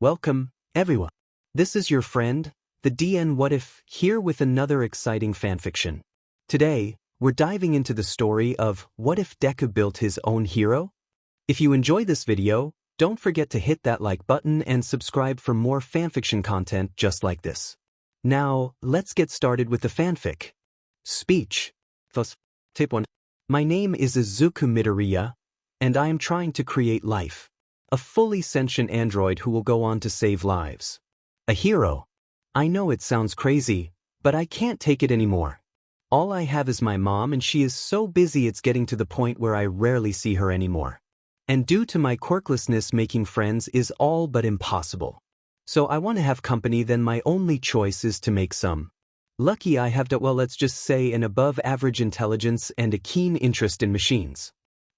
Welcome, everyone. This is your friend, the DN What If, here with another exciting fanfiction. Today, we're diving into the story of What If Deku Built His Own Hero? If you enjoy this video, don't forget to hit that like button and subscribe for more fanfiction content just like this. Now, let's get started with the fanfic. Speech. Thus, Tip 1. My name is Izuku Midoriya, and I am trying to create life. A fully sentient android who will go on to save lives. A hero. I know it sounds crazy, but I can't take it anymore. All I have is my mom, and she is so busy it's getting to the point where I rarely see her anymore. And due to my quirklessness, making friends is all but impossible. So I want to have company, then my only choice is to make some. Lucky I have let's just say an above average intelligence and a keen interest in machines.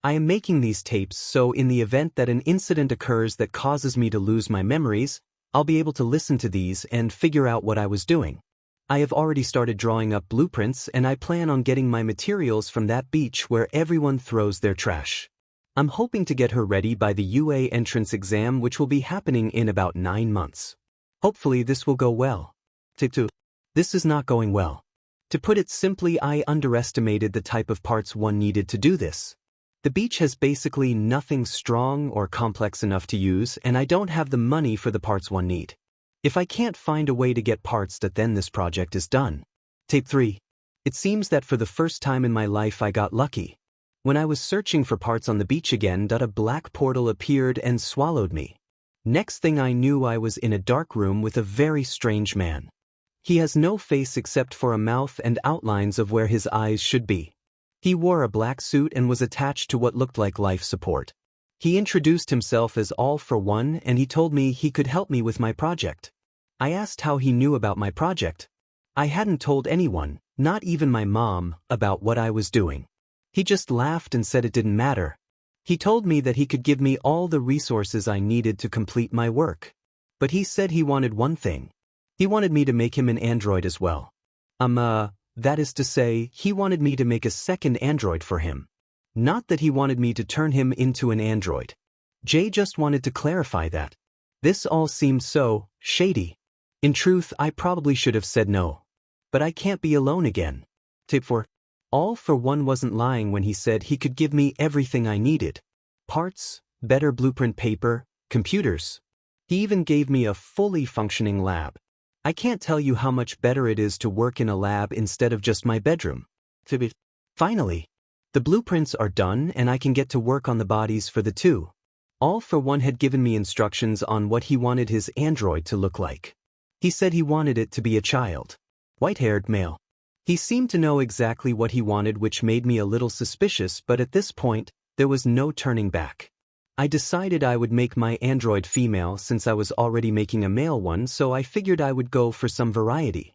I am making these tapes so in the event that an incident occurs that causes me to lose my memories, I'll be able to listen to these and figure out what I was doing. I have already started drawing up blueprints, and I plan on getting my materials from that beach where everyone throws their trash. I'm hoping to get her ready by the UA entrance exam, which will be happening in about 9 months. Hopefully this will go well. Tip 2. This is not going well. To put it simply, I underestimated the type of parts one needed to do this. The beach has basically nothing strong or complex enough to use, and I don't have the money for the parts one need. If I can't find a way to get parts, then this project is done. Tape 3. It seems that for the first time in my life I got lucky. When I was searching for parts on the beach again, a black portal appeared and swallowed me. Next thing I knew, I was in a dark room with a very strange man. He has no face except for a mouth and outlines of where his eyes should be. He wore a black suit and was attached to what looked like life support. He introduced himself as All for One, and he told me he could help me with my project. I asked how he knew about my project. I hadn't told anyone, not even my mom, about what I was doing. He just laughed and said it didn't matter. He told me that he could give me all the resources I needed to complete my work. But he said he wanted one thing. He wanted me to make him an android as well. That is to say, he wanted me to make a second android for him. Not that he wanted me to turn him into an android. Jay just wanted to clarify that. This all seemed so shady. In truth, I probably should have said no. But I can't be alone again. Tip 4. All for One wasn't lying when he said he could give me everything I needed. Parts, better blueprint paper, computers. He even gave me a fully functioning lab. I can't tell you how much better it is to work in a lab instead of just my bedroom. Finally, the blueprints are done and I can get to work on the bodies for the two. All for One had given me instructions on what he wanted his android to look like. He said he wanted it to be a child. White-haired male. He seemed to know exactly what he wanted, which made me a little suspicious, but at this point, there was no turning back. I decided I would make my android female since I was already making a male one, so I figured I would go for some variety.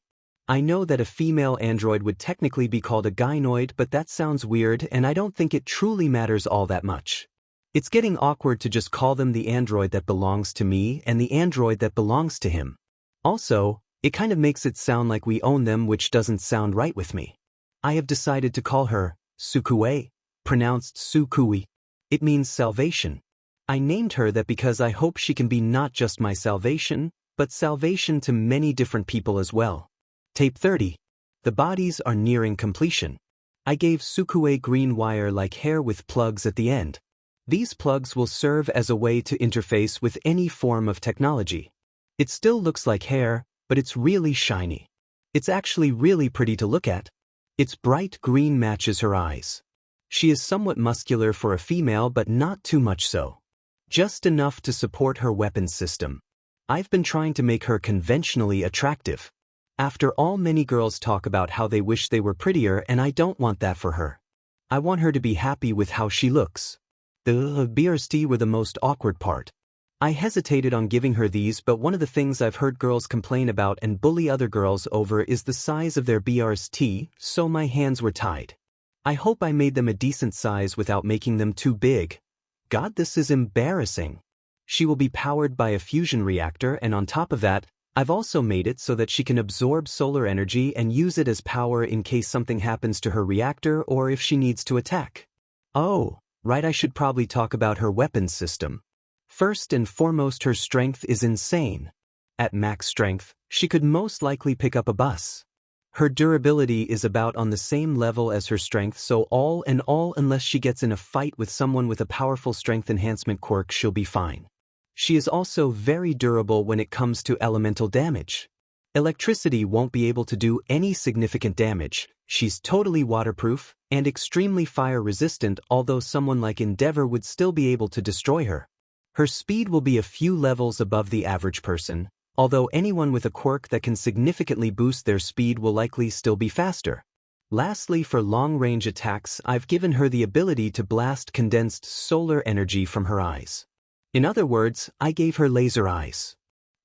I know that a female android would technically be called a gynoid, but that sounds weird and I don't think it truly matters all that much. It's getting awkward to just call them the android that belongs to me and the android that belongs to him. Also, it kind of makes it sound like we own them, which doesn't sound right with me. I have decided to call her Sukue, pronounced Sukui. It means salvation. I named her that because I hope she can be not just my salvation, but salvation to many different people as well. Tape 30. The bodies are nearing completion. I gave Sukue green wire-like hair with plugs at the end. These plugs will serve as a way to interface with any form of technology. It still looks like hair, but it's really shiny. It's actually really pretty to look at. Its bright green matches her eyes. She is somewhat muscular for a female, but not too much so. Just enough to support her weapons system. I've been trying to make her conventionally attractive. After all, many girls talk about how they wish they were prettier, and I don't want that for her. I want her to be happy with how she looks. The BRST were the most awkward part. I hesitated on giving her these, but one of the things I've heard girls complain about and bully other girls over is the size of their BRST, so my hands were tied. I hope I made them a decent size without making them too big. God, this is embarrassing. She will be powered by a fusion reactor, and on top of that, I've also made it so that she can absorb solar energy and use it as power in case something happens to her reactor or if she needs to attack. Oh, right, I should probably talk about her weapons system. First and foremost, her strength is insane. At max strength, she could most likely pick up a bus. Her durability is about on the same level as her strength, so all in all, unless she gets in a fight with someone with a powerful strength enhancement quirk, she'll be fine. She is also very durable when it comes to elemental damage. Electricity won't be able to do any significant damage. She's totally waterproof and extremely fire resistant, although someone like Endeavor would still be able to destroy her. Her speed will be a few levels above the average person, although anyone with a quirk that can significantly boost their speed will likely still be faster. Lastly, for long-range attacks, I've given her the ability to blast condensed solar energy from her eyes. In other words, I gave her laser eyes.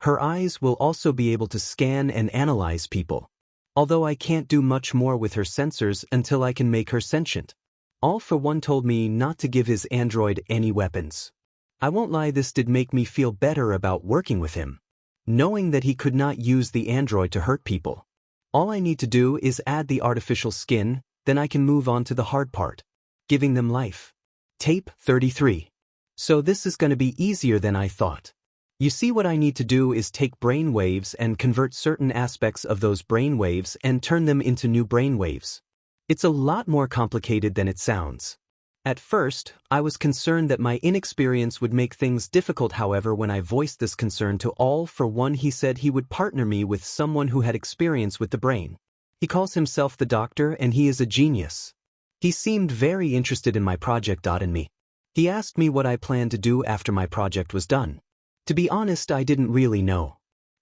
Her eyes will also be able to scan and analyze people. Although I can't do much more with her sensors until I can make her sentient. All for One told me not to give his android any weapons. I won't lie, this did make me feel better about working with him. Knowing that he could not use the android to hurt people. All I need to do is add the artificial skin, then I can move on to the hard part. Giving them life. Tape 33. So this is going to be easier than I thought. You see, what I need to do is take brain waves and convert certain aspects of those brain waves and turn them into new brain waves. It's a lot more complicated than it sounds. At first, I was concerned that my inexperience would make things difficult. However, when I voiced this concern to All for One, he said he would partner me with someone who had experience with the brain. He calls himself the Doctor, and he is a genius. He seemed very interested in my project. And me. He asked me what I planned to do after my project was done. To be honest, I didn't really know.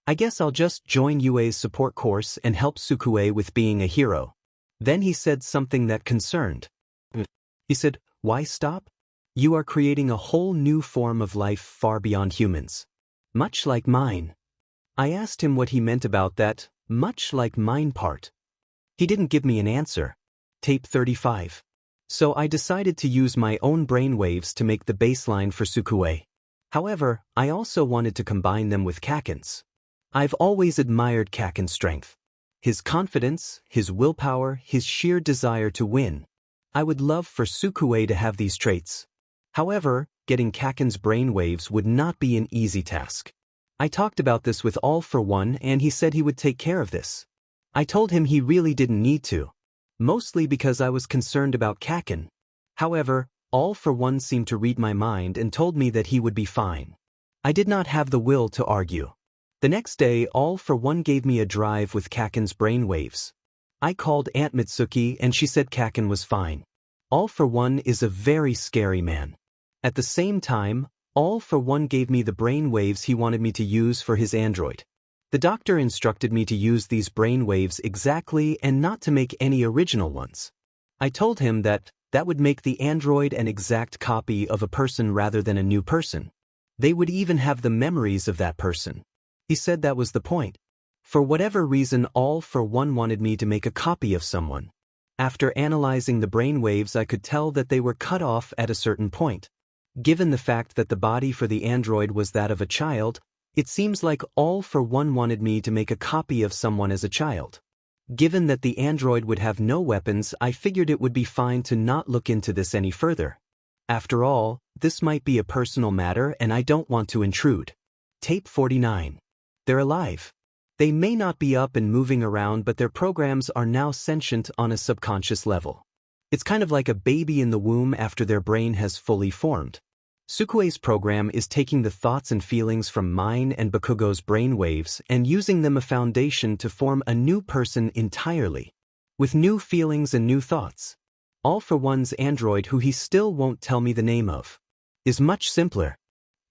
I guess I'll just join UA's support course and help Sukue with being a hero. Then he said something that concerned. He said, "Why stop? You are creating a whole new form of life far beyond humans. Much like mine." I asked him what he meant about that, much like mine part. He didn't give me an answer. Tape 35. So I decided to use my own brainwaves to make the baseline for Sukue. However, I also wanted to combine them with Kaken's. I've always admired Kaken's strength. His confidence, his willpower, his sheer desire to win. I would love for Sukue to have these traits. However, getting Kaken's brainwaves would not be an easy task. I talked about this with All for One, and he said he would take care of this. I told him he really didn't need to. Mostly because I was concerned about Kaken. However, All for One seemed to read my mind and told me that he would be fine. I did not have the will to argue. The next day, All for One gave me a drive with Kaken's brainwaves. I called Aunt Mitsuki and she said Kaken was fine. All for One is a very scary man. At the same time, All for One gave me the brainwaves he wanted me to use for his android. The doctor instructed me to use these brainwaves exactly and not to make any original ones. I told him that would make the android an exact copy of a person rather than a new person. They would even have the memories of that person. He said that was the point. For whatever reason, All for One wanted me to make a copy of someone. After analyzing the brainwaves, I could tell that they were cut off at a certain point. Given the fact that the body for the android was that of a child, it seems like All for One wanted me to make a copy of someone as a child. Given that the android would have no weapons, I figured it would be fine to not look into this any further. After all, this might be a personal matter and I don't want to intrude. Tape 49. They're alive. They may not be up and moving around, but their programs are now sentient on a subconscious level. It's kind of like a baby in the womb after their brain has fully formed. Sukue's program is taking the thoughts and feelings from mine and Bakugo's brainwaves and using them a foundation to form a new person entirely. With new feelings and new thoughts. All for One's android, who he still won't tell me the name of, is much simpler.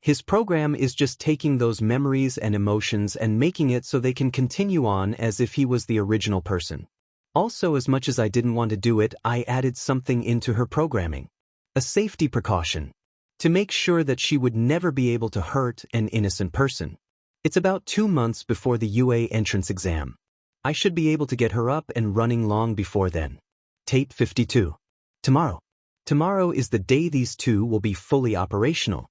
His program is just taking those memories and emotions and making it so they can continue on as if he was the original person. Also, as much as I didn't want to do it, I added something into her programming. A safety precaution. To make sure that she would never be able to hurt an innocent person. It's about 2 months before the UA entrance exam. I should be able to get her up and running long before then. Tape 52. Tomorrow. Tomorrow is the day these two will be fully operational.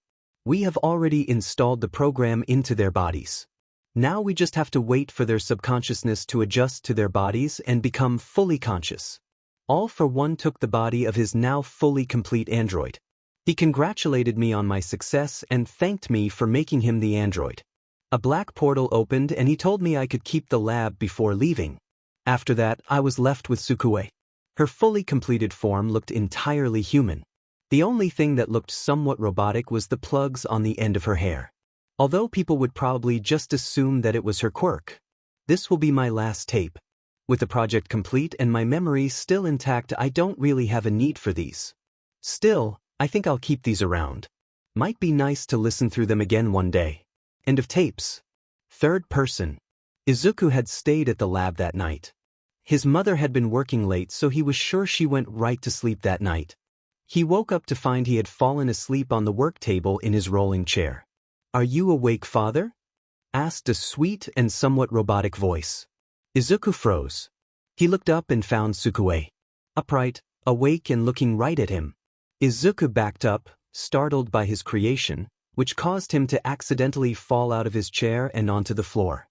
We have already installed the program into their bodies. Now we just have to wait for their subconsciousness to adjust to their bodies and become fully conscious. All for One took the body of his now fully complete android. He congratulated me on my success and thanked me for making him the android. A black portal opened and he told me I could keep the lab before leaving. After that, I was left with Sukue. Her fully completed form looked entirely human. The only thing that looked somewhat robotic was the plugs on the end of her hair. Although people would probably just assume that it was her quirk. This will be my last tape. With the project complete and my memories still intact, I don't really have a need for these. Still, I think I'll keep these around. Might be nice to listen through them again one day. End of tapes. Third person. Izuku had stayed at the lab that night. His mother had been working late, so he was sure she went right to sleep that night. He woke up to find he had fallen asleep on the work table in his rolling chair. "Are you awake, father?" asked a sweet and somewhat robotic voice. Izuku froze. He looked up and found Sukue. Upright, awake and looking right at him. Izuku backed up, startled by his creation, which caused him to accidentally fall out of his chair and onto the floor.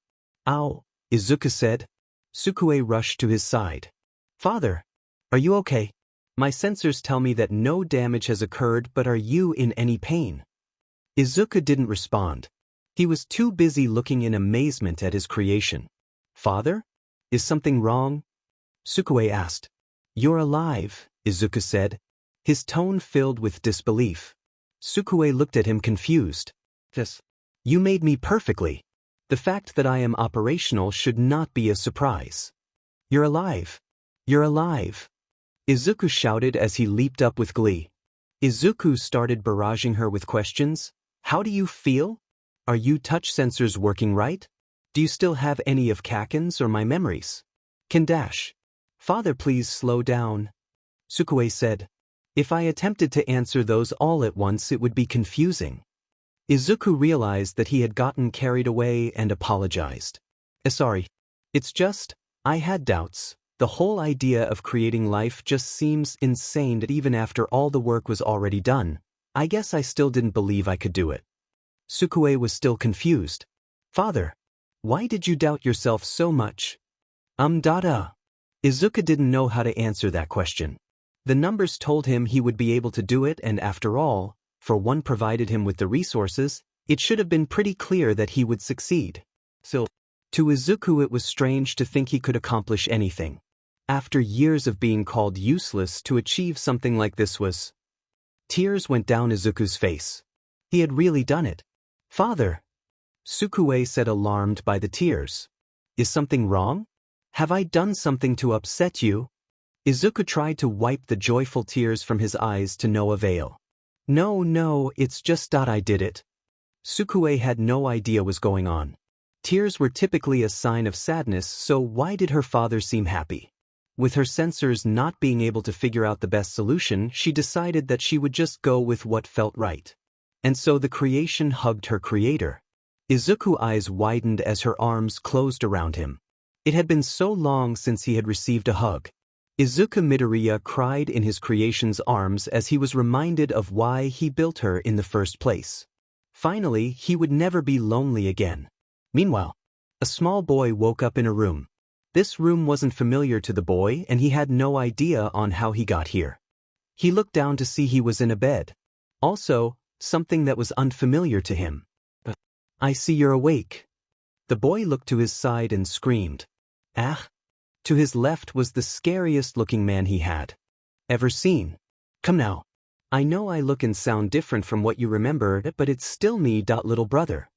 "Ow," Izuku said. Sukue rushed to his side. "Father, are you okay? My sensors tell me that no damage has occurred, but are you in any pain?" Izuku didn't respond. He was too busy looking in amazement at his creation. "Father? Is something wrong?" Sukue asked. "You're alive," Izuku said, his tone filled with disbelief. Sukue looked at him confused. "Yes. You made me perfectly. The fact that I am operational should not be a surprise." "You're alive. You're alive," Izuku shouted as he leaped up with glee. Izuku started barraging her with questions. "How do you feel? Are you touch sensors working right? Do you still have any of Kaken's or my memories? Can dash." "Father, please slow down," Sukue said. "If I attempted to answer those all at once, it would be confusing." Izuku realized that he had gotten carried away and apologized. Sorry. It's just, I had doubts. The whole idea of creating life just seems insane that even after all the work was already done, I guess I still didn't believe I could do it." Sukue was still confused. "Father, why did you doubt yourself so much?" Dada. Izuku didn't know how to answer that question. The numbers told him he would be able to do it, and after all, for one provided him with the resources, it should have been pretty clear that he would succeed. So, to Izuku it was strange to think he could accomplish anything. After years of being called useless, to achieve something like this was... Tears went down Izuku's face. He had really done it. "Father," Sukue said, alarmed by the tears. "Is something wrong? Have I done something to upset you?" Izuku tried to wipe the joyful tears from his eyes to no avail. No, it's just that I did it." Sukue had no idea what was going on. Tears were typically a sign of sadness, so why did her father seem happy? With her sensors not being able to figure out the best solution, she decided that she would just go with what felt right. And so the creation hugged her creator. Izuku's eyes widened as her arms closed around him. It had been so long since he had received a hug. Izuku Midoriya cried in his creation's arms as he was reminded of why he built her in the first place. Finally, he would never be lonely again. Meanwhile, a small boy woke up in a room. This room wasn't familiar to the boy, and he had no idea on how he got here. He looked down to see he was in a bed. Also, something that was unfamiliar to him. "I see you're awake." The boy looked to his side and screamed. "Ah!" To his left was the scariest-looking man he had ever seen. "Come now. I know I look and sound different from what you remembered, but it's still me, little brother."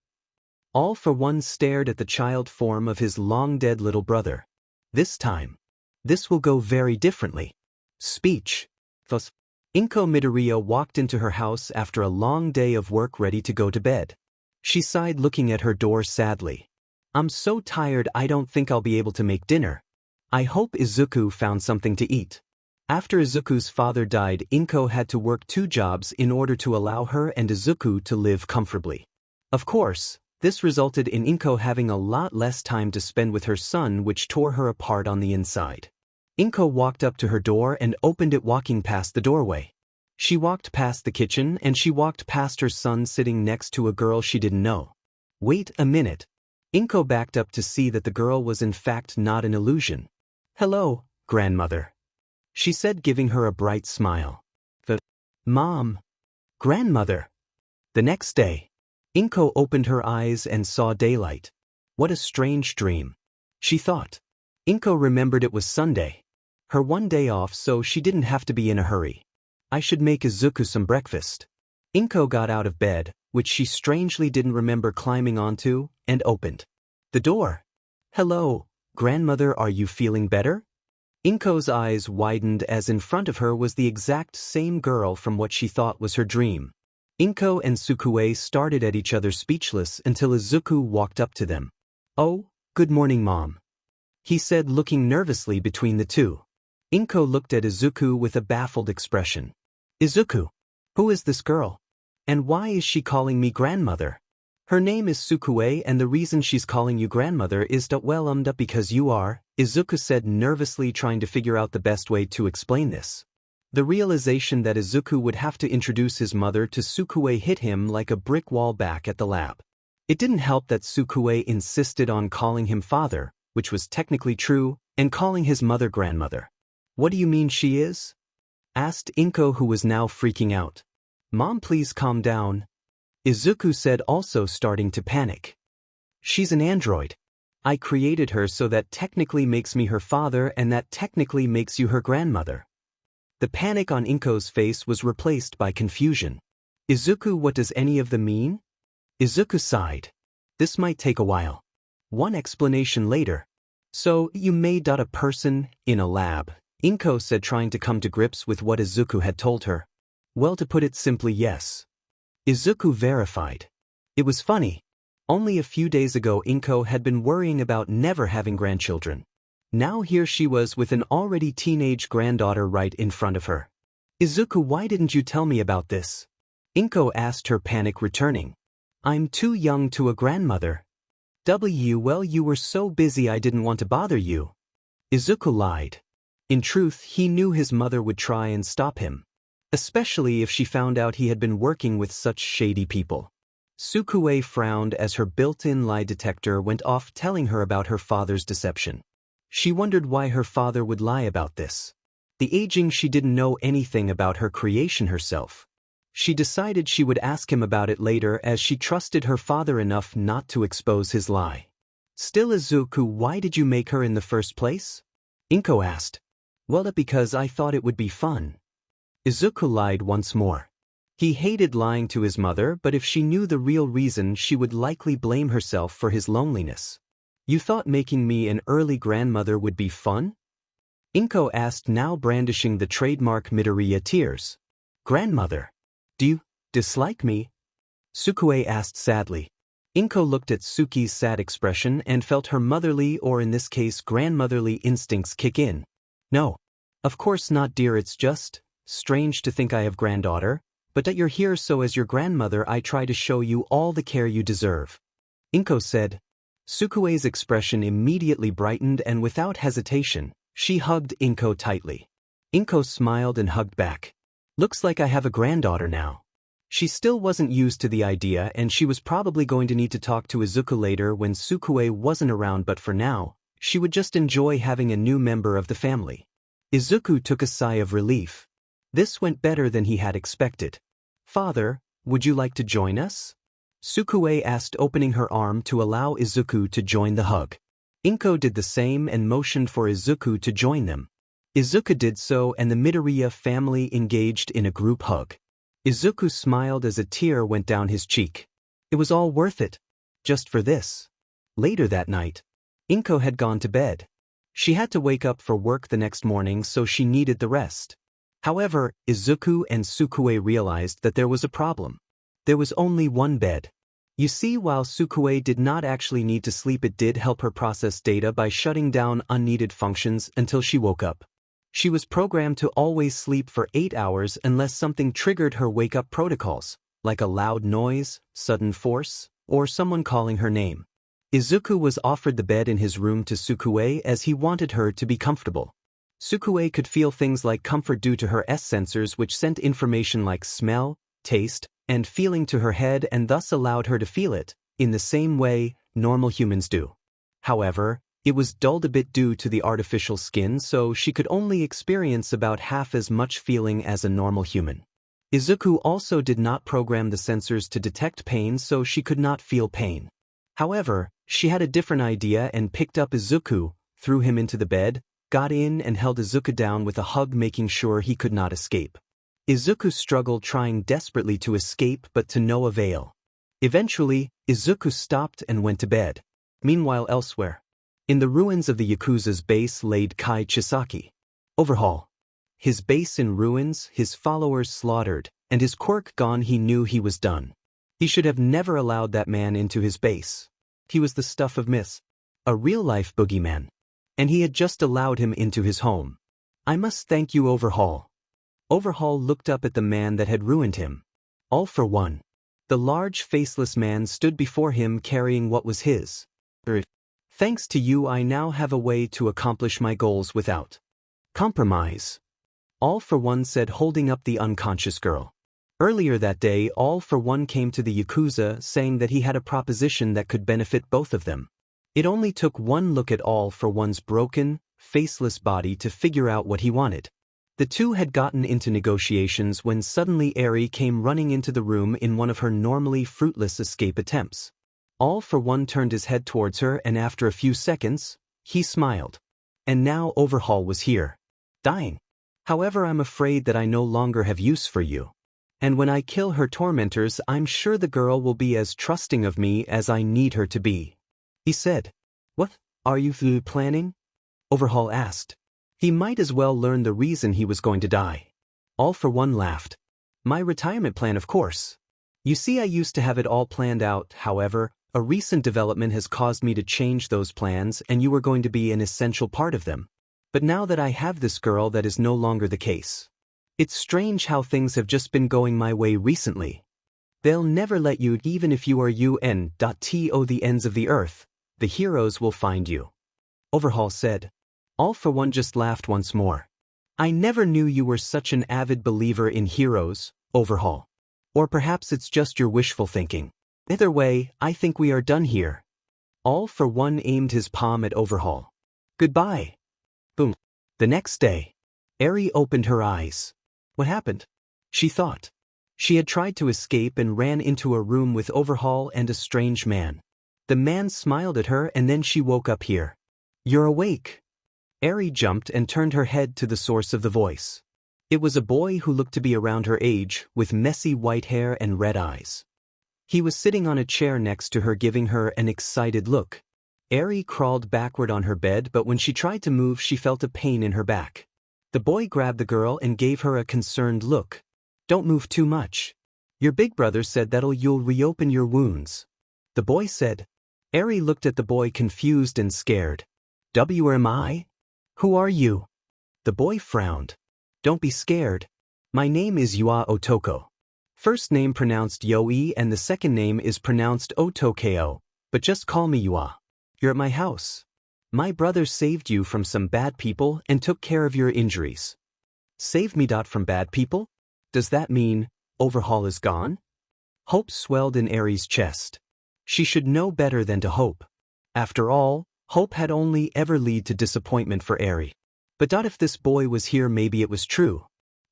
All for one stared at the child form of his long-dead little brother. This time, this will go very differently. Speech. Thus, Inko Midoriya walked into her house after a long day of work, ready to go to bed. She sighed, looking at her door sadly. "I'm so tired, I don't think I'll be able to make dinner. I hope Izuku found something to eat." After Izuku's father died, Inko had to work 2 jobs in order to allow her and Izuku to live comfortably. Of course, this resulted in Inko having a lot less time to spend with her son, which tore her apart on the inside. Inko walked up to her door and opened it, walking past the doorway. She walked past the kitchen and she walked past her son sitting next to a girl she didn't know. Wait a minute. Inko backed up to see that the girl was in fact not an illusion. "Hello, grandmother," she said, giving her a bright smile. "Mom." Grandmother. The next day, Inko opened her eyes and saw daylight. What a strange dream, she thought. Inko remembered it was Sunday, her one day off, so she didn't have to be in a hurry. I should make Izuku some breakfast. Inko got out of bed, which she strangely didn't remember climbing onto, and opened the door. Hello, grandmother, are you feeling better? Inko's eyes widened as in front of her was the exact same girl from what she thought was her dream. Inko and Sukue started at each other speechless until Izuku walked up to them. Oh, good morning, Mom, he said, looking nervously between the two. Inko looked at Izuku with a baffled expression. Izuku, who is this girl? And why is she calling me grandmother? Her name is Sukue, and the reason she's calling you grandmother is because you are, Izuku said nervously, trying to figure out the best way to explain this. The realization that Izuku would have to introduce his mother to Sukue hit him like a brick wall back at the lab. It didn't help that Sukue insisted on calling him father, which was technically true, and calling his mother grandmother. What do you mean she is? Asked Inko, who was now freaking out. Mom, please calm down, Izuku said, also starting to panic. She's an android. I created her, so that technically makes me her father, and that technically makes you her grandmother. The panic on Inko's face was replaced by confusion. Izuku, what does any of them mean? Izuku sighed. This might take a while. One explanation later. So, you made a person in a lab, Inko said, trying to come to grips with what Izuku had told her. Well, to put it simply, yes. Izuku verified. It was funny. Only a few days ago Inko had been worrying about never having grandchildren. Now here she was with an already teenage granddaughter right in front of her. Izuku, why didn't you tell me about this? Inko asked, her panic returning. I'm too young to a grandmother. Well, you were so busy I didn't want to bother you. Izuku lied. In truth, he knew his mother would try and stop him, especially if she found out he had been working with such shady people. Sukue frowned as her built-in lie detector went off, telling her about her father's deception. She wondered why her father would lie about this. The aging, she didn't know anything about her creation herself. She decided she would ask him about it later, as she trusted her father enough not to expose his lie. Still, Izuku, why did you make her in the first place? Inko asked. Well, because I thought it would be fun. Izuku lied once more. He hated lying to his mother, but if she knew the real reason, she would likely blame herself for his loneliness. You thought making me an early grandmother would be fun? Inko asked, now brandishing the trademark Midoriya tears. Grandmother. Do you dislike me? Sukue asked sadly. Inko looked at Suki's sad expression and felt her motherly, or in this case grandmotherly, instincts kick in. No. Of course not, dear, it's just strange to think I have granddaughter, but that you're here, so as your grandmother I try to show you all the care you deserve. Inko said. Sukue's expression immediately brightened, and without hesitation, she hugged Inko tightly. Inko smiled and hugged back. Looks like I have a granddaughter now. She still wasn't used to the idea, and she was probably going to need to talk to Izuku later when Sukue wasn't around, but for now, she would just enjoy having a new member of the family. Izuku took a sigh of relief. This went better than he had expected. Father, would you like to join us? Sukue asked, opening her arm to allow Izuku to join the hug. Inko did the same and motioned for Izuku to join them. Izuku did so, and the Midoriya family engaged in a group hug. Izuku smiled as a tear went down his cheek. It was all worth it. Just for this. Later that night, Inko had gone to bed. She had to wake up for work the next morning, so she needed the rest. However, Izuku and Sukue realized that there was a problem. There was only one bed. You see, while Sukue did not actually need to sleep, it did help her process data by shutting down unneeded functions until she woke up. She was programmed to always sleep for 8 hours unless something triggered her wake-up protocols, like a loud noise, sudden force, or someone calling her name. Izuku was offered the bed in his room to Sukue as he wanted her to be comfortable. Sukue could feel things like comfort due to her sensors, which sent information like smell, taste, and feeling to her head, and thus allowed her to feel it, in the same way normal humans do. However, it was dulled a bit due to the artificial skin, so she could only experience about half as much feeling as a normal human. Izuku also did not program the sensors to detect pain, so she could not feel pain. However, she had a different idea and picked up Izuku, threw him into the bed, got in and held Izuku down with a hug, making sure he could not escape. Izuku struggled, trying desperately to escape but to no avail. Eventually, Izuku stopped and went to bed. Meanwhile, elsewhere, in the ruins of the Yakuza's base laid Kai Chisaki. Overhaul. His base in ruins, his followers slaughtered, and his quirk gone, he knew he was done. He should have never allowed that man into his base. He was the stuff of myths, a real-life boogeyman. And he had just allowed him into his home. I must thank you, Overhaul. Overhaul looked up at the man that had ruined him. All for one. The large faceless man stood before him carrying what was his. Thanks to you, I now have a way to accomplish my goals without compromise. All for One said, holding up the unconscious girl. Earlier that day, All for One came to the Yakuza saying that he had a proposition that could benefit both of them. It only took one look at All for One's broken, faceless body to figure out what he wanted. The two had gotten into negotiations when suddenly Eri came running into the room in one of her normally fruitless escape attempts. All for One turned his head towards her, and after a few seconds, he smiled. And now Overhaul was here. Dying. However, I'm afraid that I no longer have use for you. And when I kill her tormentors, I'm sure the girl will be as trusting of me as I need her to be. He said. What are you planning? Overhaul asked. He might as well learn the reason he was going to die. All for One laughed. My retirement plan, of course. You see, I used to have it all planned out. However, a recent development has caused me to change those plans, and you were going to be an essential part of them. But now that I have this girl, that is no longer the case. It's strange how things have just been going my way recently. They'll never let you, even if you are UN.to the ends of the earth. The heroes will find you. Overhaul said. All for One just laughed once more. I never knew you were such an avid believer in heroes, Overhaul. Or perhaps it's just your wishful thinking. Either way, I think we are done here. All for One aimed his palm at Overhaul. Goodbye. Boom. The next day, Eri opened her eyes. What happened? She thought. She had tried to escape and ran into a room with Overhaul and a strange man. The man smiled at her, and then she woke up here. You're awake. Eri jumped and turned her head to the source of the voice. It was a boy who looked to be around her age, with messy white hair and red eyes. He was sitting on a chair next to her, giving her an excited look. Eri crawled backward on her bed, but when she tried to move, she felt a pain in her back. The boy grabbed the girl and gave her a concerned look. Don't move too much. Your big brother said you'll reopen your wounds. The boy said. Eri looked at the boy, confused and scared. Where am I? Who are you? The boy frowned. Don't be scared. My name is Yua Otoko. First name pronounced Yoi and the second name is pronounced Otokeo, but just call me Yua. You're at my house. My brother saved you from some bad people and took care of your injuries. Saved me. From bad people? Does that mean Overhaul is gone? Hope swelled in Eri's chest. She should know better than to hope. After all, hope had only ever led to disappointment for Eri. But if this boy was here, maybe it was true.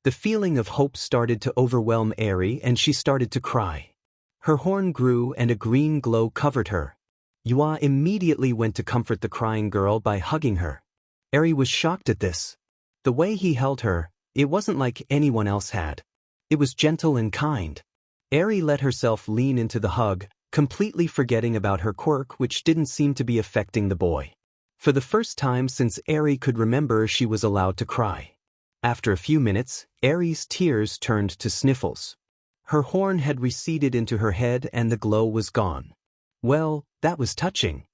The feeling of hope started to overwhelm Eri, and she started to cry. Her horn grew and a green glow covered her. Yua immediately went to comfort the crying girl by hugging her. Eri was shocked at this. The way he held her, it wasn't like anyone else had. It was gentle and kind. Eri let herself lean into the hug, completely forgetting about her quirk, which didn't seem to be affecting the boy. For the first time since Eri could remember, she was allowed to cry. After a few minutes, Eri's tears turned to sniffles. Her horn had receded into her head and the glow was gone. Well, that was touching.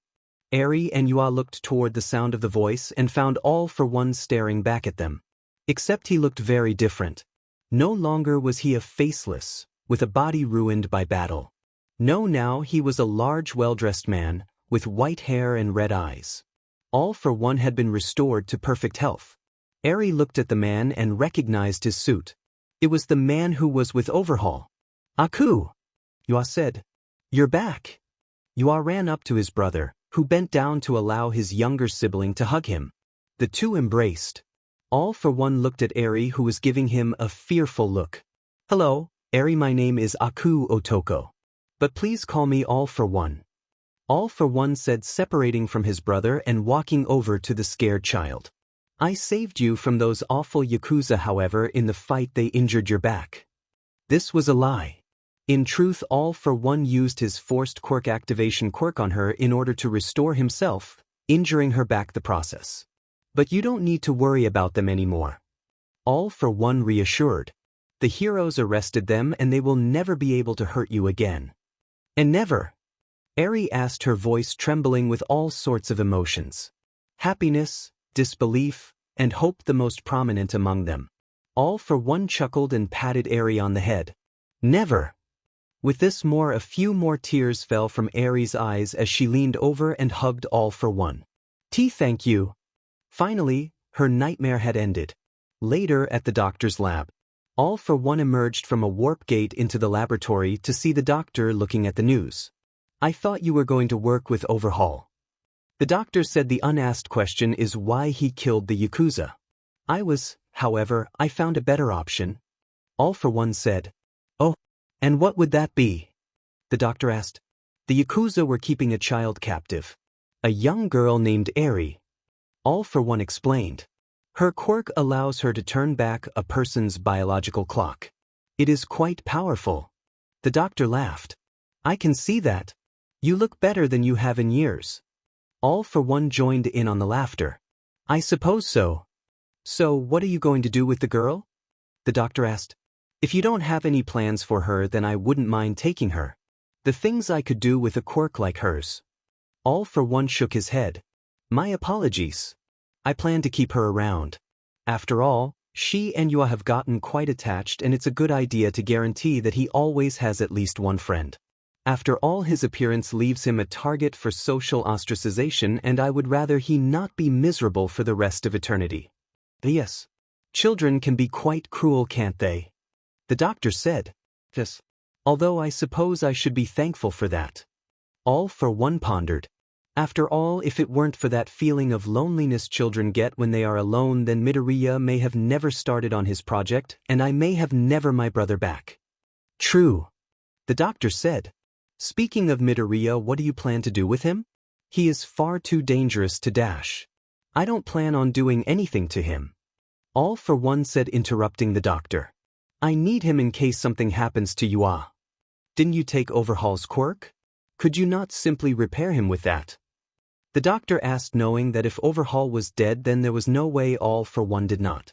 Eri and Yua looked toward the sound of the voice and found All for One staring back at them. Except he looked very different. No longer was he a faceless, with a body ruined by battle. No, now he was a large, well-dressed man, with white hair and red eyes. All for One had been restored to perfect health. Eri looked at the man and recognized his suit. It was the man who was with Overhaul. Aku! Yua said. You're back. Yua ran up to his brother, who bent down to allow his younger sibling to hug him. The two embraced. All for One looked at Eri, who was giving him a fearful look. Hello, Eri, my name is Aku Otoko. But please call me All for One. All for One said, separating from his brother and walking over to the scared child. I saved you from those awful Yakuza, however, in the fight they injured your back. This was a lie. In truth, All for One used his forced quirk activation quirk on her in order to restore himself, injuring her back the process. But you don't need to worry about them anymore. All for One reassured. The heroes arrested them and they will never be able to hurt you again. And never? Eri asked, her voice trembling with all sorts of emotions. Happiness, disbelief, and hope the most prominent among them. All for One chuckled and patted Eri on the head. Never. With this a few more tears fell from Eri's eyes as she leaned over and hugged All for One. Thank you. Finally, her nightmare had ended. Later at the doctor's lab, All for One emerged from a warp gate into the laboratory to see the doctor looking at the news. I thought you were going to work with Overhaul. The doctor said the unasked question is why he killed the Yakuza. However, I found a better option. All for One said. Oh, and what would that be? The doctor asked. The Yakuza were keeping a child captive. A young girl named Eri. All for One explained. Her quirk allows her to turn back a person's biological clock. It is quite powerful. The doctor laughed. I can see that. You look better than you have in years. All for One joined in on the laughter. I suppose so. So what are you going to do with the girl? The doctor asked. If you don't have any plans for her, then I wouldn't mind taking her. The things I could do with a quirk like hers. All for One shook his head. My apologies. I plan to keep her around. After all, she and you have gotten quite attached, and it's a good idea to guarantee that he always has at least one friend. After all, his appearance leaves him a target for social ostracization, and I would rather he not be miserable for the rest of eternity. Yes. Children can be quite cruel, can't they? The doctor said. Yes. Although I suppose I should be thankful for that. All for One pondered. After all, if it weren't for that feeling of loneliness children get when they are alone, then Midoriya may have never started on his project, and I may have never my brother back. True. The doctor said. Speaking of Midoriya, what do you plan to do with him? He is far too dangerous to dash. I don't plan on doing anything to him. All for One said, interrupting the doctor. I need him in case something happens to you. Didn't you take Overhaul's quirk? Could you not simply repair him with that? The doctor asked, knowing that if Overhaul was dead, then there was no way All for One did not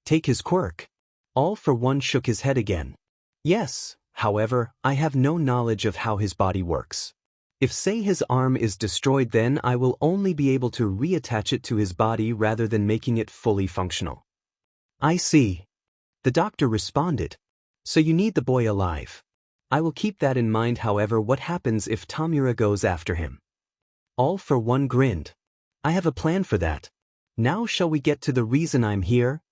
take his quirk. All for One shook his head again. Yes. However, I have no knowledge of how his body works. If say his arm is destroyed, then I will only be able to reattach it to his body rather than making it fully functional. I see. The doctor responded. So you need the boy alive. I will keep that in mind. However, what happens if Tamura goes after him? All for One grinned. I have a plan for that. Now shall we get to the reason I'm here?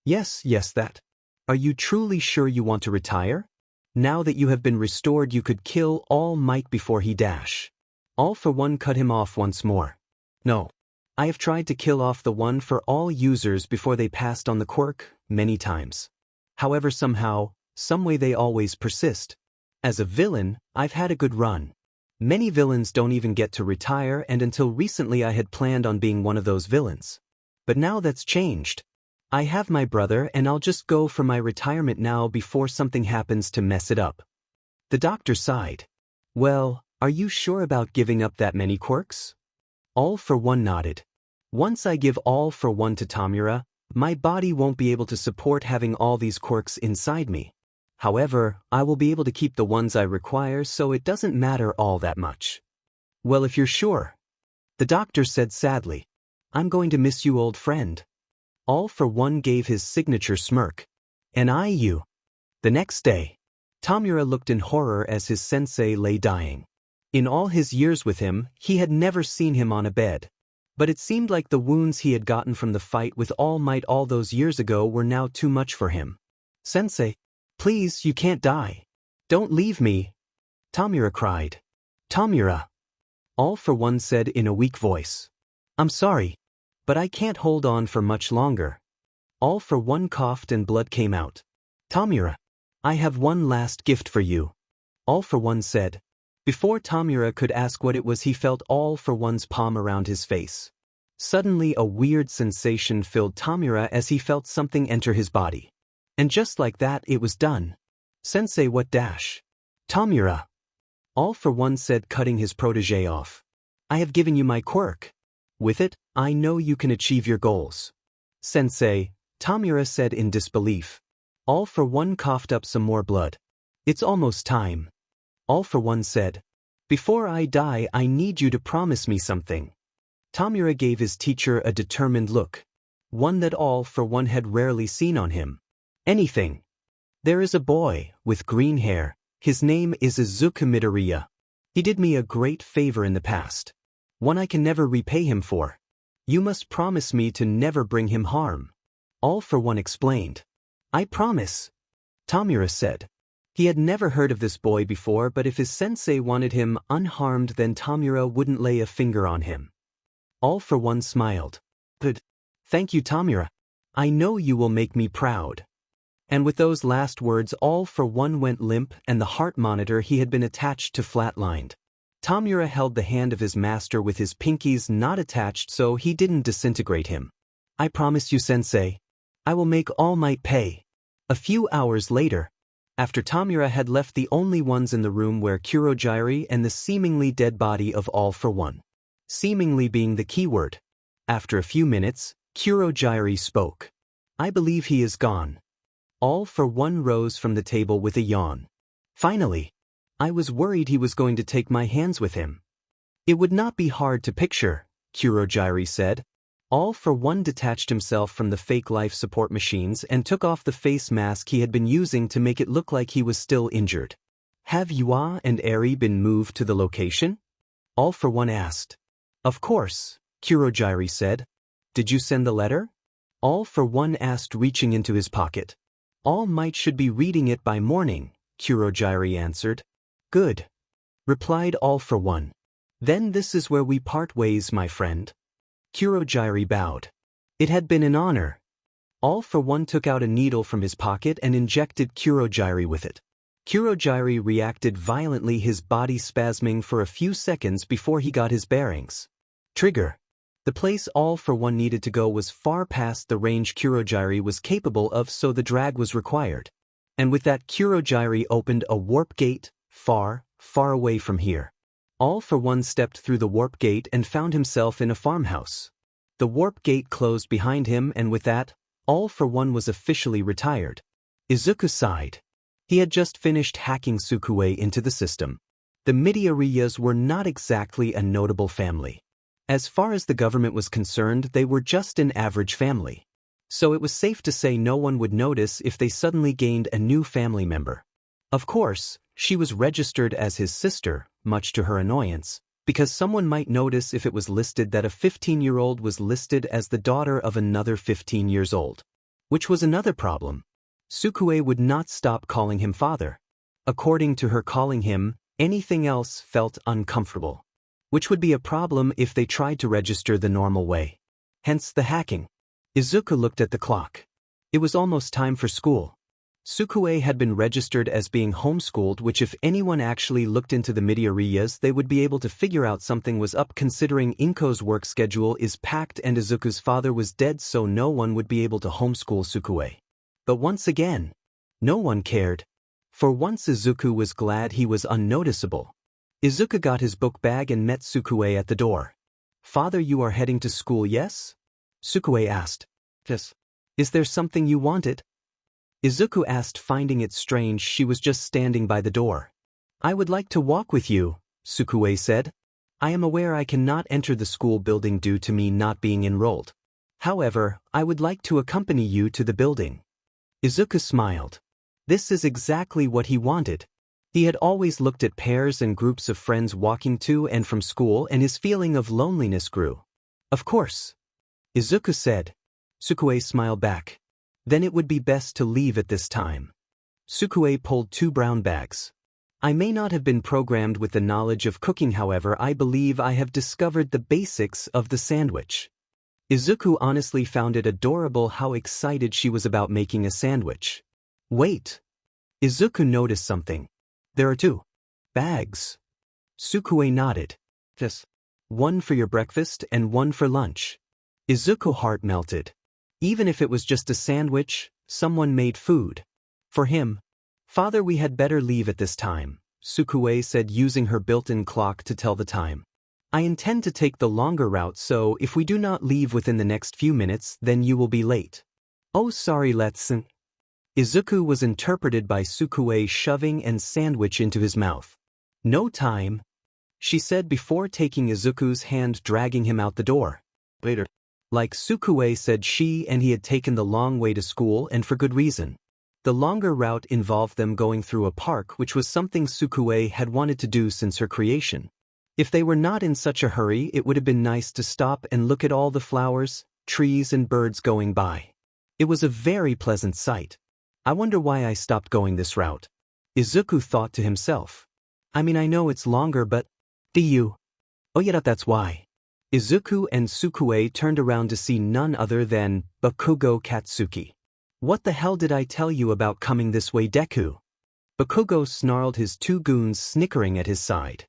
Yes, that. Are you truly sure you want to retire? Now that you have been restored, you could kill All Might before he dash. All for One cut him off once more. No. I have tried to kill off the One for All users before they passed on the quirk many times. However, somehow, someway they always persist. As a villain, I've had a good run. Many villains don't even get to retire, and until recently I had planned on being one of those villains. But now that's changed. I have my brother, and I'll just go for my retirement now before something happens to mess it up. The doctor sighed. Well, are you sure about giving up that many quirks? All for One nodded. Once I give All for One to Tamura, my body won't be able to support having all these quirks inside me. However, I will be able to keep the ones I require, so it doesn't matter all that much. Well, if you're sure. The doctor said sadly. I'm going to miss you, old friend. All for One gave his signature smirk. And you. The next day, Tamura looked in horror as his sensei lay dying. In all his years with him, he had never seen him on a bed. But it seemed like the wounds he had gotten from the fight with All Might all those years ago were now too much for him. Sensei, please, you can't die. Don't leave me. Tamura cried. Tamura. All for One said in a weak voice. I'm sorry. But I can't hold on for much longer. All for One coughed and blood came out. Tamura. I have one last gift for you. All for One said. Before Tamura could ask what it was, he felt All for One's palm around his face. Suddenly a weird sensation filled Tamura as he felt something enter his body. And just like that it was done. Sensei, what dash? Tamura. All for One said, cutting his protege off. I have given you my quirk. With it, I know you can achieve your goals. Sensei, Tamura said in disbelief. All for One coughed up some more blood. It's almost time. All for One said. Before I die, I need you to promise me something. Tamura gave his teacher a determined look. One that All for One had rarely seen on him. Anything. There is a boy, with green hair. His name is Izuku Midoriya. He did me a great favor in the past. One I can never repay him for. You must promise me to never bring him harm. All for One explained. I promise. Tamura said. He had never heard of this boy before, but if his sensei wanted him unharmed, then Tamura wouldn't lay a finger on him. All for One smiled. Good. Thank you, Tamura. I know you will make me proud. And with those last words, All for One went limp, and the heart monitor he had been attached to flatlined. Tamura held the hand of his master with his pinkies not attached so he didn't disintegrate him. I promise you, sensei. I will make all might pay. A few hours later, after Tamura had left the only ones in the room were Kurogiri and the seemingly dead body of All for One. Seemingly being the key word. After a few minutes, Kurogiri spoke. I believe he is gone. All for One rose from the table with a yawn. Finally. I was worried he was going to take my hands with him. It would not be hard to picture, Kurogiri said. All for One detached himself from the fake life support machines and took off the face mask he had been using to make it look like he was still injured. Have Yua and Eri been moved to the location? All for One asked. Of course, Kurogiri said. Did you send the letter? All for One asked, reaching into his pocket. All Might should be reading it by morning, Kurogiri answered. Good. Replied All for One. Then this is where we part ways, my friend. Kurogiri bowed. It had been an honor. All for One took out a needle from his pocket and injected Kurogiri with it. Kurogiri reacted violently, his body spasming for a few seconds before he got his bearings. Trigger. The place All for One needed to go was far past the range Kurogiri was capable of, so the drag was required. And with that, Kurogiri opened a warp gate, far, far away from here. All for One stepped through the warp gate and found himself in a farmhouse. The warp gate closed behind him, and with that, All for One was officially retired. Izuku sighed. He had just finished hacking Sukue into the system. The Midoriyas were not exactly a notable family. As far as the government was concerned, they were just an average family. So it was safe to say no one would notice if they suddenly gained a new family member. Of course, she was registered as his sister, much to her annoyance, because someone might notice if it was listed that a 15-year-old was listed as the daughter of another 15 years old. Which was another problem. Sukue would not stop calling him father. According to her, calling him anything else felt uncomfortable. Which would be a problem if they tried to register the normal way. Hence the hacking. Izuku looked at the clock. It was almost time for school. Sukue had been registered as being homeschooled, which if anyone actually looked into the Midoriyas, they would be able to figure out something was up, considering Inko's work schedule is packed and Izuku's father was dead, so no one would be able to homeschool Sukue. But once again, no one cared. For once Izuku was glad he was unnoticeable. Izuku got his book bag and met Sukue at the door. Father, you are heading to school, yes? Sukue asked. Yes. Is there something you wanted? Izuku asked, finding it strange she was just standing by the door. I would like to walk with you, Sukue said. I am aware I cannot enter the school building due to me not being enrolled. However, I would like to accompany you to the building. Izuku smiled. This is exactly what he wanted. He had always looked at pairs and groups of friends walking to and from school, and his feeling of loneliness grew. Of course. Izuku said. Sukue smiled back. Then it would be best to leave at this time. Sukue pulled 2 brown bags. I may not have been programmed with the knowledge of cooking, however, I believe I have discovered the basics of the sandwich. Izuku honestly found it adorable how excited she was about making a sandwich. Wait. Izuku noticed something. There are two bags. Sukue nodded. Just one for your breakfast and one for lunch. Izuku's heart melted. Even if it was just a sandwich, someone made food. For him. Father, we had better leave at this time, Sukue said, using her built-in clock to tell the time. I intend to take the longer route, so if we do not leave within the next few minutes, then you will be late. Oh, sorry, let's. Izuku was interpreted by Sukue shoving and sandwich into his mouth. No time, she said before taking Izuku's hand, dragging him out the door. Later. Like Sukue said, she and he had taken the long way to school, and for good reason. The longer route involved them going through a park, which was something Sukue had wanted to do since her creation. If they were not in such a hurry, it would have been nice to stop and look at all the flowers, trees and birds going by. It was a very pleasant sight. I wonder why I stopped going this route. Izuku thought to himself. I mean, I know it's longer, but... Do you? Oh yeah, that's why. Izuku and Sukue turned around to see none other than Bakugo Katsuki. What the hell did I tell you about coming this way, Deku? Bakugo snarled, his two goons snickering at his side.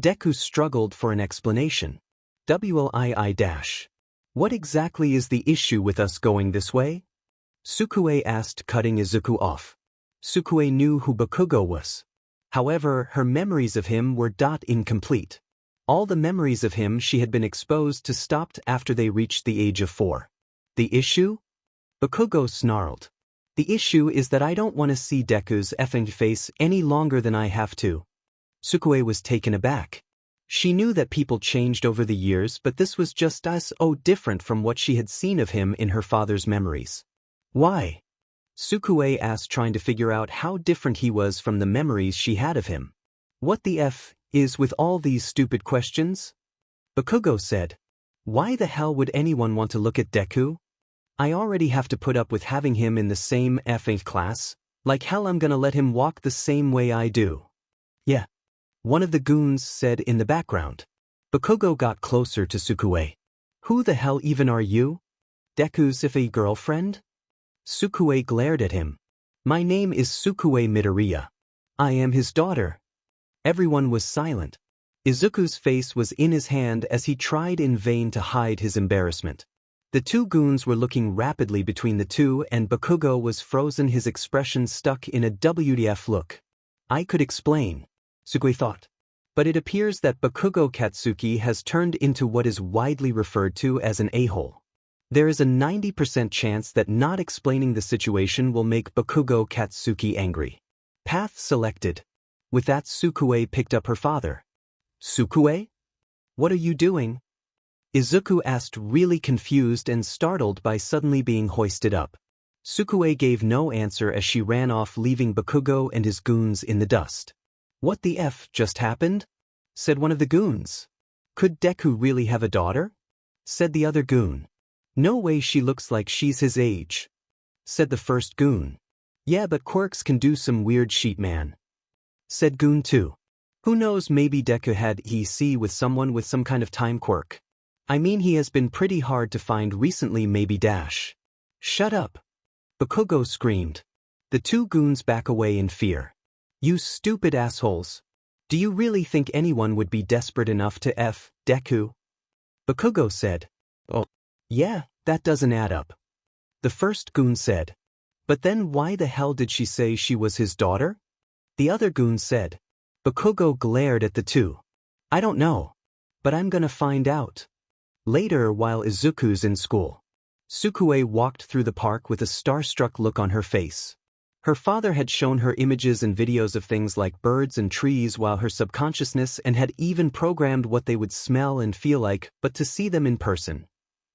Deku struggled for an explanation. WLII-. What exactly is the issue with us going this way? Sukue asked, cutting Izuku off. Sukue knew who Bakugo was. However, her memories of him were incomplete. All the memories of him she had been exposed to stopped after they reached the age of 4. The issue? Bakugo snarled. The issue is that I don't want to see Deku's effing face any longer than I have to. Sukue was taken aback. She knew that people changed over the years, but this was just so different from what she had seen of him in her father's memories. Why? Sukue asked, trying to figure out how different he was from the memories she had of him. What the F is with all these stupid questions? Bakugo said. Why the hell would anyone want to look at Deku? I already have to put up with having him in the same effing class. Like hell, I'm gonna let him walk the same way I do. Yeah. One of the goons said in the background. Bakugo got closer to Sukue. Who the hell even are you? Deku's iffy girlfriend? Sukue glared at him. My name is Sukue Midoriya. I am his daughter. Everyone was silent. Izuku's face was in his hand as he tried in vain to hide his embarrassment. The two goons were looking rapidly between the two, and Bakugo was frozen, his expression stuck in a WTF look. I could explain, Sukue thought. But it appears that Bakugo Katsuki has turned into what is widely referred to as an a-hole. There is a 90% chance that not explaining the situation will make Bakugo Katsuki angry. Path selected. With that, Sukue picked up her father. Sukue? What are you doing? Izuku asked, really confused and startled by suddenly being hoisted up. Sukue gave no answer as she ran off, leaving Bakugo and his goons in the dust. What the F just happened? Said one of the goons. Could Deku really have a daughter? Said the other goon. No way, she looks like she's his age. Said the first goon. Yeah, but quirks can do some weird shit, man. Said goon 2. Who knows, maybe Deku had EC with someone with some kind of time quirk. I mean, he has been pretty hard to find recently, maybe dash. Shut up. Bakugo screamed. The two goons back away in fear. You stupid assholes. Do you really think anyone would be desperate enough to F Deku? Bakugo said. Oh. Yeah, that doesn't add up. The first goon said. But then why the hell did she say she was his daughter? The other goon said. Bakugo glared at the two. I don't know. But I'm gonna find out. Later, while Izuku's in school, Sukue walked through the park with a starstruck look on her face. Her father had shown her images and videos of things like birds and trees while her subconsciousness, and had even programmed what they would smell and feel like, but to see them in person.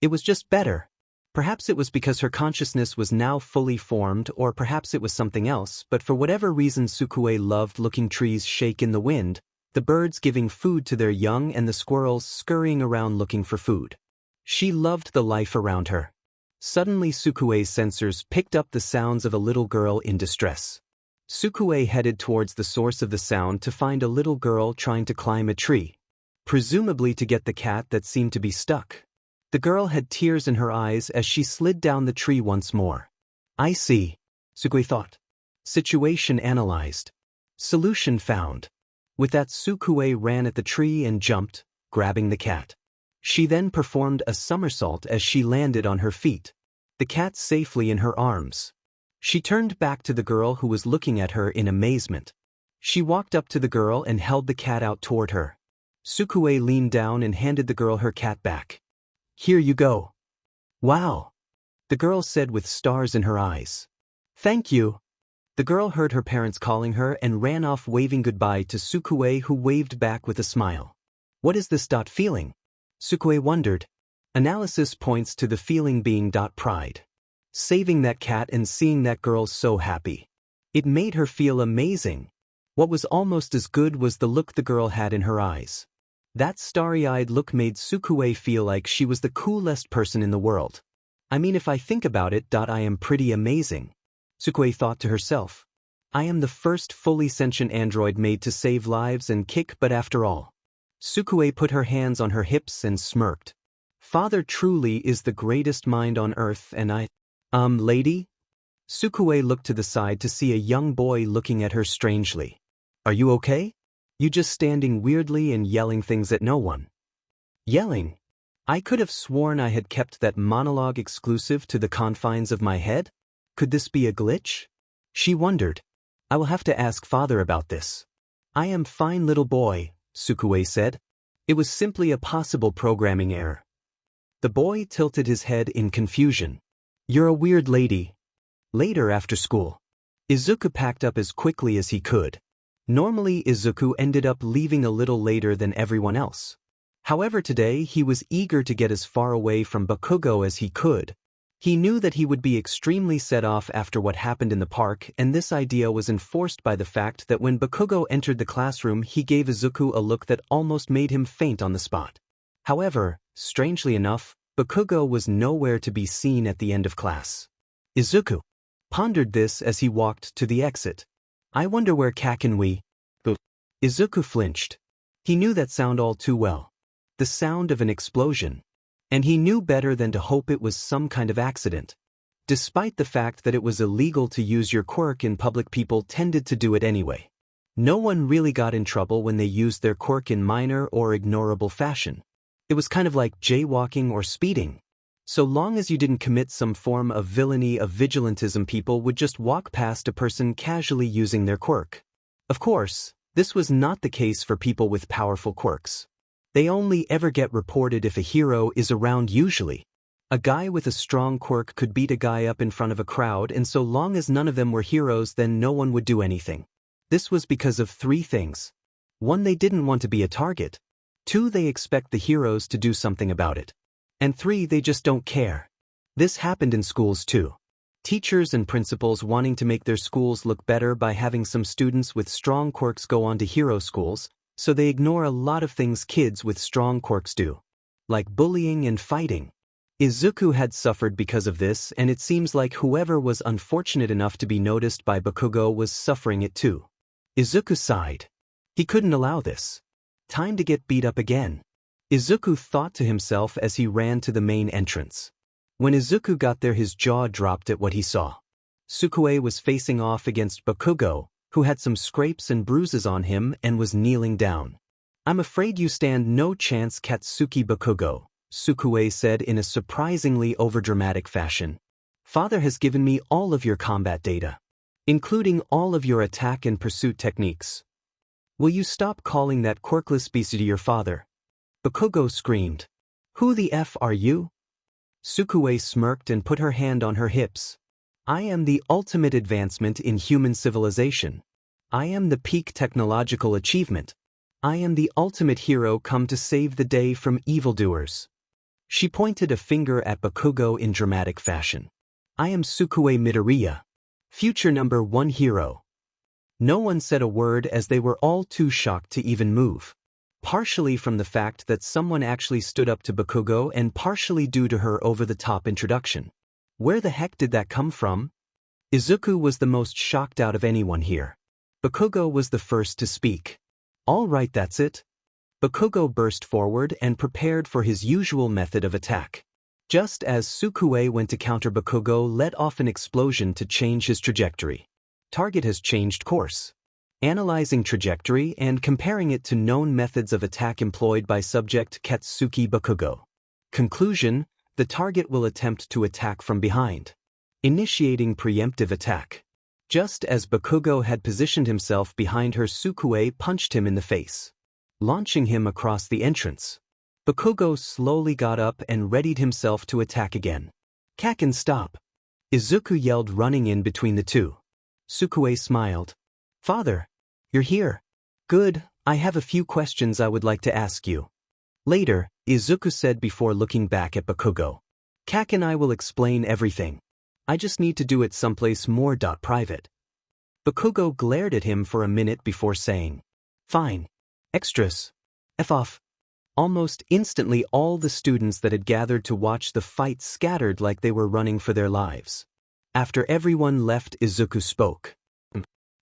It was just better. Perhaps it was because her consciousness was now fully formed, or perhaps it was something else, but for whatever reason Sukue loved looking trees shake in the wind, the birds giving food to their young and the squirrels scurrying around looking for food. She loved the life around her. Suddenly Sukue's sensors picked up the sounds of a little girl in distress. Sukue headed towards the source of the sound to find a little girl trying to climb a tree, presumably to get the cat that seemed to be stuck. The girl had tears in her eyes as she slid down the tree once more. I see, Sukue thought. Situation analyzed. Solution found. With that, Sukue ran at the tree and jumped, grabbing the cat. She then performed a somersault as she landed on her feet, the cat safely in her arms. She turned back to the girl who was looking at her in amazement. She walked up to the girl and held the cat out toward her. Sukue leaned down and handed the girl her cat back. "Here you go." "Wow," the girl said with stars in her eyes. "Thank you." The girl heard her parents calling her and ran off waving goodbye to Sukue, who waved back with a smile. What is this feeling? Sukue wondered. Analysis points to the feeling being pride. Saving that cat and seeing that girl so happy. It made her feel amazing. What was almost as good was the look the girl had in her eyes. That starry-eyed look made Sukue feel like she was the coolest person in the world. I mean, if I think about it, I am pretty amazing. Sukue thought to herself. I am the first fully sentient android made to save lives and kick butt after all. Sukue put her hands on her hips and smirked. Father truly is the greatest mind on earth, and lady? Sukue looked to the side to see a young boy looking at her strangely. Are you okay? You just standing weirdly and yelling things at no one. Yelling? I could have sworn I had kept that monologue exclusive to the confines of my head. Could this be a glitch? She wondered. I will have to ask father about this. I am fine, little boy, Sukue said. It was simply a possible programming error. The boy tilted his head in confusion. You're a weird lady. Later after school, Izuku packed up as quickly as he could. Normally Izuku ended up leaving a little later than everyone else. However, today he was eager to get as far away from Bakugo as he could. He knew that he would be extremely set off after what happened in the park, and this idea was enforced by the fact that when Bakugo entered the classroom, he gave Izuku a look that almost made him faint on the spot. However, strangely enough, Bakugo was nowhere to be seen at the end of class. Izuku pondered this as he walked to the exit. I wonder where we. Izuku flinched. He knew that sound all too well. The sound of an explosion. And he knew better than to hope it was some kind of accident. Despite the fact that it was illegal to use your quirk in public, people tended to do it anyway. No one really got in trouble when they used their quirk in minor or ignorable fashion. It was kind of like jaywalking or speeding. So long as you didn't commit some form of villainy of vigilantism, people would just walk past a person casually using their quirk. Of course, this was not the case for people with powerful quirks. They only ever get reported if a hero is around usually. A guy with a strong quirk could beat a guy up in front of a crowd, and so long as none of them were heroes, then no one would do anything. This was because of 3 things. 1, they didn't want to be a target. 2, they expect the heroes to do something about it. And 3, they just don't care. This happened in schools too. Teachers and principals wanting to make their schools look better by having some students with strong quirks go on to hero schools, so they ignore a lot of things kids with strong quirks do, like bullying and fighting. Izuku had suffered because of this, and it seems like whoever was unfortunate enough to be noticed by Bakugo was suffering it too. Izuku sighed. He couldn't allow this. Time to get beat up again. Izuku thought to himself as he ran to the main entrance. When Izuku got there, his jaw dropped at what he saw. Sukue was facing off against Bakugo, who had some scrapes and bruises on him and was kneeling down. I'm afraid you stand no chance, Katsuki Bakugo, Sukue said in a surprisingly overdramatic fashion. Father has given me all of your combat data, including all of your attack and pursuit techniques. Will you stop calling that quirkless beast to your father? Bakugo screamed. Who the F are you? Sukue smirked and put her hand on her hips. I am the ultimate advancement in human civilization. I am the peak technological achievement. I am the ultimate hero come to save the day from evildoers. She pointed a finger at Bakugo in dramatic fashion. I am Sukue Midoriya, future #1 hero. No one said a word as they were all too shocked to even move. Partially from the fact that someone actually stood up to Bakugo, and partially due to her over-the-top introduction. Where the heck did that come from? Izuku was the most shocked out of anyone here. Bakugo was the first to speak. All right, that's it. Bakugo burst forward and prepared for his usual method of attack. Just as Sukue went to counter, Bakugo let off an explosion to change his trajectory. Target has changed course. Analyzing trajectory and comparing it to known methods of attack employed by subject Katsuki Bakugo. Conclusion: the target will attempt to attack from behind. Initiating preemptive attack. Just as Bakugo had positioned himself behind her, Sukue punched him in the face, launching him across the entrance. Bakugo slowly got up and readied himself to attack again. "Kaken, stop!" Izuku yelled, running in between the two. Sukue smiled. "Father, you're here. Good, I have a few questions I would like to ask you." Later, Izuku said before looking back at Bakugo. "Kaken, I will explain everything. I just need to do it someplace more private." Bakugo glared at him for a minute before saying, "Fine. Extras. F off." Almost instantly, all the students that had gathered to watch the fight scattered like they were running for their lives. After everyone left, Izuku spoke.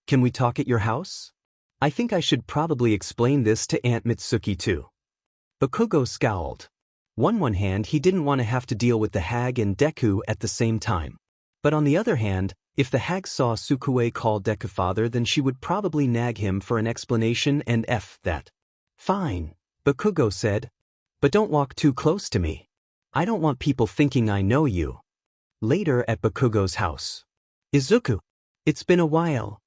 "Can we talk at your house? I think I should probably explain this to Aunt Mitsuki too." Bakugo scowled. On one hand, he didn't want to have to deal with the hag and Deku at the same time. But on the other hand, if the hag saw Sukue call Deku father, then she would probably nag him for an explanation and F that. "Fine," Bakugo said. "But don't walk too close to me. I don't want people thinking I know you." Later at Bakugo's house. "Izuku, it's been a while,"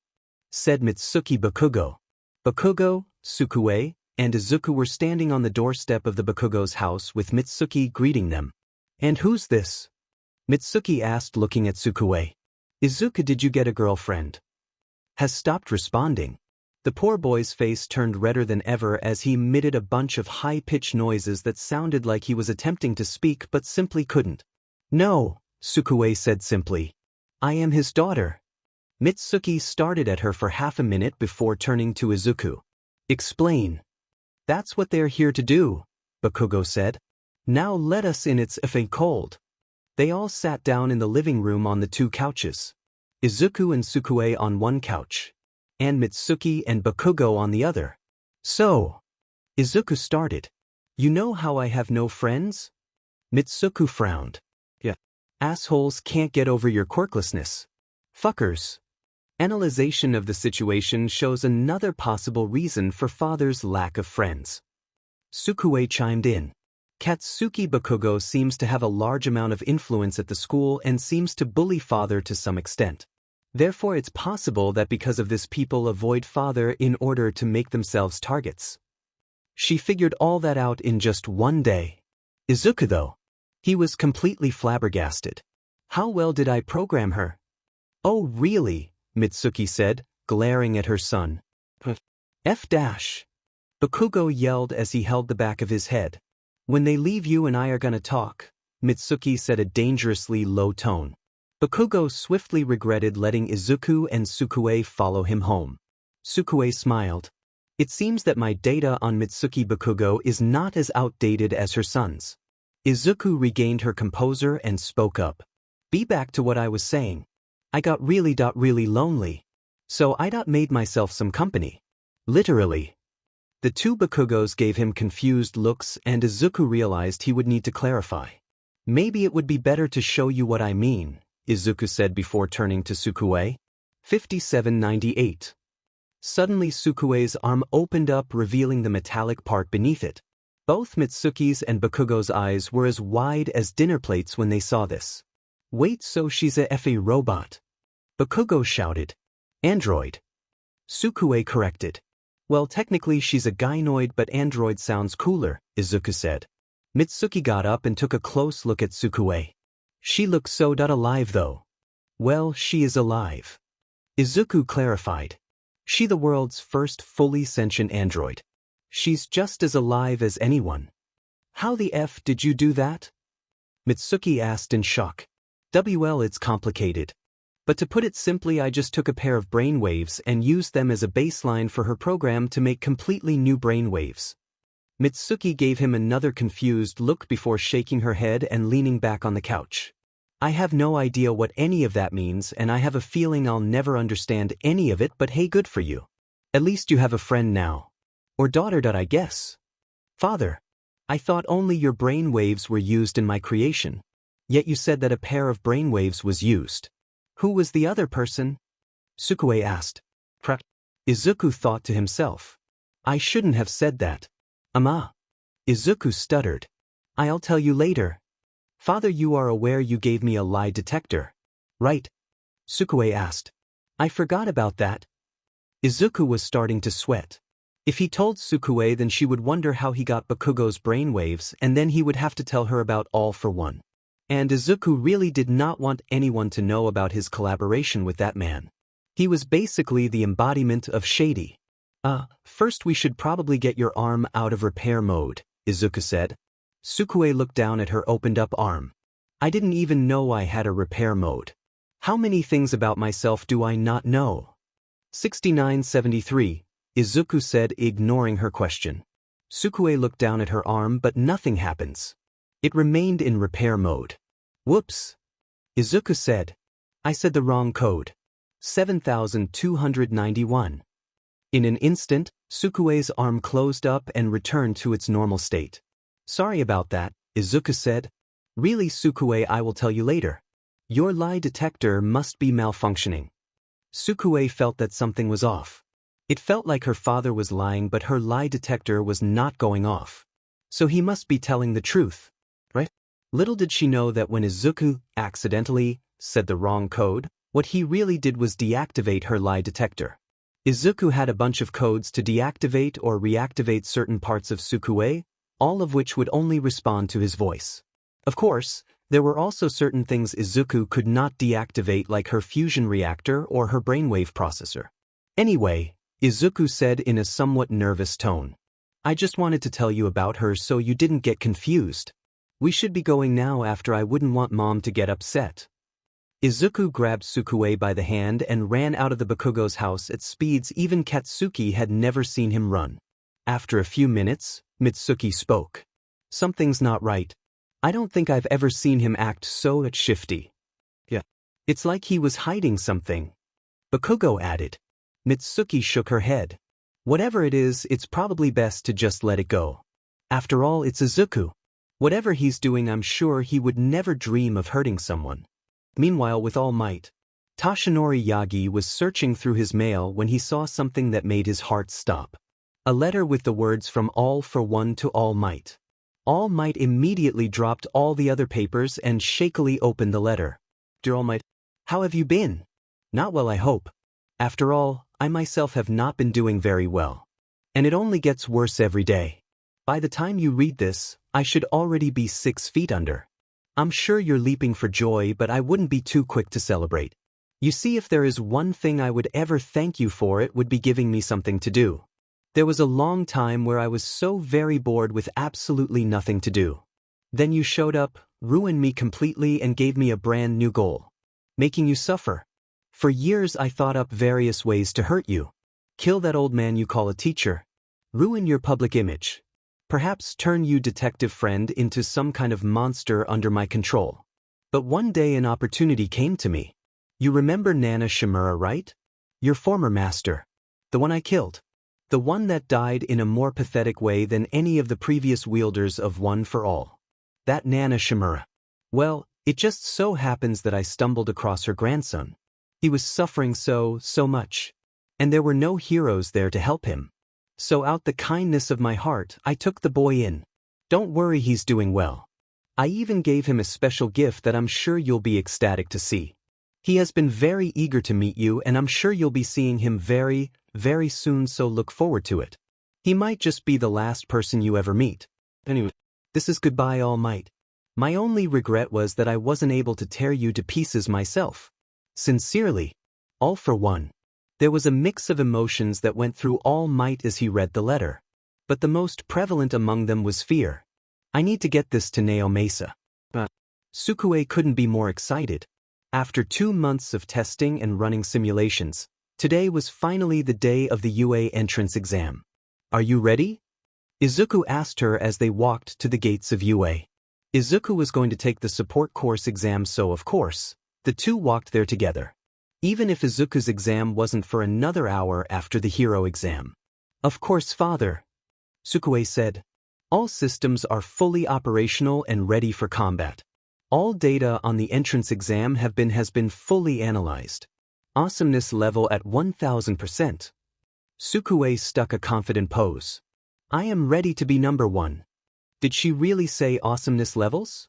said Mitsuki Bakugo. Bakugo, Sukue, and Izuku were standing on the doorstep of the Bakugo's house with Mitsuki greeting them. "And who's this?" Mitsuki asked, looking at Sukue. "Izuku, did you get a girlfriend?" Has stopped responding. The poor boy's face turned redder than ever as he emitted a bunch of high-pitched noises that sounded like he was attempting to speak but simply couldn't. "No," Sukue said simply. "I am his daughter." Mitsuki started at her for half a minute before turning to Izuku. "Explain." "That's what they're here to do," Bakugo said. "Now let us in, it's effing cold." They all sat down in the living room on the two couches. Izuku and Sukue on one couch, and Mitsuki and Bakugo on the other. "So," Izuku started, "you know how I have no friends?" Mitsuku frowned. "Yeah. Assholes can't get over your quirklessness. Fuckers." Analyzation of the situation shows another possible reason for father's lack of friends. Sukue chimed in. "Katsuki Bakugo seems to have a large amount of influence at the school and seems to bully father to some extent. Therefore, it's possible that because of this people avoid father in order to make themselves targets." She figured all that out in just one day. Izuku, though, he was completely flabbergasted. "How well did I program her?" "Oh, really?" Mitsuki said, glaring at her son. F dash. Bakugo yelled as he held the back of his head. "When they leave, you and I are gonna talk," Mitsuki said, a dangerously low tone. Bakugo swiftly regretted letting Izuku and Sukue follow him home. Sukue smiled. "It seems that my data on Mitsuki Bakugo is not as outdated as her son's." Izuku regained her composure and spoke up. "Be back to what I was saying. I got really lonely. So I made myself some company. Literally." The two Bakugos gave him confused looks and Izuku realized he would need to clarify. "Maybe it would be better to show you what I mean," Izuku said before turning to Sukue. 5798. Suddenly Sukue's arm opened up, revealing the metallic part beneath it. Both Mitsuki's and Bakugo's eyes were as wide as dinner plates when they saw this. "Wait, so she's a robot?" Bakugo shouted. "Android." Sukue corrected. "Well, technically she's a gynoid, but android sounds cooler," Izuku said. Mitsuki got up and took a close look at Sukue. "She looks so alive though." "Well, she is alive," Izuku clarified. "She the world's first fully sentient android. She's just as alive as anyone." "How the F did you do that?" Mitsuki asked in shock. "Well, it's complicated. But to put it simply, I just took a pair of brainwaves and used them as a baseline for her program to make completely new brainwaves." Mitsuki gave him another confused look before shaking her head and leaning back on the couch. "I have no idea what any of that means, and I have a feeling I'll never understand any of it, but hey, good for you. At least you have a friend now. Or daughter, I guess." "Father, I thought only your brainwaves were used in my creation. Yet you said that a pair of brainwaves was used. Who was the other person?" Sukue asked. Izuku thought to himself. I shouldn't have said that. Izuku stuttered. I'll tell you later. Father, you are aware you gave me a lie detector, right? Sukue asked. I forgot about that. Izuku was starting to sweat. If he told Sukue, then she would wonder how he got Bakugo's brainwaves, and then he would have to tell her about All for One. And Izuku really did not want anyone to know about his collaboration with that man. He was basically the embodiment of shady. First we should probably get your arm out of repair mode, Izuku said. Sukue looked down at her opened-up arm. I didn't even know I had a repair mode. How many things about myself do I not know? 6973, Izuku said, ignoring her question. Sukue looked down at her arm, but nothing happens. It remained in repair mode. Whoops. Izuku said. I said the wrong code. 7291. In an instant, Sukue's arm closed up and returned to its normal state. Sorry about that, Izuku said. Really, Sukue, I will tell you later. Your lie detector must be malfunctioning. Sukue felt that something was off. It felt like her father was lying, but her lie detector was not going off. So he must be telling the truth, right? Little did she know that when Izuku accidentally said the wrong code, what he really did was deactivate her lie detector. Izuku had a bunch of codes to deactivate or reactivate certain parts of Sukue, all of which would only respond to his voice. Of course, there were also certain things Izuku could not deactivate, like her fusion reactor or her brainwave processor. Anyway, Izuku said in a somewhat nervous tone. I just wanted to tell you about her so you didn't get confused. We should be going now after I wouldn't want Mom to get upset. Izuku grabbed Sukue by the hand and ran out of the Bakugo's house at speeds even Katsuki had never seen him run. After a few minutes, Mitsuki spoke. Something's not right. I don't think I've ever seen him act so shifty. Yeah. It's like he was hiding something. Bakugo added. Mitsuki shook her head. Whatever it is, it's probably best to just let it go. After all, it's Izuku. Whatever he's doing, I'm sure he would never dream of hurting someone. Meanwhile, with All Might, Toshinori Yagi was searching through his mail when he saw something that made his heart stop. A letter with the words from All for One to All Might. All Might immediately dropped all the other papers and shakily opened the letter. Dear All Might, how have you been? Not well, I hope. After all, I myself have not been doing very well. And it only gets worse every day. By the time you read this, I should already be 6 feet under. I'm sure you're leaping for joy, but I wouldn't be too quick to celebrate. You see, if there is one thing I would ever thank you for, it would be giving me something to do. There was a long time where I was so very bored with absolutely nothing to do. Then you showed up, ruined me completely, and gave me a brand new goal. Making you suffer. For years I thought up various ways to hurt you. Kill that old man you call a teacher. Ruin your public image. Perhaps turn you detective friend into some kind of monster under my control. But one day an opportunity came to me. You remember Nana Shimura, right? Your former master. The one I killed. The one that died in a more pathetic way than any of the previous wielders of One for All. That Nana Shimura. Well, it just so happens that I stumbled across her grandson. He was suffering so much. And there were no heroes there to help him. So out the kindness of my heart, I took the boy in. Don't worry, he's doing well. I even gave him a special gift that I'm sure you'll be ecstatic to see. He has been very eager to meet you, and I'm sure you'll be seeing him very soon, so look forward to it. He might just be the last person you ever meet. Anyway, this is goodbye, All Might. My only regret was that I wasn't able to tear you to pieces myself. Sincerely, All for One. There was a mix of emotions that went through All Might as he read the letter. But the most prevalent among them was fear. I need to get this to Neo Mesa. Sukue couldn't be more excited. After 2 months of testing and running simulations, today was finally the day of the UA entrance exam. Are you ready? Izuku asked her as they walked to the gates of UA. Izuku was going to take the support course exam, so of course, the two walked there together. Even if Izuku's exam wasn't for another hour after the hero exam. Of course, father, Sukue said. All systems are fully operational and ready for combat. All data on the entrance exam has been fully analyzed. Awesomeness level at 1000%. Sukue stuck a confident pose. I am ready to be number one. Did she really say awesomeness levels?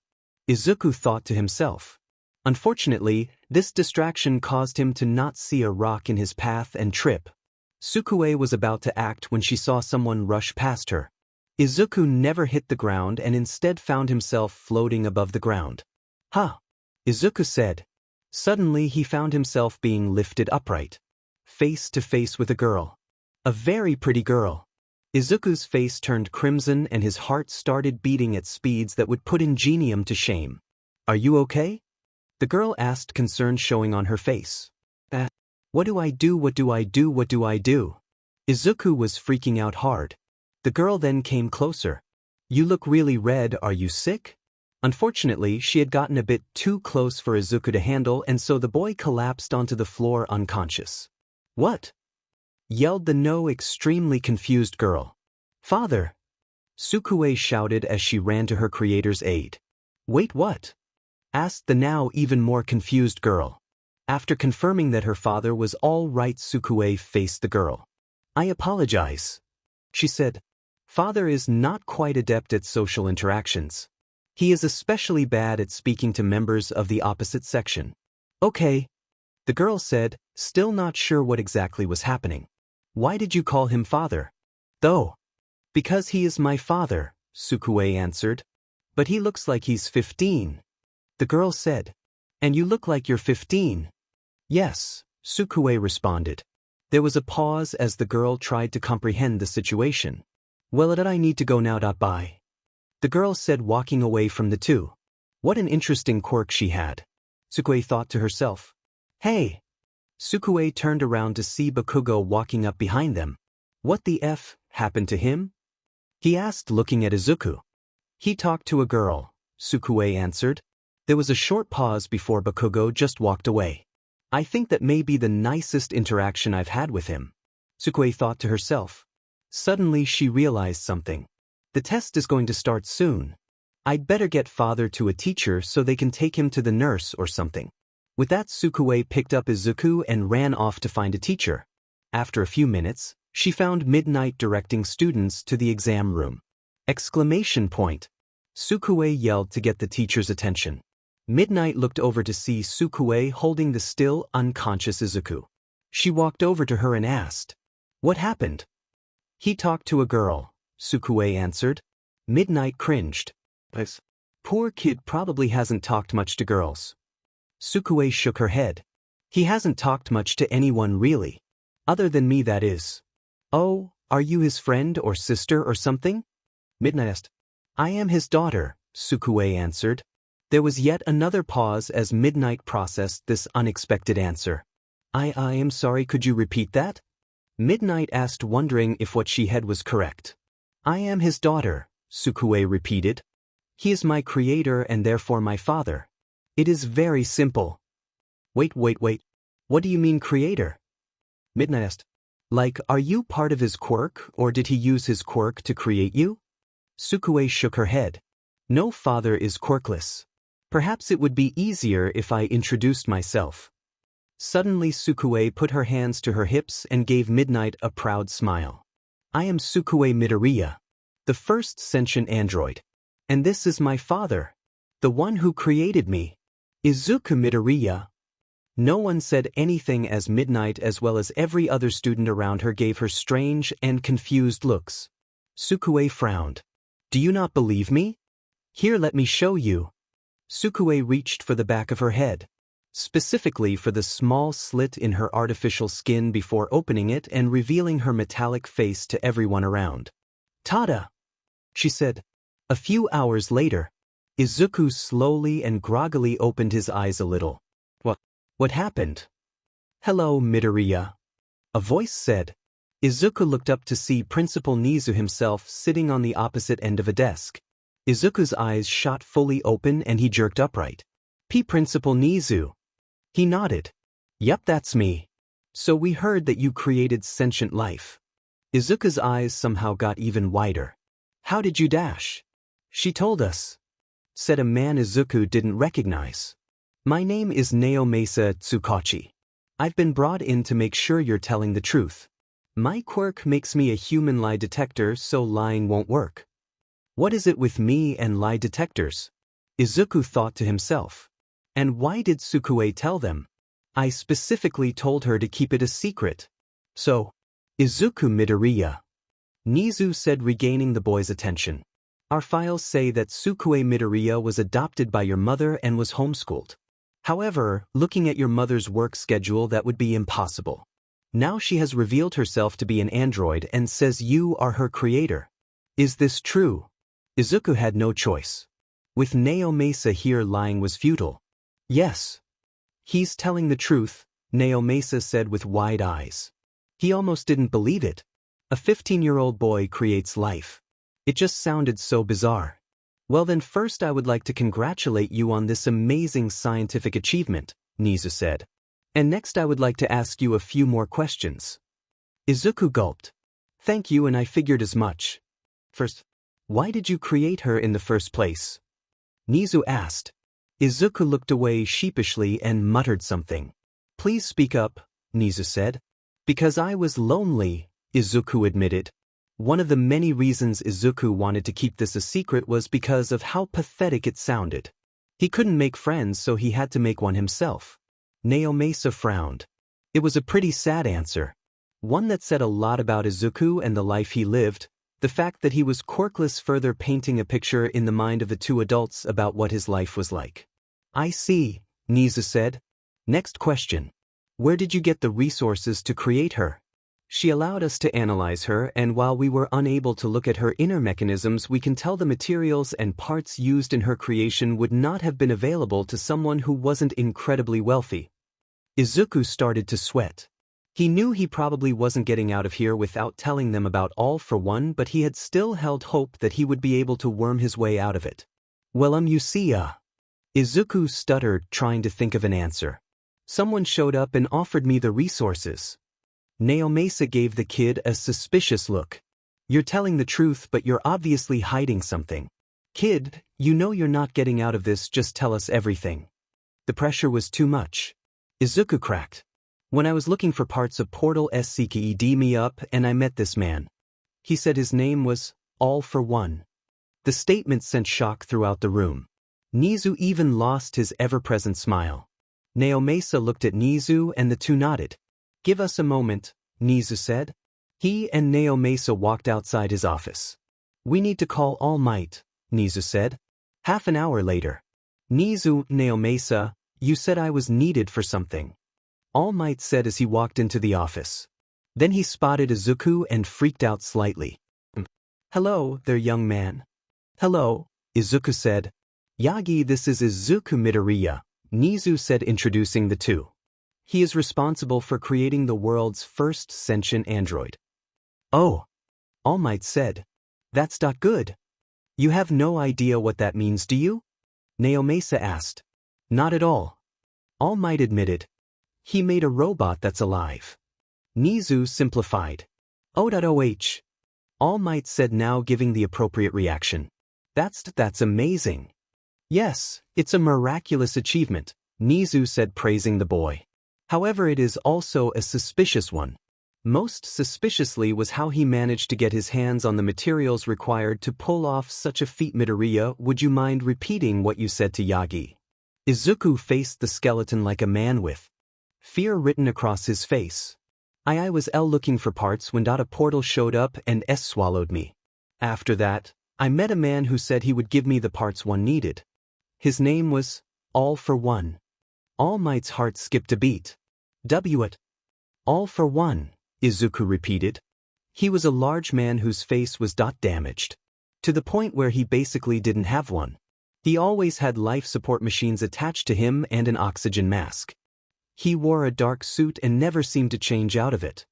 Izuku thought to himself. Unfortunately, this distraction caused him to not see a rock in his path and trip. Sukue was about to act when she saw someone rush past her. Izuku never hit the ground and instead found himself floating above the ground. "Ha!" Izuku said. Suddenly he found himself being lifted upright, face to face with a girl. A very pretty girl. Izuku's face turned crimson and his heart started beating at speeds that would put Ingenium to shame. "Are you okay?" The girl asked, concern showing on her face. What do I do, what do I do, what do I do?" Izuku was freaking out hard. The girl then came closer. "You look really red, are you sick?" Unfortunately, she had gotten a bit too close for Izuku to handle, and so the boy collapsed onto the floor unconscious. "What?" yelled the now extremely confused girl. "Father!" Sukue shouted as she ran to her creator's aid. "Wait, what?" asked the now even more confused girl. After confirming that her father was all right, Sukue faced the girl. "I apologize," she said. "Father is not quite adept at social interactions. He is especially bad at speaking to members of the opposite section." "Okay," the girl said, still not sure what exactly was happening. "Why did you call him father?" "Though." "Because he is my father," Sukue answered. "But he looks like he's 15. The girl said. "And you look like you're 15. "Yes," Sukue responded. There was a pause as the girl tried to comprehend the situation. "Well, did I need to go now? Bye," the girl said, walking away from the two. What an interesting quirk she had, Sukue thought to herself. "Hey!" Sukue turned around to see Bakugo walking up behind them. "What the F happened to him?" he asked, looking at Izuku. "He talked to a girl," Sukue answered. There was a short pause before Bakugo just walked away. "I think that may be the nicest interaction I've had with him," Sukue thought to herself. Suddenly she realized something. The test is going to start soon. I'd better get father to a teacher so they can take him to the nurse or something. With that, Sukue picked up Izuku and ran off to find a teacher. After a few minutes, she found Midnight directing students to the exam room. Exclamation point! Sukue yelled to get the teacher's attention. Midnight looked over to see Sukue holding the still unconscious Izuku. She walked over to her and asked, "What happened?" "He talked to a girl," Sukue answered. Midnight cringed. "Poor kid probably hasn't talked much to girls." Sukue shook her head. "He hasn't talked much to anyone really. Other than me, that is." "Oh, are you his friend or sister or something?" Midnight asked. "I am his daughter," Sukue answered. There was yet another pause as Midnight processed this unexpected answer. I am sorry, could you repeat that?" Midnight asked, wondering if what she had was correct. "I am his daughter," Sukue repeated. "He is my creator and therefore my father. It is very simple." Wait. What do you mean creator?" Midnight asked. "Like, are you part of his quirk, or did he use his quirk to create you?" Sukue shook her head. "No, father is quirkless. Perhaps it would be easier if I introduced myself." Suddenly Sukue put her hands to her hips and gave Midnight a proud smile. "I am Sukue Midoriya, the first sentient android. And this is my father, the one who created me, Izuku Midoriya." No one said anything as Midnight, as well as every other student around her, gave her strange and confused looks. Sukue frowned. "Do you not believe me? Here, let me show you." Sukue reached for the back of her head, specifically for the small slit in her artificial skin, before opening it and revealing her metallic face to everyone around. "Tada!" she said. A few hours later, Izuku slowly and groggily opened his eyes a little. What happened?" "Hello, Midoriya," a voice said. Izuku looked up to see Principal Nizu himself sitting on the opposite end of a desk. Izuku's eyes shot fully open and he jerked upright. Principal Nizu." He nodded. "Yup, that's me. So we heard that you created sentient life." Izuku's eyes somehow got even wider. "How did you dash?" "She told us," said a man Izuku didn't recognize. "My name is Naomasa Tsukachi. I've been brought in to make sure you're telling the truth. My quirk makes me a human lie detector, so lying won't work. What is it with me and lie detectors? Izuku thought to himself. And why did Sukue tell them? I specifically told her to keep it a secret. So, Izuku Midoriya. Nizu said, regaining the boy's attention. Our files say that Sukue Midoriya was adopted by your mother and was homeschooled. However, looking at your mother's work schedule, that would be impossible. Now she has revealed herself to be an android and says you are her creator. Is this true? Izuku had no choice. With Naomasa here, lying was futile. Yes. He's telling the truth, Naomasa said with wide eyes. He almost didn't believe it. A 15-year-old boy creates life. It just sounded so bizarre. Well then, first I would like to congratulate you on this amazing scientific achievement, Nizu said. And next I would like to ask you a few more questions. Izuku gulped. Thank you, and I figured as much. First, why did you create her in the first place? Nizu asked. Izuku looked away sheepishly and muttered something. Please speak up, Nizu said. Because I was lonely, Izuku admitted. One of the many reasons Izuku wanted to keep this a secret was because of how pathetic it sounded. He couldn't make friends, so he had to make one himself. Naomasa frowned. It was a pretty sad answer. One that said a lot about Izuku and the life he lived. The fact that he was quirkless further painting a picture in the mind of the two adults about what his life was like. I see, Nizu said. Next question. Where did you get the resources to create her? She allowed us to analyze her, and while we were unable to look at her inner mechanisms, we can tell the materials and parts used in her creation would not have been available to someone who wasn't incredibly wealthy. Izuku started to sweat. He knew he probably wasn't getting out of here without telling them about All for One, but he had still held hope that he would be able to worm his way out of it. Well, you see, Izuku stuttered, trying to think of an answer. Someone showed up and offered me the resources. Naomasa gave the kid a suspicious look. You're telling the truth, but you're obviously hiding something. Kid, you know you're not getting out of this, just tell us everything. The pressure was too much. Izuku cracked. When I was looking for parts of Portal SCKED me up and I met this man. He said his name was All for One. The statement sent shock throughout the room. Nizu even lost his ever-present smile. Naomasa looked at Nizu and the two nodded. Give us a moment, Nizu said. He and Naomasa walked outside his office. We need to call All Might, Nizu said. Half an hour later. Nizu, Naomasa, you said I was needed for something. All Might said as he walked into the office. Then he spotted Izuku and freaked out slightly. Hello there, young man. Hello, Izuku said. Yagi, this is Izuku Midoriya, Nizu said, introducing the two. He is responsible for creating the world's first sentient android. Oh, All Might said. That's not good. You have no idea what that means, do you? Naomasa asked. Not at all. All Might admitted. He made a robot that's alive. Nizu simplified. Oh. All Might said, now giving the appropriate reaction. That's amazing. Yes, it's a miraculous achievement, Nizu said, praising the boy. However, it is also a suspicious one. Most suspiciously was how he managed to get his hands on the materials required to pull off such a feat. Midoriya, would you mind repeating what you said to Yagi? Izuku faced the skeleton like a man with fear written across his face. I was looking for parts when a portal showed up and swallowed me. After that, I met a man who said he would give me the parts one needed. His name was All for One. All Might's heart skipped a beat. What? All for One, Izuku repeated. He was a large man whose face was damaged. To the point where he basically didn't have one. He always had life support machines attached to him and an oxygen mask. He wore a dark suit and never seemed to change out of it.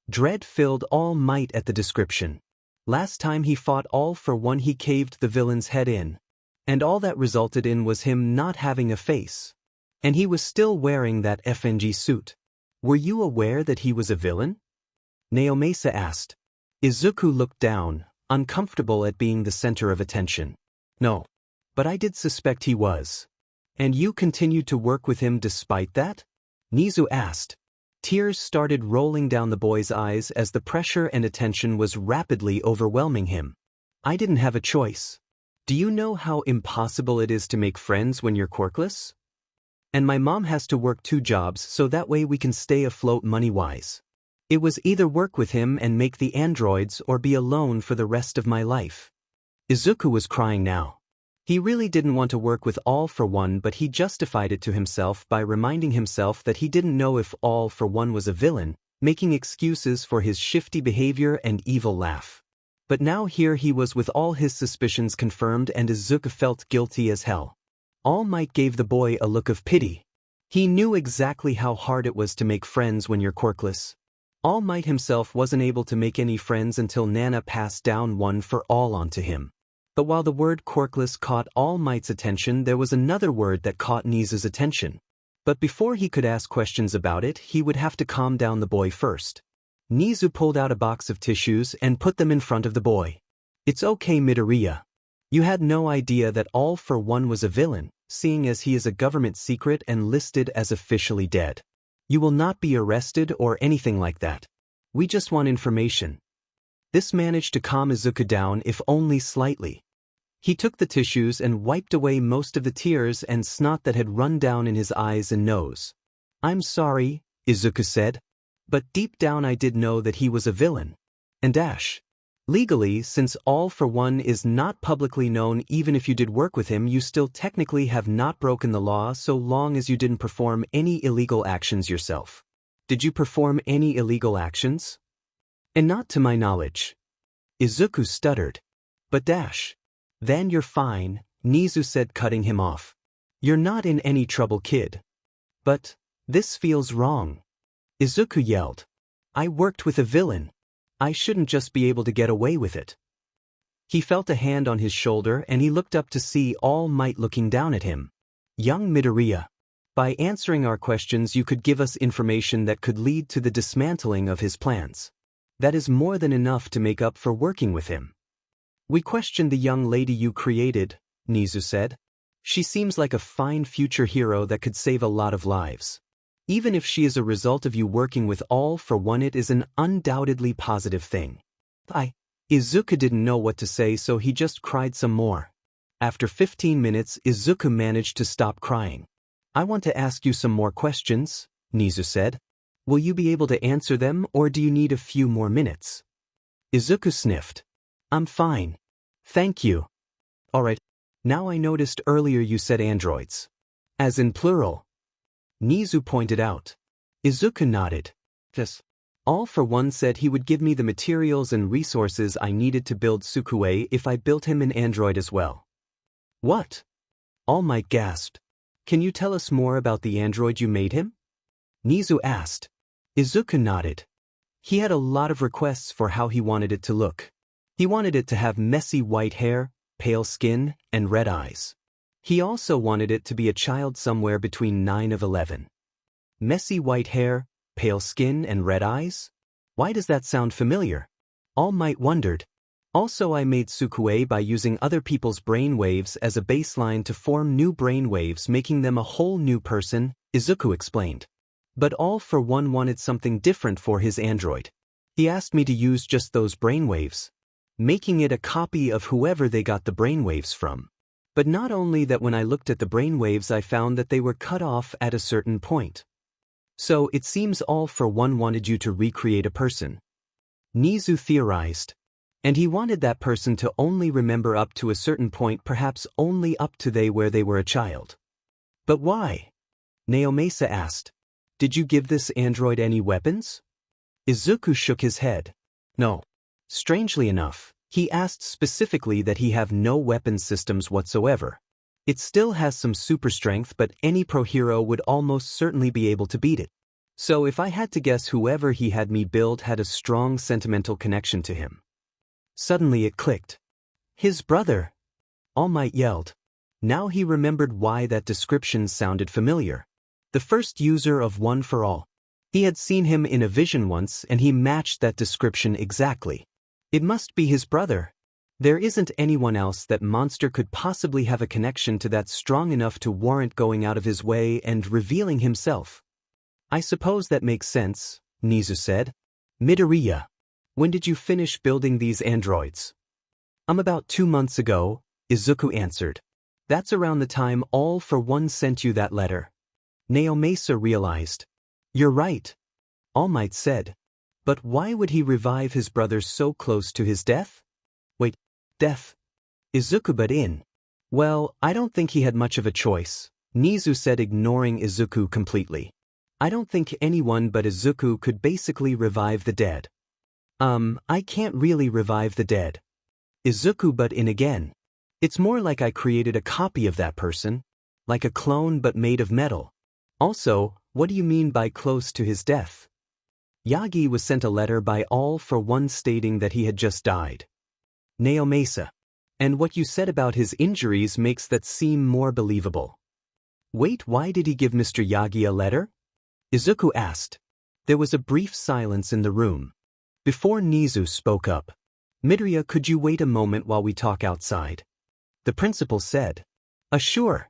Dread filled All Might at the description. Last time he fought All for One, he caved the villain's head in. And all that resulted in was him not having a face. And he was still wearing that FNG suit. Were you aware that he was a villain? Naomasa asked. Izuku looked down, uncomfortable at being the center of attention. No. But I did suspect he was. And you continued to work with him despite that? Nizu asked. Tears started rolling down the boy's eyes as the pressure and attention was rapidly overwhelming him. I didn't have a choice. Do you know how impossible it is to make friends when you're quirkless? And my mom has to work 2 jobs so that way we can stay afloat money-wise. It was either work with him and make the androids or be alone for the rest of my life. Izuku was crying now. He really didn't want to work with All for One, but he justified it to himself by reminding himself that he didn't know if All for One was a villain, making excuses for his shifty behavior and evil laugh. But now here he was with all his suspicions confirmed, and Izuku felt guilty as hell. All Might gave the boy a look of pity. He knew exactly how hard it was to make friends when you're quirkless. All Might himself wasn't able to make any friends until Nana passed down one for all onto him. But while the word quirkless caught All Might's attention, there was another word that caught Nizu's attention. But before he could ask questions about it, he would have to calm down the boy first. Nizu pulled out a box of tissues and put them in front of the boy. It's okay, Midoriya. You had no idea that All for One was a villain, seeing as he is a government secret and listed as officially dead. You will not be arrested or anything like that. We just want information. This managed to calm Izuku down, if only slightly. He took the tissues and wiped away most of the tears and snot that had run down in his eyes and nose. I'm sorry, Izuku said. But deep down I did know that he was a villain. And legally, since All for One is not publicly known, even if you did work with him, you still technically have not broken the law so long as you didn't perform any illegal actions yourself. Did you perform any illegal actions? And not to my knowledge. Izuku stuttered. But then you're fine, Nizu said, cutting him off. You're not in any trouble, kid. But this feels wrong. Izuku yelled. I worked with a villain. I shouldn't just be able to get away with it. He felt a hand on his shoulder and he looked up to see All Might looking down at him. Young Midoriya, by answering our questions you could give us information that could lead to the dismantling of his plans. That is more than enough to make up for working with him. We questioned the young lady you created, Nizu said. She seems like a fine future hero that could save a lot of lives. Even if she is a result of you working with All for One, it is an undoubtedly positive thing. Izuku didn't know what to say, so he just cried some more. After 15 minutes, Izuku managed to stop crying. I want to ask you some more questions, Nizu said. Will you be able to answer them, or do you need a few more minutes? Izuku sniffed. I'm fine. Thank you. Alright. Now I noticed earlier you said androids. As in plural. Nizu pointed out. Izuku nodded. Yes. All for One said he would give me the materials and resources I needed to build Sukue if I built him an android as well. What? All Might gasped. Can you tell us more about the android you made him? Nizu asked. Izuku nodded. He had a lot of requests for how he wanted it to look. He wanted it to have messy white hair, pale skin, and red eyes. He also wanted it to be a child somewhere between 9 of 11. Messy white hair, pale skin, and red eyes? Why does that sound familiar? All Might wondered. Also, I made Sukue by using other people's brain waves as a baseline to form new brain waves, making them a whole new person, Izuku explained. But All for One wanted something different for his android. He asked me to use just those brain waves, making it a copy of whoever they got the brainwaves from. But not only that, when I looked at the brainwaves I found that they were cut off at a certain point. So it seems All for One wanted you to recreate a person. Nizu theorized. And he wanted that person to only remember up to a certain point, perhaps only up to where they were a child. But why? Naomasa asked. Did you give this android any weapons? Izuku shook his head. No. Strangely enough, he asked specifically that he have no weapon systems whatsoever. It still has some super strength, but any pro hero would almost certainly be able to beat it. So if I had to guess, whoever he had me build had a strong sentimental connection to him. Suddenly it clicked. His brother! All Might yelled. Now he remembered why that description sounded familiar. The first user of One for All. He had seen him in a vision once and he matched that description exactly. It must be his brother. There isn't anyone else that monster could possibly have a connection to that strong enough to warrant going out of his way and revealing himself. I suppose that makes sense, Nizu said. Midoriya, when did you finish building these androids? About 2 months ago, Izuku answered. That's around the time All for One sent you that letter. Naomasa realized. You're right, All Might said. But why would he revive his brother so close to his death? Wait, death? Izuku butt in. Well, I don't think he had much of a choice, Nizu said, ignoring Izuku completely. I don't think anyone but Izuku could basically revive the dead. I can't really revive the dead. Izuku butt in again. It's more like I created a copy of that person. Like a clone but made of metal. Also, what do you mean by close to his death? Yagi was sent a letter by All for One stating that he had just died. Naomasa. And what you said about his injuries makes that seem more believable. Wait, why did he give Mr. Yagi a letter? Izuku asked. There was a brief silence in the room. Before Nizu spoke up. Midoriya, could you wait a moment while we talk outside? The principal said. Sure.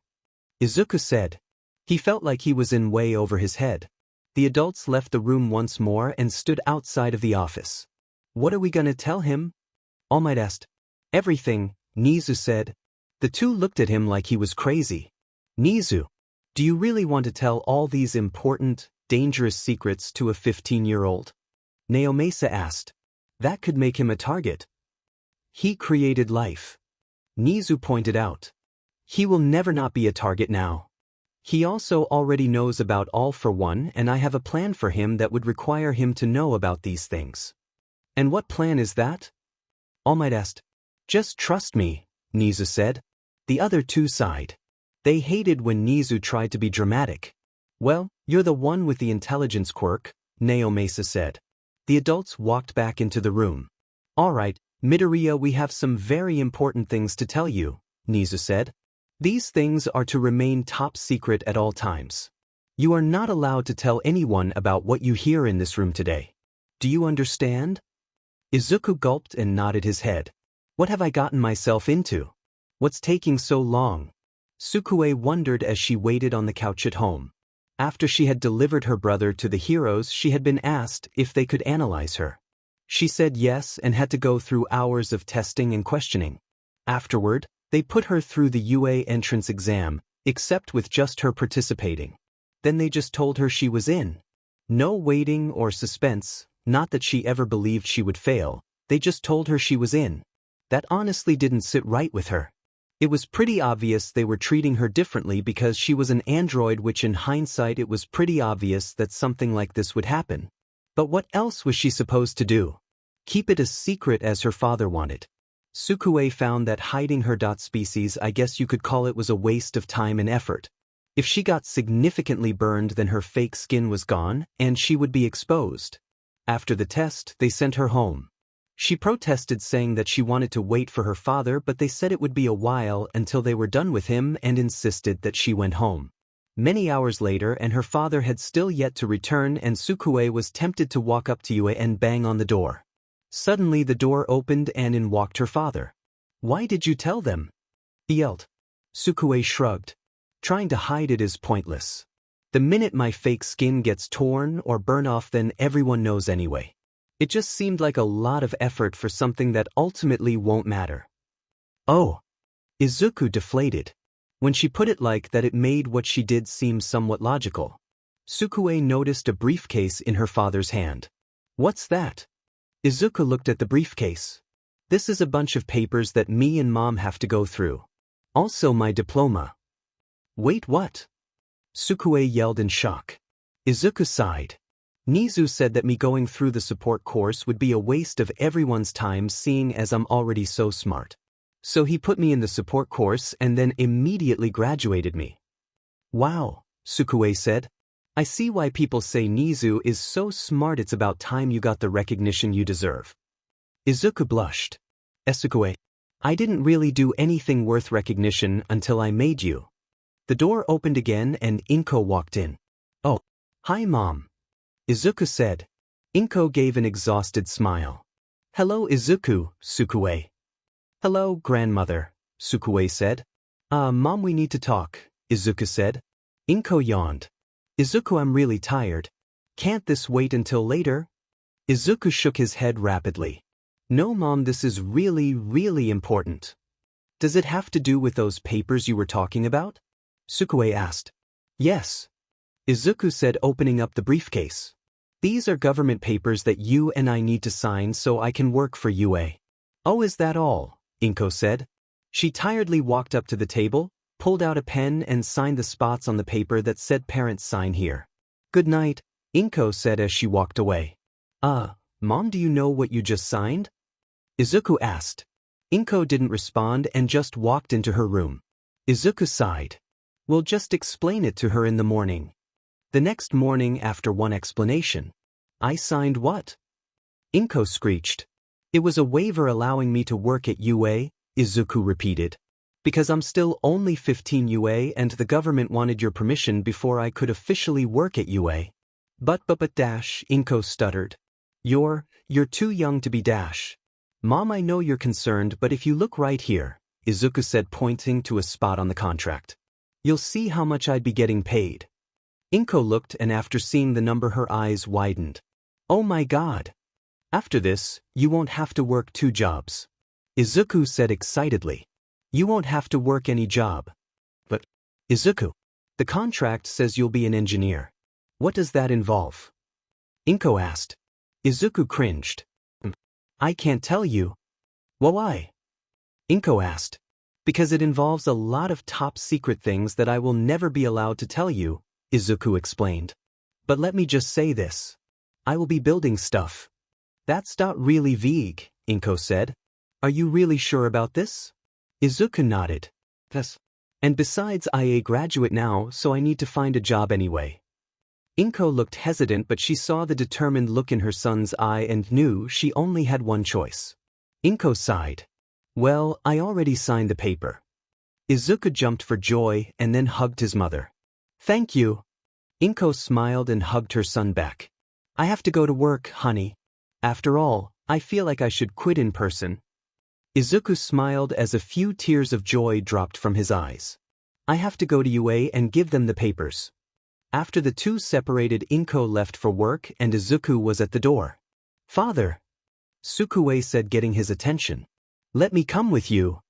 Izuku said. He felt like he was in way over his head. The adults left the room once more and stood outside of the office. What are we gonna tell him? All Might asked. Everything, Nizu said. The two looked at him like he was crazy. Nizu, do you really want to tell all these important, dangerous secrets to a 15-year-old? Naomasa asked. That could make him a target. He created life. Nizu pointed out. He will never not be a target now. He also already knows about All for One, and I have a plan for him that would require him to know about these things. And what plan is that? All Might asked. Just trust me, Nizu said. The other two sighed. They hated when Nizu tried to be dramatic. Well, you're the one with the intelligence quirk, Naomasa said. The adults walked back into the room. All right, Midoriya, we have some very important things to tell you, Nizu said. These things are to remain top secret at all times. You are not allowed to tell anyone about what you hear in this room today. Do you understand? Izuku gulped and nodded his head. What have I gotten myself into? What's taking so long? Sukue wondered as she waited on the couch at home. After she had delivered her brother to the heroes, she had been asked if they could analyze her. She said yes and had to go through hours of testing and questioning. Afterward, they put her through the UA entrance exam, except with just her participating. Then they just told her she was in. No waiting or suspense, not that she ever believed she would fail, they just told her she was in. That honestly didn't sit right with her. It was pretty obvious they were treating her differently because she was an android, which in hindsight it was pretty obvious that something like this would happen. But what else was she supposed to do? Keep it a secret as her father wanted. Sukue found that hiding her species, I guess you could call it, was a waste of time and effort. If she got significantly burned, then her fake skin was gone, and she would be exposed. After the test, they sent her home. She protested, saying that she wanted to wait for her father, but they said it would be a while until they were done with him and insisted that she went home. Many hours later, and her father had still yet to return, and Sukue was tempted to walk up to Yue and bang on the door. Suddenly the door opened and in walked her father. Why did you tell them? He yelled. Sukue shrugged. Trying to hide it is pointless. The minute my fake skin gets torn or burn off, then everyone knows anyway. It just seemed like a lot of effort for something that ultimately won't matter. Oh. Izuku deflated. When she put it like that, it made what she did seem somewhat logical. Sukue noticed a briefcase in her father's hand. What's that? Izuku looked at the briefcase. This is a bunch of papers that me and Mom have to go through. Also my diploma. Wait, what? Sukue yelled in shock. Izuku sighed. Nizu said that me going through the support course would be a waste of everyone's time, seeing as I'm already so smart. So he put me in the support course and then immediately graduated me. Wow, Sukue said. I see why people say Nizu is so smart. It's about time you got the recognition you deserve. Izuku blushed. Sukue, I didn't really do anything worth recognition until I made you. The door opened again and Inko walked in. Oh, hi Mom. Izuku said. Inko gave an exhausted smile. Hello Izuku, Sukue. Hello, grandmother, Sukue said. Mom, we need to talk, Izuku said. Inko yawned. Izuku, I'm really tired. Can't this wait until later? Izuku shook his head rapidly. No, Mom, this is really important. Does it have to do with those papers you were talking about? Sukue asked. Yes. Izuku said, opening up the briefcase. These are government papers that you and I need to sign so I can work for UA. Oh, is that all? Inko said. She tiredly walked up to the table, pulled out a pen and signed the spots on the paper that said parents sign here. Good night, Inko said as she walked away. Mom, do you know what you just signed? Izuku asked. Inko didn't respond and just walked into her room. Izuku sighed. We'll just explain it to her in the morning. The next morning, after one explanation. I signed what? Inko screeched. It was a waiver allowing me to work at UA, Izuku repeated. Because I'm still only 15 UA and the government wanted your permission before I could officially work at UA. But Inko stuttered. You're too young to be dash. Mom, I know you're concerned, but if you look right here, Izuku said, pointing to a spot on the contract. You'll see how much I'd be getting paid. Inko looked, and after seeing the number her eyes widened. Oh my god. After this, you won't have to work 2 jobs. Izuku said excitedly. You won't have to work any job. But, Izuku, the contract says you'll be an engineer. What does that involve? Inko asked. Izuku cringed. I can't tell you. Well, why? Inko asked. Because it involves a lot of top secret things that I will never be allowed to tell you, Izuku explained. But let me just say this. I will be building stuff. That's not really vague, Inko said. Are you really sure about this? Izuku nodded. Yes. And besides, I'm a graduate now, so I need to find a job anyway. Inko looked hesitant, but she saw the determined look in her son's eye and knew she only had one choice. Inko sighed. Well, I already signed the paper. Izuku jumped for joy and then hugged his mother. Thank you. Inko smiled and hugged her son back. I have to go to work, honey. After all, I feel like I should quit in person. Izuku smiled as a few tears of joy dropped from his eyes. I have to go to UA and give them the papers. After the two separated, Inko left for work and Izuku was at the door. Father, Sukue said, getting his attention. Let me come with you.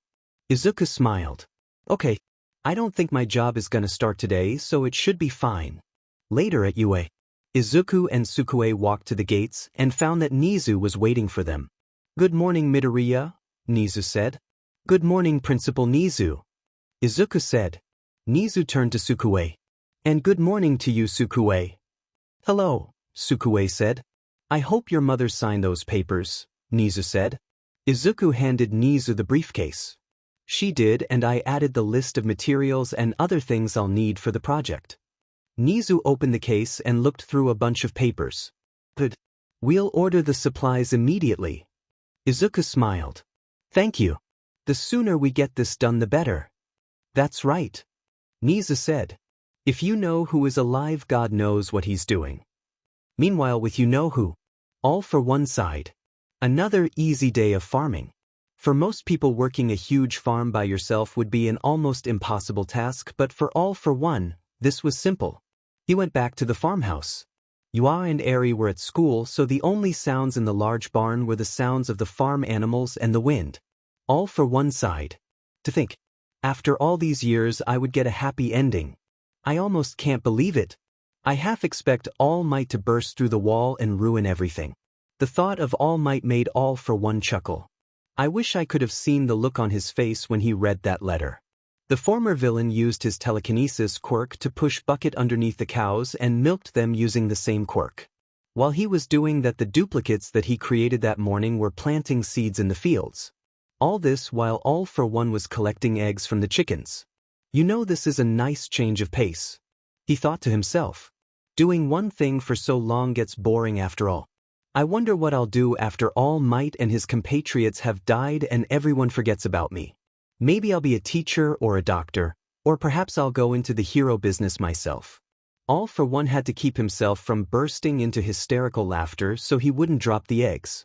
Izuku smiled. Okay. I don't think my job is gonna start today, so it should be fine. Later at UA, Izuku and Sukue walked to the gates and found that Nizu was waiting for them. Good morning, Midoriya, Nizu said. Good morning, Principal Nizu, Izuku said. Nizu turned to Sukue. And good morning to you, Sukue. Hello, Sukue said. I hope your mother signed those papers, Nizu said. Izuku handed Nizu the briefcase. She did, and I added the list of materials and other things I'll need for the project. Nizu opened the case and looked through a bunch of papers. Good. We'll order the supplies immediately. Izuku smiled. Thank you. The sooner we get this done, the better. That's right. Nizu said. If you know who is alive, God knows what he's doing. Meanwhile, with you know who. All for one side. Another easy day of farming. For most people, working a huge farm by yourself would be an almost impossible task, but for All for One, this was simple. He went back to the farmhouse. Yua and Eri were at school, so the only sounds in the large barn were the sounds of the farm animals and the wind. All for one side. To think, after all these years I would get a happy ending. I almost can't believe it. I half expect All Might to burst through the wall and ruin everything. The thought of All Might made All for One chuckle. I wish I could have seen the look on his face when he read that letter. The former villain used his telekinesis quirk to push Bucket underneath the cows and milked them using the same quirk. While he was doing that, the duplicates that he created that morning were planting seeds in the fields. All this while All for One was collecting eggs from the chickens. You know, this is a nice change of pace. He thought to himself. Doing one thing for so long gets boring after all. I wonder what I'll do after All Might and his compatriots have died and everyone forgets about me. Maybe I'll be a teacher or a doctor, or perhaps I'll go into the hero business myself. All for One had to keep himself from bursting into hysterical laughter so he wouldn't drop the eggs.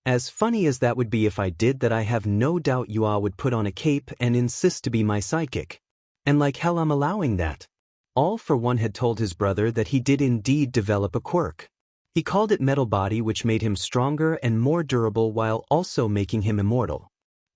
As funny as that would be if I did that, I have no doubt Yua would put on a cape and insist to be my sidekick. And like hell I'm allowing that. All for One had told his brother that he did indeed develop a quirk. He called it Metal Body, which made him stronger and more durable while also making him immortal.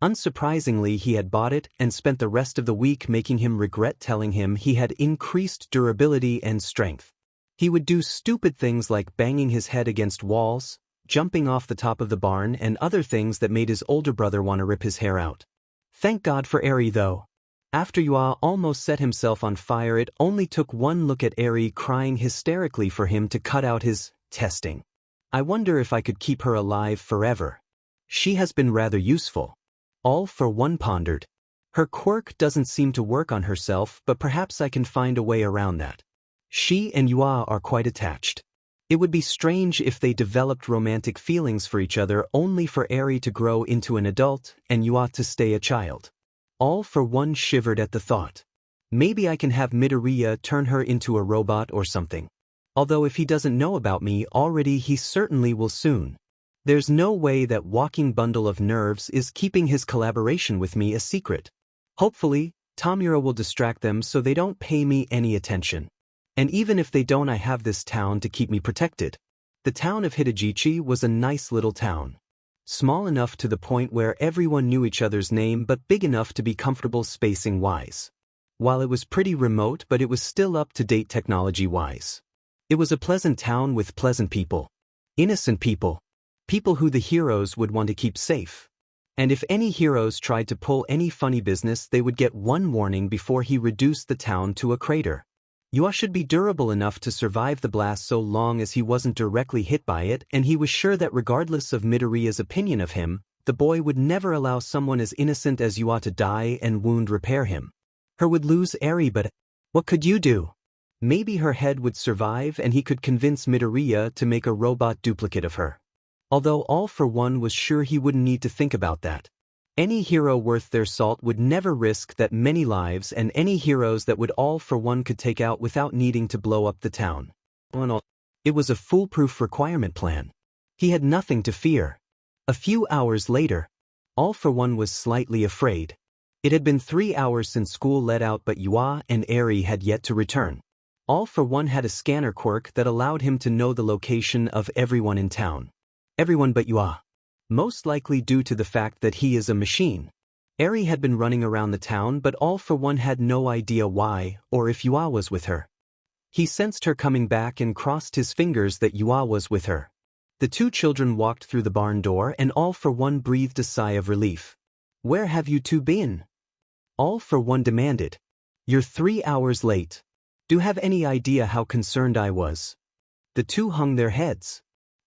Unsurprisingly, he had bought it and spent the rest of the week making him regret telling him he had increased durability and strength. He would do stupid things like banging his head against walls, jumping off the top of the barn, and other things that made his older brother want to rip his hair out. Thank God for Eri though. After Yua almost set himself on fire, it only took one look at Eri crying hysterically for him to cut out his testing. I wonder if I could keep her alive forever. She has been rather useful. All for One pondered. Her quirk doesn't seem to work on herself, but perhaps I can find a way around that. She and Yua are quite attached. It would be strange if they developed romantic feelings for each other only for Eri to grow into an adult and Yua to stay a child. All for One shivered at the thought. Maybe I can have Midoriya turn her into a robot or something. Although if he doesn't know about me already, he certainly will soon. There's no way that walking bundle of nerves is keeping his collaboration with me a secret. Hopefully, Tamura will distract them so they don't pay me any attention. And even if they don't, I have this town to keep me protected. The town of Hitajichi was a nice little town. Small enough to the point where everyone knew each other's name, but big enough to be comfortable spacing-wise. While it was pretty remote, but it was still up-to-date technology-wise. It was a pleasant town with pleasant people. Innocent people. People who the heroes would want to keep safe. And if any heroes tried to pull any funny business, they would get one warning before he reduced the town to a crater. Yua should be durable enough to survive the blast so long as he wasn't directly hit by it, and he was sure that regardless of Midoriya's opinion of him, the boy would never allow someone as innocent as Yua to die and wound repair him. Her would lose Eri, but what could you do? Maybe her head would survive and he could convince Midoriya to make a robot duplicate of her. Although All for One was sure he wouldn't need to think about that. Any hero worth their salt would never risk that many lives, and any heroes that would All for One could take out without needing to blow up the town. It was a foolproof requirement plan. He had nothing to fear. A few hours later, All for One was slightly afraid. It had been 3 hours since school let out, but Yua and Eri had yet to return. All for One had a scanner quirk that allowed him to know the location of everyone in town. Everyone but Yua. Most likely due to the fact that he is a machine. Eri had been running around the town, but All for One had no idea why, or if Yua was with her. He sensed her coming back and crossed his fingers that Yua was with her. The two children walked through the barn door, and All for One breathed a sigh of relief. "Where have you two been?" All for One demanded. "You're 3 hours late. Do you have any idea how concerned I was?" The two hung their heads.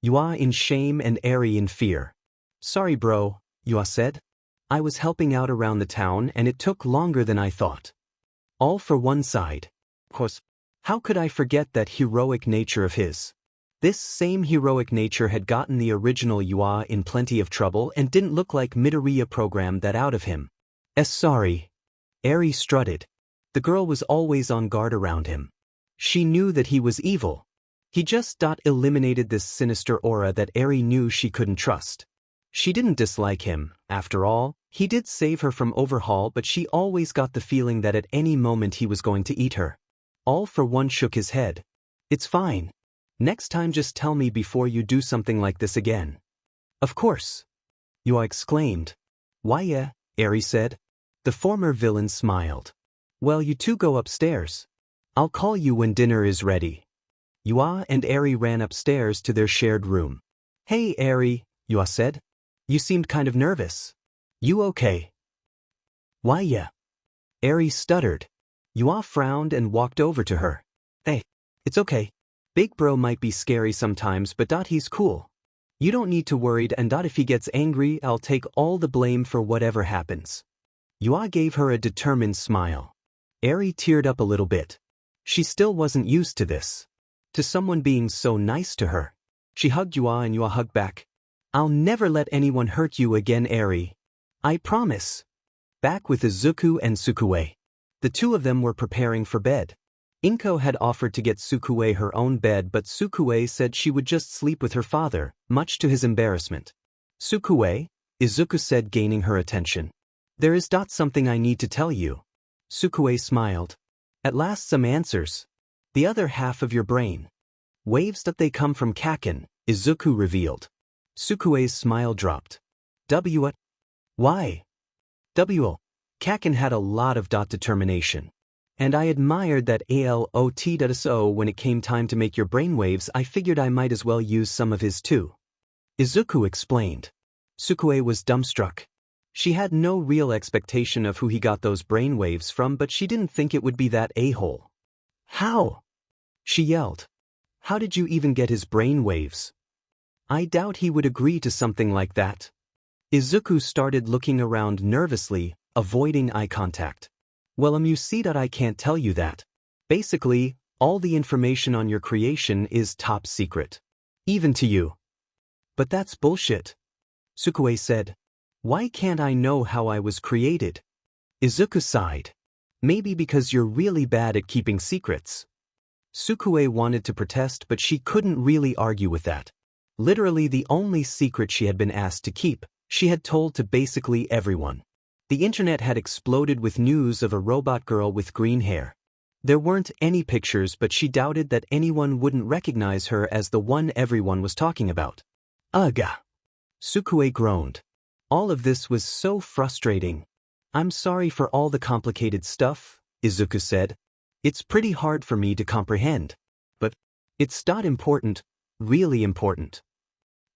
Yua in shame and Eri in fear. "Sorry bro," Yua said. "I was helping out around the town and it took longer than I thought." All for One sighed. Of course, how could I forget that heroic nature of his? This same heroic nature had gotten the original Yua in plenty of trouble and didn't look like Midoriya programmed that out of him. Sorry." Eri strutted. The girl was always on guard around him. She knew that he was evil. He just eliminated this sinister aura that Eri knew she couldn't trust. She didn't dislike him, after all. He did save her from overhaul, but she always got the feeling that at any moment he was going to eat her. All for One shook his head. "It's fine. Next time just tell me before you do something like this again." "Of course," Yua exclaimed. "Why yeah," Eri said. The former villain smiled. "Well, you two go upstairs. I'll call you when dinner is ready." Yua and Eri ran upstairs to their shared room. "Hey Eri," Yua said. "You seemed kind of nervous. You okay?" "Why yeah." Eri stuttered. Yua frowned and walked over to her. "Hey, it's okay. Big bro might be scary sometimes, but he's cool. You don't need to worry, and if he gets angry, I'll take all the blame for whatever happens." Yua gave her a determined smile. Eri teared up a little bit. She still wasn't used to this. To someone being so nice to her. She hugged Yua and Yua hugged back. "I'll never let anyone hurt you again, Eri. I promise." Back with Izuku and Sukue. The two of them were preparing for bed. Inko had offered to get Sukue her own bed, but Sukue said she would just sleep with her father, much to his embarrassment. "Sukue," Izuku said, gaining her attention. "There is something I need to tell you." Sukue smiled. At last some answers. The other half of your brain. Waves that they come from Kaken, Izuku revealed. Sukue's smile dropped. What? Why? Kaken had a lot of determination. And I admired that ALOT. When it came time to make your brainwaves, I figured I might as well use some of his too. Izuku explained. Sukue was dumbstruck. She had no real expectation of who he got those brainwaves from, but she didn't think it would be that a-hole. How? She yelled. How did you even get his brainwaves? I doubt he would agree to something like that. Izuku started looking around nervously, avoiding eye contact. Well, you see that I can't tell you that. Basically, all the information on your creation is top secret. Even to you. But that's bullshit. Sukue said. Why can't I know how I was created? Izuku sighed. Maybe because you're really bad at keeping secrets. Sukue wanted to protest, but she couldn't really argue with that. Literally the only secret she had been asked to keep, she had told to basically everyone. The internet had exploded with news of a robot girl with green hair. There weren't any pictures, but she doubted that anyone wouldn't recognize her as the one everyone was talking about. Ugh! Sukue groaned. All of this was so frustrating. I'm sorry for all the complicated stuff, Izuku said. It's pretty hard for me to comprehend. But it's not important, really important.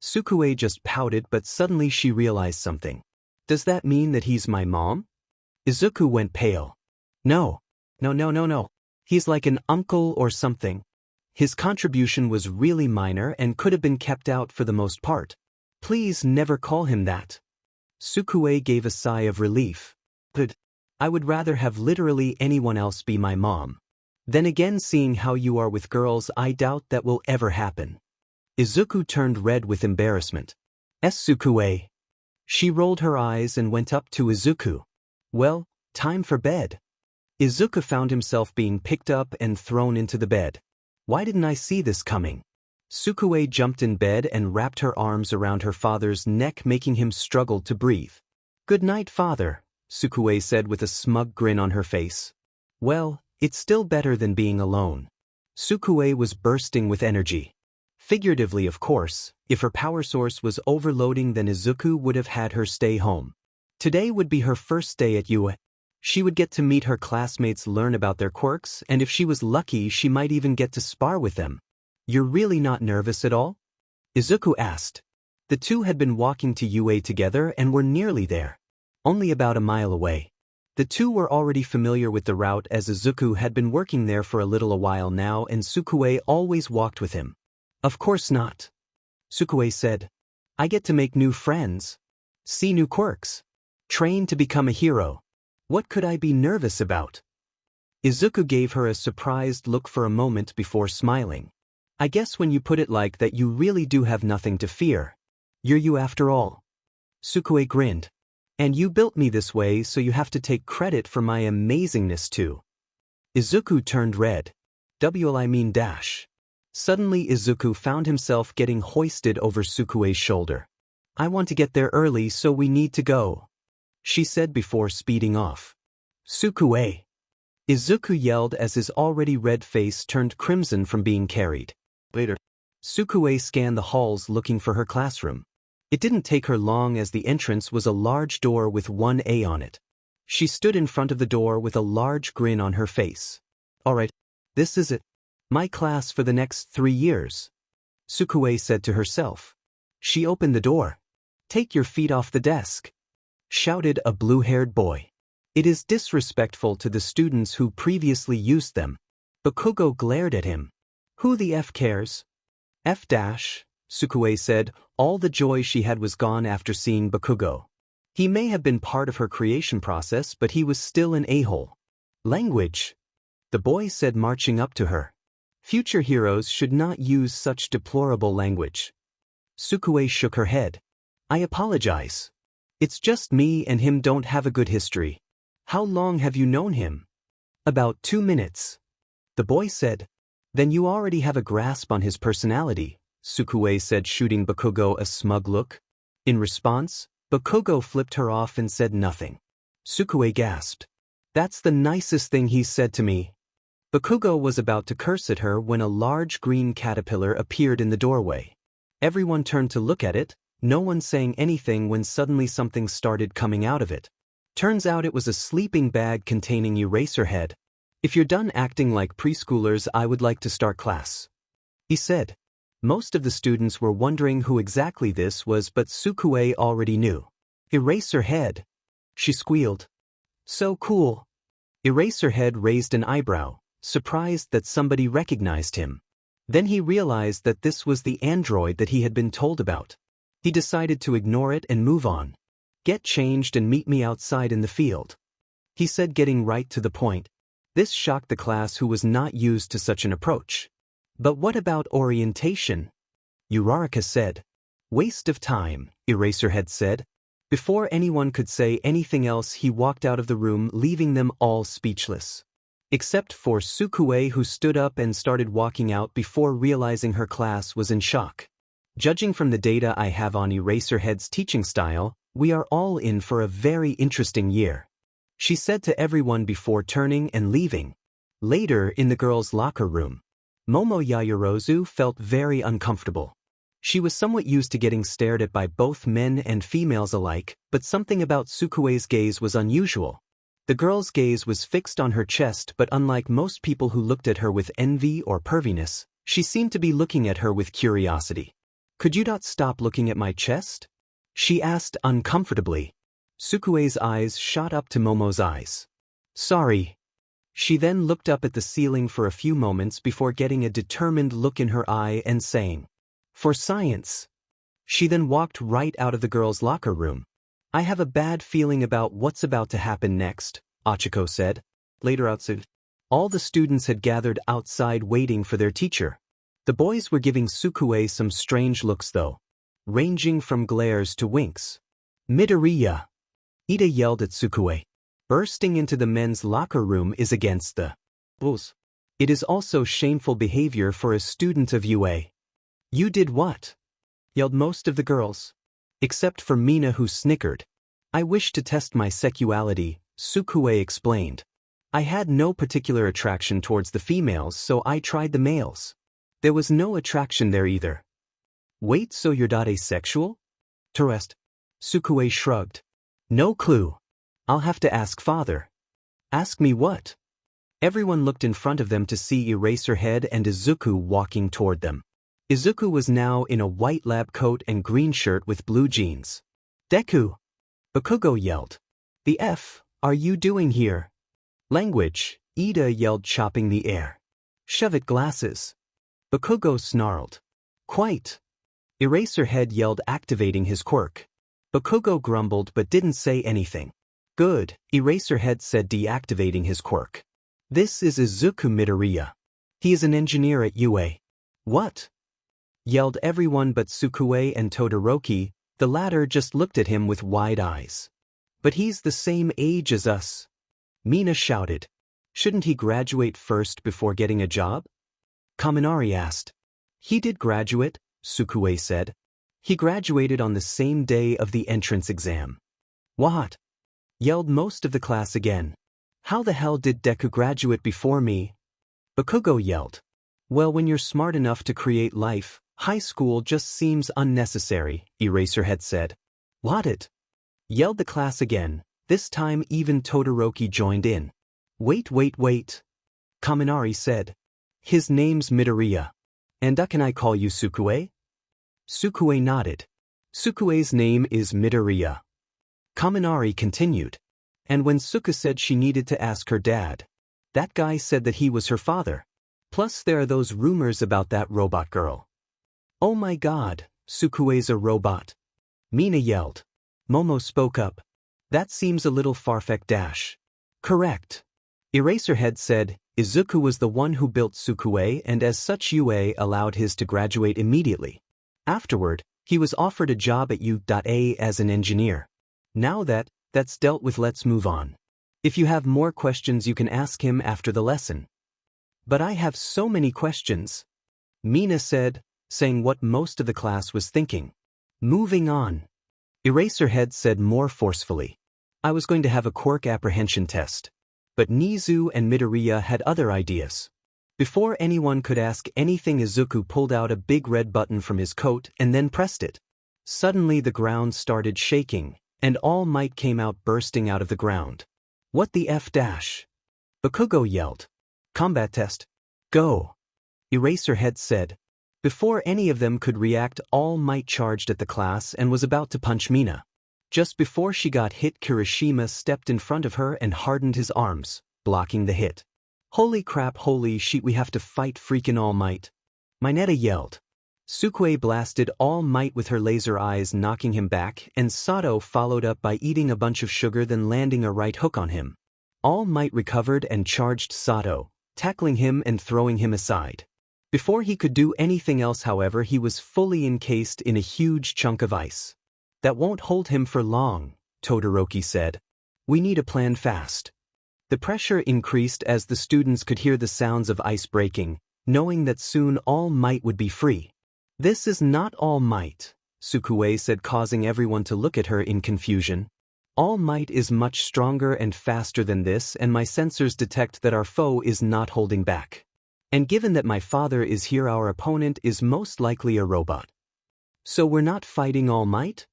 Sukue just pouted, but suddenly she realized something. Does that mean that he's my mom? Izuku went pale. No. He's like an uncle or something. His contribution was really minor and could have been kept out for the most part. Please never call him that. Sukue gave a sigh of relief. But I would rather have literally anyone else be my mom. Then again, seeing how you are with girls, I doubt that will ever happen. Izuku turned red with embarrassment. Sukue. She rolled her eyes and went up to Izuku. Well, time for bed. Izuku found himself being picked up and thrown into the bed. Why didn't I see this coming? Sukue jumped in bed and wrapped her arms around her father's neck, making him struggle to breathe. Good night, father, Sukue said with a smug grin on her face. Well, it's still better than being alone. Sukue was bursting with energy. Figuratively, of course. If her power source was overloading, then Izuku would have had her stay home. Today would be her first day at UA. She would get to meet her classmates, learn about their quirks, and if she was lucky, she might even get to spar with them. You're really not nervous at all? Izuku asked. The two had been walking to UA together and were nearly there. Only about a mile away. The two were already familiar with the route, as Izuku had been working there for a little while now, and Sukue always walked with him. Of course not. Sukue said. I get to make new friends. See new quirks. Train to become a hero. What could I be nervous about? Izuku gave her a surprised look for a moment before smiling. I guess when you put it like that, you really do have nothing to fear. You're you after all. Sukue grinned. And you built me this way, so you have to take credit for my amazingness too. Izuku turned red. Suddenly Izuku found himself getting hoisted over Sukue's shoulder. I want to get there early, so we need to go, she said before speeding off. Sukue! Izuku yelled as his already red face turned crimson from being carried. Later. Sukue scanned the halls looking for her classroom. It didn't take her long, as the entrance was a large door with one A on it. She stood in front of the door with a large grin on her face. Alright, this is it. My class for the next 3 years, Sukue said to herself. She opened the door. Take your feet off the desk, shouted a blue-haired boy. It is disrespectful to the students who previously used them. Bakugo glared at him. Who the F cares? F-, Sukue said. All the joy she had was gone after seeing Bakugo. He may have been part of her creation process, but he was still an a-hole. Language, the boy said, marching up to her. Future heroes should not use such deplorable language. Sukue shook her head. I apologize. It's just me and him don't have a good history. How long have you known him? About 2 minutes. The boy said. Then you already have a grasp on his personality, Sukue said, shooting Bakugo a smug look. In response, Bakugo flipped her off and said nothing. Sukue gasped. That's the nicest thing he's said to me. Bakugo was about to curse at her when a large green caterpillar appeared in the doorway. Everyone turned to look at it, no one saying anything when suddenly something started coming out of it. Turns out it was a sleeping bag containing Eraserhead. "If you're done acting like preschoolers, I would like to start class," he said. Most of the students were wondering who exactly this was, but Sukue already knew. "Eraserhead," she squealed. "So cool." Eraserhead raised an eyebrow, surprised that somebody recognized him. Then he realized that this was the android that he had been told about. He decided to ignore it and move on. "Get changed and meet me outside in the field," he said, getting right to the point. This shocked the class, who was not used to such an approach. "But what about orientation?" Uraraka said. "Waste of time," Eraserhead said. Before anyone could say anything else, he walked out of the room, leaving them all speechless. Except for Sukue, who stood up and started walking out before realizing her class was in shock. "Judging from the data I have on Eraserhead's teaching style, we are all in for a very interesting year," she said to everyone before turning and leaving. Later, in the girls' locker room, Momo Yaoyorozu felt very uncomfortable. She was somewhat used to getting stared at by both men and females alike, but something about Sukue's gaze was unusual. The girl's gaze was fixed on her chest, but unlike most people who looked at her with envy or perviness, she seemed to be looking at her with curiosity. "Could you not stop looking at my chest?" she asked uncomfortably. Sukue's eyes shot up to Momo's eyes. "Sorry." She then looked up at the ceiling for a few moments before getting a determined look in her eye and saying, "For science." She then walked right out of the girls' locker room. "I have a bad feeling about what's about to happen next," Achiko said. Later outside, all the students had gathered outside waiting for their teacher. The boys were giving Sukue some strange looks though, ranging from glares to winks. "Midoriya!" Ida yelled at Sukue. "Bursting into the men's locker room is against the rules. It is also shameful behavior for a student of UA." "You did what?" yelled most of the girls. Except for Mina, who snickered. "I wish to test my sexuality," Sukue explained. "I had no particular attraction towards the females, so I tried the males. There was no attraction there either." "Wait, so you're not asexual?" Terest. Sukue shrugged. "No clue. I'll have to ask father." "Ask me what?" Everyone looked in front of them to see Eraserhead and Izuku walking toward them. Izuku was now in a white lab coat and green shirt with blue jeans. "Deku!" Bakugo yelled. "The F are you doing here?" "Language," Ida yelled, chopping the air. "Shove it, glasses." Bakugo snarled. "Quite." Eraserhead yelled, activating his quirk. Bakugo grumbled but didn't say anything. "Good," Eraserhead said, deactivating his quirk. "This is Izuku Midoriya. He is an engineer at UA." "What?" yelled everyone but Sukue and Todoroki. The latter just looked at him with wide eyes. "But he's the same age as us," Mina shouted. "Shouldn't he graduate first before getting a job?" Kaminari asked. "He did graduate," Sukue said. "He graduated on the same day of the entrance exam." "What?" yelled most of the class again. "How the hell did Deku graduate before me?" Bakugo yelled. "Well, when you're smart enough to create life, high school just seems unnecessary," Eraserhead said. "What it?" yelled the class again. This time even Todoroki joined in. Wait, Kaminari said. "His name's Midoriya. And can I call you Sukue?" Sukue nodded. "Sukue's name is Midoriya." Kaminari continued. "And when Suka said she needed to ask her dad, that guy said that he was her father. Plus there are those rumors about that robot girl." "Oh my god, Sukue's a robot," Mina yelled. Momo spoke up. "That seems a little far-fetched. "Correct." Eraserhead said. Izuku was the one who built Sukue, and as such UA allowed his to graduate immediately. Afterward, he was offered a job at U.A as an engineer. Now that's dealt with, let's move on. If you have more questions you can ask him after the lesson. "But I have so many questions," Mina said, saying what most of the class was thinking. "Moving on," Eraserhead said more forcefully. "I was going to have a quirk apprehension test. But Nizu and Midoriya had other ideas. Before anyone could ask anything, Izuku pulled out a big red button from his coat and then pressed it. Suddenly the ground started shaking, and All Might came out bursting out of the ground. What the F dash? Bakugo yelled. Combat test. Go. Eraserhead said. Before any of them could react, All Might charged at the class and was about to punch Mina. Just before she got hit, Kirishima stepped in front of her and hardened his arms, blocking the hit. Holy crap, holy shit, we have to fight freaking All Might. Mineta yelled. Sukue blasted All Might with her laser eyes, knocking him back, and Sato followed up by eating a bunch of sugar, then landing a right hook on him. All Might recovered and charged Sato, tackling him and throwing him aside. Before he could do anything else, however, he was fully encased in a huge chunk of ice. That won't hold him for long, Todoroki said. We need a plan fast. The pressure increased as the students could hear the sounds of ice breaking, knowing that soon All Might would be free. This is not All Might, Sukue said, causing everyone to look at her in confusion. All Might is much stronger and faster than this, and my sensors detect that our foe is not holding back. And given that my father is here, our opponent is most likely a robot. So we're not fighting All Might?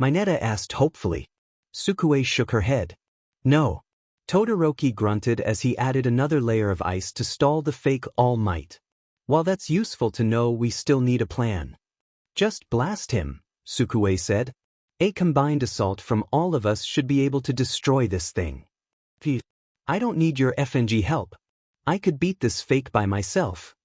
Mineta asked hopefully. Sukue shook her head. No. Todoroki grunted as he added another layer of ice to stall the fake All Might. While that's useful to know, we still need a plan. Just blast him, Sukue said. A combined assault from all of us should be able to destroy this thing. I don't need your FNG help. I could beat this fake by myself.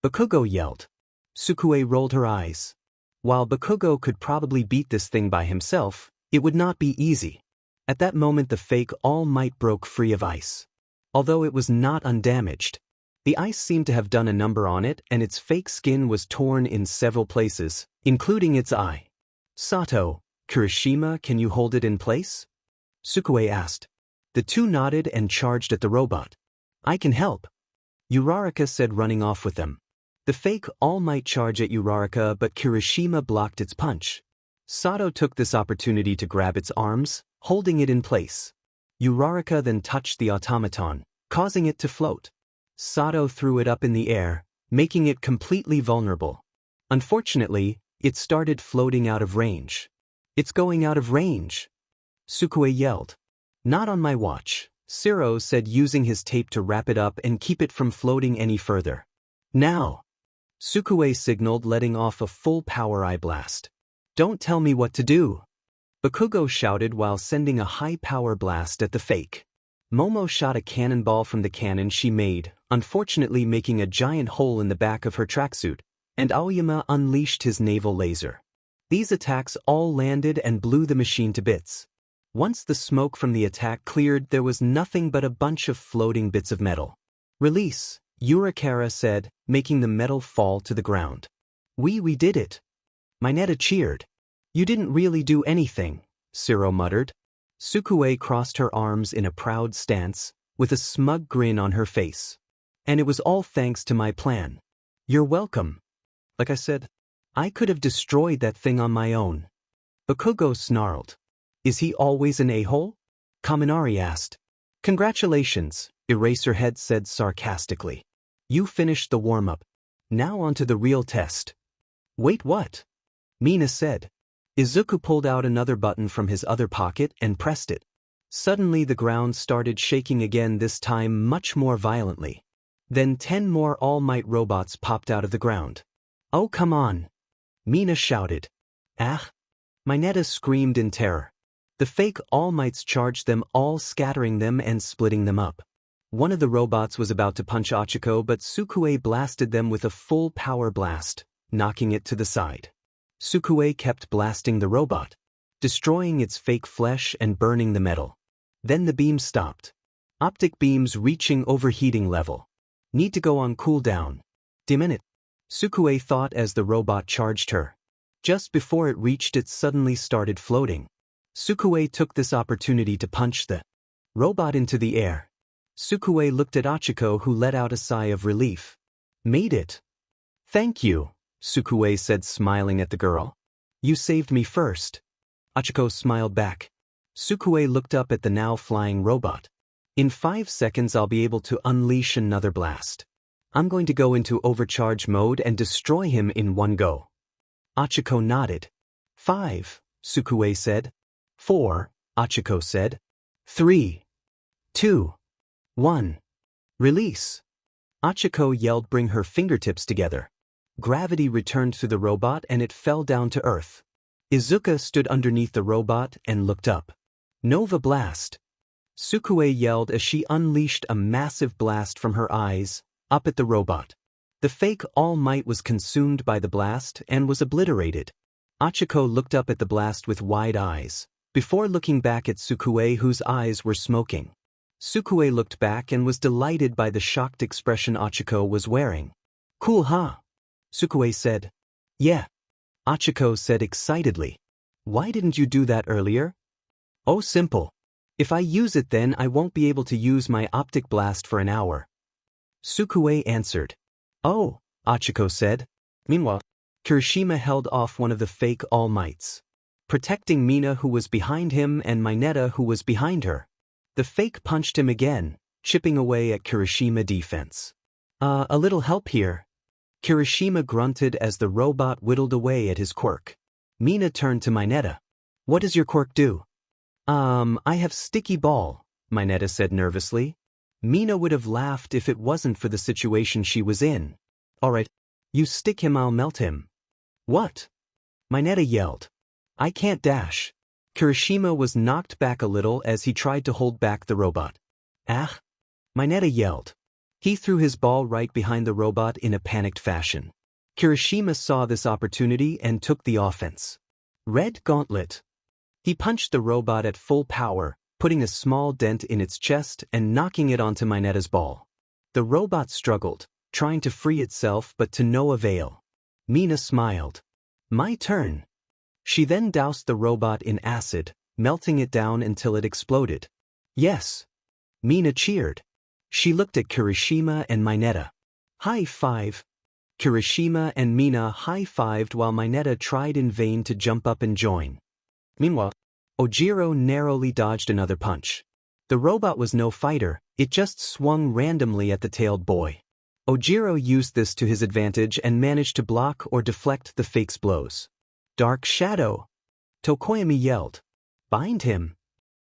Bakugo yelled. Sukue rolled her eyes. While Bakugo could probably beat this thing by himself, it would not be easy. At that moment the fake All Might broke free of ice. Although it was not undamaged, the ice seemed to have done a number on it, and its fake skin was torn in several places, including its eye. Sato, Kirishima, can you hold it in place? Sukue asked. The two nodded and charged at the robot. I can help, Uraraka said, running off with them. The fake All Might charged at Uraraka, but Kirishima blocked its punch. Sato took this opportunity to grab its arms, holding it in place. Uraraka then touched the automaton, causing it to float. Sato threw it up in the air, making it completely vulnerable. Unfortunately, it started floating out of range. It's going out of range, Sukue yelled. Not on my watch, Siro said, using his tape to wrap it up and keep it from floating any further. Now, Sukue signaled, letting off a full power eye blast. Don't tell me what to do, Bakugo shouted while sending a high power blast at the fake. Momo shot a cannonball from the cannon she made, unfortunately making a giant hole in the back of her tracksuit, and Aoyama unleashed his naval laser. These attacks all landed and blew the machine to bits. Once the smoke from the attack cleared, there was nothing but a bunch of floating bits of metal. Release, Uraraka said, making the metal fall to the ground. We did it. Mineta cheered. You didn't really do anything, Siro muttered. Sukue crossed her arms in a proud stance, with a smug grin on her face. And it was all thanks to my plan. You're welcome. Like I said, I could have destroyed that thing on my own. Bakugo snarled. Is he always an a-hole? Kaminari asked. Congratulations, Eraserhead said sarcastically. You finished the warm-up. Now on to the real test. Wait, what? Mina said. Izuku pulled out another button from his other pocket and pressed it. Suddenly the ground started shaking again, this time much more violently. Then 10 more All Might robots popped out of the ground. Oh, come on, Mina shouted. Ah! Mineta screamed in terror. The fake All Mights charged them all, scattering them and splitting them up. One of the robots was about to punch Ochako, but Sukue blasted them with a full power blast, knocking it to the side. Sukue kept blasting the robot, destroying its fake flesh and burning the metal. Then the beam stopped. Optic beams reaching overheating level. Need to go on cooldown. Dim it, Sukue thought as the robot charged her. Just before it reached it, suddenly started floating. Sukue took this opportunity to punch the robot into the air. Sukue looked at Ochako, who let out a sigh of relief. Made it. Thank you, Sukue said, smiling at the girl. You saved me first. Ochako smiled back. Sukue looked up at the now flying robot. In 5 seconds I'll be able to unleash another blast. I'm going to go into overcharge mode and destroy him in one go. Ochako nodded. 5, Sukue said. 4, Ochako said. 3, 2, 1. Release. Ochako yelled, bring her fingertips together. Gravity returned to the robot and it fell down to earth. Izuka stood underneath the robot and looked up. Nova Blast. Sukue yelled as she unleashed a massive blast from her eyes, up at the robot. The fake All Might was consumed by the blast and was obliterated. Ochako looked up at the blast with wide eyes, before looking back at Sukue whose eyes were smoking. Sukue looked back and was delighted by the shocked expression Ochako was wearing. Cool, huh? Sukue said. Yeah. Ochako said excitedly. Why didn't you do that earlier? Oh, simple. If I use it then I won't be able to use my optic blast for an hour. Sukue answered. Oh, Ochako said. Meanwhile, Kirishima held off one of the fake All Mights, protecting Mina who was behind him and Mineta who was behind her. The fake punched him again, chipping away at Kirishima defense. A little help here. Kirishima grunted as the robot whittled away at his quirk. Mina turned to Mineta. What does your quirk do? I have sticky ball, Mineta said nervously. Mina would have laughed if it wasn't for the situation she was in. Alright, you stick him, I'll melt him. What? Mineta yelled. I can't dash. Kirishima was knocked back a little as he tried to hold back the robot. Ah? Mineta yelled. He threw his ball right behind the robot in a panicked fashion. Kirishima saw this opportunity and took the offense. Red Gauntlet. He punched the robot at full power, putting a small dent in its chest and knocking it onto Mineta's ball. The robot struggled, trying to free itself but to no avail. Mina smiled. My turn. She then doused the robot in acid, melting it down until it exploded. Yes. Mina cheered. She looked at Kirishima and Mineta. High five. Kirishima and Mina high-fived while Mineta tried in vain to jump up and join. Meanwhile, Ojiro narrowly dodged another punch. The robot was no fighter, it just swung randomly at the tailed boy. Ojiro used this to his advantage and managed to block or deflect the fake's blows. Dark Shadow! Tokoyami yelled. Bind him!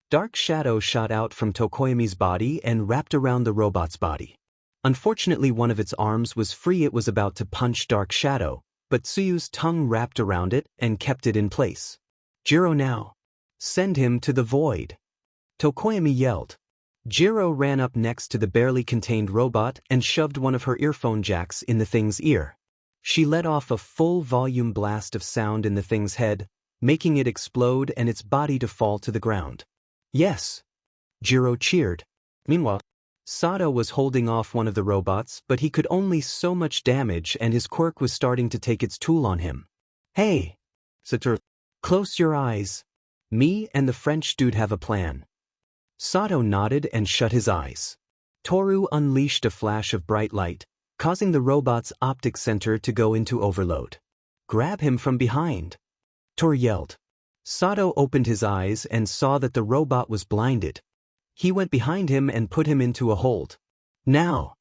Dark Shadow shot out from Tokoyami's body and wrapped around the robot's body. Unfortunately, one of its arms was free. It was about to punch Dark Shadow, but Tsuyu's tongue wrapped around it and kept it in place. Jiro now! Send him to the void! Tokoyami yelled. Jiro ran up next to the barely contained robot and shoved one of her earphone jacks in the thing's ear. She let off a full-volume blast of sound in the thing's head, making it explode and its body to fall to the ground. Yes! Jiro cheered. Meanwhile, Sato was holding off one of the robots, but he could only so much damage and his quirk was starting to take its toll on him. Hey! Sato, close your eyes. Me and the French dude have a plan. Sato nodded and shut his eyes. Toru unleashed a flash of bright light, causing the robot's optic center to go into overload. Grab him from behind! Toru yelled. Sato opened his eyes and saw that the robot was blinded. He went behind him and put him into a hold. Now!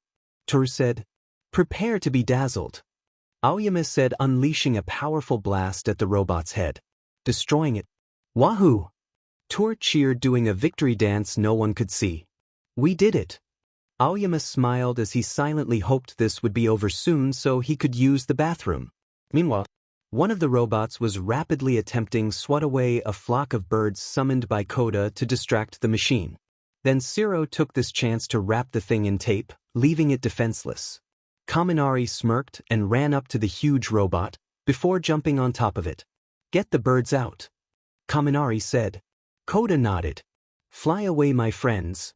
Toru said. Prepare to be dazzled. Aoyama said, unleashing a powerful blast at the robot's head, destroying it. Wahoo! Toru cheered, doing a victory dance no one could see. We did it! Aoyama smiled as he silently hoped this would be over soon so he could use the bathroom. Meanwhile, one of the robots was rapidly attempting swat away a flock of birds summoned by Koda to distract the machine. Then Zero took this chance to wrap the thing in tape, leaving it defenseless. Kaminari smirked and ran up to the huge robot, before jumping on top of it. Get the birds out, Kaminari said. Koda nodded. Fly away, my friends.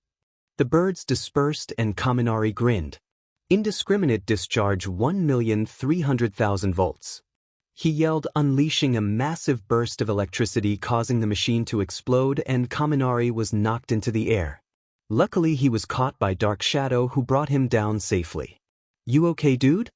The birds dispersed and Kaminari grinned. Indiscriminate discharge 1,300,000 volts. He yelled, unleashing a massive burst of electricity causing the machine to explode, and Kaminari was knocked into the air. Luckily he was caught by Dark Shadow, who brought him down safely. You okay, dude?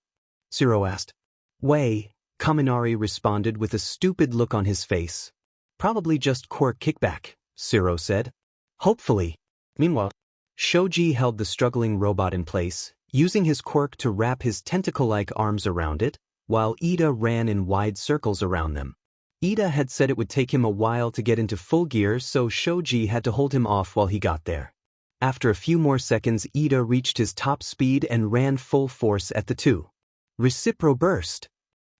Zero asked. Way, Kaminari responded with a stupid look on his face. Probably just quirk kickback, Zero said. Hopefully. Meanwhile, Shoji held the struggling robot in place, using his quirk to wrap his tentacle-like arms around it, while Ida ran in wide circles around them. Ida had said it would take him a while to get into full gear, so Shoji had to hold him off while he got there. After a few more seconds, Ida reached his top speed and ran full force at the two. Recipro burst!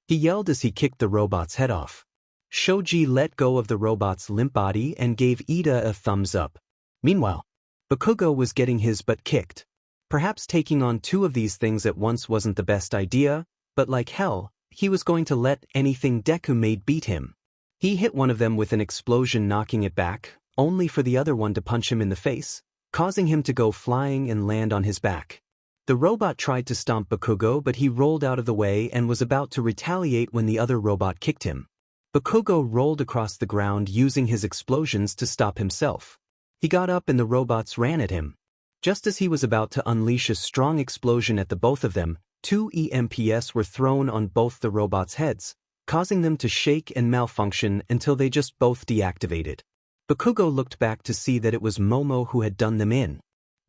He yelled as he kicked the robot's head off. Shoji let go of the robot's limp body and gave Ida a thumbs up. Meanwhile, Bakugo was getting his butt kicked. Perhaps taking on two of these things at once wasn't the best idea, but like hell, he was going to let anything Deku made beat him. He hit one of them with an explosion, knocking it back, only for the other one to punch him in the face, causing him to go flying and land on his back. The robot tried to stomp Bakugo, but he rolled out of the way and was about to retaliate when the other robot kicked him. Bakugo rolled across the ground using his explosions to stop himself. He got up and the robots ran at him. Just as he was about to unleash a strong explosion at the both of them, 2 EMPs were thrown on both the robots' heads, causing them to shake and malfunction until they just both deactivated. Bakugo looked back to see that it was Momo who had done them in.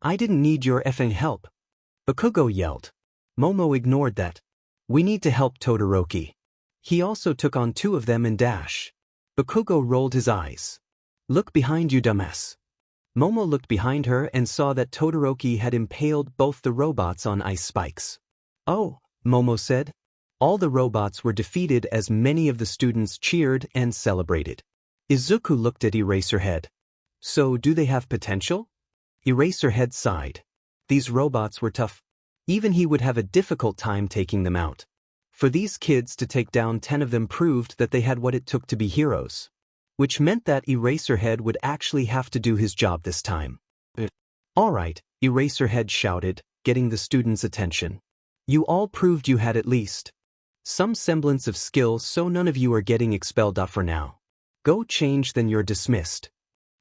"I didn't need your effing help," Bakugo yelled. Momo ignored that. "We need to help Todoroki. He also took on 2 of them in dash." Bakugo rolled his eyes. "Look behind you, dumbass." Momo looked behind her and saw that Todoroki had impaled both the robots on ice spikes. "Oh," Momo said. All the robots were defeated as many of the students cheered and celebrated. Izuku looked at Eraserhead. "So do they have potential?" Eraserhead sighed. These robots were tough. Even he would have a difficult time taking them out. For these kids to take down 10 of them proved that they had what it took to be heroes. Which meant that Eraserhead would actually have to do his job this time. "All right," Eraserhead shouted, getting the students' attention. "You all proved you had at least some semblance of skill, so none of you are getting expelled for now. Go change, then you're dismissed."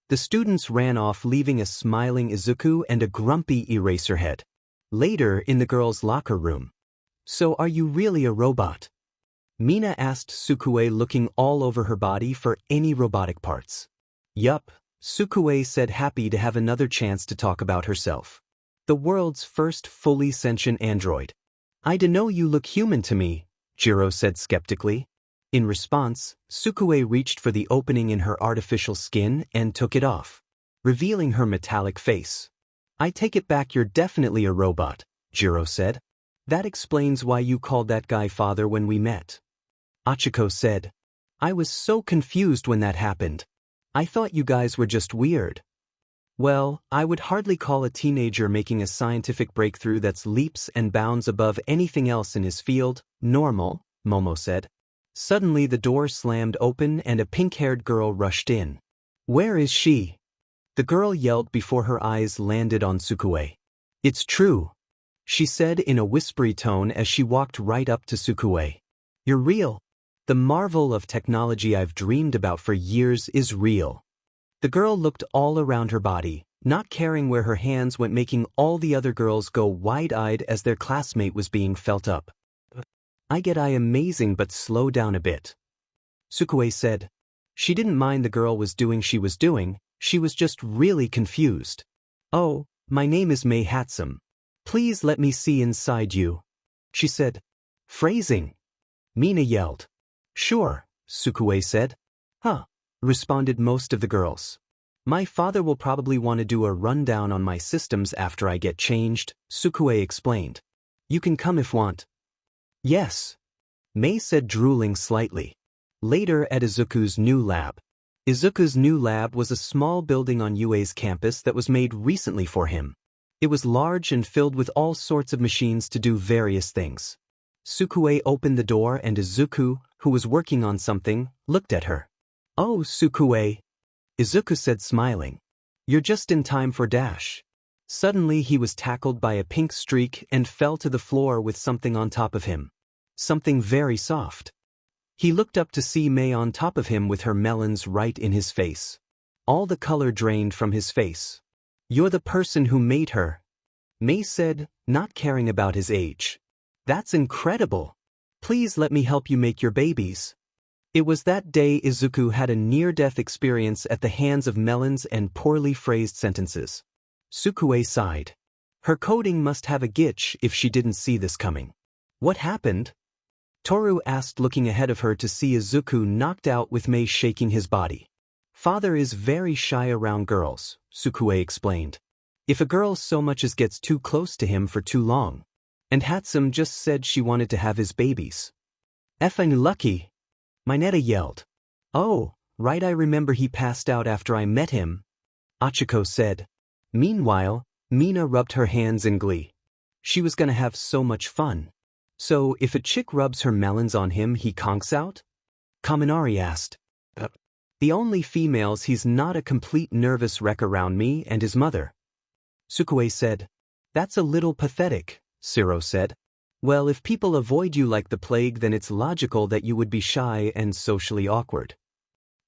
The students ran off, leaving a smiling Izuku and a grumpy Eraserhead. Later, in the girls' locker room. "So are you really a robot?" Mina asked Sukue, looking all over her body for any robotic parts. "Yup," Sukue said, happy to have another chance to talk about herself. "The world's first fully sentient android." "I dunno, you look human to me," Jiro said skeptically. In response, Sukue reached for the opening in her artificial skin and took it off, revealing her metallic face. "I take it back, you're definitely a robot," Jiro said. "That explains why you called that guy father when we met." Achiko said. "I was so confused when that happened. I thought you guys were just weird." "Well, I would hardly call a teenager making a scientific breakthrough that's leaps and bounds above anything else in his field normal," Momo said. Suddenly the door slammed open and a pink-haired girl rushed in. "Where is she?" the girl yelled before her eyes landed on Sukue. "It's true," she said in a whispery tone as she walked right up to Sukue. "You're real. The marvel of technology I've dreamed about for years is real." The girl looked all around her body, not caring where her hands went, making all the other girls go wide-eyed as their classmate was being felt up. "I get amazing, but slow down a bit," Sukue said. She didn't mind the girl was doing she was doing, she was just really confused. "Oh, my name is Mei Hatsum. Please let me see inside you," she said. "Phrasing," Mina yelled. "Sure," Sukue said. "Huh," responded most of the girls. "My father will probably want to do a rundown on my systems after I get changed," Sukue explained. "You can come if want." "Yes," Mei said, drooling slightly. Later at Izuku's new lab. Izuku's new lab was a small building on UA's campus that was made recently for him. It was large and filled with all sorts of machines to do various things. Sukue opened the door and Izuku, who was working on something, looked at her. "Oh, Sukue," Izuku said, smiling. "You're just in time for dash." Suddenly he was tackled by a pink streak and fell to the floor with something on top of him. Something very soft. He looked up to see Mei on top of him with her melons right in his face. All the color drained from his face. "You're the person who made her," Mei said, not caring about his age. "That's incredible. Please let me help you make your babies." It was that day Izuku had a near-death experience at the hands of melons and poorly phrased sentences. Sukue sighed. Her coding must have a glitch if she didn't see this coming. What happened? Toru asked, looking ahead of her to see Izuku knocked out with Mei shaking his body. Father is very shy around girls, Sukue explained. If a girl so much as gets too close to him for too long. And Hatsum just said she wanted to have his babies. Effing lucky! Mineta yelled. Oh, right, I remember he passed out after I met him, Achiko said. Meanwhile, Mina rubbed her hands in glee. She was gonna have so much fun. So, if a chick rubs her melons on him, he conks out? Kaminari asked. The only females, he's not a complete nervous wreck around me and his mother. Sukue said. That's a little pathetic, Shiro said. Well, if people avoid you like the plague, then it's logical that you would be shy and socially awkward.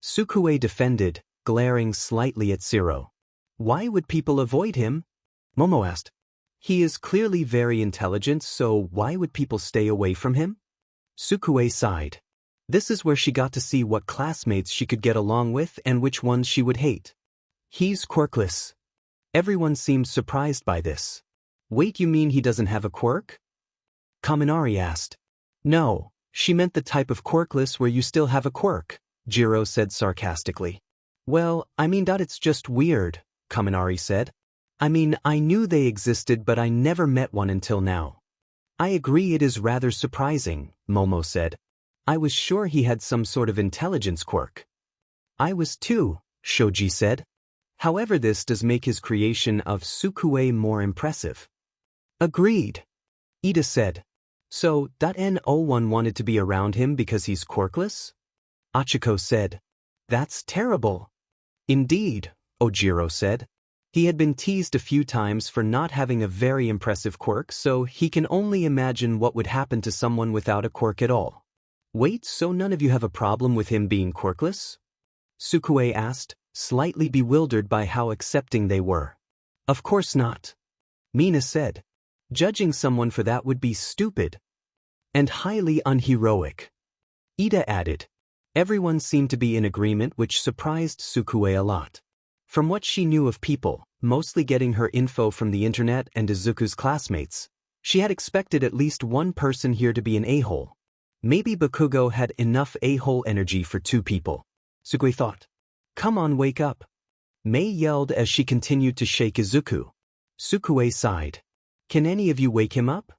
Sukue defended, glaring slightly at Shiro. Why would people avoid him? Momo asked. He is clearly very intelligent, so why would people stay away from him? Sukue sighed. This is where she got to see what classmates she could get along with and which ones she would hate. He's quirkless. Everyone seemed surprised by this. Wait, you mean he doesn't have a quirk? Kaminari asked. No, she meant the type of quirkless where you still have a quirk, Jiro said sarcastically. Well, I mean that it's just weird, Kaminari said. I mean, I knew they existed, but I never met one until now. I agree, it is rather surprising, Momo said. I was sure he had some sort of intelligence quirk. I was too, Shoji said. However, this does make his creation of Sukue more impressive. Agreed, Ida said. So, N01 wanted to be around him because he's quirkless? Achiko said. That's terrible. Indeed, Ojiro said. He had been teased a few times for not having a very impressive quirk, so he can only imagine what would happen to someone without a quirk at all. Wait, so none of you have a problem with him being quirkless? Sukue asked, slightly bewildered by how accepting they were. Of course not. Mina said. Judging someone for that would be stupid. And highly unheroic. Ida added. Everyone seemed to be in agreement, which surprised Sukue a lot. From what she knew of people, mostly getting her info from the internet and Izuku's classmates, she had expected at least one person here to be an a-hole. Maybe Bakugo had enough a-hole energy for two people. Sukue thought. Come on, wake up. Mei yelled as she continued to shake Izuku. Sukue sighed. Can any of you wake him up?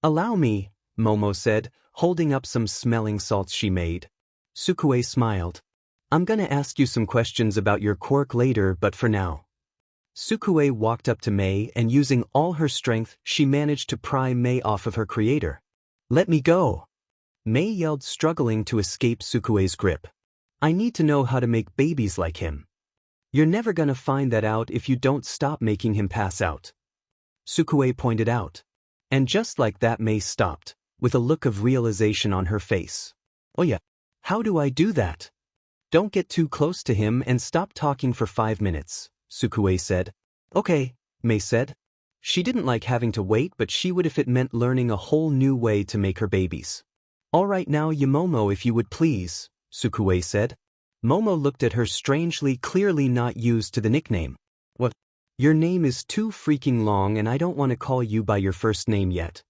Allow me, Momo said, holding up some smelling salts she made. Sukue smiled. I'm gonna ask you some questions about your quirk later, but for now. Sukue walked up to Mei and using all her strength, she managed to pry Mei off of her creator. Let me go. Mei yelled, struggling to escape Sukue's grip. I need to know how to make babies like him. You're never gonna find that out if you don't stop making him pass out. Sukue pointed out. And just like that, Mei stopped, with a look of realization on her face. Oh yeah, how do I do that? Don't get too close to him and stop talking for 5 minutes, Sukue said. Okay, Mei said. She didn't like having to wait, but she would if it meant learning a whole new way to make her babies. All right now, Momo, if you would please, Sukue said. Momo looked at her strangely, clearly not used to the nickname. What? Your name is too freaking long and I don't want to call you by your first name yet.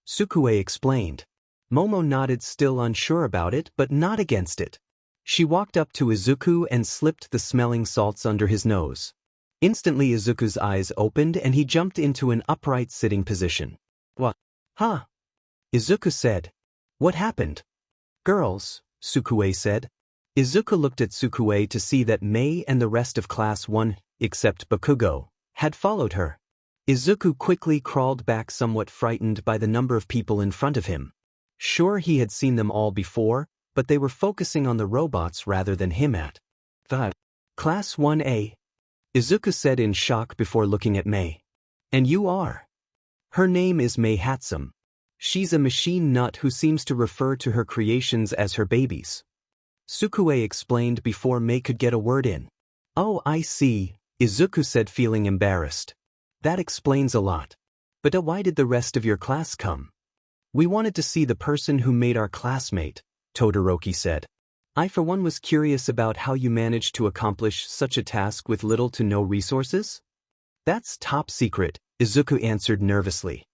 Sukue explained. Momo nodded, still unsure about it, but not against it. She walked up to Izuku and slipped the smelling salts under his nose. Instantly Izuku's eyes opened and he jumped into an upright sitting position. What? Huh? Izuku said. What happened? Girls, Sukue said. Izuku looked at Sukue to see that Mei and the rest of Class 1, except Bakugo, had followed her. Izuku quickly crawled back, somewhat frightened by the number of people in front of him. Sure, he had seen them all before, but they were focusing on the robots rather than him at the Class 1A. Izuku said in shock before looking at Mei. And you are? Her name is Mei Hatsum. She's a machine nut who seems to refer to her creations as her babies. Sukue explained before Mei could get a word in. Oh, I see, Izuku said, feeling embarrassed. That explains a lot. But why did the rest of your class come? We wanted to see the person who made our classmate, Todoroki said. I for one was curious about how you managed to accomplish such a task with little to no resources. That's top secret, Izuku answered nervously.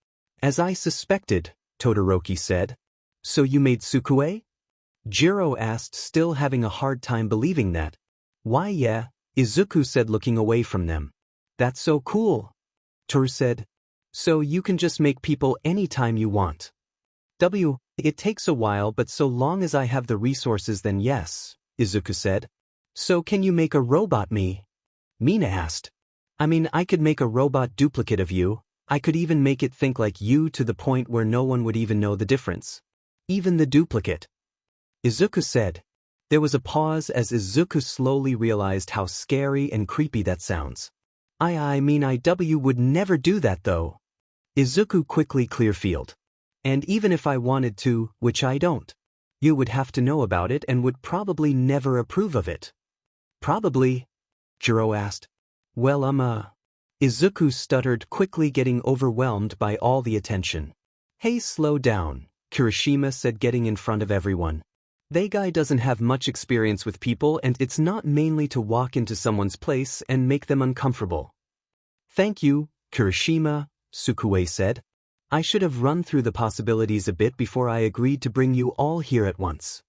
As I suspected, Todoroki said. So you made Sukue? Jiro asked, still having a hard time believing that. Why yeah, Izuku said, looking away from them. That's so cool. Toru said. So you can just make people anytime you want. It takes a while, but so long as I have the resources then yes, Izuku said. So can you make a robot me? Mina asked. I mean, I could make a robot duplicate of you. I could even make it think like you to the point where no one would even know the difference. Even the duplicate. Izuku said. There was a pause as Izuku slowly realized how scary and creepy that sounds. I mean I would never do that though. Izuku quickly clearfield. And even if I wanted to, which I don't, you would have to know about it and would probably never approve of it. Probably? Jiro asked. Well, Izuku stuttered, quickly getting overwhelmed by all the attention. Hey, slow down, Kirishima said, getting in front of everyone. That guy doesn't have much experience with people, and it's not mainly to walk into someone's place and make them uncomfortable. Thank you, Kirishima, Sukue said. I should have run through the possibilities a bit before I agreed to bring you all here at once.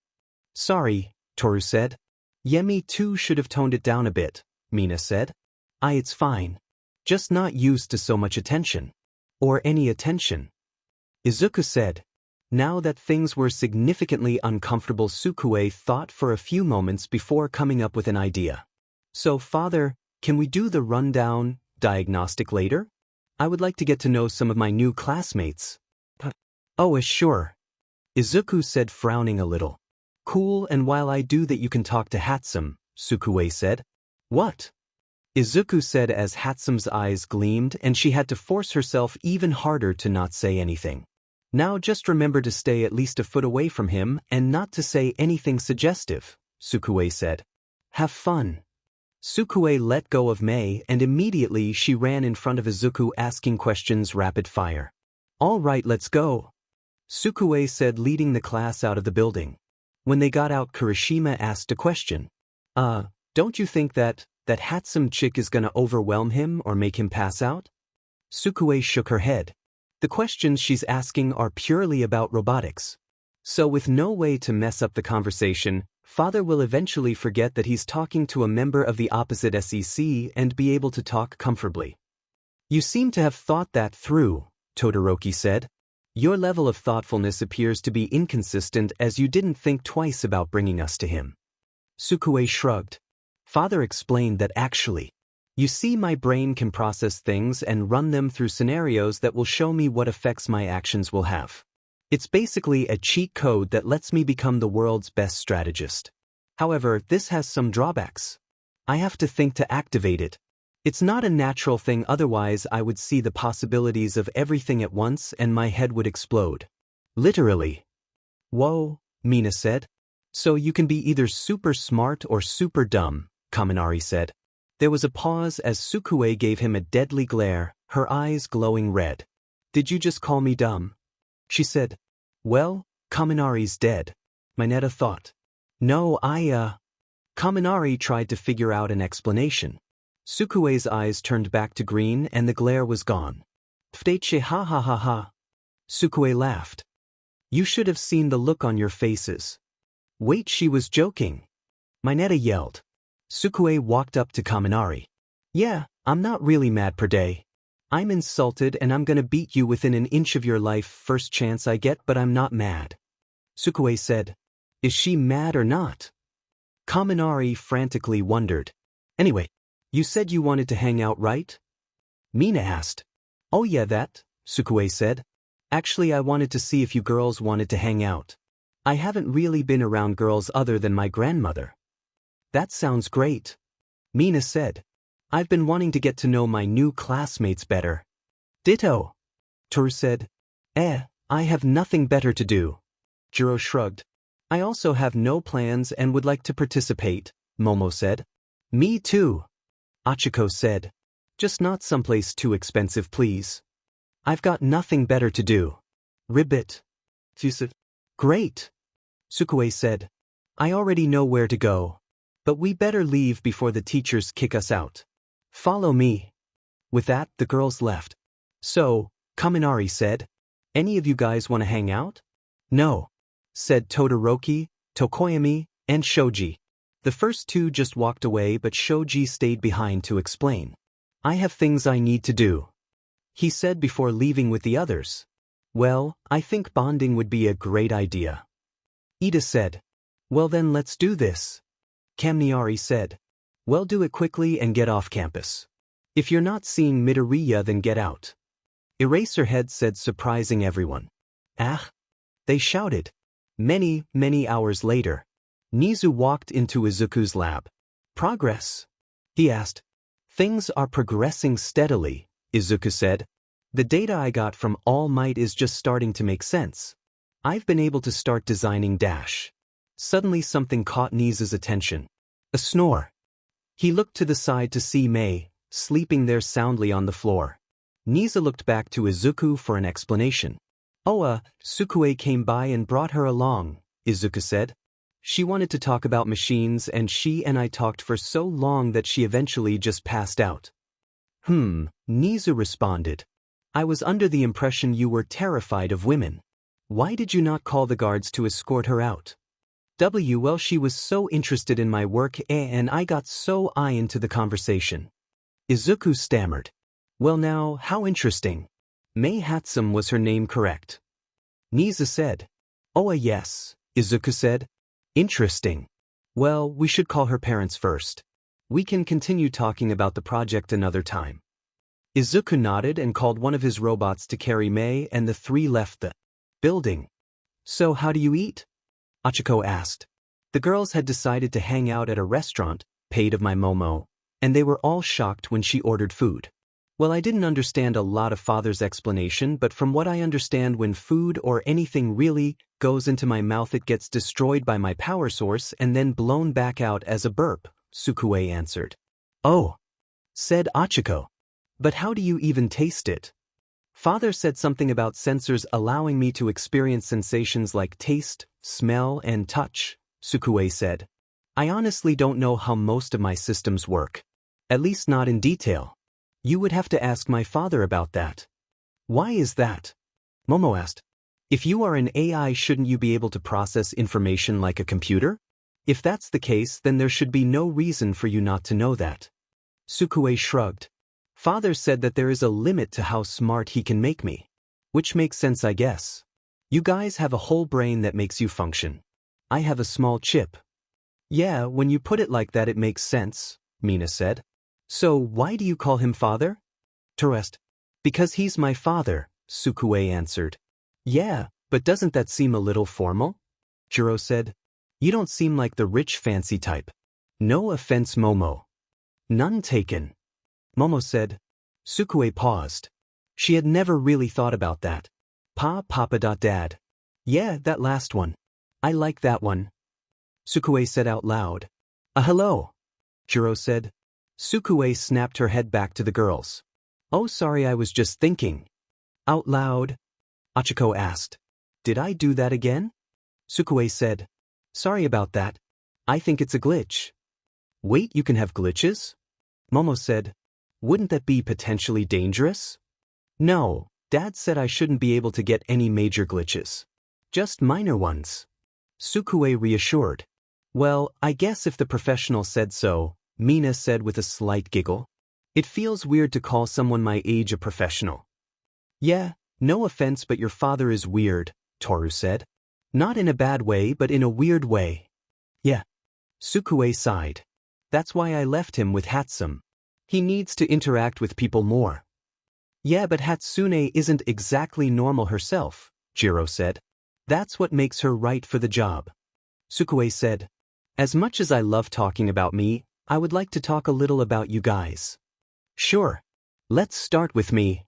Sorry, Toru said. Yemi too should have toned it down a bit, Mina said. It's fine. Just not used to so much attention. Or any attention. Izuku said. Now that things were significantly uncomfortable, Sukue thought for a few moments before coming up with an idea. So father, can we do the rundown, diagnostic later? I would like to get to know some of my new classmates. Oh, sure. Izuku said, frowning a little. Cool, and while I do that you can talk to Hatsum, Sukue said. What? Izuku said as Hatsum's eyes gleamed and she had to force herself even harder to not say anything. Now just remember to stay at least a foot away from him and not to say anything suggestive, Sukue said. Have fun. Sukue let go of Mei and immediately she ran in front of Izuku, asking questions rapid fire. All right, let's go, Sukue said, leading the class out of the building. When they got out, Kirishima asked a question. Don't you think that Hatsum chick is gonna overwhelm him or make him pass out? Sukue shook her head. The questions she's asking are purely about robotics. So with no way to mess up the conversation, father will eventually forget that he's talking to a member of the opposite SEC and be able to talk comfortably. You seem to have thought that through, Todoroki said. Your level of thoughtfulness appears to be inconsistent, as you didn't think twice about bringing us to him. Sukue shrugged. Father explained that actually, you see, my brain can process things and run them through scenarios that will show me what effects my actions will have. It's basically a cheat code that lets me become the world's best strategist. However, this has some drawbacks. I have to think to activate it. It's not a natural thing, otherwise I would see the possibilities of everything at once and my head would explode. Literally. Whoa, Mina said. So you can be either super smart or super dumb, Kaminari said. There was a pause as Sukue gave him a deadly glare, her eyes glowing red. Did you just call me dumb? She said. Well, Kaminari's dead, Mineta thought. No, Kaminari tried to figure out an explanation. Sukue's eyes turned back to green and the glare was gone. Pfteche, ha ha ha ha. Sukue laughed. You should have seen the look on your faces. Wait, she was joking, Mineta yelled. Sukue walked up to Kaminari. Yeah, I'm not really mad per day. I'm insulted and I'm gonna beat you within an inch of your life first chance I get, but I'm not mad. Sukue said. Is she mad or not? Kaminari frantically wondered. Anyway, you said you wanted to hang out, right? Mina asked. Oh yeah, that, Sukue said. Actually, I wanted to see if you girls wanted to hang out. I haven't really been around girls other than my grandmother. That sounds great, Mina said. I've been wanting to get to know my new classmates better. Ditto, Toru said. I have nothing better to do. Jiro shrugged. I also have no plans and would like to participate, Momo said. Me too, Achiko said. Just not someplace too expensive, please. I've got nothing better to do. Ribbit. Said. Great, Sukue said. I already know where to go. But we better leave before the teachers kick us out. Follow me. With that, the girls left. So, Kaminari said, any of you guys want to hang out? No, said Todoroki, Tokoyami, and Shoji. The first two just walked away, but Shoji stayed behind to explain. I have things I need to do, he said before leaving with the others. Well, I think bonding would be a great idea. Ida said. Well then let's do this. Kaminari said. Well, do it quickly and get off campus. If you're not seeing Midoriya, then get out. Eraserhead said, surprising everyone. Ah? They shouted. Many hours later, Nizu walked into Izuku's lab. Progress? He asked. Things are progressing steadily, Izuku said. The data I got from All Might is just starting to make sense. I've been able to start designing dash. Suddenly something caught Nizu's attention. A snore. He looked to the side to see Mei, sleeping there soundly on the floor. Nizu looked back to Izuku for an explanation. Sukue came by and brought her along, Izuku said. She wanted to talk about machines, and she and I talked for so long that she eventually just passed out. Nizu responded. I was under the impression you were terrified of women. Why did you not call the guards to escort her out? Well, she was so interested in my work and I got so into the conversation. Izuku stammered. Well now, how interesting. Mei Hatsum was her name, correct? Nizu said. Yes, Izuku said. Interesting. Well, we should call her parents first. We can continue talking about the project another time. Izuku nodded and called one of his robots to carry Mei, and the three left the building. So how do you eat? Achiko asked. The girls had decided to hang out at a restaurant, paid of my Momo, and they were all shocked when she ordered food. Well, I didn't understand a lot of father's explanation, but from what I understand, when food or anything really goes into my mouth, it gets destroyed by my power source and then blown back out as a burp, Sukue answered. Oh, said Achiko. But how do you even taste it? Father said something about sensors allowing me to experience sensations like taste, smell, and touch, Sukue said. I honestly don't know how most of my systems work. At least not in detail. You would have to ask my father about that. Why is that? Momo asked. If you are an AI, shouldn't you be able to process information like a computer? If that's the case, then there should be no reason for you not to know that. Sukue shrugged. Father said that there is a limit to how smart he can make me. Which makes sense, I guess. You guys have a whole brain that makes you function. I have a small chip. Yeah, when you put it like that, it makes sense, Mina said. So why do you call him father? Terest. Because he's my father, Sukue answered. Yeah, but doesn't that seem a little formal? Jiro said. You don't seem like the rich fancy type. No offense, Momo. None taken. Momo said. Sukue paused. She had never really thought about that. Papa.dad. Yeah, that last one. I like that one. Sukue said out loud. Hello. Jiro said. Sukue snapped her head back to the girls. Oh, sorry, I was just thinking. Out loud? Achiko asked. Did I do that again? Sukue said. Sorry about that. I think it's a glitch. Wait, you can have glitches? Momo said. Wouldn't that be potentially dangerous? No, Dad said I shouldn't be able to get any major glitches. Just minor ones. Sukue reassured. Well, I guess if the professional said so, Mina said with a slight giggle. It feels weird to call someone my age a professional. Yeah, no offense, but your father is weird, Toru said. Not in a bad way, but in a weird way. Yeah. Sukue sighed. That's why I left him with Hatsum. He needs to interact with people more. Yeah, but Hatsune isn't exactly normal herself, Jiro said. That's what makes her right for the job. Sukue said. As much as I love talking about me, I would like to talk a little about you guys. Sure. Let's start with me.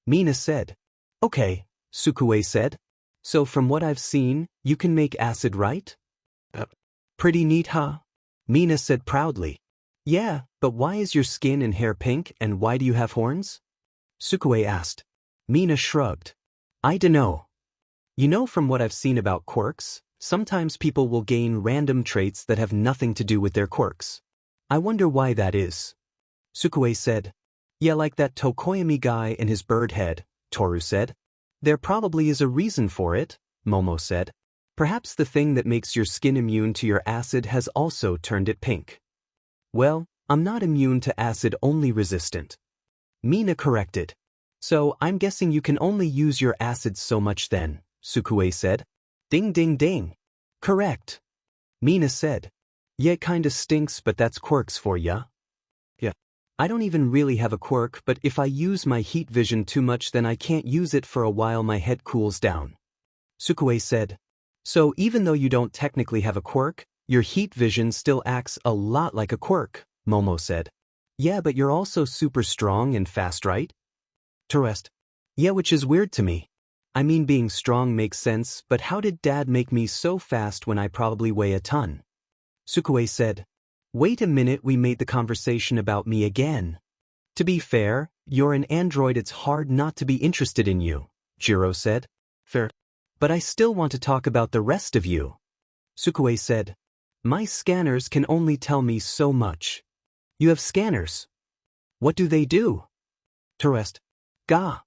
Mina said. Okay, Sukue said. So from what I've seen, you can make acid, right? Pretty neat, huh? Mina said proudly. Yeah, but why is your skin and hair pink, and why do you have horns? Sukue asked. Mina shrugged. I dunno. You know, from what I've seen about quirks, sometimes people will gain random traits that have nothing to do with their quirks. I wonder why that is. Sukue said. Yeah, like that Tokoyami guy and his bird head, Toru said. There probably is a reason for it, Momo said. Perhaps the thing that makes your skin immune to your acid has also turned it pink. Well, I'm not immune to acid, only resistant. Mina corrected. So I'm guessing you can only use your acids so much then, Sukue said. Ding ding ding. Correct. Mina said. Yeah, it kinda stinks, but that's quirks for ya. Yeah. I don't even really have a quirk, but if I use my heat vision too much then I can't use it for a while, my head cools down. Sukue said. So even though you don't technically have a quirk, your heat vision still acts a lot like a quirk, Momo said. Yeah, but you're also super strong and fast, right? Terest. Yeah, which is weird to me. I mean, being strong makes sense, but how did Dad make me so fast when I probably weigh a ton? Sukue said. Wait a minute, we made the conversation about me again. To be fair, you're an android, it's hard not to be interested in you, Jiro said. Fair. But I still want to talk about the rest of you. Sukue said. My scanners can only tell me so much. You have scanners. What do they do? Terest. Ga.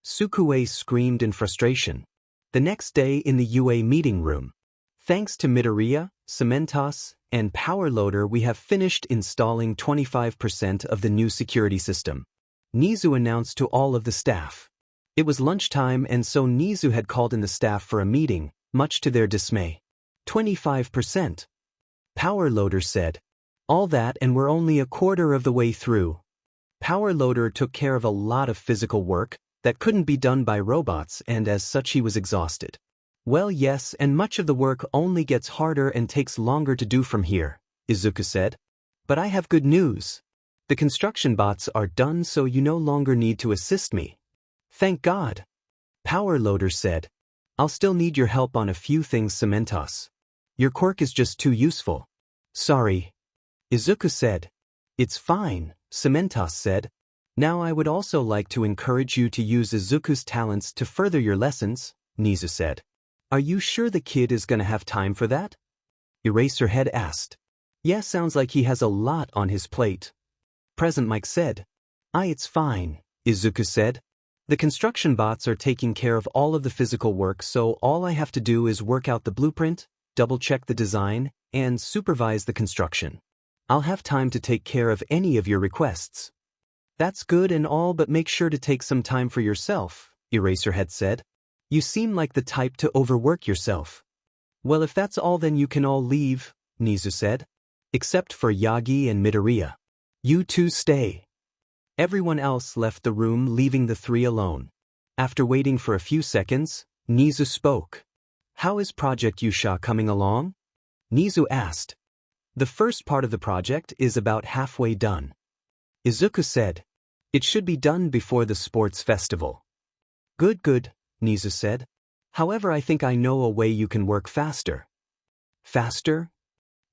Sukue screamed in frustration. The next day in the UA meeting room. Thanks to Midoriya, Cementos, and Power Loader, we have finished installing 25% of the new security system. Nizu announced to all of the staff. It was lunchtime, and so Nizu had called in the staff for a meeting, much to their dismay. 25%. Power Loader said. All that, and we're only a quarter of the way through. Power Loader took care of a lot of physical work that couldn't be done by robots, and as such he was exhausted. Well, yes, and much of the work only gets harder and takes longer to do from here, Izuku said. But I have good news. The construction bots are done, so you no longer need to assist me. Thank God. Power Loader said. I'll still need your help on a few things, Cementos. Your quirk is just too useful. Sorry. Izuku said. It's fine, Cementos said. Now I would also like to encourage you to use Izuku's talents to further your lessons, Nizu said. Are you sure the kid is gonna have time for that? Eraserhead asked. Yeah, sounds like he has a lot on his plate. Present Mike said. It's fine, Izuku said. The construction bots are taking care of all of the physical work, so all I have to do is work out the blueprint, double-check the design, and supervise the construction. I'll have time to take care of any of your requests. That's good and all, but make sure to take some time for yourself, Eraserhead said. You seem like the type to overwork yourself. Well, if that's all, then you can all leave, Nizu said. Except for Yagi and Midoriya. You two stay. Everyone else left the room, leaving the three alone. After waiting for a few seconds, Nizu spoke. How is Project Yusha coming along? Nizu asked. The first part of the project is about halfway done. Izuku said. It should be done before the sports festival. Good, Nizu said. However, I think I know a way you can work faster. Faster?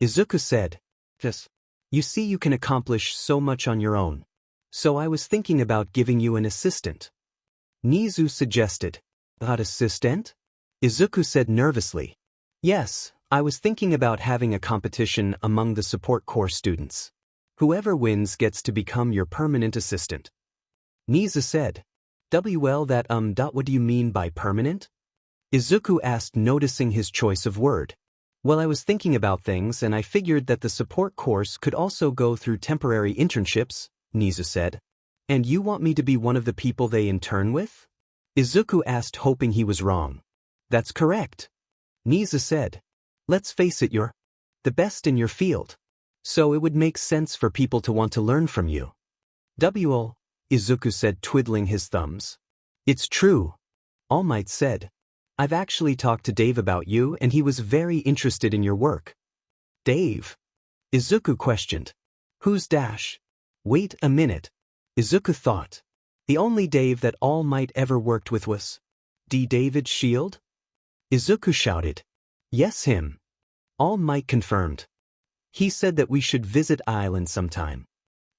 Izuku said. Yes. You see, you can accomplish so much on your own. So I was thinking about giving you an assistant. Nizu suggested. An assistant? Izuku said nervously. Yes, I was thinking about having a competition among the support corps students. Whoever wins gets to become your permanent assistant. Nizu said. Well, what do you mean by permanent? Izuku asked, noticing his choice of word. Well, I was thinking about things and I figured that the support course could also go through temporary internships, Nizu said. And you want me to be one of the people they intern with? Izuku asked, hoping he was wrong. That's correct. Nizu said. Let's face it, you're the best in your field. So it would make sense for people to want to learn from you. Izuku said, twiddling his thumbs. It's true. All Might said. I've actually talked to Dave about you and he was very interested in your work. Dave? Izuku questioned. Who's Dash? Wait a minute. Izuku thought. The only Dave that All Might ever worked with was David Shield? Izuku shouted. Yes, him. All Might confirmed. He said that we should visit Island sometime.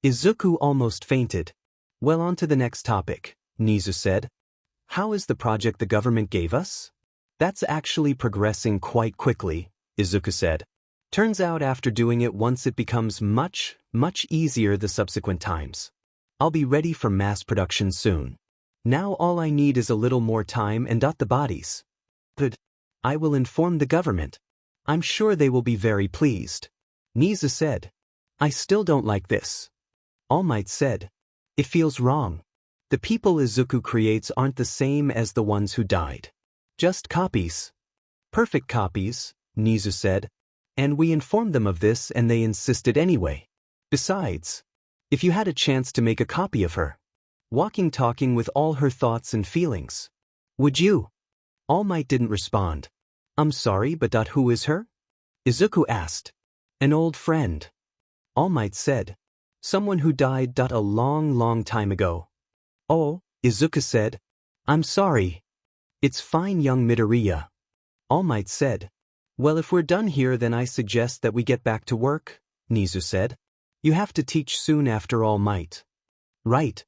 Izuku almost fainted. Well, on to the next topic, Nizu said. How is the project the government gave us? That's actually progressing quite quickly, Izuku said. Turns out after doing it once it becomes much easier the subsequent times. I'll be ready for mass production soon. Now all I need is a little more time and the bodies. Good. I will inform the government. I'm sure they will be very pleased. Nizu said. I still don't like this. All Might said. It feels wrong. The people Izuku creates aren't the same as the ones who died. Just copies. Perfect copies, Nizu said. And we informed them of this and they insisted anyway. Besides, if you had a chance to make a copy of her, talking with all her thoughts and feelings, would you? All Might didn't respond. I'm sorry, but who is her? Izuku asked. An old friend. All Might said. Someone who died a long time ago. Oh, Izuku said. I'm sorry. It's fine, young Midoriya. All Might said. Well, if we're done here then I suggest that we get back to work, Nizu said. You have to teach soon after All Might. Right.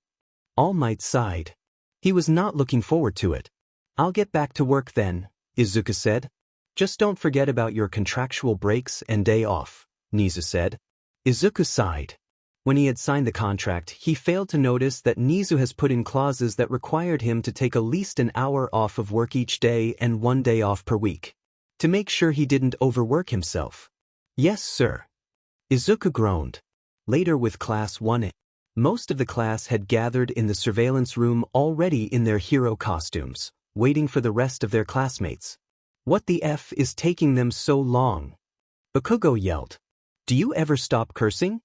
All Might sighed. He was not looking forward to it. I'll get back to work then, Izuku said. Just don't forget about your contractual breaks and day off, Nizu said. Izuku sighed. When he had signed the contract, he failed to notice that Nizu has put in clauses that required him to take at least an hour off of work each day and 1 day off per week. To make sure he didn't overwork himself. Yes, sir. Izuku groaned. Later with Class 1A. Most of the class had gathered in the surveillance room already in their hero costumes, waiting for the rest of their classmates. What the F is taking them so long? Bakugo yelled. Do you ever stop cursing?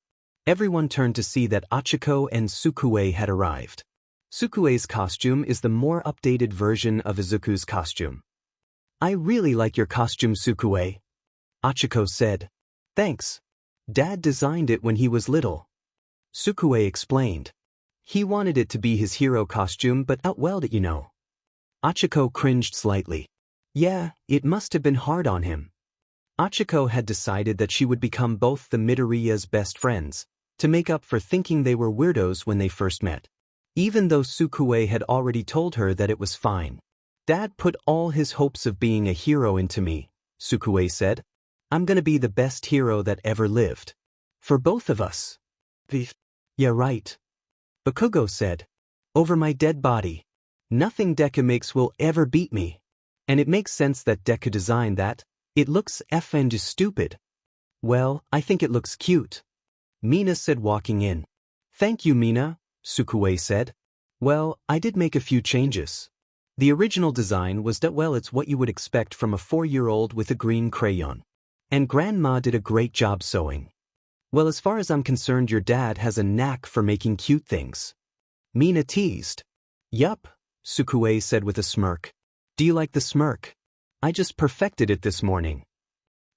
Everyone turned to see that Achiko and Sukue had arrived. Sukue's costume is the more updated version of Izuku's costume. I really like your costume, Sukue. Achiko said. Thanks. Dad designed it when he was little. Sukue explained. He wanted it to be his hero costume but outwelled it, you know. Achiko cringed slightly. Yeah, it must have been hard on him. Achiko had decided that she would become both the Midoriya's best friends, to make up for thinking they were weirdos when they first met. Even though Sukue had already told her that it was fine. Dad put all his hopes of being a hero into me, Sukue said. I'm gonna be the best hero that ever lived. For both of us. Yeah, right. Bakugo said. Over my dead body. Nothing Deku makes will ever beat me. And it makes sense that Deku designed that. It looks effing stupid. Well, I think it looks cute. Mina said walking in. Thank you, Mina, Sukue said. Well, I did make a few changes. The original design was that well it's what you would expect from a 4-year-old with a green crayon. And Grandma did a great job sewing. Well, as far as I'm concerned your dad has a knack for making cute things. Mina teased. Yup, Sukue said with a smirk. Do you like the smirk? I just perfected it this morning.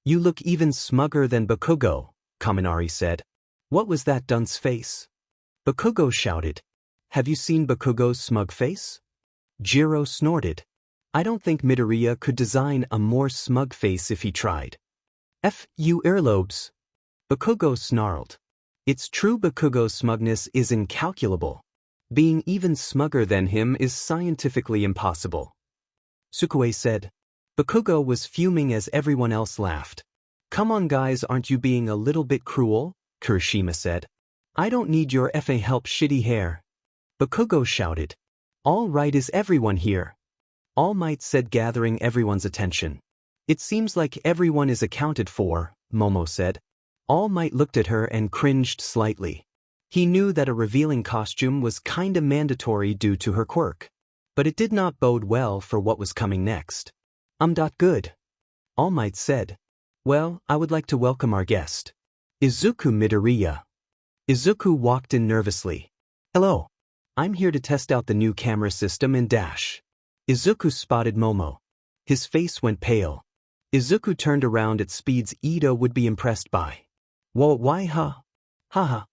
You look even smugger than Bakugo, Kaminari said. What was that dunce face? Bakugo shouted. Have you seen Bakugo's smug face? Jiro snorted. I don't think Midoriya could design a more smug face if he tried. F you earlobes. Bakugo snarled. It's true Bakugo's smugness is incalculable. Being even smugger than him is scientifically impossible. Sukue said. Bakugo was fuming as everyone else laughed. Come on guys, aren't you being a little bit cruel? Kirishima said. I don't need your FA help, shitty hair. Bakugo shouted. All right, is everyone here? All Might said, gathering everyone's attention. It seems like everyone is accounted for, Momo said. All Might looked at her and cringed slightly. He knew that a revealing costume was kinda mandatory due to her quirk. But it did not bode well for what was coming next. Good. All Might said. Well, I would like to welcome our guest. Izuku Midoriya. Izuku walked in nervously. Hello. I'm here to test out the new camera system and dash. Izuku spotted Momo. His face went pale. Izuku turned around at speeds Ito would be impressed by. Whoa, why huh? Haha.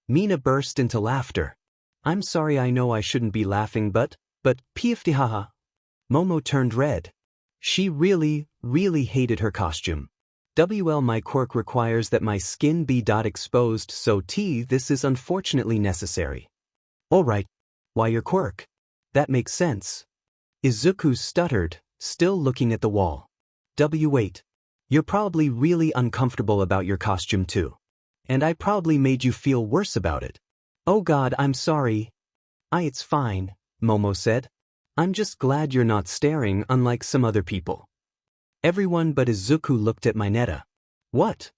Mina burst into laughter. I'm sorry, I know I shouldn't be laughing but pfd haha. Momo turned red. She really hated her costume. My quirk requires that my skin be exposed, so this is unfortunately necessary. Alright. Why your quirk? That makes sense. Izuku stuttered, still looking at the wall. Wait. You're probably really uncomfortable about your costume too. And I probably made you feel worse about it. Oh God, I'm sorry. It's fine, Momo said. I'm just glad you're not staring unlike some other people. Everyone but Izuku looked at Mineta. What?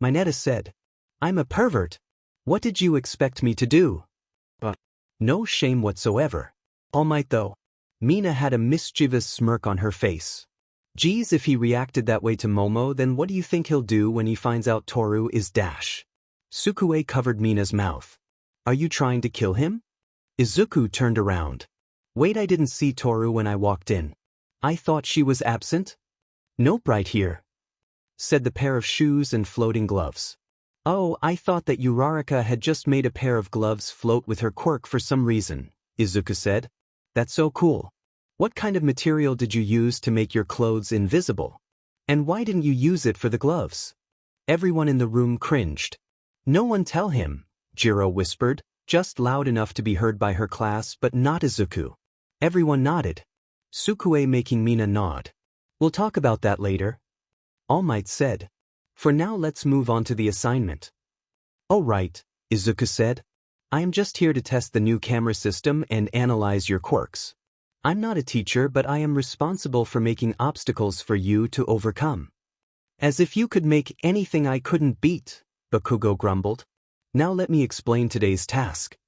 Mineta said. I'm a pervert. What did you expect me to do? No shame whatsoever. All Might though. Mina had a mischievous smirk on her face. Geez, if he reacted that way to Momo, then what do you think he'll do when he finds out Toru is Dash? Sukue covered Mina's mouth. Are you trying to kill him? Izuku turned around. Wait, I didn't see Toru when I walked in. I thought she was absent? Nope, right here, said the pair of shoes and floating gloves. Oh, I thought that Uraraka had just made a pair of gloves float with her quirk for some reason, Izuku said. That's so cool. What kind of material did you use to make your clothes invisible? And why didn't you use it for the gloves? Everyone in the room cringed. No one tell him, Jiro whispered, just loud enough to be heard by her class but not Izuku. Everyone nodded. Sukue making Mina nod. We'll talk about that later, All Might said. For now let's move on to the assignment. Oh right, Izuku said. I am just here to test the new camera system and analyze your quirks. I'm not a teacher, but I am responsible for making obstacles for you to overcome. As if you could make anything I couldn't beat, Bakugo grumbled. Now let me explain today's task.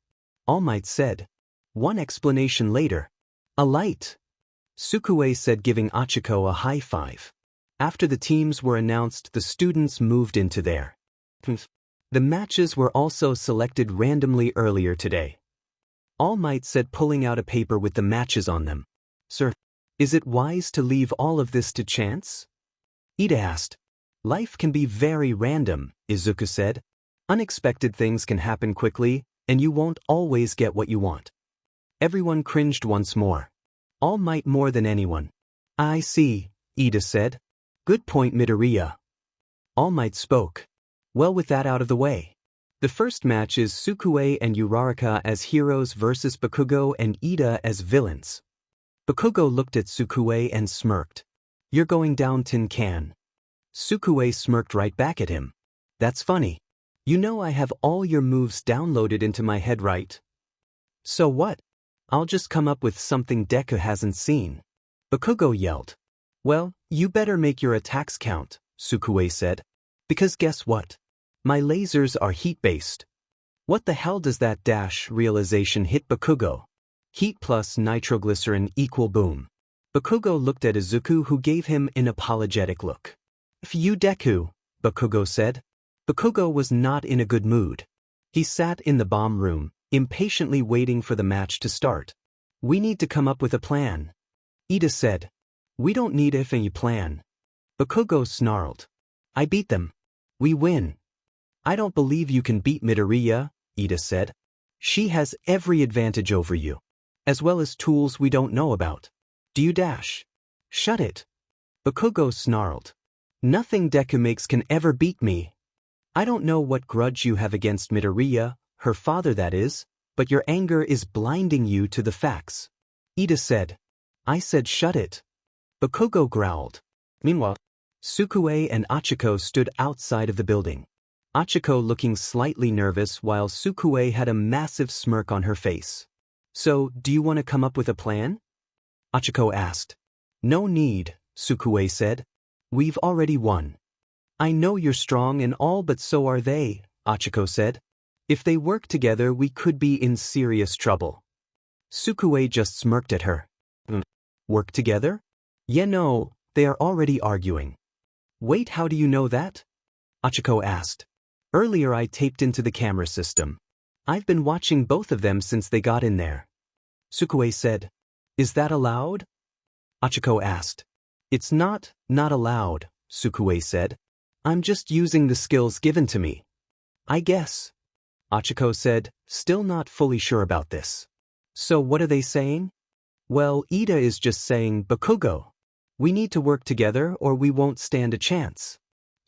All Might said. One explanation later. A light, Sukue said, giving Achiko a high five. After the teams were announced, the students moved into there. The matches were also selected randomly earlier today. All Might said, pulling out a paper with the matches on them. Sir, is it wise to leave all of this to chance? Ida asked. Life can be very random, Izuku said. Unexpected things can happen quickly, and you won't always get what you want. Everyone cringed once more. All Might more than anyone. I see, Ida said. Good point, Midoriya. All Might spoke. Well, with that out of the way. The first match is Sukue and Uraraka as heroes versus Bakugo and Ida as villains. Bakugo looked at Sukue and smirked. You're going down, tin can. Sukue smirked right back at him. That's funny. You know I have all your moves downloaded into my head, right? So what? I'll just come up with something Deku hasn't seen. Bakugo yelled. Well, you better make your attacks count, Sukue said. Because guess what? My lasers are heat-based. What the hell does that dash realization hit Bakugo? Heat plus nitroglycerin equal boom. Bakugo looked at Izuku, who gave him an apologetic look. F you, Deku, Bakugo said. Bakugo was not in a good mood. He sat in the bomb room, impatiently waiting for the match to start. We need to come up with a plan, Ida said. We don't need any plan. Bakugo snarled. I beat them. We win. I don't believe you can beat Midoriya, Ida said. She has every advantage over you, as well as tools we don't know about. Do you dash? Shut it. Bakugo snarled. Nothing Deku makes can ever beat me. I don't know what grudge you have against Midoriya, her father that is, but your anger is blinding you to the facts. Ida said. I said shut it. Bakugo growled. Meanwhile, Sukue and Achiko stood outside of the building. Achiko looking slightly nervous while Sukue had a massive smirk on her face. So, do you want to come up with a plan? Achiko asked. No need, Sukue said. We've already won. I know you're strong and all, but so are they, Achiko said. If they work together, we could be in serious trouble. Sukue just smirked at her. Work together? Yeah, no, they are already arguing. Wait, how do you know that? Achiko asked. Earlier I taped into the camera system. I've been watching both of them since they got in there. Sukue said. Is that allowed? Achiko asked. It's not allowed, Sukue said. I'm just using the skills given to me. I guess. Achiko said, still not fully sure about this. So what are they saying? Well, Ida is just saying, Bakugo, we need to work together or we won't stand a chance.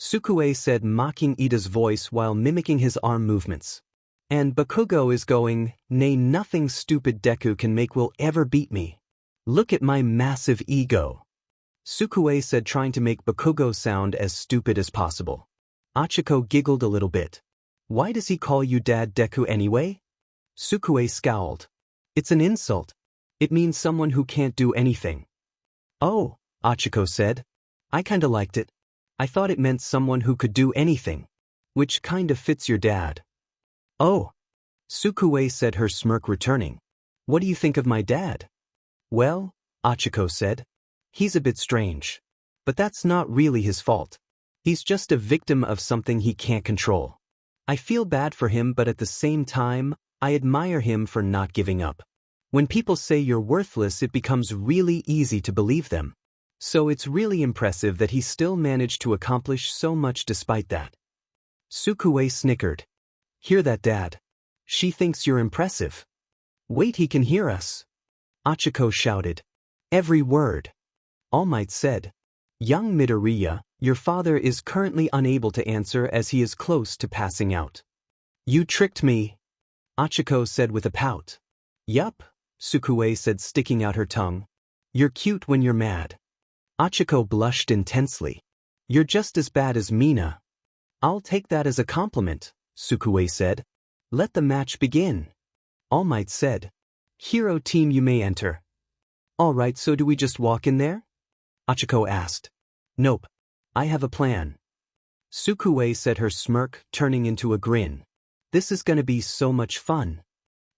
Sukue said, mocking Ida's voice while mimicking his arm movements. And Bakugo is going, nay, nothing stupid Deku can make will ever beat me. Look at my massive ego. Sukue said, trying to make Bakugo sound as stupid as possible. Achiko giggled a little bit. Why does he call you Dad Deku anyway? Sukue scowled. It's an insult. It means someone who can't do anything. Oh, Achiko said. I kinda liked it. I thought it meant someone who could do anything. Which kinda fits your dad. Oh. Sukue said, her smirk returning. What do you think of my dad? Well, Achiko said. He's a bit strange. But that's not really his fault. He's just a victim of something he can't control. I feel bad for him, but at the same time, I admire him for not giving up. When people say you're worthless, it becomes really easy to believe them. So it's really impressive that he still managed to accomplish so much despite that. Sukue snickered. Hear that, Dad? She thinks you're impressive. Wait, he can hear us. Achiko shouted. Every word. All Might said. Young Midoriya, your father is currently unable to answer as he is close to passing out. You tricked me, Achiko said with a pout. Yup, Sukue said, sticking out her tongue. You're cute when you're mad. Achiko blushed intensely. You're just as bad as Mina. I'll take that as a compliment, Sukue said. Let the match begin. All Might said. Hero team, you may enter. Alright, so do we just walk in there? Achiko asked. Nope. I have a plan. Sukue said, her smirk turning into a grin. This is gonna be so much fun.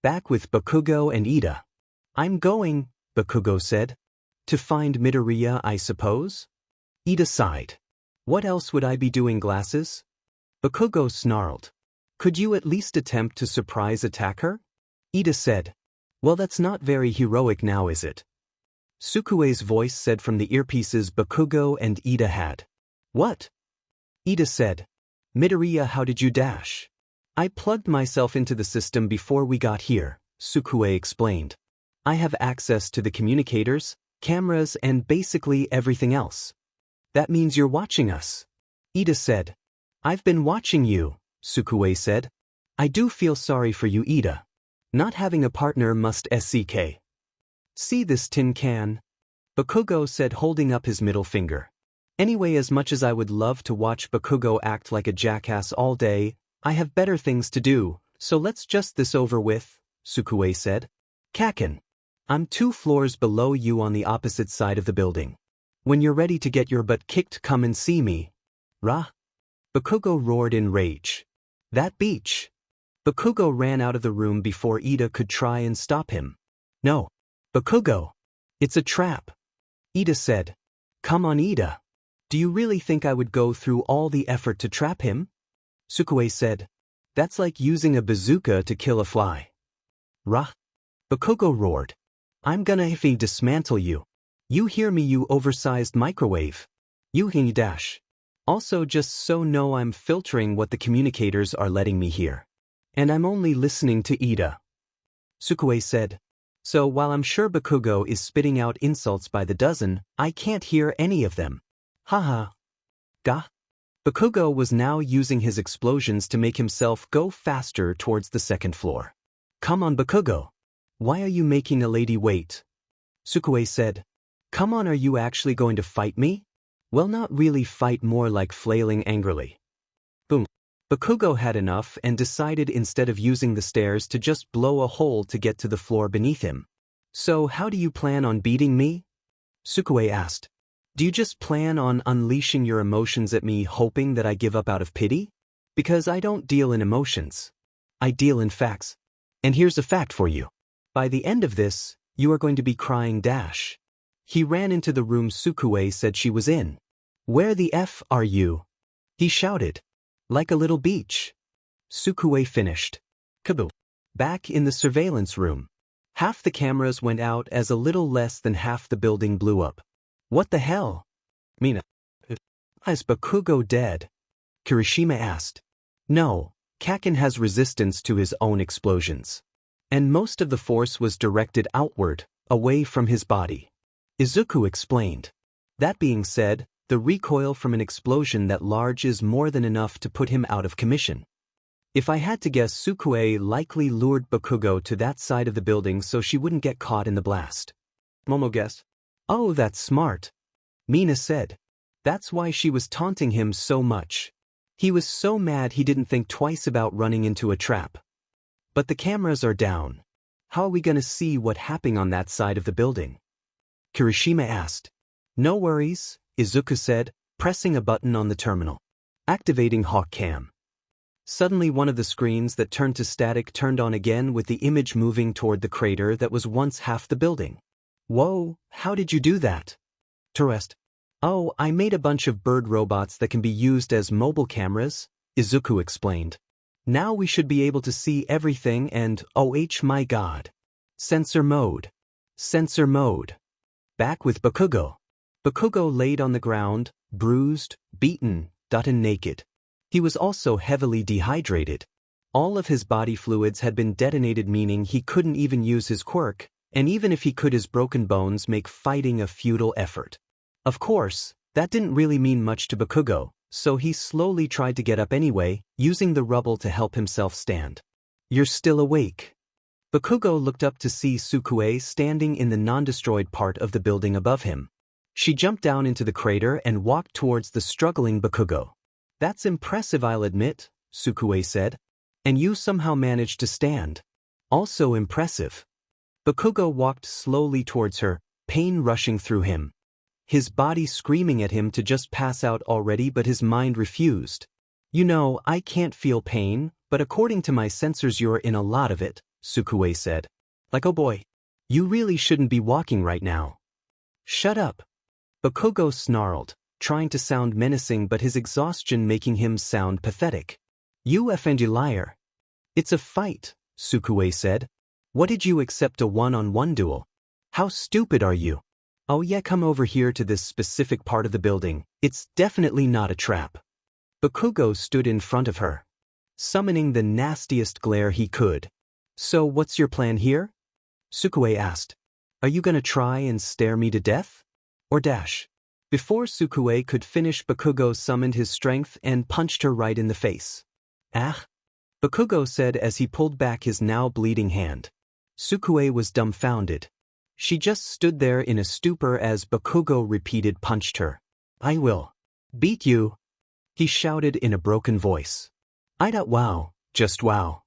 Back with Bakugo and Ida. I'm going, Bakugo said. To find Midoriya, I suppose? Ida sighed. What else would I be doing, glasses? Bakugo snarled. Could you at least attempt to surprise attack her? Ida said. Well, that's not very heroic now, is it? Sukue's voice said from the earpieces Bakugo and Ida had. What? Ida said. Midoriya, how did you dash? I plugged myself into the system before we got here, Sukue explained. I have access to the communicators, cameras, and basically everything else. That means you're watching us. Ida said. I've been watching you, Sukue said. I do feel sorry for you, Ida. Not having a partner must SCK. See this tin can? Bakugo said, holding up his middle finger. Anyway, as much as I would love to watch Bakugo act like a jackass all day, I have better things to do, so let's just this over with, Sukue said. Kaken. I'm 2 floors below you on the opposite side of the building. When you're ready to get your butt kicked, come and see me. Rah. Bakugo roared in rage. That beach. Bakugo ran out of the room before Ida could try and stop him. No. Bakugo. It's a trap. Ida said. Come on, Ida. Do you really think I would go through all the effort to trap him? Sukue said. That's like using a bazooka to kill a fly. Rah. Bakugo roared. I'm gonna dismantle you. You hear me, you oversized microwave. You dash. Also, just so know, I'm filtering what the communicators are letting me hear. And I'm only listening to Ida. Sukue said. So while I'm sure Bakugo is spitting out insults by the dozen, I can't hear any of them. Haha. Gah. Bakugo was now using his explosions to make himself go faster towards the 2nd floor. Come on, Bakugo. Why are you making a lady wait? Sukue said. Come on, are you actually going to fight me? Well, not really fight, more like flailing angrily. Boom. Bakugo had enough and decided instead of using the stairs to just blow a hole to get to the floor beneath him. So how do you plan on beating me? Sukue asked. Do you just plan on unleashing your emotions at me, hoping that I give up out of pity? Because I don't deal in emotions. I deal in facts. And here's a fact for you. By the end of this, you are going to be crying dash. He ran into the room Sukue said she was in. Where the F are you? He shouted. Like a little beach. Sukue finished. Kaboom. Back in the surveillance room. Half the cameras went out as a little less than half the building blew up. What the hell? Mina. Is Bakugo dead? Kirishima asked. No, Kaken has resistance to his own explosions. And most of the force was directed outward, away from his body. Izuku explained. That being said, the recoil from an explosion that large is more than enough to put him out of commission. If I had to guess, Sukue likely lured Bakugo to that side of the building so she wouldn't get caught in the blast. Momo guessed. Oh, that's smart. Mina said. That's why she was taunting him so much. He was so mad he didn't think twice about running into a trap. But the cameras are down. How are we gonna see what happened on that side of the building? Kirishima asked. No worries, Izuku said, pressing a button on the terminal. Activating Hawk Cam. Suddenly one of the screens that turned to static turned on again with the image moving toward the crater that was once half the building. Whoa, how did you do that? Tourist. Oh, I made a bunch of bird robots that can be used as mobile cameras, Izuku explained. Now we should be able to see everything and my god. Sensor mode. Sensor mode. Back with Bakugo. Bakugo laid on the ground, bruised, beaten, and naked. He was also heavily dehydrated. All of his body fluids had been detonated, meaning he couldn't even use his quirk, and even if he could, his broken bones make fighting a futile effort. Of course, that didn't really mean much to Bakugo, so he slowly tried to get up anyway, using the rubble to help himself stand. You're still awake. Bakugo looked up to see Sukue standing in the non-destroyed part of the building above him. She jumped down into the crater and walked towards the struggling Bakugo. That's impressive, I'll admit, Sukue said. And you somehow managed to stand. Also impressive. Bakugo walked slowly towards her, pain rushing through him. His body screaming at him to just pass out already, but his mind refused. You know, I can't feel pain, but according to my sensors you're in a lot of it, Sukue said. Like, oh boy. You really shouldn't be walking right now. Shut up. Bakugo snarled, trying to sound menacing but his exhaustion making him sound pathetic. You effendi liar. It's a fight, Sukue said. What did you accept, a one-on-one duel? How stupid are you? Oh yeah, come over here to this specific part of the building. It's definitely not a trap. Bakugo stood in front of her, summoning the nastiest glare he could. So what's your plan here? Sukue asked. Are you gonna try and stare me to death? Or dash? Before Sukue could finish, Bakugo summoned his strength and punched her right in the face. Ah? Bakugo said as he pulled back his now bleeding hand. Sukue was dumbfounded. She just stood there in a stupor as Bakugo repeated punched her. I will beat you, he shouted in a broken voice. Wow, just wow,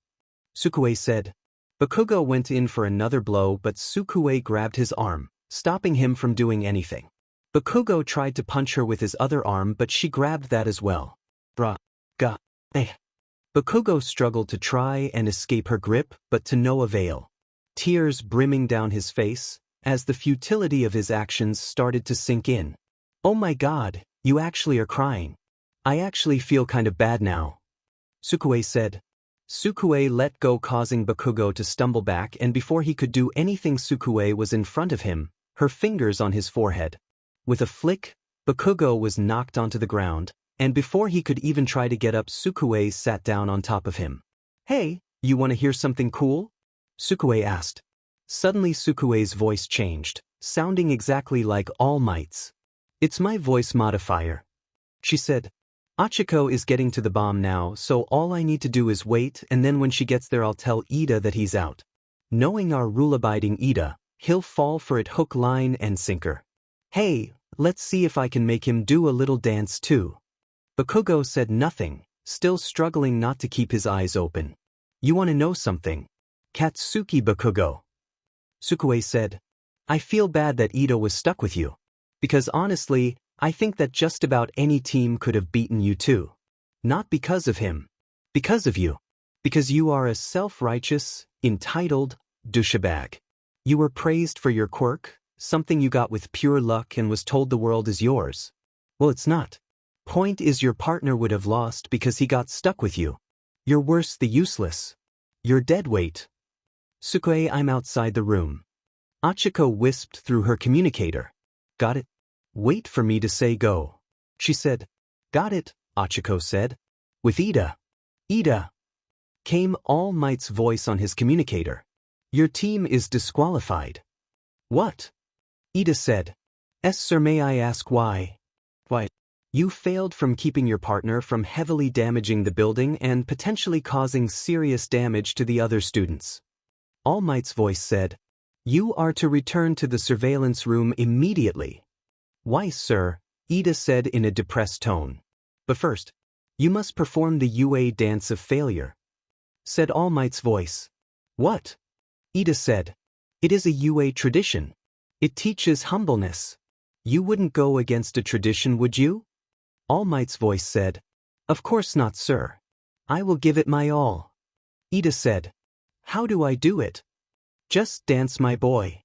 Sukue said. Bakugo went in for another blow, but Sukue grabbed his arm, stopping him from doing anything. Bakugo tried to punch her with his other arm, but she grabbed that as well. Bakugo struggled to try and escape her grip, but to no avail. Tears brimming down his face, as the futility of his actions started to sink in. Oh my god, you actually are crying. I actually feel kind of bad now, Sukue said. Sukue let go, causing Bakugo to stumble back, and before he could do anything, Sukue was in front of him, her fingers on his forehead. With a flick, Bakugo was knocked onto the ground, and before he could even try to get up, Sukue sat down on top of him. Hey, you want to hear something cool? Sukue asked. Suddenly Sukue's voice changed, sounding exactly like All Might's. It's my voice modifier, she said. Achiko is getting to the bomb now, so all I need to do is wait, and then when she gets there I'll tell Ida that he's out. Knowing our rule-abiding Ida, he'll fall for it hook, line, and sinker. Hey, let's see if I can make him do a little dance too. Bakugo said nothing, still struggling not to keep his eyes open. You want to know something? Katsuki Bakugo, Sukue said. I feel bad that Ito was stuck with you. Because honestly, I think that just about any team could have beaten you too. Not because of him. Because of you. Because you are a self-righteous, entitled douchebag. You were praised for your quirk, something you got with pure luck and was told the world is yours. Well, it's not. Point is, your partner would have lost because he got stuck with you. You're worse the useless. You're dead weight. Sukue, I'm outside the room. Achiko wisped through her communicator. Got it? Wait for me to say go, she said. Got it, Achiko said. With Ida. Ida, came All Might's voice on his communicator. Your team is disqualified. What? Ida said. Sir, may I ask why? Why? You failed from keeping your partner from heavily damaging the building and potentially causing serious damage to the other students. All Might's voice said. You are to return to the surveillance room immediately. Why, sir? Ida said in a depressed tone. But first, you must perform the UA dance of failure, said All Might's voice. What? Ida said. It is a UA tradition. It teaches humbleness. You wouldn't go against a tradition, would you? All Might's voice said. Of course not, sir. I will give it my all. Ida said. How do I do it? Just dance, my boy.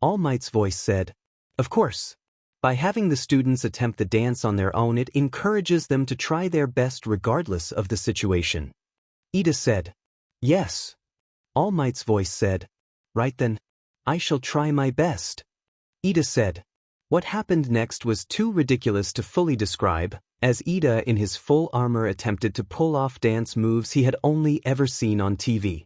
All Might's voice said. Of course. By having the students attempt the dance on their own, it encourages them to try their best regardless of the situation. Ida said. Yes. All Might's voice said. Right then. I shall try my best. Ida said. What happened next was too ridiculous to fully describe, as Ida in his full armor attempted to pull off dance moves he had only ever seen on TV.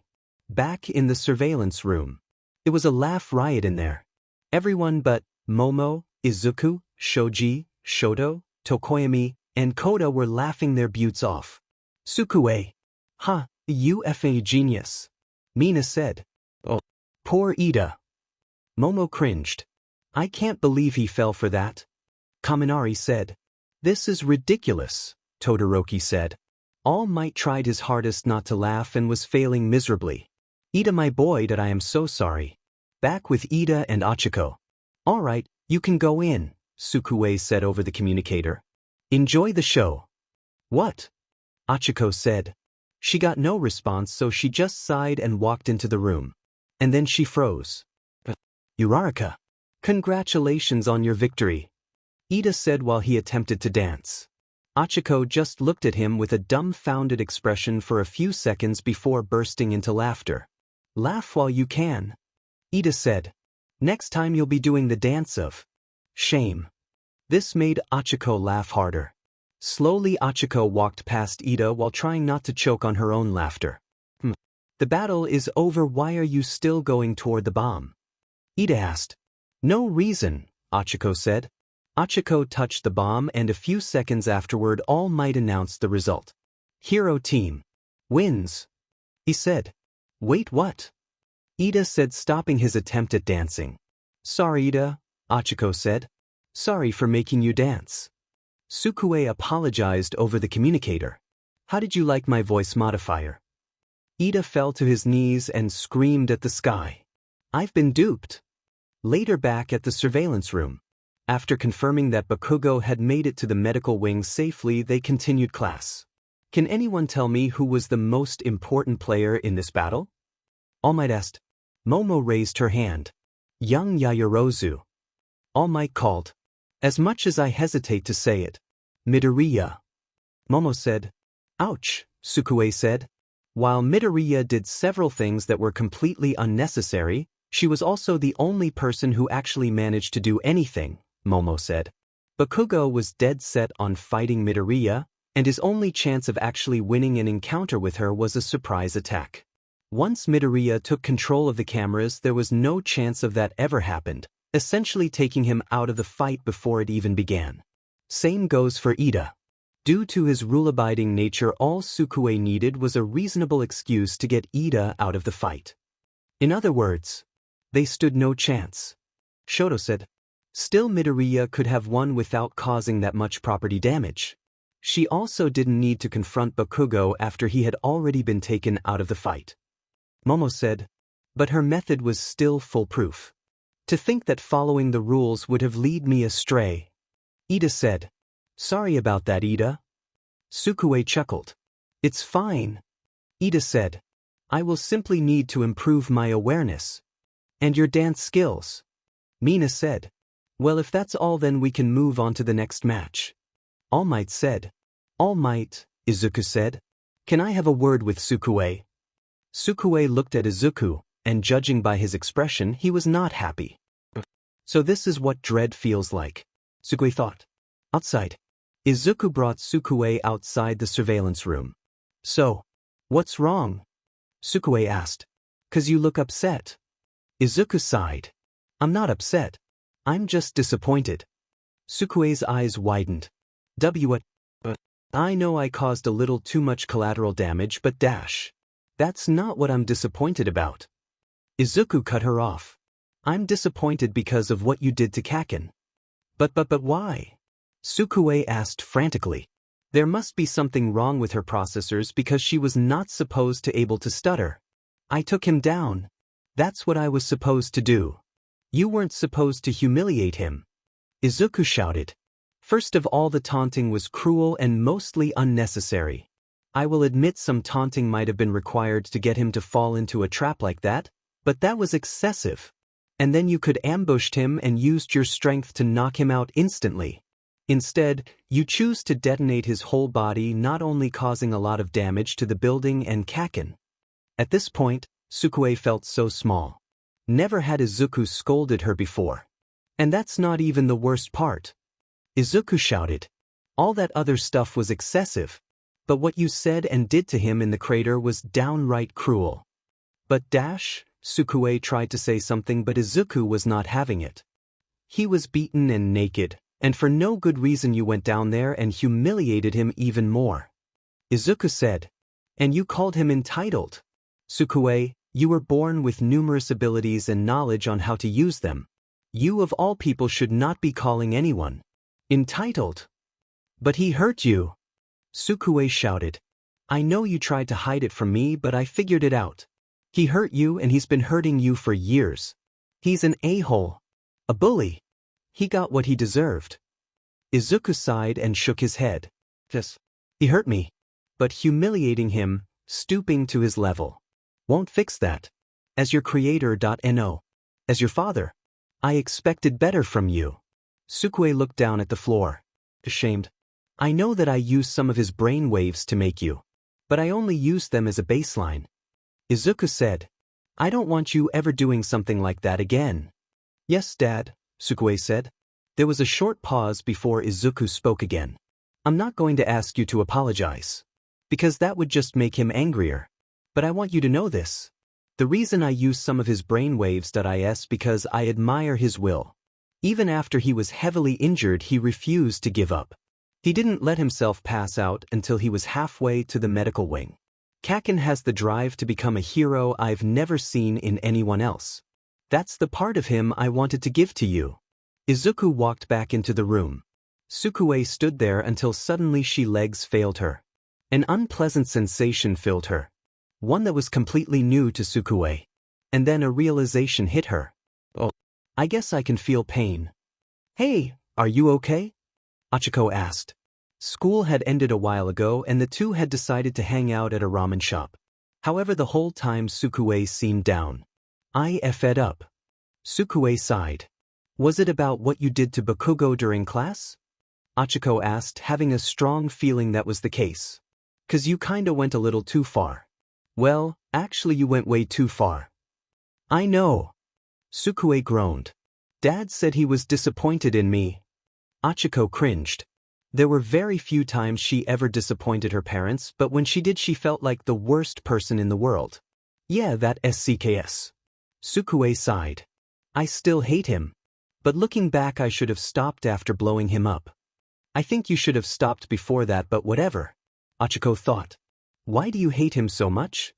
Back in the surveillance room. It was a laugh riot in there. Everyone but Momo, Izuku, Shoji, Shoto, Tokoyami, and Koda were laughing their butts off. Sukue. Ha, you effing genius. Mina said. Oh, poor Ida. Momo cringed. I can't believe he fell for that. Kaminari said. This is ridiculous, Todoroki said. All Might tried his hardest not to laugh and was failing miserably. Ida, my boy, that I am so sorry. Back with Ida and Achiko. All right, you can go in, Sukue said over the communicator. Enjoy the show. What? Achiko said. She got no response, so she just sighed and walked into the room. And then she froze. Uraraka. Congratulations on your victory. Ida said while he attempted to dance. Achiko just looked at him with a dumbfounded expression for a few seconds before bursting into laughter. Laugh while you can. Ida said. Next time you'll be doing the dance of shame. This made Achiko laugh harder. Slowly Achiko walked past Ida while trying not to choke on her own laughter. The battle is over, why are you still going toward the bomb? Ida asked. No reason, Achiko said. Achiko touched the bomb and a few seconds afterward All Might announced the result. Hero team wins. He said. Wait, what? Ida said, stopping his attempt at dancing. Sorry, Ida, Achiko said. Sorry for making you dance. Sukue apologized over the communicator. How did you like my voice modifier? Ida fell to his knees and screamed at the sky. I've been duped. Later, back at the surveillance room. After confirming that Bakugo had made it to the medical wing safely, they continued class. Can anyone tell me who was the most important player in this battle? All Might asked. Momo raised her hand. Young Yaoyorozu. All Might called. As much as I hesitate to say it. Midoriya. Momo said. Ouch, Sukue said. While Midoriya did several things that were completely unnecessary, she was also the only person who actually managed to do anything, Momo said. Bakugo was dead set on fighting Midoriya, and his only chance of actually winning an encounter with her was a surprise attack. Once Midoriya took control of the cameras, there was no chance of that ever happened, essentially taking him out of the fight before it even began. Same goes for Ida. Due to his rule-abiding nature, all Sukue needed was a reasonable excuse to get Ida out of the fight. In other words, they stood no chance. Shoto said. Still, Midoriya could have won without causing that much property damage. She also didn't need to confront Bakugo after he had already been taken out of the fight. Momo said. But her method was still foolproof. To think that following the rules would have led me astray. Ida said. Sorry about that, Ida. Sukue chuckled. It's fine. Ida said. I will simply need to improve my awareness. And your dance skills. Mina said. Well, if that's all, then we can move on to the next match. All Might said. All Might, Izuku said. Can I have a word with Sukue? Sukue looked at Izuku, and judging by his expression, he was not happy. So this is what dread feels like, Sukue thought. Outside. Izuku brought Sukue outside the surveillance room. So, what's wrong? Sukue asked. 'Cause you look upset. Izuku sighed. I'm not upset. I'm just disappointed. Sukue's eyes widened. What? I know I caused a little too much collateral damage, but that's not what I'm disappointed about. Izuku cut her off. I'm disappointed because of what you did to Kaken. But why? Sukue asked frantically. There must be something wrong with her processors because she was not supposed to able to stutter. I took him down. That's what I was supposed to do. You weren't supposed to humiliate him. Izuku shouted. First of all, the taunting was cruel and mostly unnecessary. I will admit some taunting might have been required to get him to fall into a trap like that, but that was excessive. And then you could ambushed him and used your strength to knock him out instantly. Instead, you choose to detonate his whole body, not only causing a lot of damage to the building and Kaken. At this point, Sukue felt so small. Never had Izuku scolded her before. And that's not even the worst part. Izuku shouted. All that other stuff was excessive. But what you said and did to him in the crater was downright cruel. But Sukue tried to say something, but Izuku was not having it. He was beaten and naked, and for no good reason you went down there and humiliated him even more. Izuku said. And you called him entitled. Sukue, you were born with numerous abilities and knowledge on how to use them. You of all people should not be calling anyone entitled. But he hurt you. Sukue shouted. I know you tried to hide it from me, but I figured it out. He hurt you and he's been hurting you for years. He's an a-hole. A bully. He got what he deserved. Izuku sighed and shook his head. Yes. He hurt me. But humiliating him, stooping to his level, won't fix that. As your creator, no. As your father, I expected better from you. Sukue looked down at the floor. Ashamed. I know that I used some of his brain waves to make you. But I only used them as a baseline. Izuku said. I don't want you ever doing something like that again. Yes, Dad, Sukue said. There was a short pause before Izuku spoke again. I'm not going to ask you to apologize. Because that would just make him angrier. But I want you to know this. The reason I used some of his brainwaves is because I admire his will. Even after he was heavily injured, he refused to give up. He didn't let himself pass out until he was halfway to the medical wing. Kaken has the drive to become a hero I've never seen in anyone else. That's the part of him I wanted to give to you. Izuku walked back into the room. Sukue stood there until suddenly she legs failed her. An unpleasant sensation filled her. One that was completely new to Sukue. And then a realization hit her. Oh, I guess I can feel pain. Hey, are you okay? Achiko asked. School had ended a while ago and the two had decided to hang out at a ramen shop. However, the whole time Sukue seemed down. I fed up. Sukue sighed. Was it about what you did to Bakugo during class? Achiko asked, having a strong feeling that was the case. 'Cause you kinda went a little too far. Well, actually you went way too far. I know. Sukue groaned. Dad said he was disappointed in me. Achiko cringed. There were very few times she ever disappointed her parents, but when she did she felt like the worst person in the world. Yeah, that SCKS. Sukue sighed. I still hate him. But looking back, I should have stopped after blowing him up. I think you should have stopped before that, but whatever. Achiko thought. Why do you hate him so much?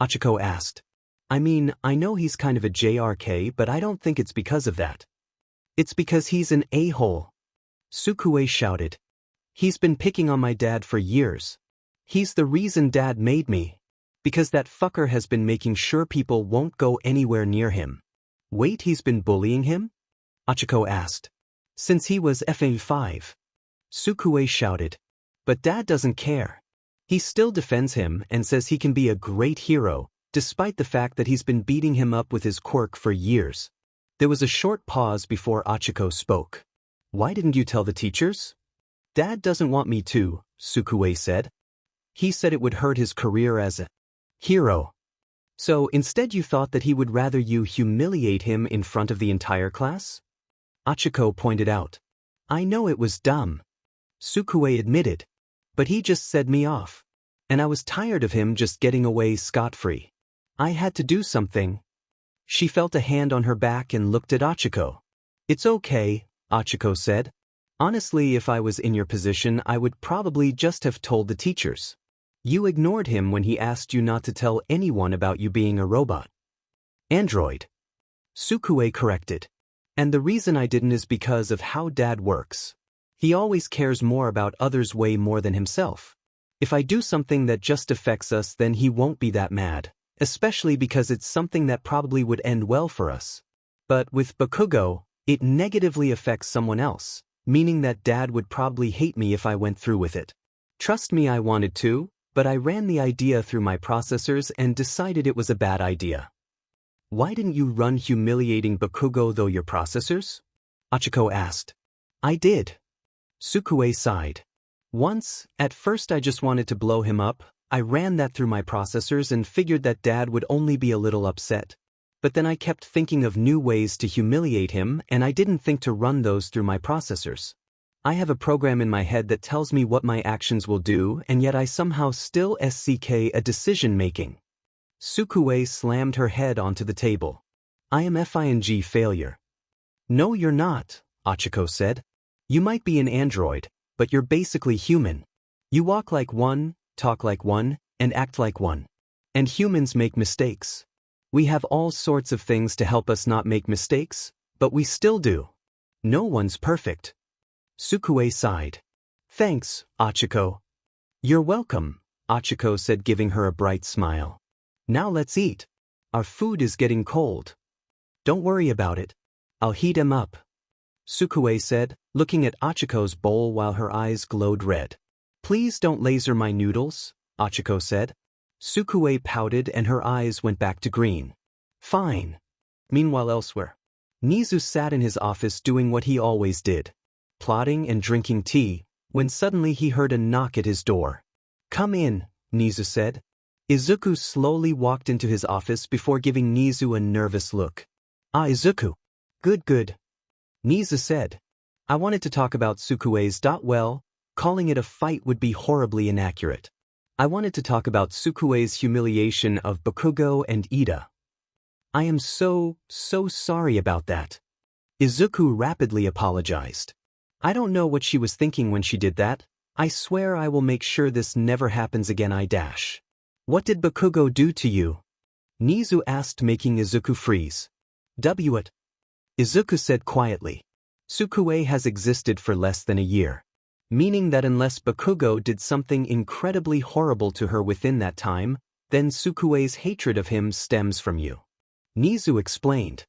Achiko asked. I mean, I know he's kind of a JRK, but I don't think it's because of that. It's because he's an a-hole. Sukue shouted. He's been picking on my dad for years. He's the reason Dad made me. Because that fucker has been making sure people won't go anywhere near him. Wait, he's been bullying him? Achiko asked. Since he was FA5. Sukue shouted. But Dad doesn't care. He still defends him and says he can be a great hero, despite the fact that he's been beating him up with his quirk for years. There was a short pause before Achiko spoke. Why didn't you tell the teachers? Dad doesn't want me to, Sukue said. He said it would hurt his career as a hero. So instead you thought that he would rather you humiliate him in front of the entire class? Achiko pointed out. I know it was dumb. Sukue admitted. But he just set me off. And I was tired of him just getting away scot-free. I had to do something. She felt a hand on her back and looked at Achiko. It's okay, Achiko said. Honestly, if I was in your position, I would probably just have told the teachers. You ignored him when he asked you not to tell anyone about you being a robot. Android. Sukue corrected. And the reason I didn't is because of how Dad works. He always cares more about others way more than himself. If I do something that just affects us, then he won't be that mad. especially because it's something that probably would end well for us. But with Bakugo, it negatively affects someone else, meaning that Dad would probably hate me if I went through with it. Trust me, I wanted to, but I ran the idea through my processors and decided it was a bad idea. Why didn't you run humiliating Bakugo though your processors? Hachiko asked. I did. Sukue sighed. Once, at first I just wanted to blow him up. I ran that through my processors and figured that Dad would only be a little upset. But then I kept thinking of new ways to humiliate him and I didn't think to run those through my processors. I have a program in my head that tells me what my actions will do, and yet I somehow still SCK a decision-making. Sukue slammed her head onto the table. I am FING failure. No, you're not, Hachiko said. You might be an android, but you're basically human. You walk like one, talk like one, and act like one. And humans make mistakes. We have all sorts of things to help us not make mistakes, but we still do. No one's perfect. Sukue sighed. Thanks, Hachiko. You're welcome, Hachiko said, giving her a bright smile. Now let's eat. Our food is getting cold. Don't worry about it. I'll heat him up, Sukue said, looking at Hachiko's bowl while her eyes glowed red. Please don't laser my noodles, Hachiko said. Sukue pouted and her eyes went back to green. Fine. Meanwhile elsewhere, Nizu sat in his office doing what he always did, plotting and drinking tea, when suddenly he heard a knock at his door. Come in, Nizu said. Izuku slowly walked into his office before giving Nizu a nervous look. Ah, Izuku. Good. Nizu said. I wanted to talk about Sukue's. Well, calling it a fight would be horribly inaccurate. I wanted to talk about Sukue's humiliation of Bakugo and Ida. I am so sorry about that. Izuku rapidly apologized. I don't know what she was thinking when she did that. I swear I will make sure this never happens again. What did Bakugo do to you? Nizu asked, making Izuku freeze. What? Izuku said quietly. Sukue has existed for less than a year. Meaning that unless Bakugo did something incredibly horrible to her within that time, then Sukue's hatred of him stems from you. Nizu explained.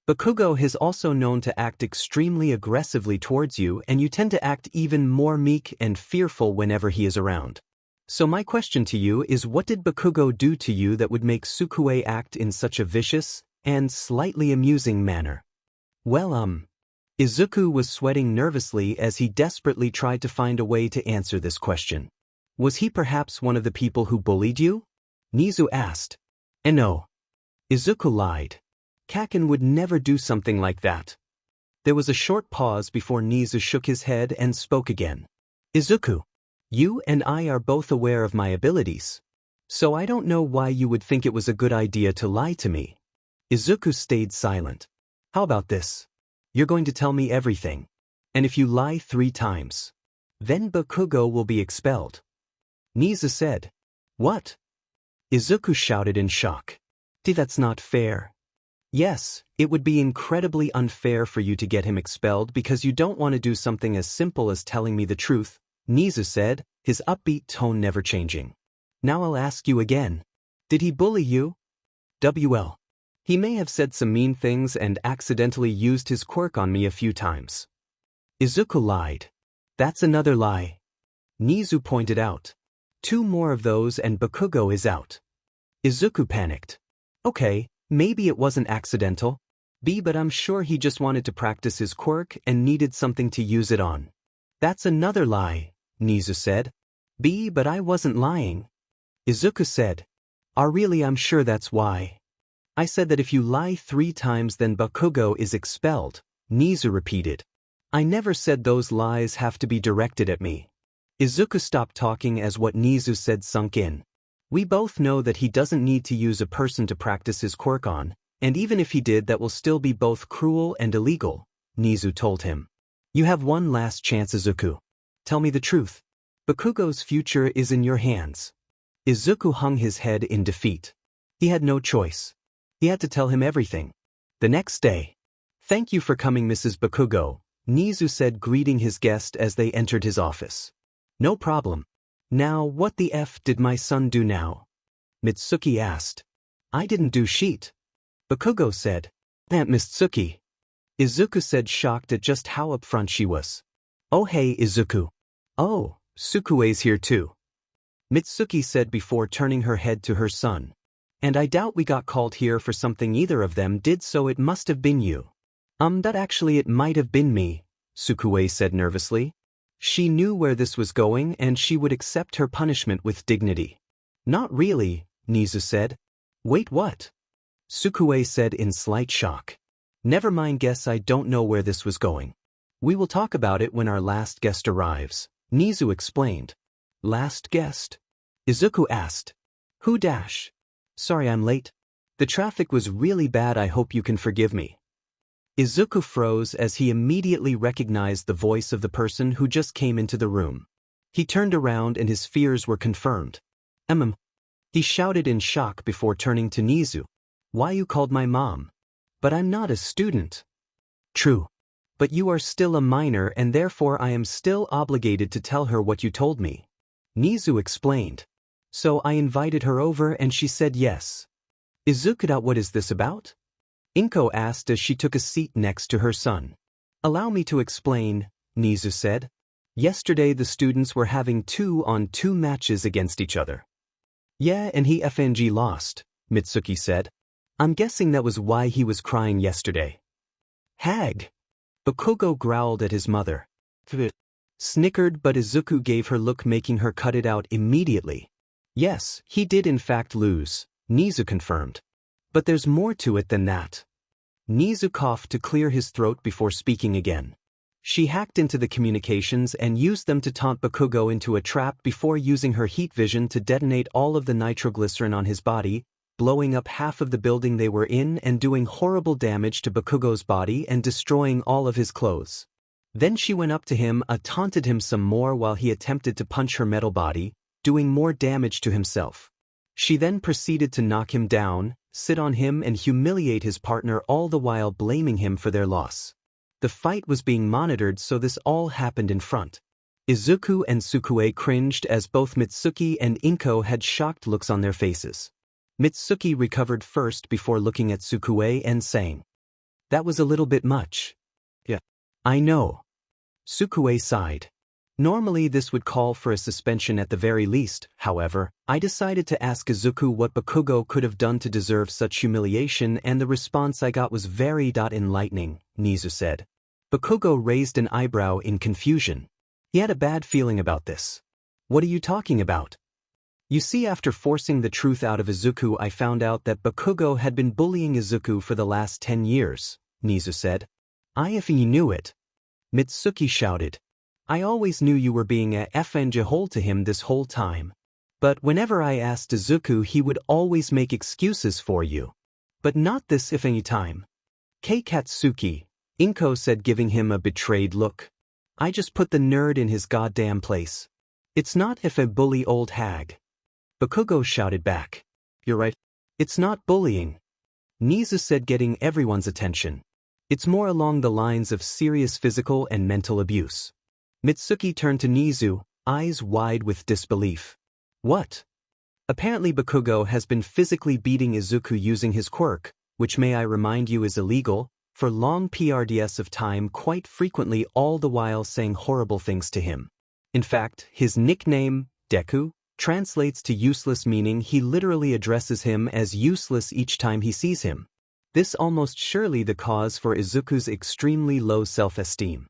Bakugo is also known to act extremely aggressively towards you, and you tend to act even more meek and fearful whenever he is around. So my question to you is, what did Bakugo do to you that would make Sukue act in such a vicious and slightly amusing manner? Well, Izuku was sweating nervously as he desperately tried to find a way to answer this question. Was he perhaps one of the people who bullied you? Nizu asked. No. Izuku lied. Kaken would never do something like that. There was a short pause before Nizu shook his head and spoke again. Izuku, you and I are both aware of my abilities. So I don't know why you would think it was a good idea to lie to me. Izuku stayed silent. How about this? You're going to tell me everything. And if you lie 3 times, then Bakugo will be expelled. Nizu said. What? Izuku shouted in shock. That's not fair. Yes, it would be incredibly unfair for you to get him expelled because you don't want to do something as simple as telling me the truth, Nizu said, his upbeat tone never changing. Now I'll ask you again. Did he bully you? Well. He may have said some mean things and accidentally used his quirk on me a few times. Izuku lied. That's another lie. Nizu pointed out. 2 more of those and Bakugo is out. Izuku panicked. Okay, maybe it wasn't accidental. But I'm sure he just wanted to practice his quirk and needed something to use it on. That's another lie, Nizu said. But I wasn't lying. Izuku said. Really, I'm sure that's why. I said that if you lie 3 times then Bakugo is expelled, Nizu repeated. I never said those lies have to be directed at me. Izuku stopped talking as what Nizu said sunk in. We both know that he doesn't need to use a person to practice his quirk on, and even if he did that will still be both cruel and illegal, Nizu told him. You have one last chance, Izuku. Tell me the truth. Bakugo's future is in your hands. Izuku hung his head in defeat. He had no choice. He had to tell him everything. The next day. Thank you for coming, Mrs. Bakugo, Nizu said, greeting his guest as they entered his office. No problem. Now what the F did my son do now? Mitsuki asked. I didn't do shit. Bakugo said. That Mitsuki. Izuku said, shocked at just how upfront she was. Oh hey Izuku. Oh, Sukue's here too. Mitsuki said before turning her head to her son. And I doubt we got called here for something either of them did, so it must have been you. That actually it might have been me, Sukue said nervously. She knew where this was going and she would accept her punishment with dignity. Not really, Nizu said. Wait, what? Sukue said in slight shock. Never mind, guess I don't know where this was going. We will talk about it when our last guest arrives, Nizu explained. Last guest? Izuku asked. Who dash? Sorry I'm late. The traffic was really bad, I hope you can forgive me. Izuku froze as he immediately recognized the voice of the person who just came into the room. He turned around and his fears were confirmed. He shouted in shock before turning to Nizu. Why you called my mom? But I'm not a student. True. But you are still a minor and therefore I am still obligated to tell her what you told me. Nizu explained. So I invited her over and she said yes. Izuku, what is this about? Inko asked as she took a seat next to her son. Allow me to explain, Nizu said. Yesterday the students were having 2-on-2 matches against each other. Yeah, and he FNG lost, Mitsuki said. I'm guessing that was why he was crying yesterday. Hag. Bakugo growled at his mother. Snickered, but Izuku gave her look, making her cut it out immediately. Yes, he did in fact lose, Nizu confirmed. But there's more to it than that. Nizu coughed to clear his throat before speaking again. She hacked into the communications and used them to taunt Bakugo into a trap before using her heat vision to detonate all of the nitroglycerin on his body, blowing up half of the building they were in and doing horrible damage to Bakugo's body and destroying all of his clothes. Then she went up to him, taunted him some more while he attempted to punch her metal body, doing more damage to himself. She then proceeded to knock him down, sit on him and humiliate his partner, all the while blaming him for their loss. The fight was being monitored, so this all happened in front. Izuku and Sukue cringed as both Mitsuki and Inko had shocked looks on their faces. Mitsuki recovered first before looking at Sukue and saying, That was a little bit much. Yeah. I know. Sukue sighed. Normally this would call for a suspension at the very least, however, I decided to ask Izuku what Bakugo could have done to deserve such humiliation, and the response I got was very enlightening, Nizu said. Bakugo raised an eyebrow in confusion. He had a bad feeling about this. What are you talking about? You see, after forcing the truth out of Izuku, I found out that Bakugo had been bullying Izuku for the last 10 years, Nizu said. If you knew it. Mitsuki shouted. I always knew you were being a effing hole to him this whole time. But whenever I asked Izuku, he would always make excuses for you. But not this effing time. Katsuki, Inko said, giving him a betrayed look. I just put the nerd in his goddamn place. It's not if a bully, old hag. Bakugo shouted back. You're right. It's not bullying. Nizu said, getting everyone's attention. It's more along the lines of serious physical and mental abuse. Mitsuki turned to Nizu, eyes wide with disbelief. What? Apparently Bakugo has been physically beating Izuku using his quirk, which, may I remind you, is illegal, for long periods of time, quite frequently, all the while saying horrible things to him. In fact, his nickname, Deku, translates to useless, meaning he literally addresses him as useless each time he sees him. This almost surely the cause for Izuku's extremely low self-esteem.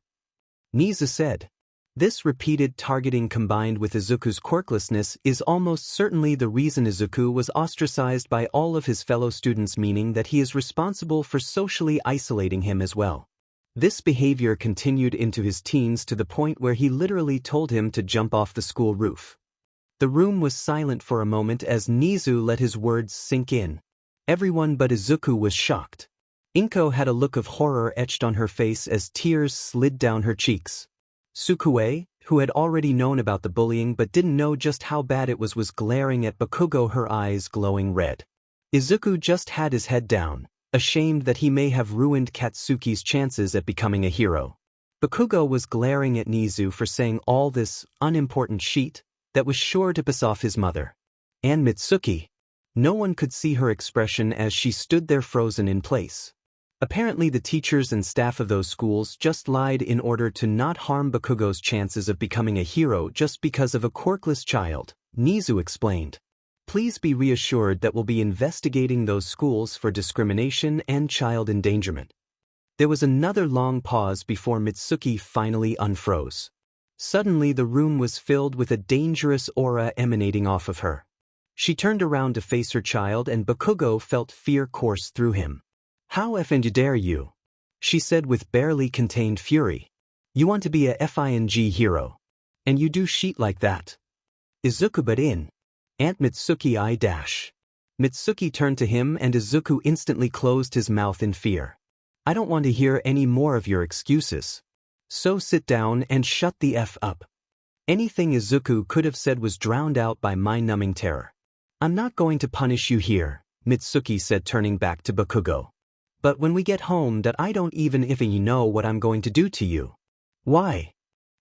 Nizu said. This repeated targeting combined with Izuku's quirklessness is almost certainly the reason Izuku was ostracized by all of his fellow students, meaning that he is responsible for socially isolating him as well. This behavior continued into his teens to the point where he literally told him to jump off the school roof. The room was silent for a moment as Nizu let his words sink in. Everyone but Izuku was shocked. Inko had a look of horror etched on her face as tears slid down her cheeks. Sukue, who had already known about the bullying but didn't know just how bad it was glaring at Bakugo, her eyes glowing red. Izuku just had his head down, ashamed that he may have ruined Katsuki's chances at becoming a hero. Bakugo was glaring at Nizu for saying all this unimportant shit that was sure to piss off his mother. And Mitsuki. No one could see her expression as she stood there frozen in place. Apparently the teachers and staff of those schools just lied in order to not harm Bakugo's chances of becoming a hero just because of a quirkless child, Nizu explained. Please be reassured that we'll be investigating those schools for discrimination and child endangerment. There was another long pause before Mitsuki finally unfroze. Suddenly the room was filled with a dangerous aura emanating off of her. She turned around to face her child and Bakugo felt fear course through him. How effing dare you? She said with barely contained fury. You want to be a FING hero. And you do shit like that. Izuku but in. Aunt Mitsuki I dash. Mitsuki turned to him and Izuku instantly closed his mouth in fear. I don't want to hear any more of your excuses. So sit down and shut the F up. Anything Izuku could have said was drowned out by mind-numbing terror. I'm not going to punish you here, Mitsuki said turning back to Bakugo. But when we get home that I don't even know what I'm going to do to you. Why?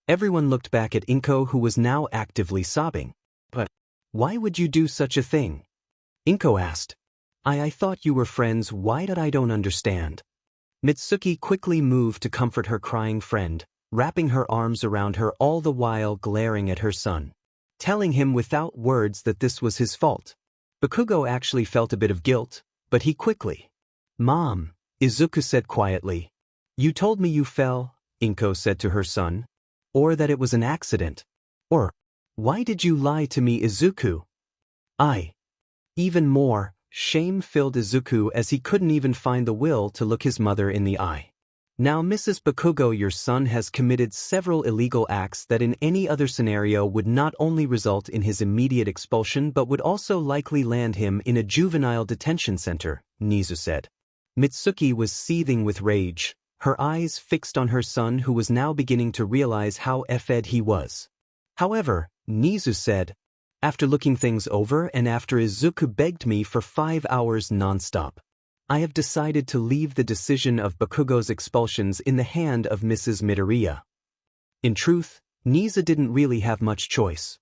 Everyone looked back at Inko who was now actively sobbing. But why would you do such a thing? Inko asked. I thought you were friends, why did I don't understand? Mitsuki quickly moved to comfort her crying friend, wrapping her arms around her all the while glaring at her son. Telling him without words that this was his fault. Bakugo actually felt a bit of guilt, but he quickly. Mom, Izuku said quietly. You told me you fell, Inko said to her son. Or that it was an accident. Or, why did you lie to me, Izuku? Even more, shame filled Izuku as he couldn't even find the will to look his mother in the eye. Now Mrs. Bakugo, your son has committed several illegal acts that in any other scenario would not only result in his immediate expulsion but would also likely land him in a juvenile detention center, Nizu said. Mitsuki was seething with rage, her eyes fixed on her son who was now beginning to realize how effed he was. However, Nizu said, after looking things over and after Izuku begged me for 5 hours non-stop, I have decided to leave the decision of Bakugo's expulsions in the hand of Mrs. Midoriya. In truth, Nizu didn't really have much choice.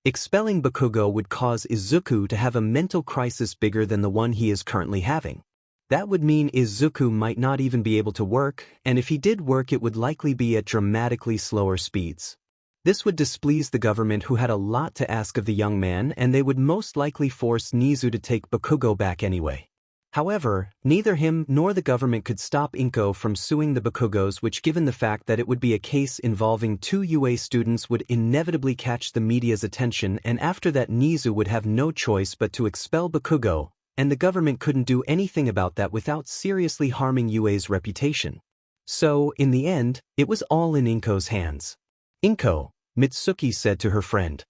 Expelling Bakugo would cause Izuku to have a mental crisis bigger than the one he is currently having. That would mean Izuku might not even be able to work, and if he did work it would likely be at dramatically slower speeds. This would displease the government who had a lot to ask of the young man and they would most likely force Nizu to take Bakugo back anyway. However, neither him nor the government could stop Inko from suing the Bakugos, which given the fact that it would be a case involving 2 UA students would inevitably catch the media's attention, and after that Nizu would have no choice but to expel Bakugo, and the government couldn't do anything about that without seriously harming UA's reputation. So, in the end, it was all in Inko's hands. Inko, Mitsuki said to her friend.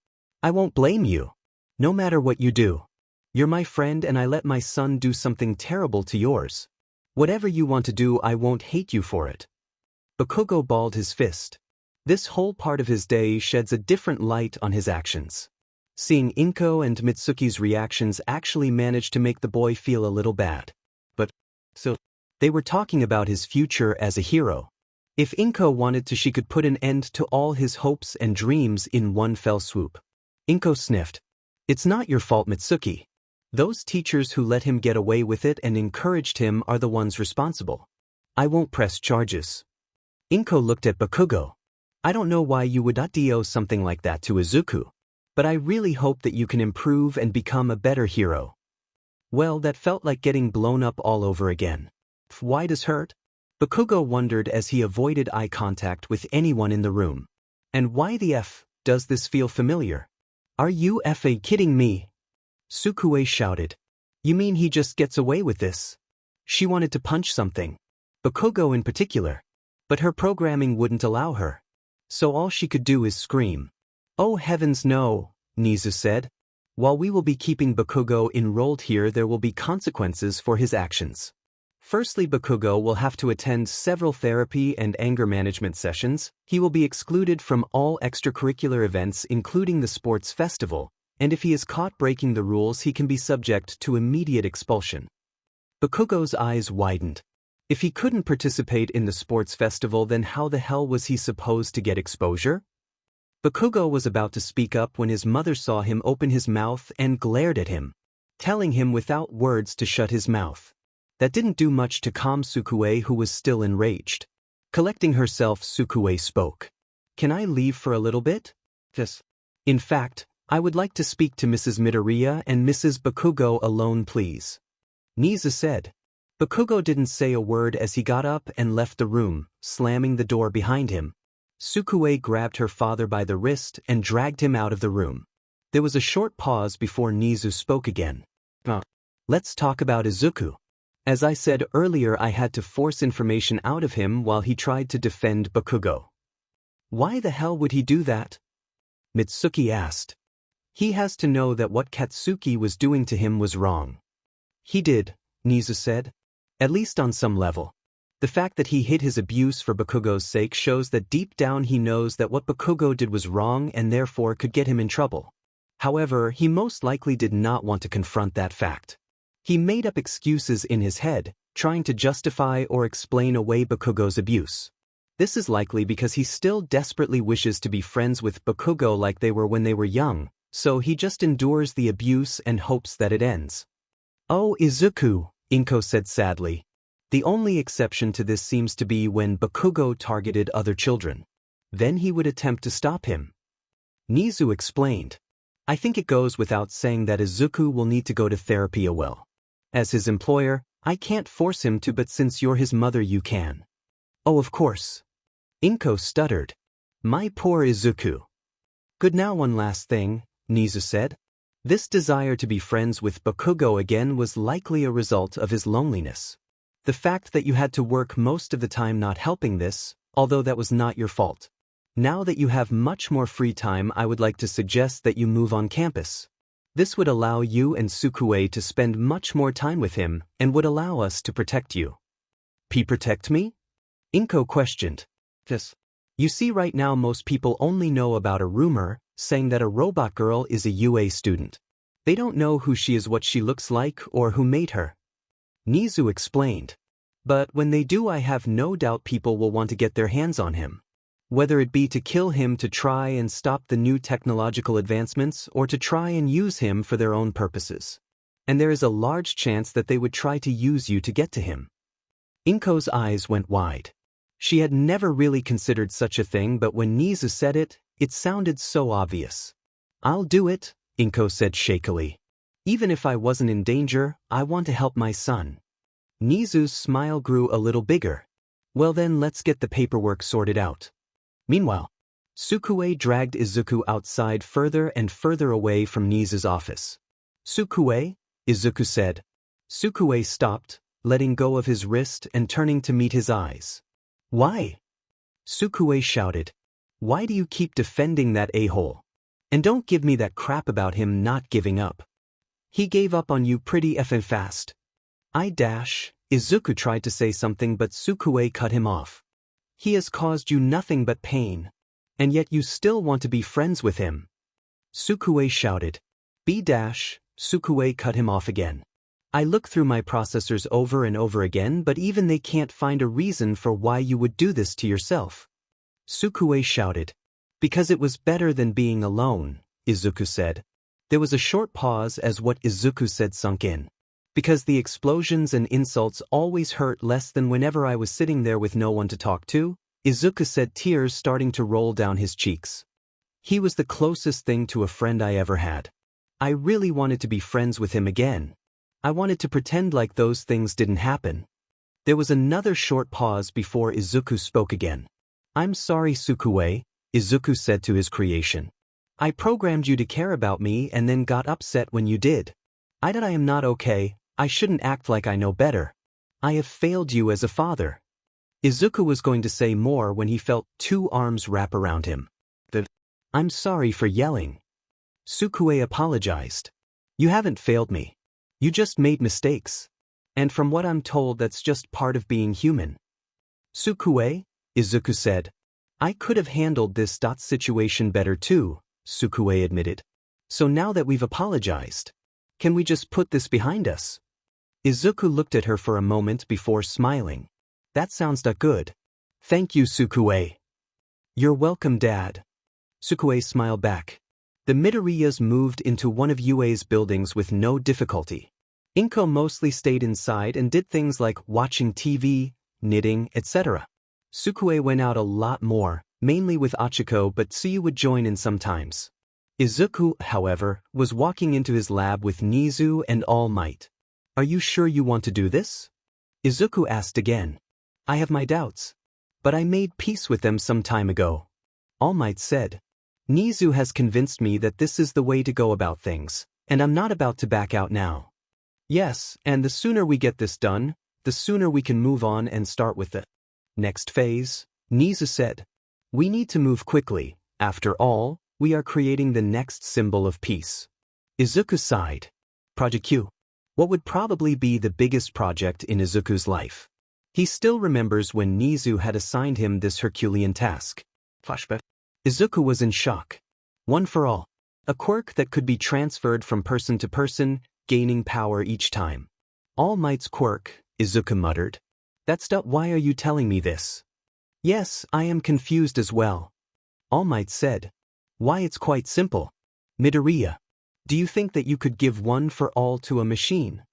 I won't blame you. No matter what you do. You're my friend and I let my son do something terrible to yours. Whatever you want to do I won't hate you for it. Bakugo balled his fist. This whole part of his day sheds a different light on his actions. Seeing Inko and Mitsuki's reactions actually managed to make the boy feel a little bad. But, so, they were talking about his future as a hero. If Inko wanted to, she could put an end to all his hopes and dreams in one fell swoop. Inko sniffed. It's not your fault, Mitsuki. Those teachers who let him get away with it and encouraged him are the ones responsible. I won't press charges. Inko looked at Bakugo. I don't know why you would not do something like that to Izuku. But I really hope that you can improve and become a better hero. Well, that felt like getting blown up all over again. Why does hurt? Bakugo wondered as he avoided eye contact with anyone in the room. And why the F does this feel familiar? Are you effing kidding me? Sukue shouted. You mean he just gets away with this? She wanted to punch something. Bakugo in particular. But her programming wouldn't allow her. So all she could do is scream. Oh heavens no, Nizu said. While we will be keeping Bakugo enrolled here, there will be consequences for his actions. Firstly, Bakugo will have to attend several therapy and anger management sessions. He will be excluded from all extracurricular events including the sports festival, and if he is caught breaking the rules he can be subject to immediate expulsion. Bakugo's eyes widened. If he couldn't participate in the sports festival, then how the hell was he supposed to get exposure? Bakugo was about to speak up when his mother saw him open his mouth and glared at him. telling him without words to shut his mouth. That didn't do much to calm Sukue, who was still enraged. Collecting herself, Sukue spoke. Can I leave for a little bit? Yes. In fact, I would like to speak to Mrs. Midoriya and Mrs. Bakugo alone, please. Nizu said. Bakugo didn't say a word as he got up and left the room, slamming the door behind him. Sukue grabbed her father by the wrist and dragged him out of the room. There was a short pause before Nizu spoke again. Let's talk about Izuku. As I said earlier, I had to force information out of him while he tried to defend Bakugo. Why the hell would he do that? Mitsuki asked. He has to know that what Katsuki was doing to him was wrong. He did, Nizu said. At least on some level. The fact that he hid his abuse for Bakugo's sake shows that deep down he knows that what Bakugo did was wrong and therefore could get him in trouble. However, he most likely did not want to confront that fact. He made up excuses in his head, trying to justify or explain away Bakugo's abuse. This is likely because he still desperately wishes to be friends with Bakugo like they were when they were young, so he just endures the abuse and hopes that it ends. Oh, Izuku, Inko said sadly. The only exception to this seems to be when Bakugo targeted other children. Then he would attempt to stop him. Nizu explained. I think it goes without saying that Izuku will need to go to therapy as well. As his employer, I can't force him to, but since you're his mother you can. Oh, of course. Inko stuttered. My poor Izuku. Good, now one last thing, Nizu said. This desire to be friends with Bakugo again was likely a result of his loneliness. The fact that you had to work most of the time not helping this, although that was not your fault. Now that you have much more free time, I would like to suggest that you move on campus. This would allow you and Sukue to spend much more time with him and would allow us to protect you. Protect me? Inko questioned. Yes. You see, right now most people only know about a rumor saying that a robot girl is a UA student. They don't know who she is, what she looks like, or who made her. Nizu explained. But when they do, I have no doubt people will want to get their hands on him. Whether it be to kill him to try and stop the new technological advancements or to try and use him for their own purposes. And there is a large chance that they would try to use you to get to him. Inko's eyes went wide. She had never really considered such a thing, but when Nizu said it, it sounded so obvious. I'll do it, Inko said shakily. Even if I wasn't in danger, I want to help my son. Nizu's smile grew a little bigger. Well then, let's get the paperwork sorted out. Meanwhile, Sukue dragged Izuku outside further and further away from Nizu's office. Sukue? Izuku said. Sukue stopped, letting go of his wrist and turning to meet his eyes. Why? Sukue shouted. Why do you keep defending that a-hole? And don't give me that crap about him not giving up. He gave up on you pretty effing fast. Izuku tried to say something, but Sukue cut him off. He has caused you nothing but pain. And yet you still want to be friends with him. Sukue shouted. Sukue cut him off again. I look through my processors over and over again, but even they can't find a reason for why you would do this to yourself. Sukue shouted. Because it was better than being alone, Izuku said. There was a short pause as what Izuku said sunk in. Because the explosions and insults always hurt less than whenever I was sitting there with no one to talk to, Izuku said, tears starting to roll down his cheeks. He was the closest thing to a friend I ever had. I really wanted to be friends with him again. I wanted to pretend like those things didn't happen. There was another short pause before Izuku spoke again. I'm sorry, Sukue, Izuku said to his creation. I programmed you to care about me and then got upset when you did. I am not okay. I shouldn't act like I know better. I have failed you as a father. Izuku was going to say more when he felt two arms wrap around him. I'm sorry for yelling. Sukue apologized. You haven't failed me. You just made mistakes. And from what I'm told, that's just part of being human. Sukue, Izuku said. I could have handled this situation better too, Sukue admitted. So now that we've apologized, can we just put this behind us? Izuku looked at her for a moment before smiling. That sounds good. Thank you, Sukue. You're welcome, Dad. Sukue smiled back. The Midoriyas moved into one of UA's buildings with no difficulty. Inko mostly stayed inside and did things like watching TV, knitting, etc. Sukue went out a lot more, mainly with Achiko, but Tsuyu would join in sometimes. Izuku, however, was walking into his lab with Nizu and All Might. "Are you sure you want to do this?" Izuku asked again. "I have my doubts. But I made peace with them some time ago." All Might said. "Nizu has convinced me that this is the way to go about things, and I'm not about to back out now." "Yes, and the sooner we get this done, the sooner we can move on and start with the next phase," Nizu said. "We need to move quickly. After all, we are creating the next symbol of peace." Izuku sighed. Project Q. What would probably be the biggest project in Izuku's life. He still remembers when Nizu had assigned him this Herculean task. Flashback. Izuku was in shock. One for all. A quirk that could be transferred from person to person, gaining power each time. All Might's quirk, Izuku muttered. Why are you telling me this? Yes, I am confused as well. All Might said. Why, it's quite simple. Midoriya. Do you think that you could give one for all to a machine?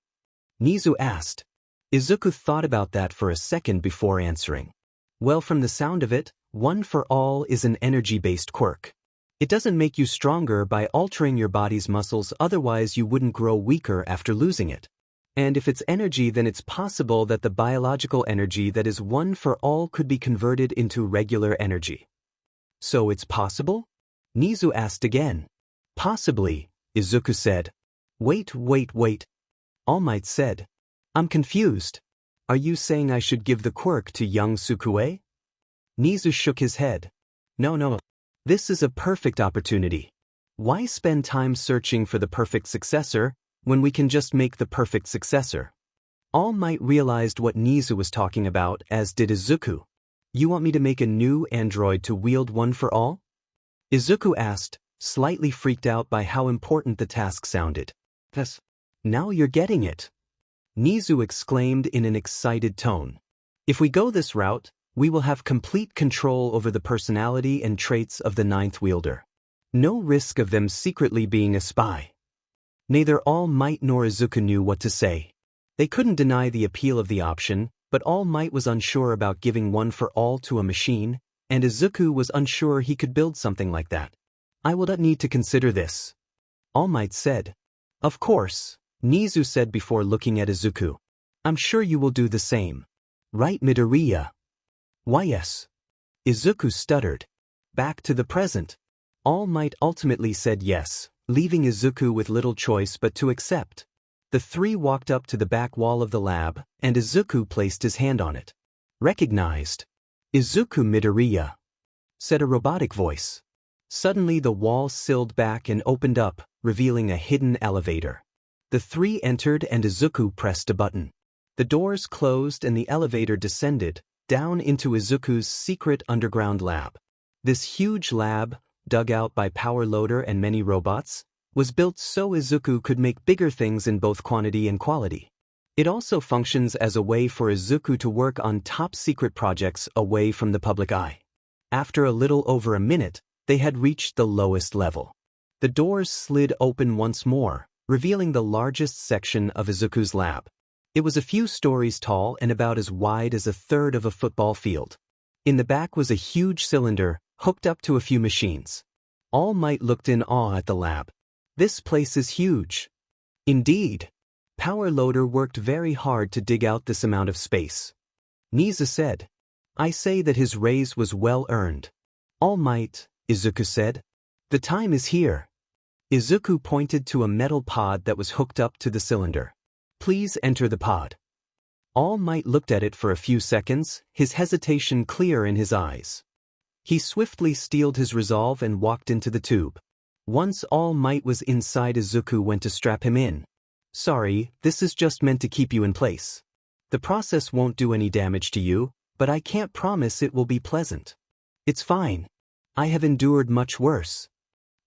Nizu asked. Izuku thought about that for a second before answering. Well, from the sound of it, one for all is an energy-based quirk. It doesn't make you stronger by altering your body's muscles, otherwise you wouldn't grow weaker after losing it. And if it's energy, then it's possible that the biological energy that is one for all could be converted into regular energy. So it's possible? Nizu asked again. Possibly, Izuku said. Wait. All Might said. I'm confused. Are you saying I should give the quirk to young Sukue? Nizu shook his head. No. This is a perfect opportunity. Why spend time searching for the perfect successor when we can just make the perfect successor? All Might realized what Nizu was talking about, as did Izuku. You want me to make a new android to wield one for all? Izuku asked, slightly freaked out by how important the task sounded. Yes. Now you're getting it. Nizu exclaimed in an excited tone. If we go this route, we will have complete control over the personality and traits of the ninth wielder. No risk of them secretly being a spy. Neither All Might nor Izuku knew what to say. They couldn't deny the appeal of the option, but All Might was unsure about giving one for all to a machine, and Izuku was unsure he could build something like that. I will not need to consider this. All Might said. Of course, Nizu said before looking at Izuku. I'm sure you will do the same. Right, Midoriya? Why, yes. Izuku stuttered. Back to the present. All Might ultimately said yes, leaving Izuku with little choice but to accept. The three walked up to the back wall of the lab, and Izuku placed his hand on it. Recognized. Izuku Midoriya, said a robotic voice. Suddenly the wall silled back and opened up, revealing a hidden elevator. The three entered and Izuku pressed a button. The doors closed and the elevator descended, down into Izuku's secret underground lab. This huge lab, dug out by power loader and many robots, was built so Izuku could make bigger things in both quantity and quality. It also functions as a way for Izuku to work on top-secret projects away from the public eye. After a little over a minute, they had reached the lowest level. The doors slid open once more, revealing the largest section of Izuku's lab. It was a few stories tall and about as wide as a third of a football field. In the back was a huge cylinder, hooked up to a few machines. All Might looked in awe at the lab. This place is huge. Indeed. Power Loader worked very hard to dig out this amount of space. Nizu said. I say that his raise was well earned. All Might, Izuku said. The time is here. Izuku pointed to a metal pod that was hooked up to the cylinder. Please enter the pod. All Might looked at it for a few seconds, his hesitation clear in his eyes. He swiftly steeled his resolve and walked into the tube. Once All Might was inside, Izuku went to strap him in. Sorry, this is just meant to keep you in place. The process won't do any damage to you, but I can't promise it will be pleasant. It's fine. I have endured much worse.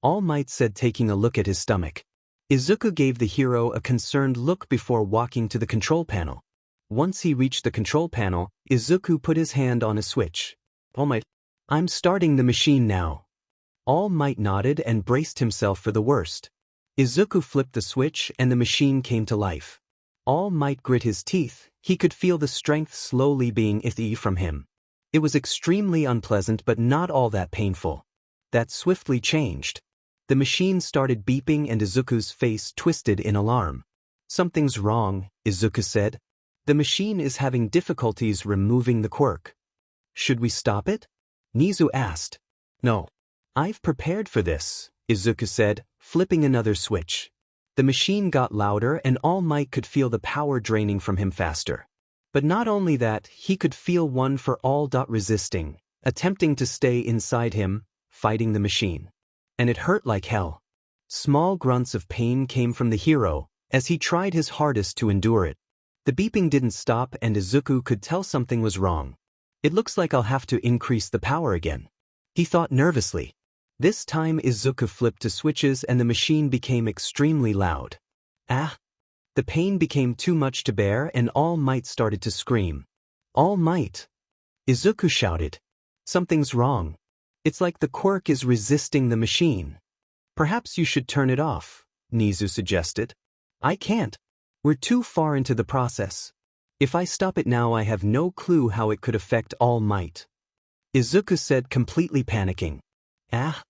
All Might said, taking a look at his stomach. Izuku gave the hero a concerned look before walking to the control panel. Once he reached the control panel, Izuku put his hand on a switch. All Might. I'm starting the machine now. All Might nodded and braced himself for the worst. Izuku flipped the switch and the machine came to life. All Might grit his teeth, he could feel the strength slowly being eaten from him. It was extremely unpleasant but not all that painful. That swiftly changed. The machine started beeping and Izuku's face twisted in alarm. Something's wrong, Izuku said. The machine is having difficulties removing the quirk. Should we stop it? Nizu asked. No. I've prepared for this, Izuku said, flipping another switch. The machine got louder and All Might could feel the power draining from him faster. But not only that, he could feel One for All resisting, attempting to stay inside him, fighting the machine. And it hurt like hell. Small grunts of pain came from the hero, as he tried his hardest to endure it. The beeping didn't stop and Izuku could tell something was wrong. It looks like I'll have to increase the power again, he thought nervously. This time Izuku flipped to switches and the machine became extremely loud. Ah! The pain became too much to bear and All Might started to scream. All Might! Izuku shouted. Something's wrong. It's like the quirk is resisting the machine. Perhaps you should turn it off, Nizu suggested. I can't. We're too far into the process. If I stop it now I have no clue how it could affect All Might. Izuku said, completely panicking. Ah!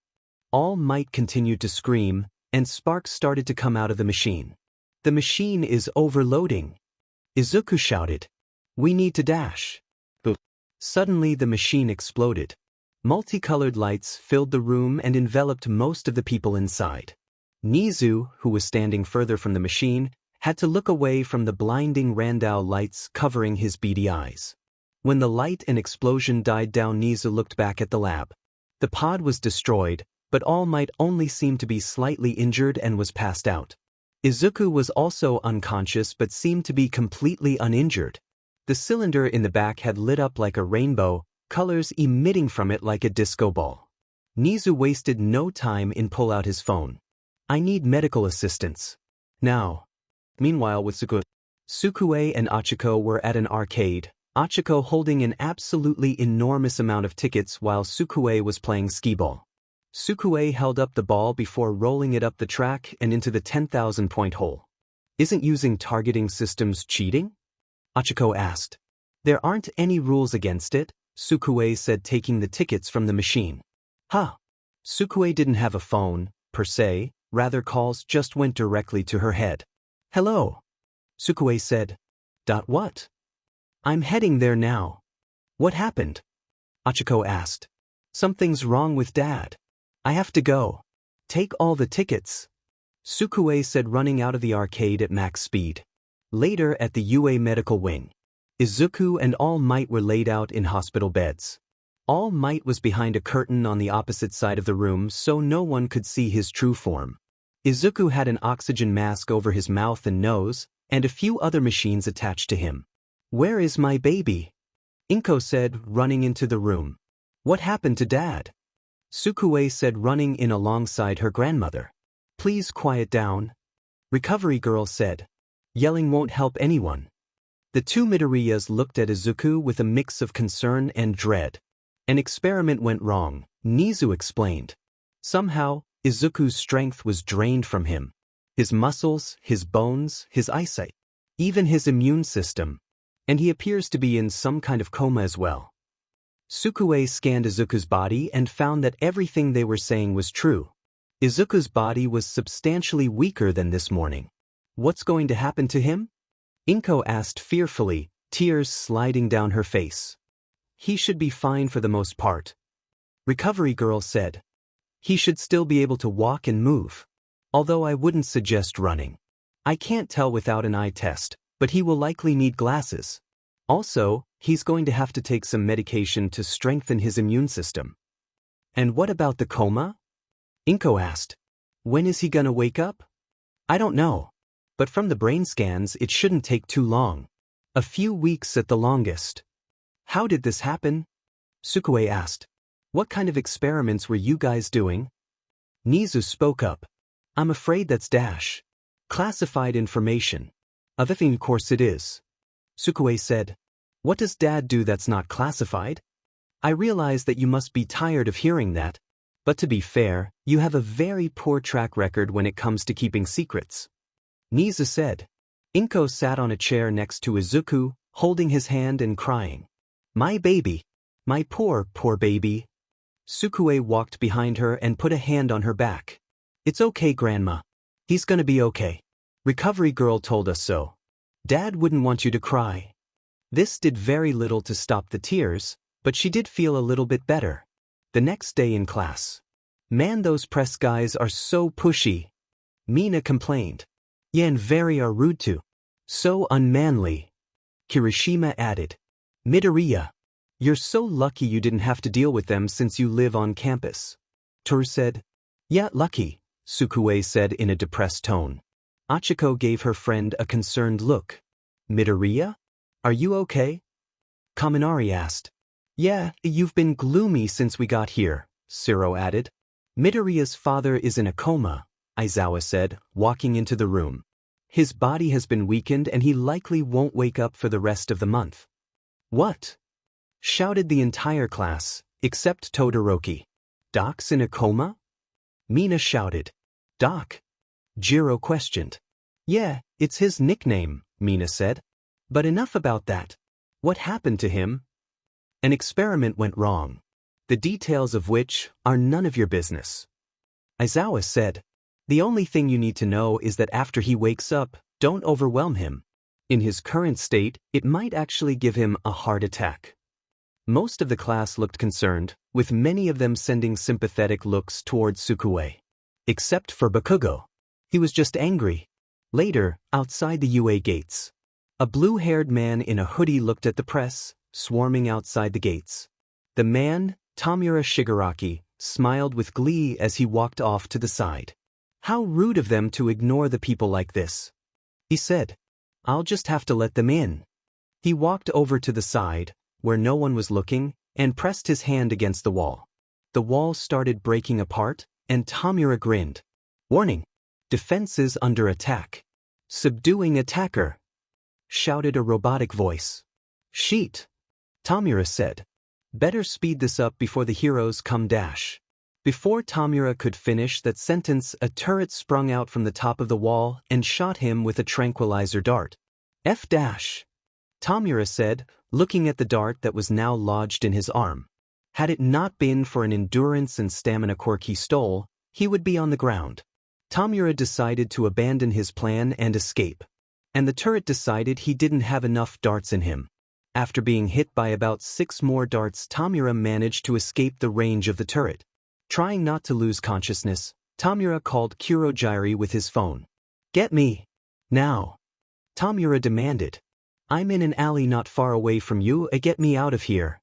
All Might continued to scream, and sparks started to come out of the machine. The machine is overloading. Izuku shouted. We need to dash. Suddenly the machine exploded. Multicolored lights filled the room and enveloped most of the people inside. Nizu, who was standing further from the machine, had to look away from the blinding Randau lights covering his beady eyes. When the light and explosion died down, Nizu looked back at the lab. The pod was destroyed, but All Might only seemed to be slightly injured and was passed out. Izuku was also unconscious but seemed to be completely uninjured. The cylinder in the back had lit up like a rainbow, colors emitting from it like a disco ball. Nizu wasted no time in pull out his phone. I need medical assistance. Now. Meanwhile with Sukue and Achiko were at an arcade, Achiko holding an absolutely enormous amount of tickets while Sukue was playing skee-ball. Sukue held up the ball before rolling it up the track and into the 10,000-point hole. Isn't using targeting systems cheating? Achiko asked. There aren't any rules against it, Sukue said, taking the tickets from the machine. Huh. Sukue didn't have a phone, per se, rather calls just went directly to her head. Hello. Sukue said. What? I'm heading there now. What happened? Achiko asked. Something's wrong with Dad. I have to go. Take all the tickets. Sukue said, running out of the arcade at max speed. Later at the UA medical wing. Izuku and All Might were laid out in hospital beds. All Might was behind a curtain on the opposite side of the room so no one could see his true form. Izuku had an oxygen mask over his mouth and nose, and a few other machines attached to him. Where is my baby? Inko said, running into the room. What happened to Dad? Sukue said, running in alongside her grandmother. Please quiet down. Recovery girl said. Yelling won't help anyone. The two Midoriyas looked at Izuku with a mix of concern and dread. An experiment went wrong, Nizu explained. Somehow, Izuku's strength was drained from him. His muscles, his bones, his eyesight, even his immune system. And he appears to be in some kind of coma as well. Sukue scanned Izuku's body and found that everything they were saying was true. Izuku's body was substantially weaker than this morning. What's going to happen to him? Inko asked fearfully, tears sliding down her face. He should be fine for the most part. Recovery girl said. He should still be able to walk and move. Although I wouldn't suggest running. I can't tell without an eye test, but he will likely need glasses. Also, he's going to have to take some medication to strengthen his immune system. And what about the coma? Inko asked. When is he gonna wake up? I don't know. But from the brain scans, it shouldn't take too long. A few weeks at the longest. How did this happen? Sukue asked. What kind of experiments were you guys doing? Nizu spoke up. I'm afraid that's Dash. Classified information. Of course it is. Sukue said. What does Dad do that's not classified? I realize that you must be tired of hearing that. But to be fair, you have a very poor track record when it comes to keeping secrets. Niza said. Inko sat on a chair next to Izuku, holding his hand and crying. My baby. My poor, poor baby. Sukue walked behind her and put a hand on her back. It's okay, Grandma. He's gonna be okay. Recovery Girl told us so. Dad wouldn't want you to cry. This did very little to stop the tears, but she did feel a little bit better. The next day in class. Man, those press guys are so pushy. Mina complained. Yeah, and very are rude too. So unmanly. Kirishima added. Midoriya. You're so lucky you didn't have to deal with them since you live on campus. Toru said. Yeah, lucky, Sukue said in a depressed tone. Achiko gave her friend a concerned look. Midoriya? Are you okay? Kaminari asked. Yeah, you've been gloomy since we got here, Siro added. Midoriya's father is in a coma, Aizawa said, walking into the room. His body has been weakened and he likely won't wake up for the rest of the month. What? Shouted the entire class, except Todoroki. Doc's in a coma? Mina shouted. Doc? Jiro questioned. Yeah, it's his nickname, Mina said. But enough about that. What happened to him? An experiment went wrong, the details of which are none of your business. Aizawa said. The only thing you need to know is that after he wakes up, don't overwhelm him. In his current state, it might actually give him a heart attack. Most of the class looked concerned, with many of them sending sympathetic looks towards Sukue. Except for Bakugo. He was just angry. Later, outside the UA gates. A blue-haired man in a hoodie looked at the press, swarming outside the gates. The man, Tamura Shigaraki, smiled with glee as he walked off to the side. How rude of them to ignore the people like this. He said. I'll just have to let them in. He walked over to the side, where no one was looking, and pressed his hand against the wall. The wall started breaking apart, and Tamura grinned. Warning! Defenses under attack. Subduing attacker! Shouted a robotic voice. Sheet! Tamura said. Better speed this up before the heroes come dash. Before Tamura could finish that sentence, a turret sprung out from the top of the wall and shot him with a tranquilizer dart. F dash! Tamura said, looking at the dart that was now lodged in his arm. Had it not been for an endurance and stamina quirk he stole, he would be on the ground. Tamura decided to abandon his plan and escape. And the turret decided he didn't have enough darts in him. After being hit by about 6 more darts, Tamura managed to escape the range of the turret. Trying not to lose consciousness, Tamura called Kurogiri with his phone. Get me! Now! Tamura demanded. I'm in an alley not far away from you, get me out of here.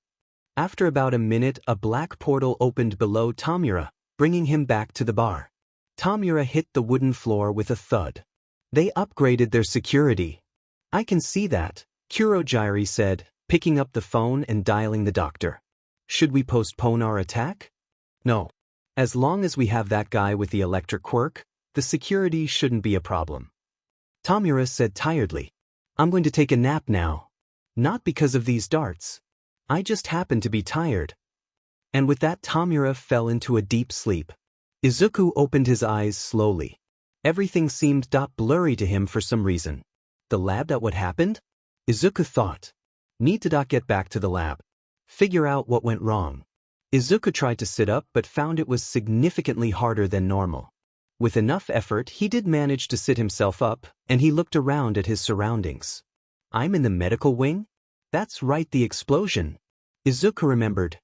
After about a minute, a black portal opened below Tamura, bringing him back to the bar. Tamura hit the wooden floor with a thud. They upgraded their security. I can see that, Kurogiri said, picking up the phone and dialing the doctor. Should we postpone our attack? No. As long as we have that guy with the electric quirk, the security shouldn't be a problem. Tamura said tiredly. I'm going to take a nap now. Not because of these darts. I just happen to be tired. And with that, Tamura fell into a deep sleep. Izuku opened his eyes slowly. Everything seemed blurry to him for some reason. The lab, that what happened? Izuku thought. Need to get back to the lab. Figure out what went wrong. Izuku tried to sit up but found it was significantly harder than normal. With enough effort, he did manage to sit himself up, and he looked around at his surroundings. I'm in the medical wing? That's right, the explosion. Izuku remembered.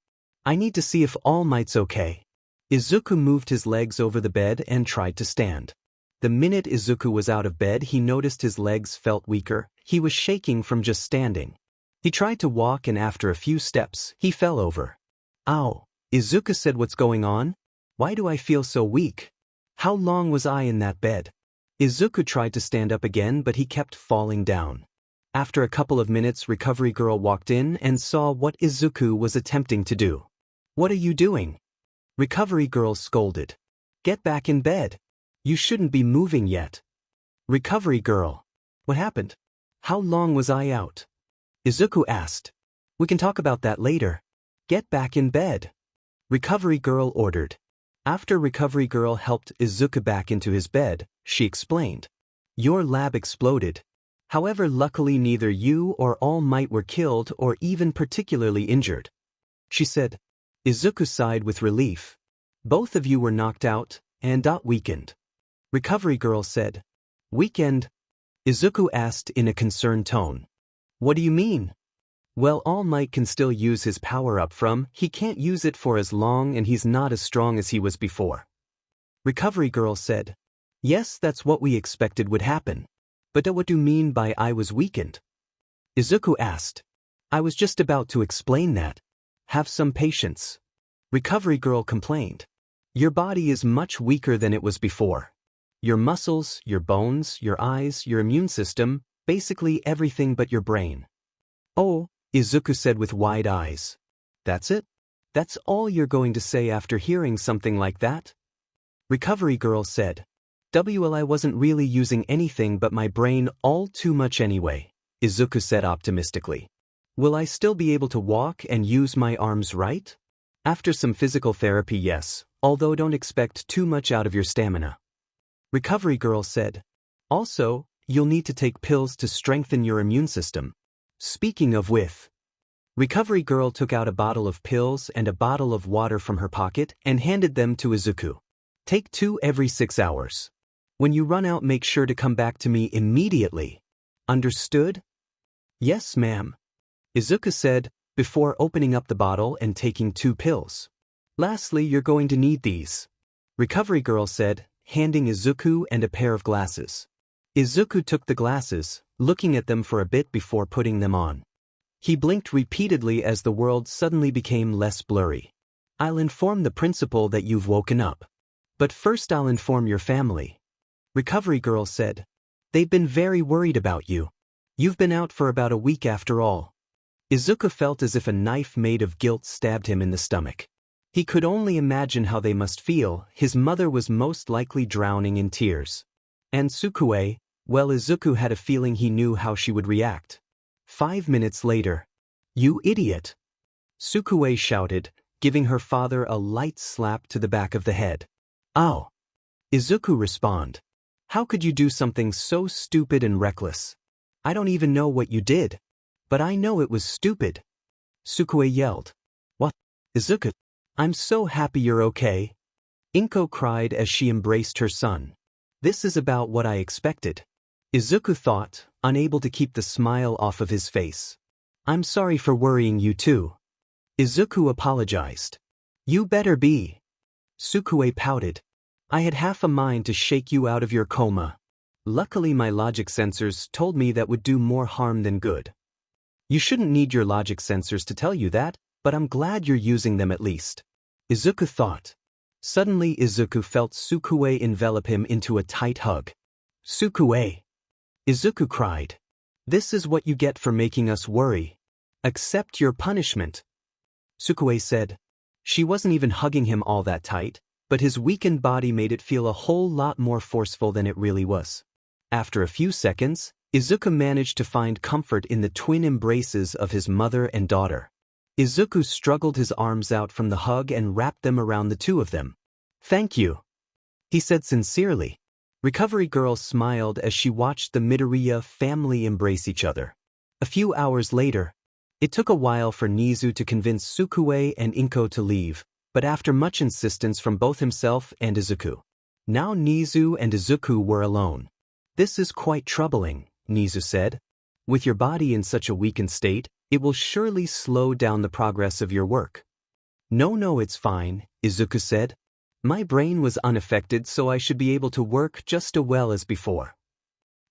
I need to see if All Might's okay. Izuku moved his legs over the bed and tried to stand. The minute Izuku was out of bed, he noticed his legs felt weaker. He was shaking from just standing. He tried to walk, and after a few steps, he fell over. Ow! Izuku said, what's going on? Why do I feel so weak? How long was I in that bed? Izuku tried to stand up again, but he kept falling down. After a couple of minutes, Recovery Girl walked in and saw what Izuku was attempting to do. What are you doing? Recovery Girl scolded. Get back in bed. You shouldn't be moving yet. Recovery Girl. What happened? How long was I out? Izuku asked. We can talk about that later. Get back in bed. Recovery Girl ordered. After Recovery Girl helped Izuku back into his bed, she explained. Your lab exploded. However, luckily neither you or All Might were killed or even particularly injured. She said. Izuku sighed with relief. Both of you were knocked out and weakened. Recovery Girl said. Weakened? Izuku asked in a concerned tone. What do you mean? Well, All Might can still use his power-up he can't use it for as long and he's not as strong as he was before. Recovery Girl said. Yes, that's what we expected would happen. But what do you mean by I was weakened? Izuku asked. I was just about to explain that. Have some patience. Recovery Girl complained. Your body is much weaker than it was before. Your muscles, your bones, your eyes, your immune system, basically everything but your brain. Oh, Izuku said with wide eyes. That's it? That's all you're going to say after hearing something like that? Recovery Girl said. Well, I wasn't really using anything but my brain all too much anyway, Izuku said optimistically. Will I still be able to walk and use my arms right? After some physical therapy, yes, although don't expect too much out of your stamina. Recovery Girl said. Also, you'll need to take pills to strengthen your immune system. Speaking of which, Recovery Girl took out a bottle of pills and a bottle of water from her pocket and handed them to Izuku. Take 2 every 6 hours. When you run out, make sure to come back to me immediately. Understood? Yes, ma'am. Izuku said, before opening up the bottle and taking 2 pills. Lastly, you're going to need these. Recovery Girl said, handing Izuku and a pair of glasses. Izuku took the glasses, looking at them for a bit before putting them on. He blinked repeatedly as the world suddenly became less blurry. I'll inform the principal that you've woken up. But first I'll inform your family. Recovery Girl said. They've been very worried about you. You've been out for about a week after all. Izuku felt as if a knife made of guilt stabbed him in the stomach. He could only imagine how they must feel. His mother was most likely drowning in tears. And Sukue, well, Izuku had a feeling he knew how she would react. 5 minutes later. You idiot! Sukue shouted, giving her father a light slap to the back of the head. Ow! Izuku responded. How could you do something so stupid and reckless? I don't even know what you did. But I know it was stupid. Sukue yelled. What? Izuku, I'm so happy you're okay. Inko cried as she embraced her son. This is about what I expected. Izuku thought, unable to keep the smile off of his face. I'm sorry for worrying you too. Izuku apologized. You better be. Sukue pouted. I had half a mind to shake you out of your coma. Luckily my logic sensors told me that would do more harm than good. You shouldn't need your logic sensors to tell you that, but I'm glad you're using them at least. Izuku thought. Suddenly Izuku felt Sukue envelop him into a tight hug. Sukue! Izuku cried. This is what you get for making us worry. Accept your punishment. Sukue said. She wasn't even hugging him all that tight, but his weakened body made it feel a whole lot more forceful than it really was. After a few seconds, Izuku managed to find comfort in the twin embraces of his mother and daughter. Izuku struggled his arms out from the hug and wrapped them around the two of them. Thank you, he said sincerely. Recovery Girl smiled as she watched the Midoriya family embrace each other. A few hours later, it took a while for Nizu to convince Sukue and Inko to leave, but after much insistence from both himself and Izuku. Now Nizu and Izuku were alone. This is quite troubling, Nizu said. With your body in such a weakened state, it will surely slow down the progress of your work. No, it's fine, Izuku said. My brain was unaffected, so I should be able to work just as well as before.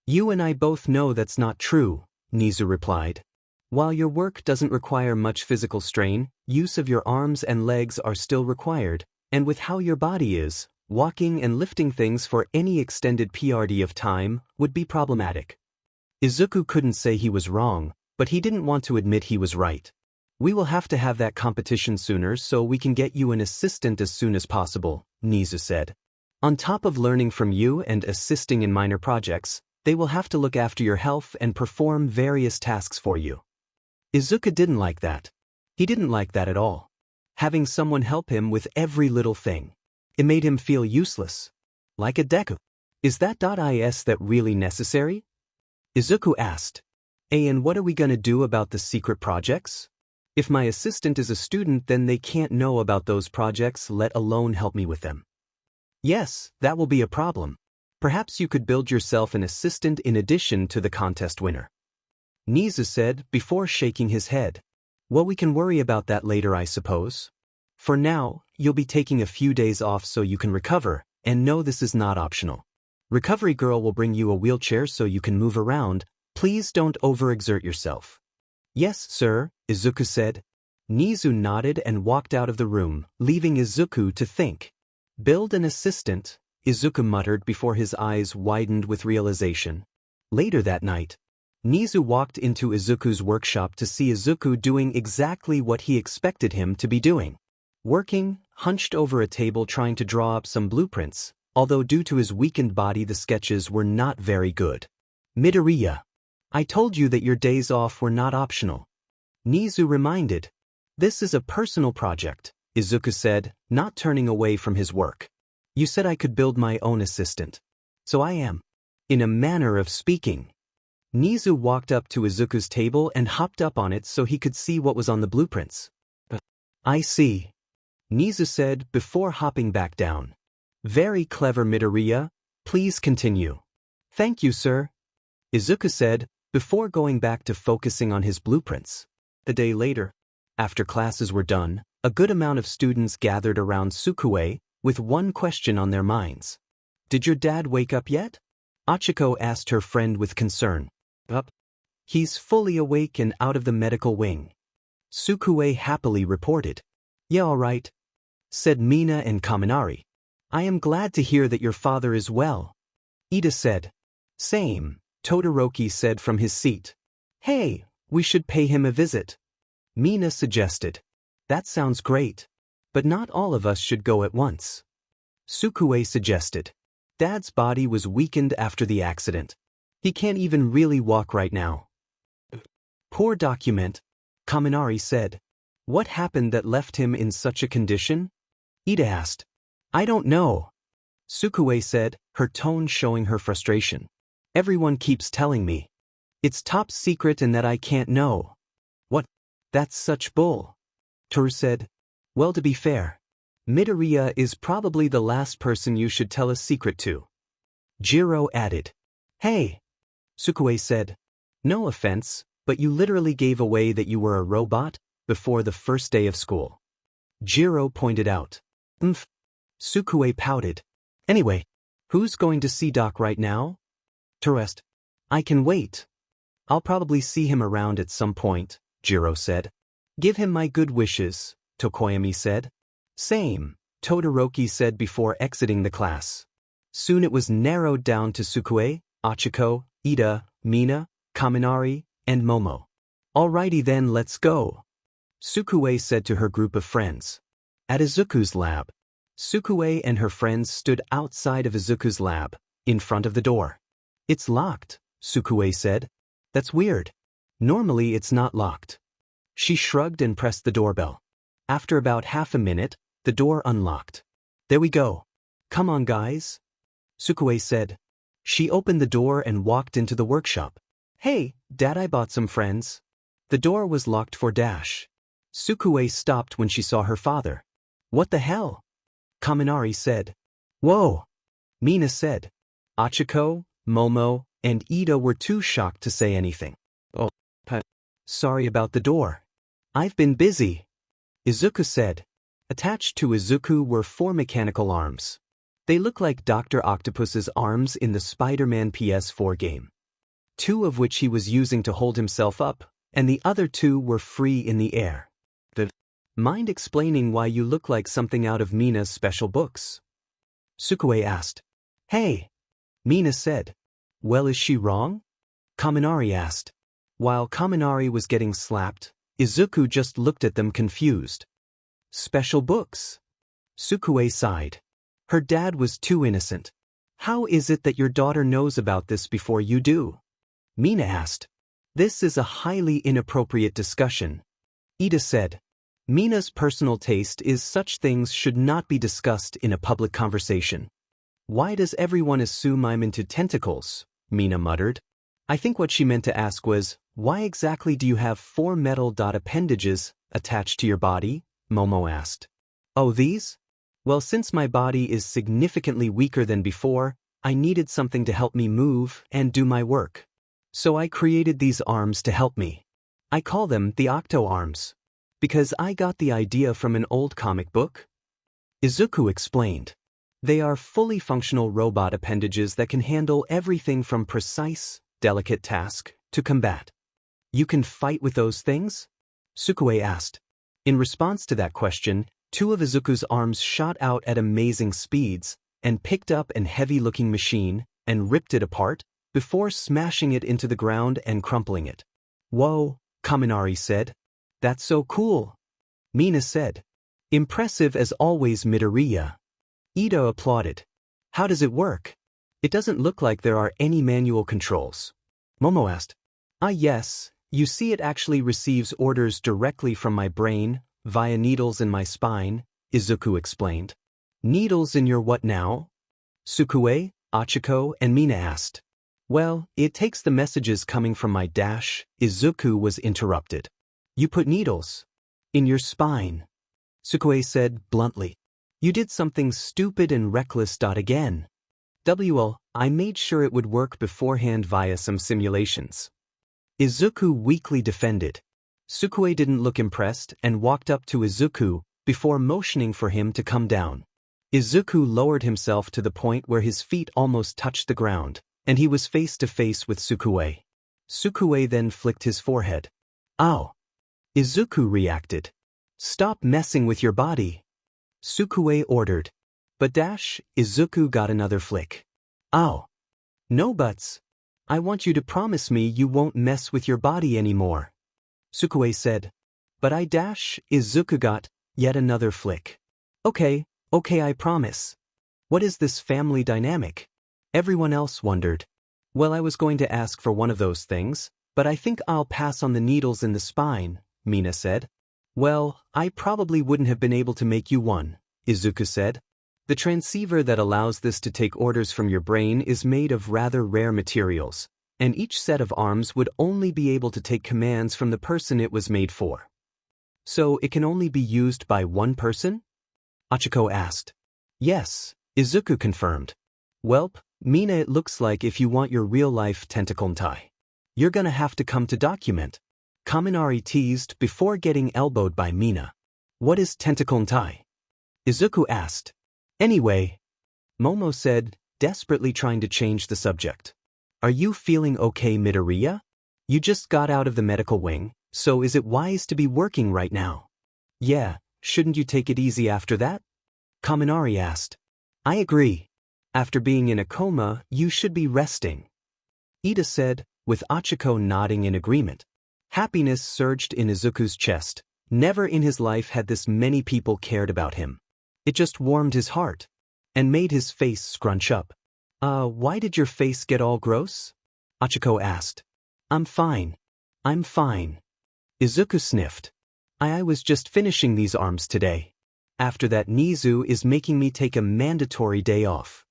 You and I both know that's not true, Nizu replied. While your work doesn't require much physical strain, use of your arms and legs are still required, and with how your body is, walking and lifting things for any extended period of time would be problematic. Izuku couldn't say he was wrong, but he didn't want to admit he was right. We will have to have that competition sooner so we can get you an assistant as soon as possible, Nizu said. On top of learning from you and assisting in minor projects, they will have to look after your health and perform various tasks for you. Izuku didn't like that. He didn't like that at all. Having someone help him with every little thing. It made him feel useless. Like a Deku. Is that really necessary? Izuku asked. And what are we gonna do about the secret projects? If my assistant is a student, then they can't know about those projects, let alone help me with them. Yes, that will be a problem. Perhaps you could build yourself an assistant in addition to the contest winner. Nizu said before shaking his head. Well, we can worry about that later, I suppose. For now, you'll be taking a few days off so you can recover, and no, this is not optional. Recovery girl will bring you a wheelchair so you can move around. Please don't overexert yourself. Yes, sir, Izuku said. Nizu nodded and walked out of the room, leaving Izuku to think. Build an assistant, Izuku muttered before his eyes widened with realization. Later that night, Nizu walked into Izuku's workshop to see Izuku doing exactly what he expected him to be doing. Working, hunched over a table trying to draw up some blueprints, although due to his weakened body the sketches were not very good. Midoriya. I told you that your days off were not optional. Nizu reminded. This is a personal project, Izuku said, not turning away from his work. You said I could build my own assistant. So I am. In a manner of speaking. Nizu walked up to Izuku's table and hopped up on it so he could see what was on the blueprints. I see. Nizu said before hopping back down. Very clever, Midoriya. Please continue. Thank you, sir. Izuku said before going back to focusing on his blueprints. The day later, after classes were done, a good amount of students gathered around Sukue with one question on their minds. Did your dad wake up yet? Achiko asked her friend with concern. Up. He's fully awake and out of the medical wing. Sukue happily reported. Yeah, all right, said Mina and Kaminari. I am glad to hear that your father is well. Ida said. Same, Todoroki said from his seat. Hey, we should pay him a visit. Mina suggested. That sounds great. But not all of us should go at once. Sukue suggested. Dad's body was weakened after the accident. He can't even really walk right now. Poor document, Kaminari said. What happened that left him in such a condition? Ida asked. I don't know. Sukue said, her tone showing her frustration. Everyone keeps telling me. It's top secret and that I can't know. What? That's such bull. Toru said. Well, to be fair, Midoriya is probably the last person you should tell a secret to. Jiro added. Hey. Sukue said. No offense, but you literally gave away that you were a robot before the first day of school. Jiro pointed out. Sukue pouted. Anyway, who's going to see Doc right now? Toru asked. I can wait. I'll probably see him around at some point, Jiro said. Give him my good wishes, Tokoyami said. Same, Todoroki said before exiting the class. Soon it was narrowed down to Sukue, Achiko, Ida, Mina, Kaminari, and Momo. Alrighty then, let's go. Sukue said to her group of friends. At Izuku's lab. Sukue and her friends stood outside of Izuku's lab, in front of the door. It's locked, Sukue said. That's weird. Normally it's not locked. She shrugged and pressed the doorbell. After about half a minute, the door unlocked. There we go. Come on, guys. Sukue said. She opened the door and walked into the workshop. Hey, Dad, I bought some friends. The door was locked for Dash. Sukue stopped when she saw her father. What the hell? Kaminari said. Whoa. Mina said. Achiko, Momo, and Ida were too shocked to say anything. Oh, sorry about the door. I've been busy. Izuku said. Attached to Izuku were 4 mechanical arms. They look like Dr. Octopus's arms in the Spider-Man PS4 game. 2 of which he was using to hold himself up, and the other 2 were free in the air. Mind explaining why you look like something out of Mina's special books? Sukue asked. Hey. Mina said. Well, is she wrong? Kaminari asked. While Kaminari was getting slapped, Izuku just looked at them confused. Special books? Sukue sighed. Her dad was too innocent. How is it that your daughter knows about this before you do? Mina asked. This is a highly inappropriate discussion. Ida said. Mina's personal taste is such things should not be discussed in a public conversation. Why does everyone assume I'm into tentacles? Mina muttered. I think what she meant to ask was, why exactly do you have 4 metal appendages attached to your body? Momo asked. Oh, these? Well, since my body is significantly weaker than before, I needed something to help me move and do my work. So I created these arms to help me. I call them the Octo Arms. Because I got the idea from an old comic book. Izuku explained. They are fully functional robot appendages that can handle everything from precise, delicate task to combat. You can fight with those things? Sukue asked. In response to that question, 2 of Izuku's arms shot out at amazing speeds and picked up an heavy-looking machine and ripped it apart before smashing it into the ground and crumpling it. Whoa, Kaminari said. That's so cool. Mina said. Impressive as always, Midoriya. Ito applauded. How does it work? It doesn't look like there are any manual controls. Momo asked. Yes, you see it actually receives orders directly from my brain, via needles in my spine, Izuku explained. Needles in your what now? Sukue, Achiko, and Mina asked. Well, it takes the messages coming from my dash, Izuku was interrupted. You put needles in your spine, Sukue said bluntly. You did something stupid and reckless. Again. I made sure it would work beforehand via some simulations. Izuku weakly defended. Sukue didn't look impressed and walked up to Izuku before motioning for him to come down. Izuku lowered himself to the point where his feet almost touched the ground, and he was face to face with Sukue. Sukue then flicked his forehead. Ow! Izuku reacted. Stop messing with your body. Sukue ordered. But Izuku got another flick. Ow! No buts. I want you to promise me you won't mess with your body anymore. Sukue said. But Izuku got yet another flick. Okay, I promise. What is this family dynamic? Everyone else wondered. Well, I was going to ask for one of those things, but I think I'll pass on the needles in the spine, Mina said. Well, I probably wouldn't have been able to make you one, Izuku said. The transceiver that allows this to take orders from your brain is made of rather rare materials, and each set of arms would only be able to take commands from the person it was made for. So it can only be used by one person? Achiko asked. Yes, Izuku confirmed. Welp, Mina, it looks like if you want your real-life tentacle-ntai, you're gonna have to come to document. Kaminari teased before getting elbowed by Mina. What is tentacle-ntai? Izuku asked. Anyway, Momo said, desperately trying to change the subject. Are you feeling okay, Midoriya? You just got out of the medical wing, so is it wise to be working right now? Yeah, shouldn't you take it easy after that? Kaminari asked. I agree. After being in a coma, you should be resting. Ida said, with Achiko nodding in agreement. Happiness surged in Izuku's chest. Never in his life had this many people cared about him. It just warmed his heart and made his face scrunch up. Why did your face get all gross? Achiko asked. I'm fine. Izuku sniffed. I was just finishing these arms today. After that, Nizu is making me take a mandatory day off.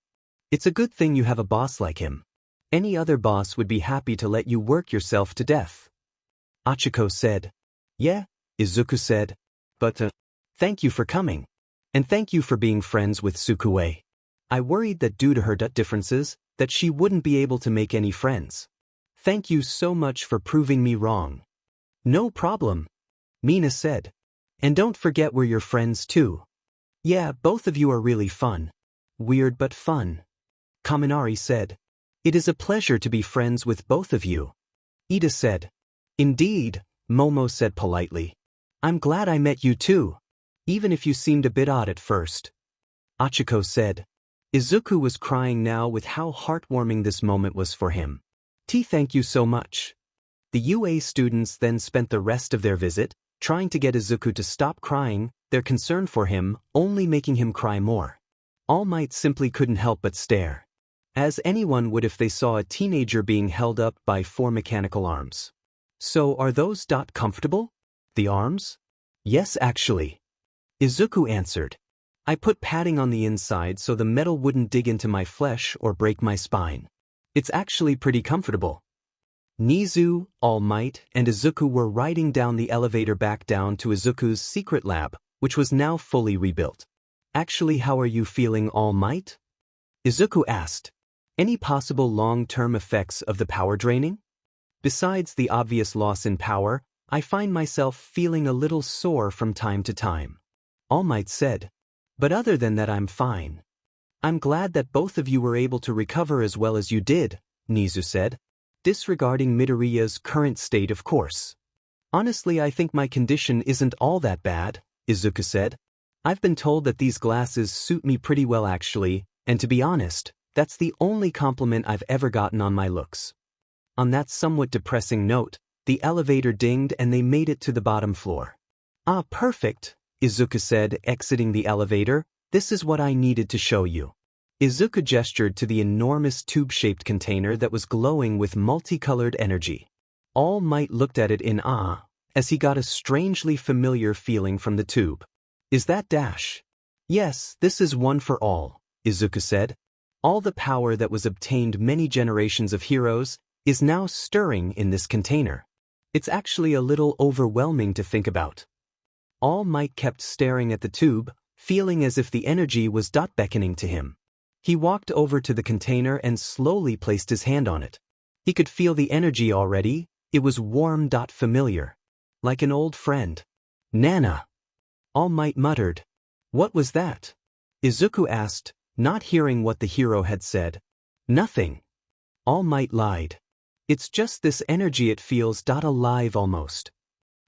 It's a good thing you have a boss like him. Any other boss would be happy to let you work yourself to death. Achiko said. Yeah, Izuku said. But, thank you for coming. And thank you for being friends with Sukue. I worried that due to her differences, that she wouldn't be able to make any friends. Thank you so much for proving me wrong. No problem, Mina said. And don't forget we're your friends too. Yeah, both of you are really fun. Weird but fun. Kaminari said. It is a pleasure to be friends with both of you. Ida said. Indeed, Momo said politely. I'm glad I met you too, even if you seemed a bit odd at first. Achiko said. Izuku was crying now with how heartwarming this moment was for him. Thank you so much. The UA students then spent the rest of their visit trying to get Izuku to stop crying, their concern for him only making him cry more. All Might simply couldn't help but stare, as anyone would if they saw a teenager being held up by 4 mechanical arms. So are those comfortable? The arms? Yes, actually. Izuku answered. I put padding on the inside so the metal wouldn't dig into my flesh or break my spine. It's actually pretty comfortable. Nizu, All Might, and Izuku were riding down the elevator back down to Izuku's secret lab, which was now fully rebuilt. Actually, how are you feeling, All Might? Izuku asked. Any possible long-term effects of the power draining? Besides the obvious loss in power, I find myself feeling a little sore from time to time. All Might said. But other than that, I'm fine. I'm glad that both of you were able to recover as well as you did, Nizu said. Disregarding Midoriya's current state, of course. Honestly, I think my condition isn't all that bad, Izuku said. I've been told that these glasses suit me pretty well actually, and to be honest, that's the only compliment I've ever gotten on my looks. On that somewhat depressing note, the elevator dinged and they made it to the bottom floor. Ah, perfect, Izuku said, exiting the elevator. This is what I needed to show you. Izuku gestured to the enormous tube-shaped container that was glowing with multicolored energy. All Might looked at it in awe, as he got a strangely familiar feeling from the tube. Is that Dash? Yes, this is one for all, Izuku said. All the power that was obtained many generations of heroes is now stirring in this container. It's actually a little overwhelming to think about. All Might kept staring at the tube, feeling as if the energy was beckoning to him. He walked over to the container and slowly placed his hand on it. He could feel the energy already. It was warm, familiar. Like an old friend. Nana. All Might muttered. What was that? Izuku asked, not hearing what the hero had said. Nothing. All Might lied. It's just this energy, it feels alive almost.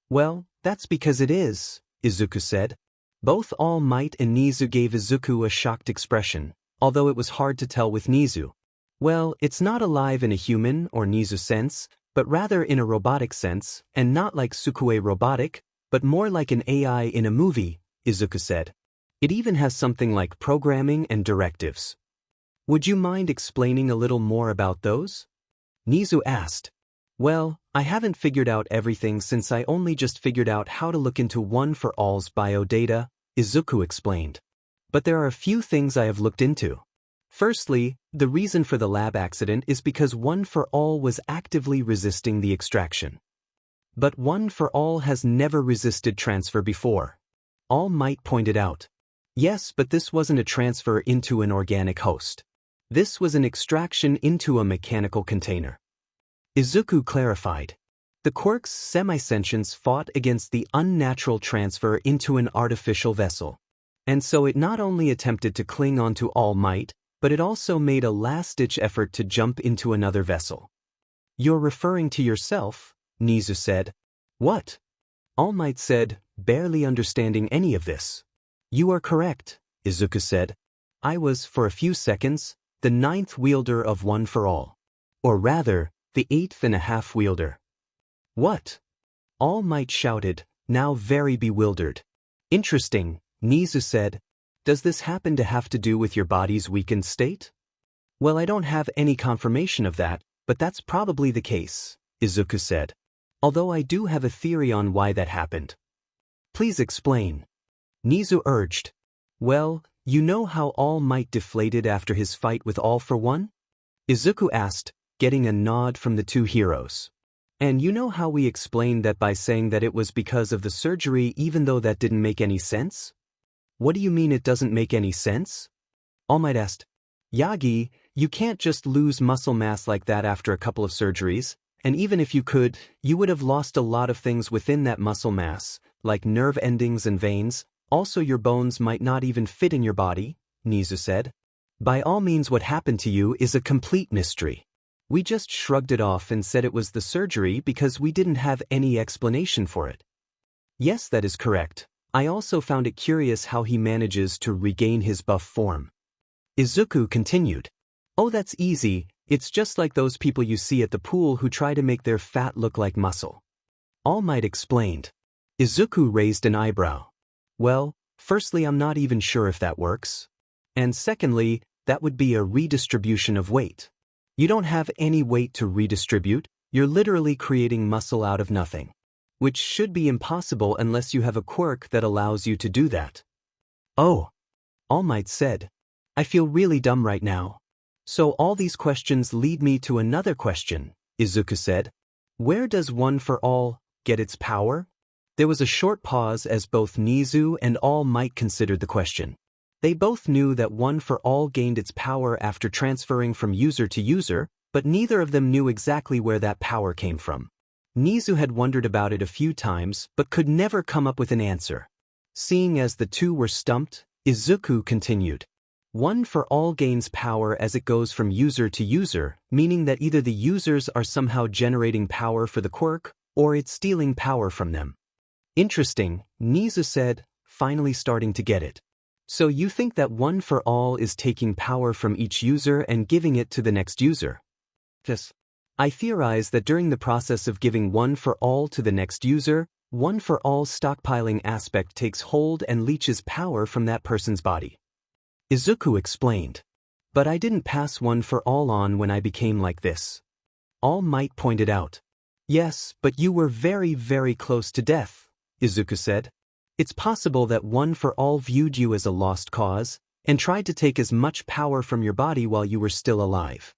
Well, that's because it is, Izuku said. Both All Might and Nizu gave Izuku a shocked expression, although it was hard to tell with Nizu. Well, it's not alive in a human or Nizu sense, but rather in a robotic sense, and not like Sukue robotic, but more like an AI in a movie, Izuku said. It even has something like programming and directives. Would you mind explaining a little more about those? Nizu asked. Well, I haven't figured out everything since I only just figured out how to look into One for All's biodata, Izuku explained. But there are a few things I have looked into. Firstly, the reason for the lab accident is because One for All was actively resisting the extraction. But One for All has never resisted transfer before. All Might pointed out. Yes, but this wasn't a transfer into an organic host. This was an extraction into a mechanical container. Izuku clarified. The quirk's semi-sentience fought against the unnatural transfer into an artificial vessel. And so it not only attempted to cling onto All Might, but it also made a last-ditch effort to jump into another vessel. You're referring to yourself, Nizu said. What? All Might said, barely understanding any of this. You are correct, Izuku said. I was, for a few seconds, the 9th wielder of One for All. Or rather, the 8th and a half wielder. What? All Might shouted, now very bewildered. Interesting, Nizu said. Does this happen to have to do with your body's weakened state? Well, I don't have any confirmation of that, but that's probably the case, Izuku said. Although I do have a theory on why that happened. Please explain. Nizu urged. Well, you know how All Might deflated after his fight with All for One? Izuku asked, getting a nod from the two heroes. And you know how we explained that by saying that it was because of the surgery even though that didn't make any sense? What do you mean it doesn't make any sense? All Might asked. Yagi, you can't just lose muscle mass like that after a couple of surgeries, and even if you could, you would have lost a lot of things within that muscle mass, like nerve endings and veins. Also, your bones might not even fit in your body, Nizu said. By all means, what happened to you is a complete mystery. We just shrugged it off and said it was the surgery because we didn't have any explanation for it. Yes, that is correct. I also found it curious how he manages to regain his buff form. Izuku continued. Oh, that's easy. It's just like those people you see at the pool who try to make their fat look like muscle. All Might explained. Izuku raised an eyebrow. Well, firstly, I'm not even sure if that works. And secondly, that would be a redistribution of weight. You don't have any weight to redistribute, you're literally creating muscle out of nothing. which should be impossible unless you have a quirk that allows you to do that. Oh, All Might said. I feel really dumb right now. So all these questions lead me to another question, Izuku said. Where does One for All get its power? There was a short pause as both Nizu and All Might considered the question. They both knew that One for All gained its power after transferring from user to user, but neither of them knew exactly where that power came from. Nizu had wondered about it a few times but could never come up with an answer. Seeing as the two were stumped, Izuku continued. One for All gains power as it goes from user to user, meaning that either the users are somehow generating power for the quirk, or it's stealing power from them. Interesting, Nizu said, finally starting to get it. So you think that One for All is taking power from each user and giving it to the next user? Yes. I theorize that during the process of giving One for All to the next user, One for All stockpiling aspect takes hold and leeches power from that person's body. Izuku explained. But I didn't pass One for All on when I became like this. All Might pointed out. Yes, but you were very, very close to death, Izuku said. It's possible that One for All viewed you as a lost cause, and tried to take as much power from your body while you were still alive.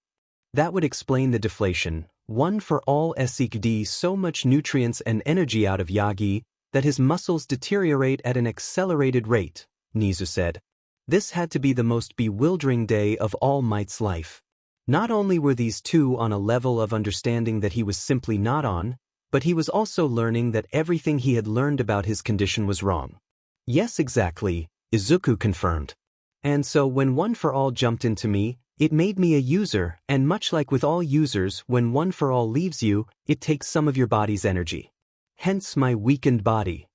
That would explain the deflation. One for All seeked so much nutrients and energy out of Yagi that his muscles deteriorate at an accelerated rate, Nizu said. This had to be the most bewildering day of All Might's life. Not only were these two on a level of understanding that he was simply not on, but he was also learning that everything he had learned about his condition was wrong. Yes, exactly, Izuku confirmed. And so when One for All jumped into me, it made me a user, and much like with all users, when One for All leaves you, it takes some of your body's energy. Hence my weakened body.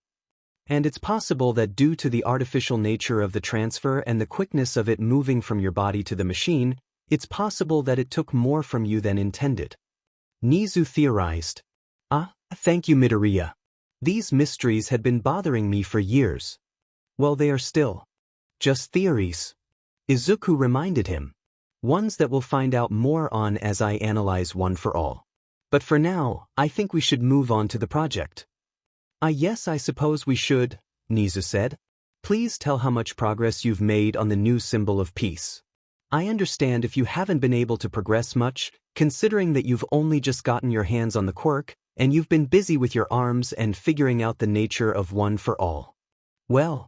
And it's possible that due to the artificial nature of the transfer and the quickness of it moving from your body to the machine, it's possible that it took more from you than intended. Nizu theorized. Thank you, Midoriya. These mysteries had been bothering me for years. Well, they are still just theories. Izuku reminded him. Ones that we'll find out more on as I analyze One for All. But for now, I think we should move on to the project. Yes, I suppose we should, Nizu said. Please tell how much progress you've made on the new symbol of peace. I understand if you haven't been able to progress much, considering that you've only just gotten your hands on the quirk, and you've been busy with your arms and figuring out the nature of One for All. Well,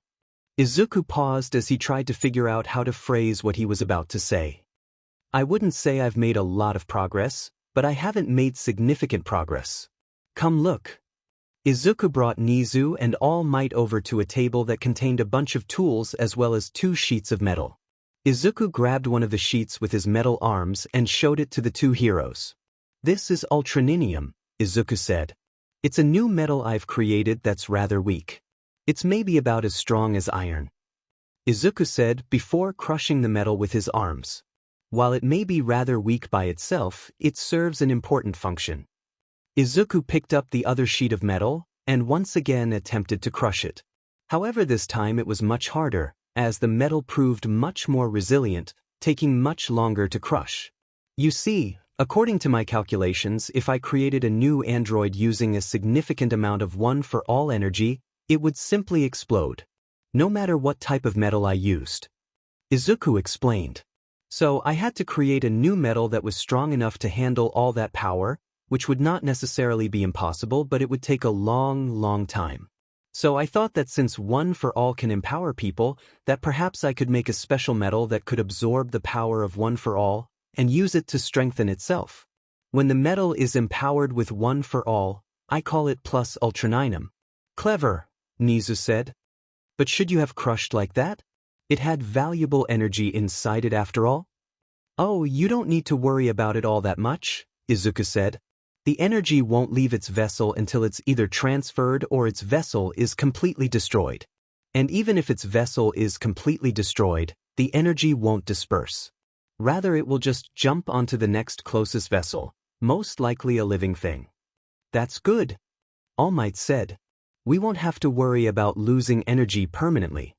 Izuku paused as he tried to figure out how to phrase what he was about to say. I wouldn't say I've made a lot of progress, but I haven't made significant progress. Come look. Izuku brought Nizu and All Might over to a table that contained a bunch of tools as well as 2 sheets of metal. Izuku grabbed one of the sheets with his metal arms and showed it to the 2 heroes. This is ultraninium, Izuku said. It's a new metal I've created that's rather weak. It's maybe about as strong as iron. Izuku said before crushing the metal with his arms. While it may be rather weak by itself, it serves an important function. Izuku picked up the other sheet of metal and once again attempted to crush it. However, this time it was much harder, as the metal proved much more resilient, taking much longer to crush. You see, according to my calculations, if I created a new android using a significant amount of One for All energy, it would simply explode. No matter what type of metal I used. Izuku explained. So I had to create a new metal that was strong enough to handle all that power, which would not necessarily be impossible, but it would take a long time. So I thought that since One for All can empower people, that perhaps I could make a special metal that could absorb the power of One for All and use it to strengthen itself. When the metal is empowered with One for All, I call it plus ultraninum. Clever, Nizu said. But should you have crushed like that? It had valuable energy inside it after all. Oh, you don't need to worry about it all that much, Izuku said. The energy won't leave its vessel until it's either transferred or its vessel is completely destroyed. And even if its vessel is completely destroyed, the energy won't disperse. Rather, it will just jump onto the next closest vessel, most likely a living thing. That's good, All Might said. We won't have to worry about losing energy permanently.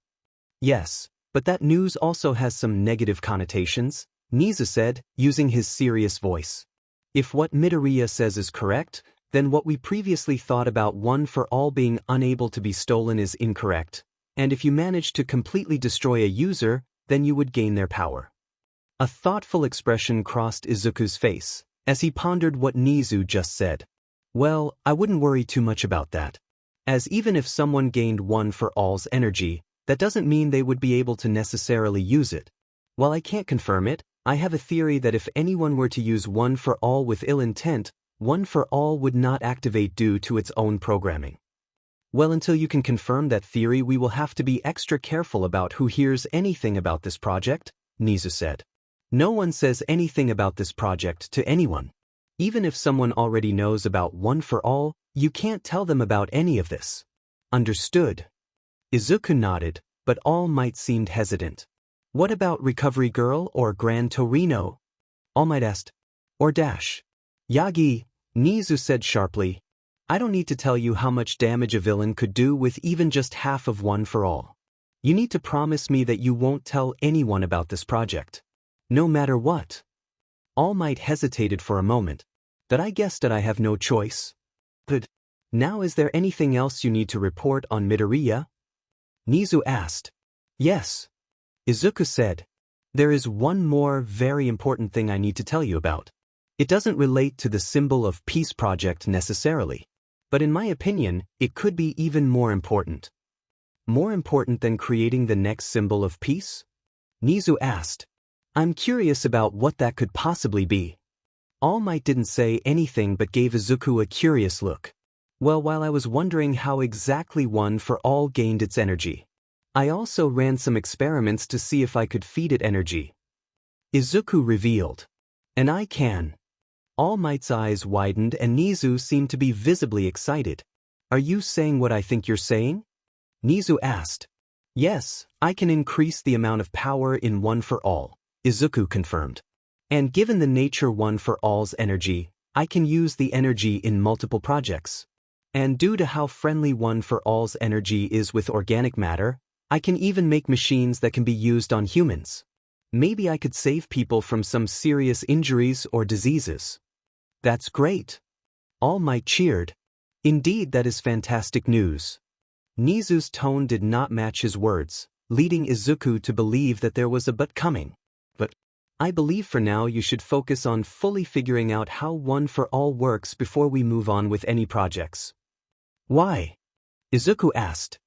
Yes, but that news also has some negative connotations, Nizu said, using his serious voice. If what Midoriya says is correct, then what we previously thought about one for all being unable to be stolen is incorrect, and if you manage to completely destroy a user, then you would gain their power. A thoughtful expression crossed Izuku's face, as he pondered what Nizu just said. Well, I wouldn't worry too much about that. As even if someone gained one for all's energy, that doesn't mean they would be able to necessarily use it. While I can't confirm it, I have a theory that if anyone were to use one for all with ill intent, one for all would not activate due to its own programming. Well, until you can confirm that theory, we will have to be extra careful about who hears anything about this project, Nizu said. No one says anything about this project to anyone. Even if someone already knows about one for all, you can't tell them about any of this. Understood. Izuku nodded, but All Might seemed hesitant. What about Recovery Girl or Gran Torino? All Might asked. Or Dash? Yagi, Nizu said sharply. I don't need to tell you how much damage a villain could do with even just half of one for all. You need to promise me that you won't tell anyone about this project. No matter what. All Might hesitated for a moment. But I guess that I have no choice. But now is there anything else you need to report on Midoriya? Nizu asked. Yes. Izuku said. There is one more very important thing I need to tell you about. It doesn't relate to the Symbol of Peace project necessarily, but in my opinion, it could be even more important. More important than creating the next Symbol of Peace? Nizu asked. I'm curious about what that could possibly be. All Might didn't say anything but gave Izuku a curious look. Well, while I was wondering how exactly one for all gained its energy, I also ran some experiments to see if I could feed it energy. Izuku revealed. And I can. All Might's eyes widened and Nizu seemed to be visibly excited. Are you saying what I think you're saying? Nizu asked. Yes, I can increase the amount of power in one for all, Izuku confirmed. And given the nature one for all's energy, I can use the energy in multiple projects. And due to how friendly one for all's energy is with organic matter, I can even make machines that can be used on humans. Maybe I could save people from some serious injuries or diseases. That's great. All Might cheered. Indeed, that is fantastic news. Nizu's tone did not match his words, leading Izuku to believe that there was a but coming. But I believe for now you should focus on fully figuring out how one for all works before we move on with any projects. Why? Izuku asked.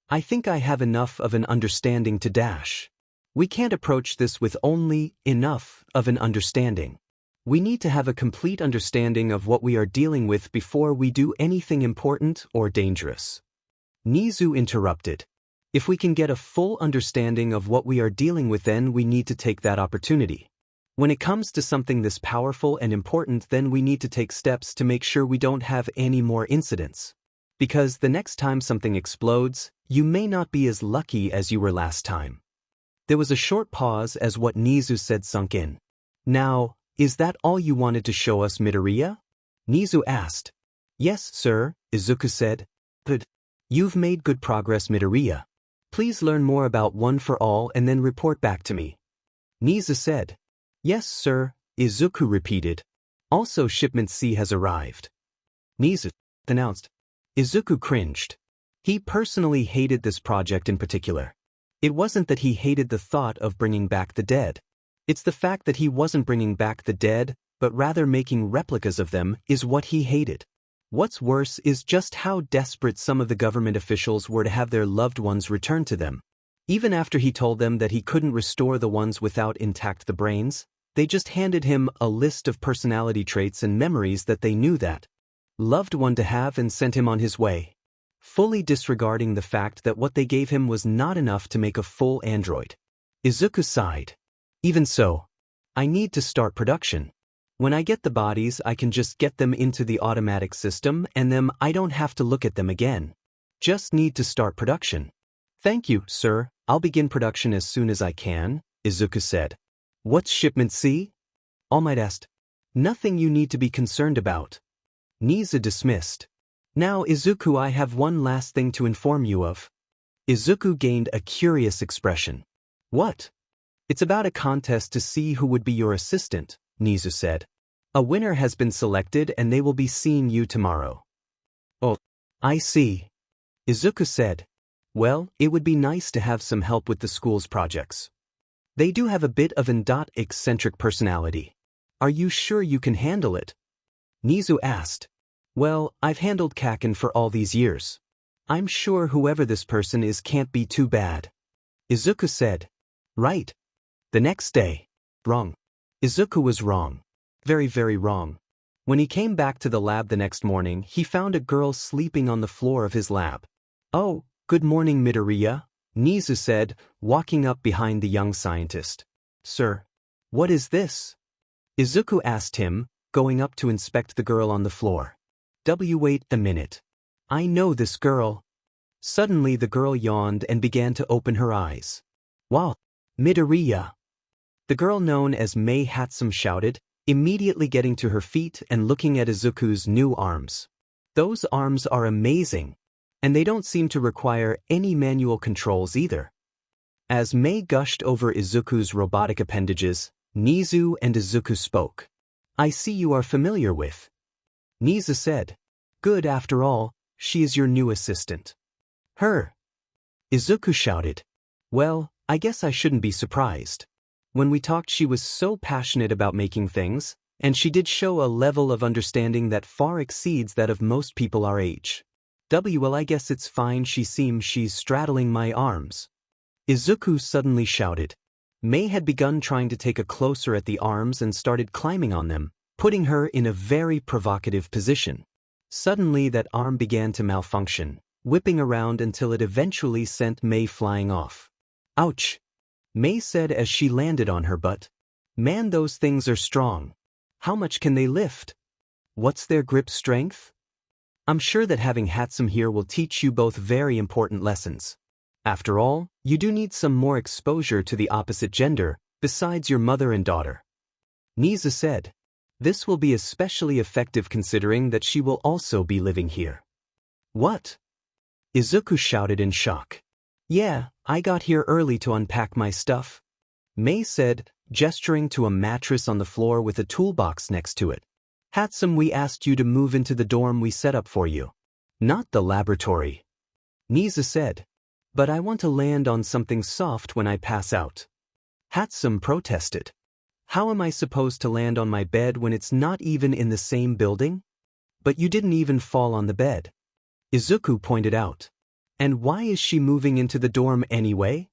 I think I have enough of an understanding to dash. We can't approach this with only enough of an understanding. We need to have a complete understanding of what we are dealing with before we do anything important or dangerous. Nizu interrupted. If we can get a full understanding of what we are dealing with, then we need to take that opportunity. When it comes to something this powerful and important, then we need to take steps to make sure we don't have any more incidents. Because the next time something explodes, you may not be as lucky as you were last time. There was a short pause as what Nizu said sunk in. Now, is that all you wanted to show us, Midoriya? Nizu asked. Yes, sir, Izuku said. Good. You've made good progress, Midoriya. Please learn more about one for all and then report back to me. Nizu said. Yes, sir, Izuku repeated. Also, Shipment C has arrived. Nizu announced. Izuku cringed. He personally hated this project in particular. It wasn't that he hated the thought of bringing back the dead. It's the fact that he wasn't bringing back the dead, but rather making replicas of them, is what he hated. What's worse is just how desperate some of the government officials were to have their loved ones returned to them. Even after he told them that he couldn't restore the ones without intact the brains, they just handed him a list of personality traits and memories that they knew that loved one to have and sent him on his way, fully disregarding the fact that what they gave him was not enough to make a full android. Izuku sighed. Even so, I need to start production. When I get the bodies, I can just get them into the automatic system and then I don't have to look at them again. Just need to start production. Thank you, sir. I'll begin production as soon as I can, Izuku said. What's Shipment C? All Might asked. Nothing you need to be concerned about. Nizu dismissed. Now, Izuku, I have one last thing to inform you of. Izuku gained a curious expression. What? It's about a contest to see who would be your assistant, Nizu said. A winner has been selected and they will be seeing you tomorrow. Oh, I see. Izuku said. Well, it would be nice to have some help with the school's projects. They do have a bit of an eccentric personality. Are you sure you can handle it? Nizu asked. Well, I've handled Kaken for all these years. I'm sure whoever this person is can't be too bad. Izuku said. Right. The next day. Wrong. Izuku was wrong. Very, very wrong. When he came back to the lab the next morning, he found a girl sleeping on the floor of his lab. Oh, good morning, Midoriya, Nizu said, walking up behind the young scientist. Sir, what is this? Izuku asked him, going up to inspect the girl on the floor. Wait a minute. I know this girl. Suddenly the girl yawned and began to open her eyes. Wow, Midoriya. The girl known as Mei Hatsum shouted, immediately getting to her feet and looking at Izuku's new arms. Those arms are amazing. And they don't seem to require any manual controls either. As Mei gushed over Izuku's robotic appendages, Nizu and Izuku spoke. I see you are familiar with. Nizu said. Good, after all, she is your new assistant. Her. Izuku shouted. Well, I guess I shouldn't be surprised. When we talked, she was so passionate about making things, and she did show a level of understanding that far exceeds that of most people our age. Well, I guess it's fine. She's straddling my arms. Izuku suddenly shouted. Mei had begun trying to take a closer at the arms and started climbing on them, putting her in a very provocative position. Suddenly that arm began to malfunction, whipping around until it eventually sent Mei flying off. Ouch! Mei said as she landed on her butt. Man, those things are strong. How much can they lift? What's their grip strength? I'm sure that having Hatsum here will teach you both very important lessons. After all, you do need some more exposure to the opposite gender, besides your mother and daughter. Nizu said. This will be especially effective considering that she will also be living here. What? Izuku shouted in shock. Yeah, I got here early to unpack my stuff. Mei said, gesturing to a mattress on the floor with a toolbox next to it. Hatsum, we asked you to move into the dorm we set up for you. Not the laboratory. Nizu said. But I want to land on something soft when I pass out. Hatsum protested. How am I supposed to land on my bed when it's not even in the same building? But you didn't even fall on the bed. Izuku pointed out. And why is she moving into the dorm anyway?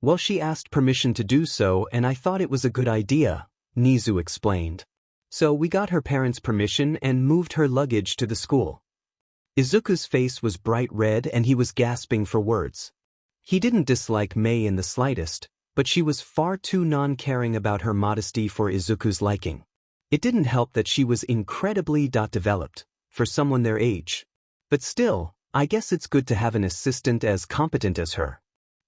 Well, she asked permission to do so and I thought it was a good idea, Nizu explained. So we got her parents' permission and moved her luggage to the school. Izuku's face was bright red and he was gasping for words. He didn't dislike Mei in the slightest, but she was far too non-caring about her modesty for Izuku's liking. It didn't help that she was incredibly developed, for someone their age. But still, I guess it's good to have an assistant as competent as her.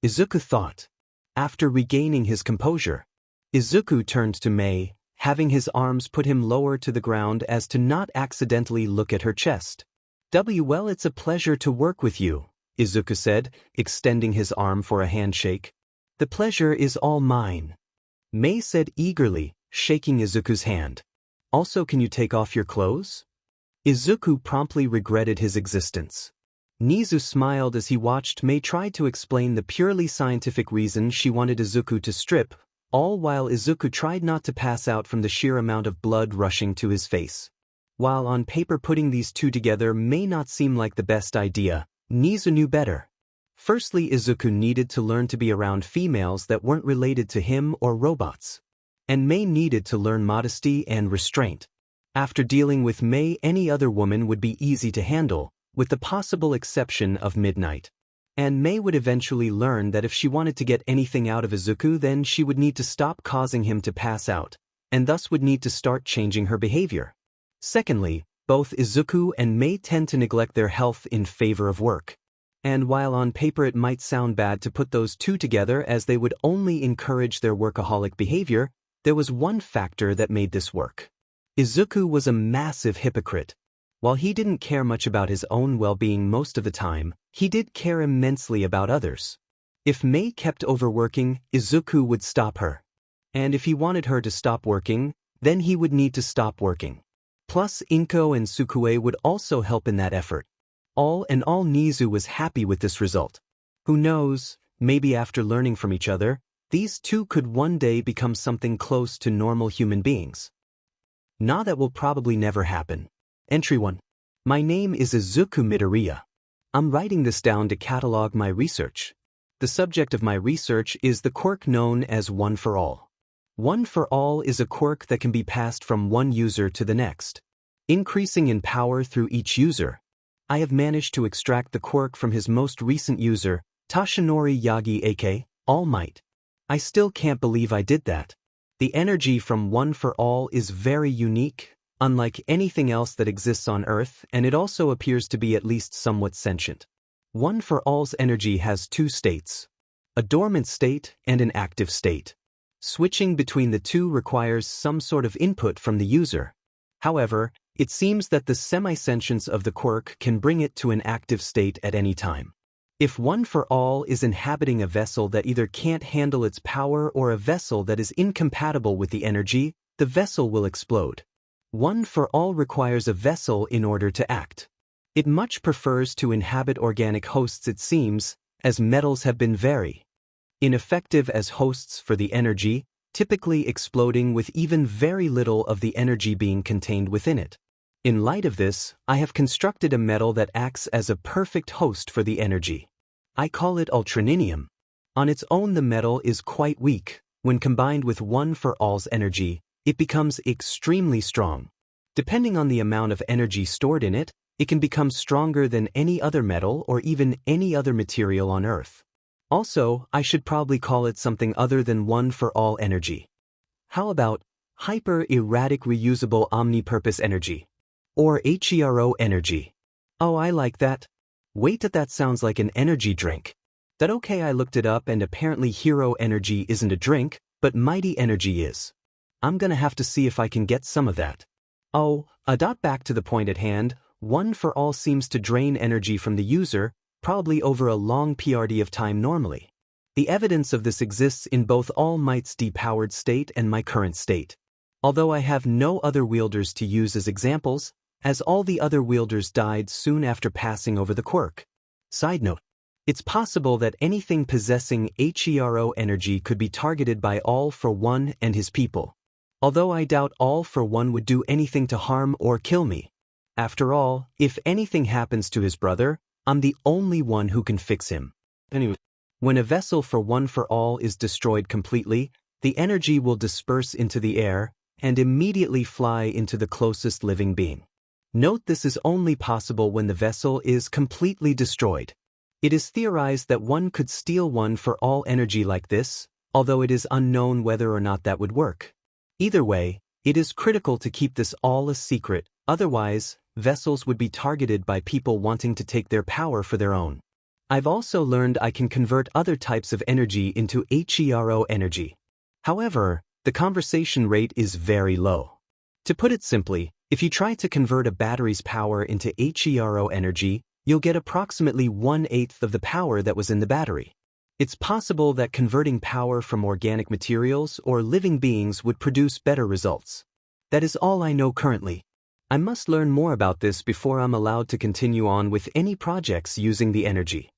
Izuku thought. After regaining his composure, Izuku turned to Mei, having his arms put him lower to the ground as to not accidentally look at her chest. Well, it's a pleasure to work with you, Izuku said, extending his arm for a handshake. The pleasure is all mine. Mei said eagerly, shaking Izuku's hand. Also, can you take off your clothes? Izuku promptly regretted his existence. Nizu smiled as he watched Mei try to explain the purely scientific reason she wanted Izuku to strip, all while Izuku tried not to pass out from the sheer amount of blood rushing to his face. While on paper putting these two together may not seem like the best idea, Nizu knew better. Firstly, Izuku needed to learn to be around females that weren't related to him or robots. And Mei needed to learn modesty and restraint. After dealing with Mei, any other woman would be easy to handle, with the possible exception of Midnight. And Mei would eventually learn that if she wanted to get anything out of Izuku, then she would need to stop causing him to pass out, and thus would need to start changing her behavior. Secondly, both Izuku and Mei tend to neglect their health in favor of work. And while on paper it might sound bad to put those two together as they would only encourage their workaholic behavior, there was one factor that made this work. Izuku was a massive hypocrite. While he didn't care much about his own well-being most of the time, he did care immensely about others. If Mei kept overworking, Izuku would stop her. And if he wanted her to stop working, then he would need to stop working. Plus, Inko and Sukue would also help in that effort. All in all, Nizu was happy with this result. Who knows, maybe after learning from each other, these two could one day become something close to normal human beings. Nah, that will probably never happen. Entry 1. My name is Izuku Midoriya. I'm writing this down to catalog my research. The subject of my research is the quirk known as One for All. One for All is a quirk that can be passed from one user to the next, increasing in power through each user. I have managed to extract the quirk from his most recent user, Tashinori Yagi aka All Might. I still can't believe I did that. The energy from One for All is very unique, unlike anything else that exists on Earth, and it also appears to be at least somewhat sentient. One for All's energy has two states: a dormant state and an active state. Switching between the two requires some sort of input from the user. However, it seems that the semi-sentience of the quirk can bring it to an active state at any time. If One for All is inhabiting a vessel that either can't handle its power or a vessel that is incompatible with the energy, the vessel will explode. One for All requires a vessel in order to act. It much prefers to inhabit organic hosts, it seems, as metals have been very ineffective as hosts for the energy, typically exploding with even very little of the energy being contained within it. In light of this, I have constructed a metal that acts as a perfect host for the energy. I call it ultraninium. On its own, the metal is quite weak. When combined with One for All's energy, it becomes extremely strong. Depending on the amount of energy stored in it, it can become stronger than any other metal or even any other material on Earth. Also, I should probably call it something other than One for All energy. How about hyper-erratic reusable omnipurpose energy? Or HERO energy? Oh, I like that. Wait, that sounds like an energy drink. That okay, I looked it up and apparently hero energy isn't a drink, but mighty energy is. I'm gonna have to see if I can get some of that. Oh, back to the point at hand, One for All seems to drain energy from the user, probably over a long period of time normally. The evidence of this exists in both All Might's depowered state and my current state. Although I have no other wielders to use as examples, as all the other wielders died soon after passing over the quirk. Side note, it's possible that anything possessing HERO energy could be targeted by All for One and his people. Although I doubt All for One would do anything to harm or kill me. After all, if anything happens to his brother, I'm the only one who can fix him. Anyway, when a vessel for One for All is destroyed completely, the energy will disperse into the air and immediately fly into the closest living being. Note, this is only possible when the vessel is completely destroyed. It is theorized that one could steal One for All energy like this, although it is unknown whether or not that would work. Either way, it is critical to keep this all a secret, otherwise, vessels would be targeted by people wanting to take their power for their own. I've also learned I can convert other types of energy into HERO energy. However, the conversion rate is very low. To put it simply, if you try to convert a battery's power into HERO energy, you'll get approximately 1/8 of the power that was in the battery. It's possible that converting power from organic materials or living beings would produce better results. That is all I know currently. I must learn more about this before I'm allowed to continue on with any projects using the energy.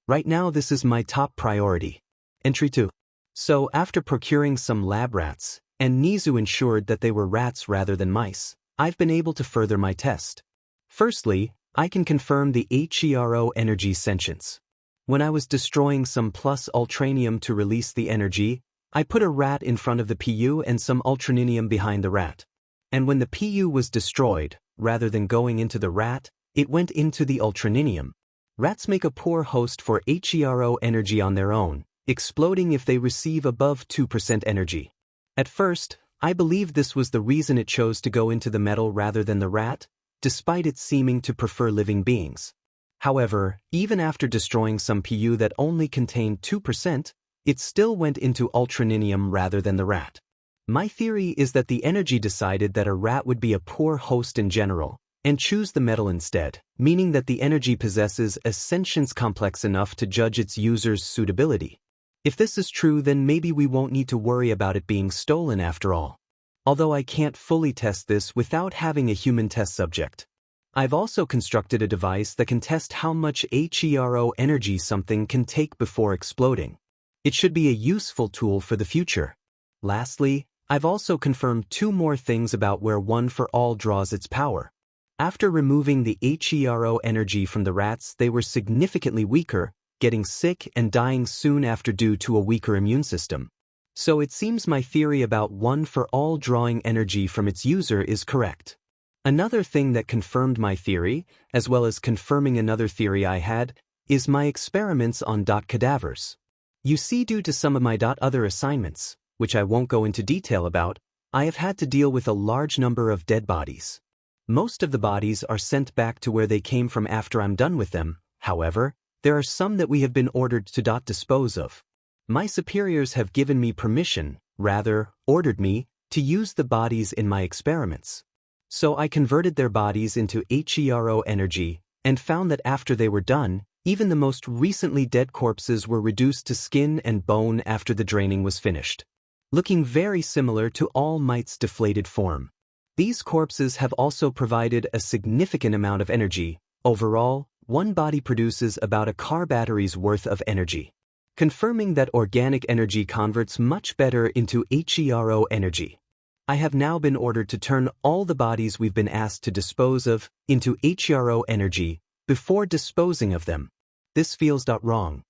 Right now, this is my top priority. Entry 2. So, after procuring some lab rats, and Nizu ensured that they were rats rather than mice, I've been able to further my test. Firstly, I can confirm the HERO energy sentience. When I was destroying some plus ultranium to release the energy, I put a rat in front of the PU and some ultraninium behind the rat. And when the PU was destroyed, rather than going into the rat, it went into the ultraninium. Rats make a poor host for HERO energy on their own, exploding if they receive above 2% energy. At first, I believed this was the reason it chose to go into the metal rather than the rat, despite it seeming to prefer living beings. However, even after destroying some PU that only contained 2%, it still went into ultraninium rather than the rat. My theory is that the energy decided that a rat would be a poor host in general, and choose the metal instead, meaning that the energy possesses a sentience complex enough to judge its user's suitability. If this is true, then maybe we won't need to worry about it being stolen after all. although I can't fully test this without having a human test subject. I've also constructed a device that can test how much HERO energy something can take before exploding. It should be a useful tool for the future. Lastly, I've also confirmed 2 more things about where One for All draws its power. After removing the HERO energy from the rats, they were significantly weaker, getting sick and dying soon after due to a weaker immune system. So it seems my theory about One for All drawing energy from its user is correct. Another thing that confirmed my theory, as well as confirming another theory I had, is my experiments on cadavers. You see, due to some of my other assignments, which I won't go into detail about, I have had to deal with a large number of dead bodies. Most of the bodies are sent back to where they came from after I'm done with them. However, there are some that we have been ordered to dispose of. My superiors have given me permission, rather, ordered me, to use the bodies in my experiments. So I converted their bodies into HERO energy, and found that after they were done, even the most recently dead corpses were reduced to skin and bone after the draining was finished, looking very similar to All Might's deflated form. These corpses have also provided a significant amount of energy. Overall, one body produces about a car battery's worth of energy, confirming that organic energy converts much better into HERO energy. I have now been ordered to turn all the bodies we've been asked to dispose of into HERO energy before disposing of them. This feels wrong.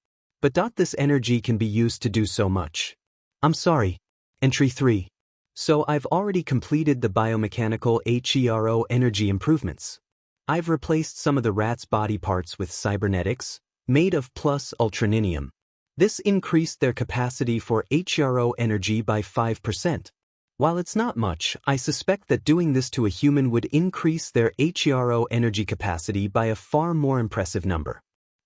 But this energy can be used to do so much. I'm sorry. Entry 3. So I've already completed the biomechanical HERO energy improvements. I've replaced some of the rats' body parts with cybernetics, made of plus ultraninium. This increased their capacity for HERO energy by 5%. While it's not much, I suspect that doing this to a human would increase their HERO energy capacity by a far more impressive number.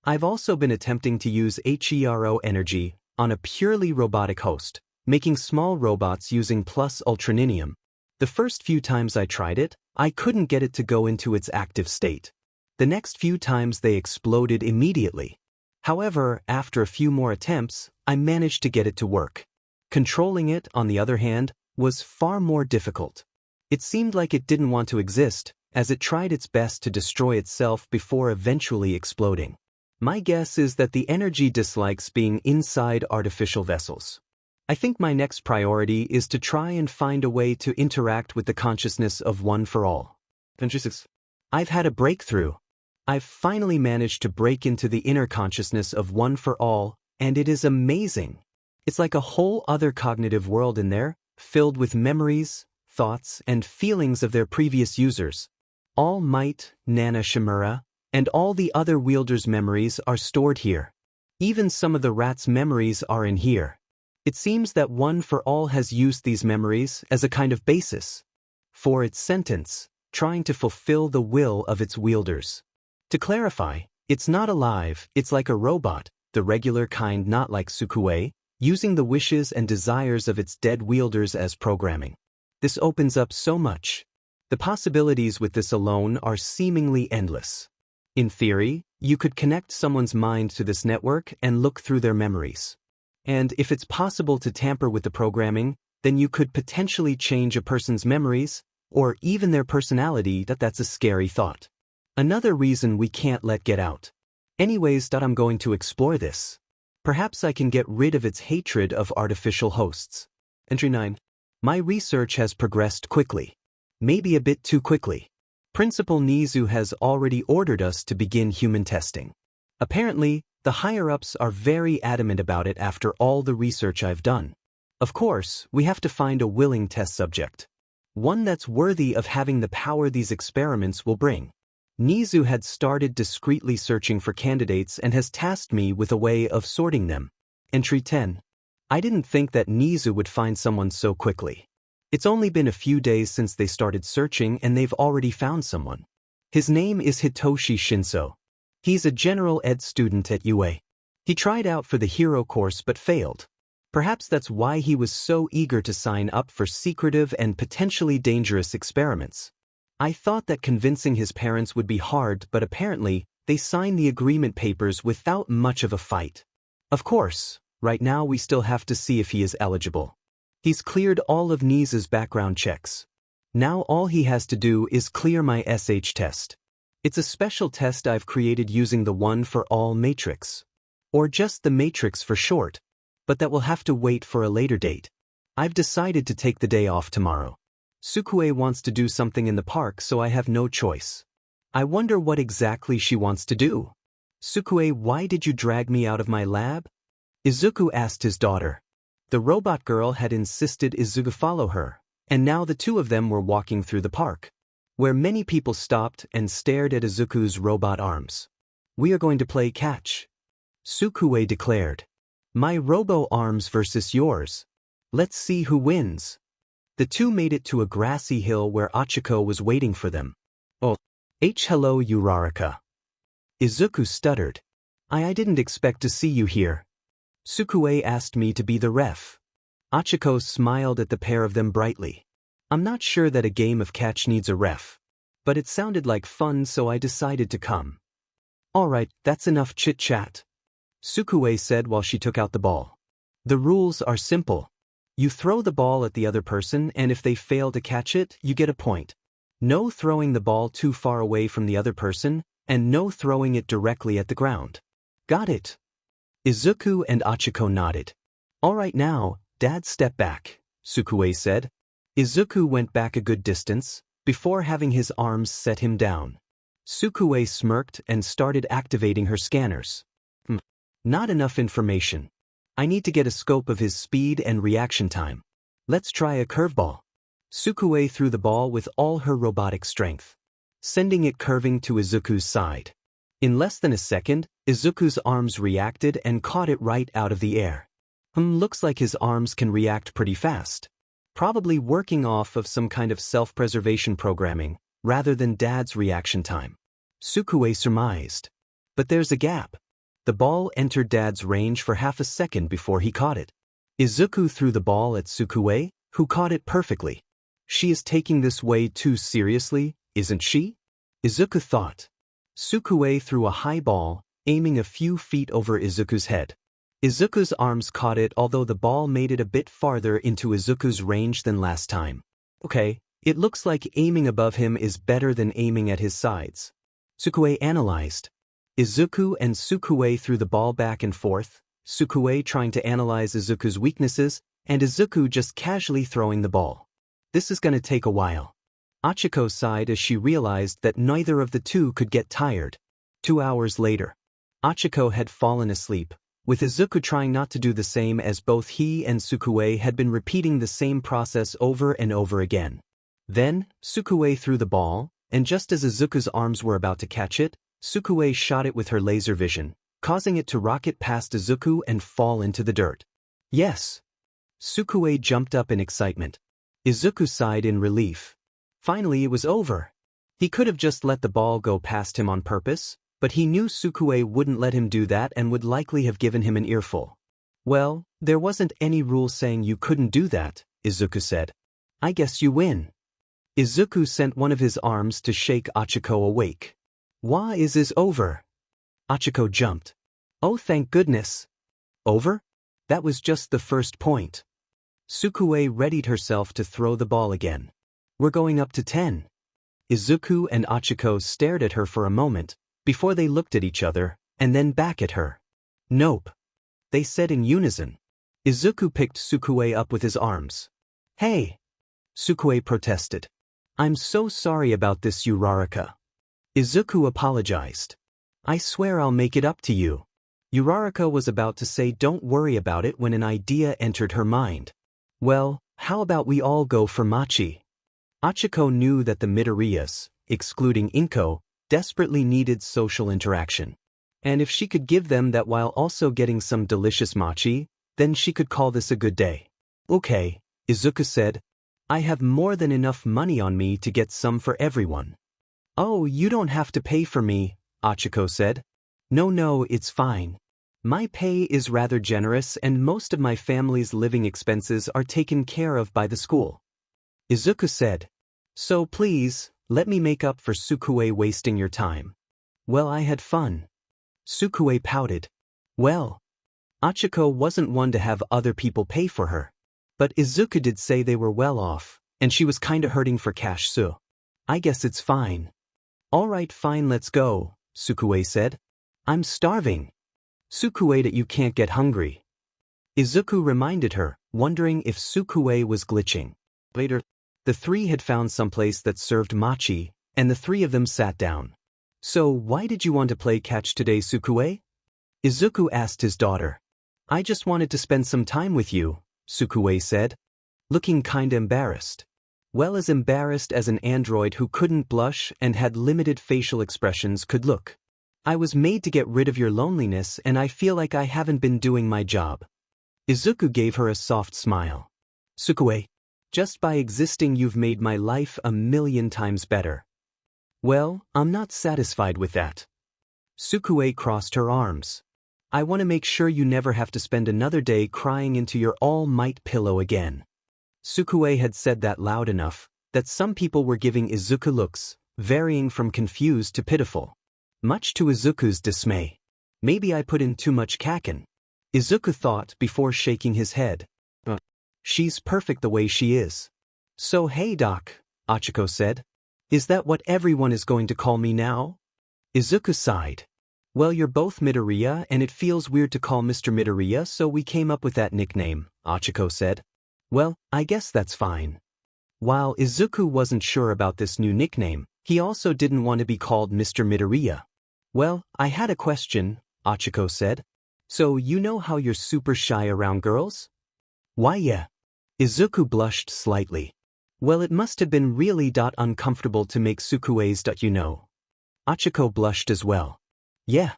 I've also been attempting to use HERO energy on a purely robotic host, making small robots using plus ultraninium. The first few times I tried it, I couldn't get it to go into its active state. The next few times they exploded immediately. However, after a few more attempts, I managed to get it to work. Controlling it, on the other hand, was far more difficult. It seemed like it didn't want to exist, as it tried its best to destroy itself before eventually exploding. My guess is that the energy dislikes being inside artificial vessels. I think my next priority is to try and find a way to interact with the consciousness of One for All. Entry 6. I've had a breakthrough. I've finally managed to break into the inner consciousness of One for All, and it is amazing. It's like a whole other cognitive world in there, filled with memories, thoughts, and feelings of their previous users. All Might, Nana Shimura, and all the other wielders' memories are stored here. Even some of the rats' memories are in here. It seems that One for All has used these memories as a kind of basis for its sentence, trying to fulfill the will of its wielders. To clarify, it's not alive, it's like a robot, the regular kind, not like Sukue, using the wishes and desires of its dead wielders as programming. This opens up so much. The possibilities with this alone are seemingly endless. In theory, you could connect someone's mind to this network and look through their memories. And if it's possible to tamper with the programming, then you could potentially change a person's memories, or even their personality. That's a scary thought. Another reason we can't let get out. Anyways, I'm going to explore this. Perhaps I can get rid of its hatred of artificial hosts. Entry 9. My research has progressed quickly. Maybe a bit too quickly. Principal Nizu has already ordered us to begin human testing. Apparently, the higher-ups are very adamant about it after all the research I've done. Of course, we have to find a willing test subject. One that's worthy of having the power these experiments will bring. Nizu had started discreetly searching for candidates and has tasked me with a way of sorting them. Entry 10. I didn't think that Nizu would find someone so quickly. It's only been a few days since they started searching and they've already found someone. His name is Hitoshi Shinso. He's a general ed student at UA. He tried out for the hero course but failed. Perhaps that's why he was so eager to sign up for secretive and potentially dangerous experiments. I thought that convincing his parents would be hard, but apparently, they signed the agreement papers without much of a fight. Of course, right now we still have to see if he is eligible. He's cleared all of Nisa's background checks. Now all he has to do is clear my SH test. It's a special test I've created using the one for all matrix. Or just the matrix for short. But that will have to wait for a later date. I've decided to take the day off tomorrow. Sukue wants to do something in the park, so I have no choice. I wonder what exactly she wants to do. Sukue, why did you drag me out of my lab? Izuku asked his daughter. The robot girl had insisted Izuku follow her, and now the two of them were walking through the park, where many people stopped and stared at Izuku's robot arms. We are going to play catch, Sukue declared. My robo arms versus yours. Let's see who wins. The two made it to a grassy hill where Achiko was waiting for them. Oh, hello Uraraka. Izuku stuttered. I didn't expect to see you here. Sukue asked me to be the ref. Achiko smiled at the pair of them brightly. I'm not sure that a game of catch needs a ref. But it sounded like fun, so I decided to come. Alright, that's enough chit-chat, Sukue said while she took out the ball. The rules are simple. You throw the ball at the other person, and if they fail to catch it, you get a point. No throwing the ball too far away from the other person, and no throwing it directly at the ground. Got it? Izuku and Achiko nodded. Alright now, Dad, step back, Sukue said. Izuku went back a good distance, before having his arms set him down. Sukue smirked and started activating her scanners. Not enough information. I need to get a scope of his speed and reaction time. Let's try a curveball. Sukue threw the ball with all her robotic strength, sending it curving to Izuku's side. In less than a second, Izuku's arms reacted and caught it right out of the air. Looks like his arms can react pretty fast. Probably working off of some kind of self-preservation programming, rather than Dad's reaction time, Sukue surmised. But there's a gap. The ball entered Dad's range for half a second before he caught it. Izuku threw the ball at Sukue, who caught it perfectly. She is taking this way too seriously, isn't she? Izuku thought. Sukue threw a high ball, aiming a few feet over Izuku's head. Izuku's arms caught it, although the ball made it a bit farther into Izuku's range than last time. Okay, it looks like aiming above him is better than aiming at his sides, Sukue analyzed. Izuku and Sukue threw the ball back and forth, Sukue trying to analyze Izuku's weaknesses, and Izuku just casually throwing the ball. This is gonna take a while. Achiko sighed as she realized that neither of the two could get tired. 2 hours later, Achiko had fallen asleep, with Izuku trying not to do the same, as both he and Sukue had been repeating the same process over and over again. Then, Sukue threw the ball, and just as Izuku's arms were about to catch it, Sukue shot it with her laser vision, causing it to rocket past Izuku and fall into the dirt. Yes! Sukue jumped up in excitement. Izuku sighed in relief. Finally it was over. He could have just let the ball go past him on purpose, but he knew Sukue wouldn't let him do that and would likely have given him an earful. Well, there wasn't any rule saying you couldn't do that, Izuku said. I guess you win. Izuku sent one of his arms to shake Achiko awake. Why is this over? Achiko jumped. Oh, thank goodness. Over? That was just the first point. Sukue readied herself to throw the ball again. We're going up to 10. Izuku and Achiko stared at her for a moment, before they looked at each other, and then back at her. Nope, they said in unison. Izuku picked Sukue up with his arms. Hey! Sukue protested. I'm so sorry about this, Uraraka. Izuku apologized. I swear I'll make it up to you. Uraraka was about to say don't worry about it when an idea entered her mind. Well, how about we all go for Machi? Achiko knew that the Midoriyas, excluding Inko, desperately needed social interaction. And if she could give them that while also getting some delicious Machi, then she could call this a good day. Okay, Izuku said. I have more than enough money on me to get some for everyone. Oh, you don't have to pay for me, Achiko said. No, it's fine. My pay is rather generous and most of my family's living expenses are taken care of by the school. Izuku said. So please, let me make up for Sukue wasting your time. Well, I had fun. Sukue pouted. Well, Achiko wasn't one to have other people pay for her. But Izuku did say they were well off, and she was kinda hurting for cash, so I guess it's fine. Alright, fine, let's go, Sukue said. I'm starving. Sukue, that you can't get hungry. Izuku reminded her, wondering if Sukue was glitching. Later, the three had found someplace that served mochi, and the three of them sat down. So why did you want to play catch today, Sukue? Izuku asked his daughter. I just wanted to spend some time with you, Sukue said, looking kinda embarrassed. Well, as embarrassed as an android who couldn't blush and had limited facial expressions could look. I was made to get rid of your loneliness, and I feel like I haven't been doing my job. Izuku gave her a soft smile. Sukue, just by existing you've made my life 1,000,000 times better. Well, I'm not satisfied with that. Sukue crossed her arms. I want to make sure you never have to spend another day crying into your all-might pillow again. Sukue had said that loud enough that some people were giving Izuku looks, varying from confused to pitiful. Much to Izuku's dismay. Maybe I put in too much kaken, Izuku thought before shaking his head. She's perfect the way she is. So hey Doc, Achiko said. Is that what everyone is going to call me now? Izuku sighed. Well, you're both Midoriya and it feels weird to call Mr. Midoriya, so we came up with that nickname, Achiko said. Well, I guess that's fine. While Izuku wasn't sure about this new nickname, he also didn't want to be called Mr. Midoriya. Well, I had a question, Achiko said. So you know how you're super shy around girls? Why yeah. Izuku blushed slightly. Well, it must have been really uncomfortable to make Sukue's you know. Achiko blushed as well. Yeah.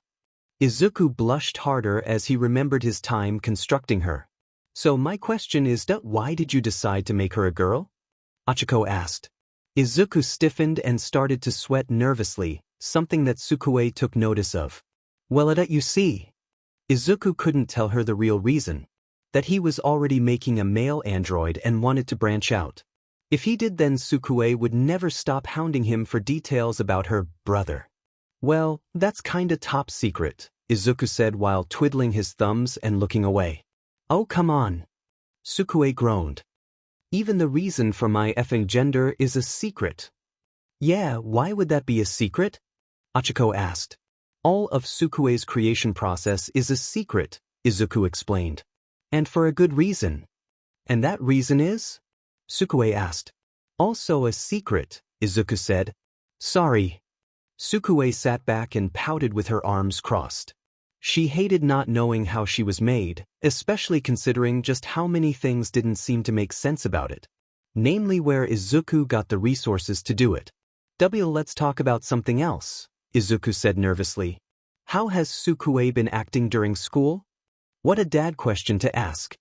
Izuku blushed harder as he remembered his time constructing her. So my question is why did you decide to make her a girl? Achiko asked. Izuku stiffened and started to sweat nervously, something that Sukue took notice of. Well, you see. Izuku couldn't tell her the real reason. That he was already making a male android and wanted to branch out. If he did, then Sukue would never stop hounding him for details about her brother. Well, that's kinda top secret, Izuku said while twiddling his thumbs and looking away. Oh, come on. Sukue groaned. Even the reason for my effing gender is a secret. Yeah, why would that be a secret? Achiko asked. All of Sukue's creation process is a secret, Izuku explained. And for a good reason. And that reason is? Sukue asked. Also a secret, Izuku said. Sorry. Sukue sat back and pouted with her arms crossed. She hated not knowing how she was made, especially considering just how many things didn't seem to make sense about it. Namely where Izuku got the resources to do it. Let's talk about something else, Izuku said nervously. How has Sukue been acting during school? What a dad question to ask.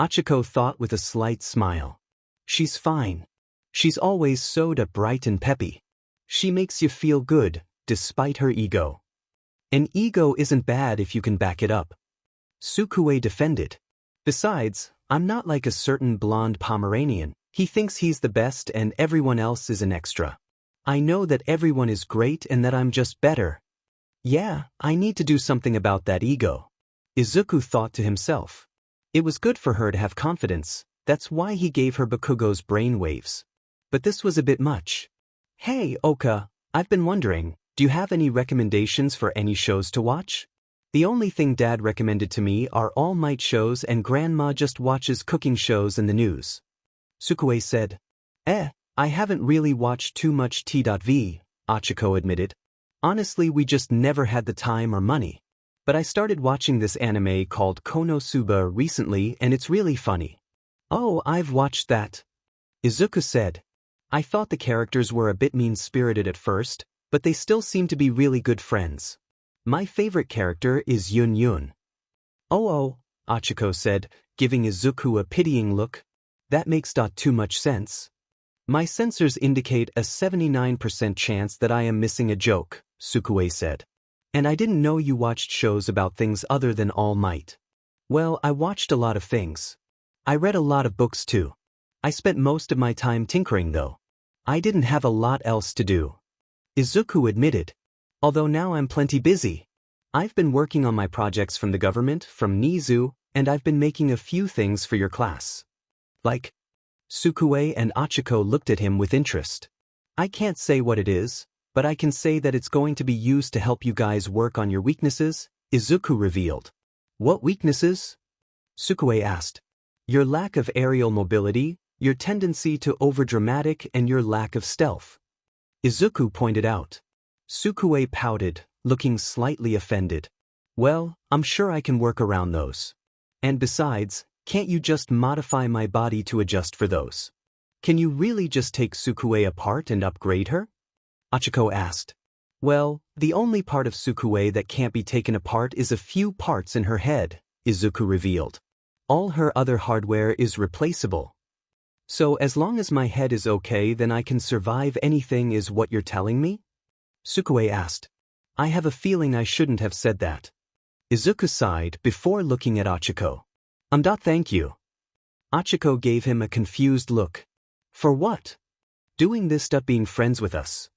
Achiko thought with a slight smile. She's fine. She's always so bright and peppy. She makes you feel good, despite her ego. An ego isn't bad if you can back it up. Sukue defended. Besides, I'm not like a certain blonde Pomeranian. He thinks he's the best and everyone else is an extra. I know that everyone is great and that I'm just better. Yeah, I need to do something about that ego. Izuku thought to himself. It was good for her to have confidence, that's why he gave her Bakugo's brainwaves. But this was a bit much. Hey, Oka, I've been wondering, do you have any recommendations for any shows to watch? The only thing Dad recommended to me are all-might shows and Grandma just watches cooking shows and the news. Sukue said. I haven't really watched too much T.V, Achiko admitted. Honestly, we just never had the time or money. But I started watching this anime called Konosuba recently and it's really funny. Oh, I've watched that. Izuku said. I thought the characters were a bit mean-spirited at first, but they still seem to be really good friends. My favorite character is Yun Yun. Oh, Achiko said, giving Izuku a pitying look. That makes too much sense. My sensors indicate a 79% chance that I am missing a joke, Sukue said. And I didn't know you watched shows about things other than All Might. Well, I watched a lot of things. I read a lot of books too. I spent most of my time tinkering though. I didn't have a lot else to do. Izuku admitted. Although now I'm plenty busy. I've been working on my projects from the government, from Nizu, and I've been making a few things for your class. Like? Sukue and Achiko looked at him with interest. I can't say what it is, but I can say that it's going to be used to help you guys work on your weaknesses, Izuku revealed. What weaknesses? Sukue asked. Your lack of aerial mobility, your tendency to overdramatic, and your lack of stealth. Izuku pointed out. Sukue pouted, looking slightly offended. Well, I'm sure I can work around those. And besides, can't you just modify my body to adjust for those? Can you really just take Sukue apart and upgrade her? Achiko asked. Well, the only part of Sukue that can't be taken apart is a few parts in her head, Izuku revealed. All her other hardware is replaceable. So as long as my head is okay, then I can survive anything, is what you're telling me? Sukue asked. I have a feeling I shouldn't have said that. Izuku sighed before looking at Achiko. Thank you. Achiko gave him a confused look. For what? Doing this stuff, being friends with us.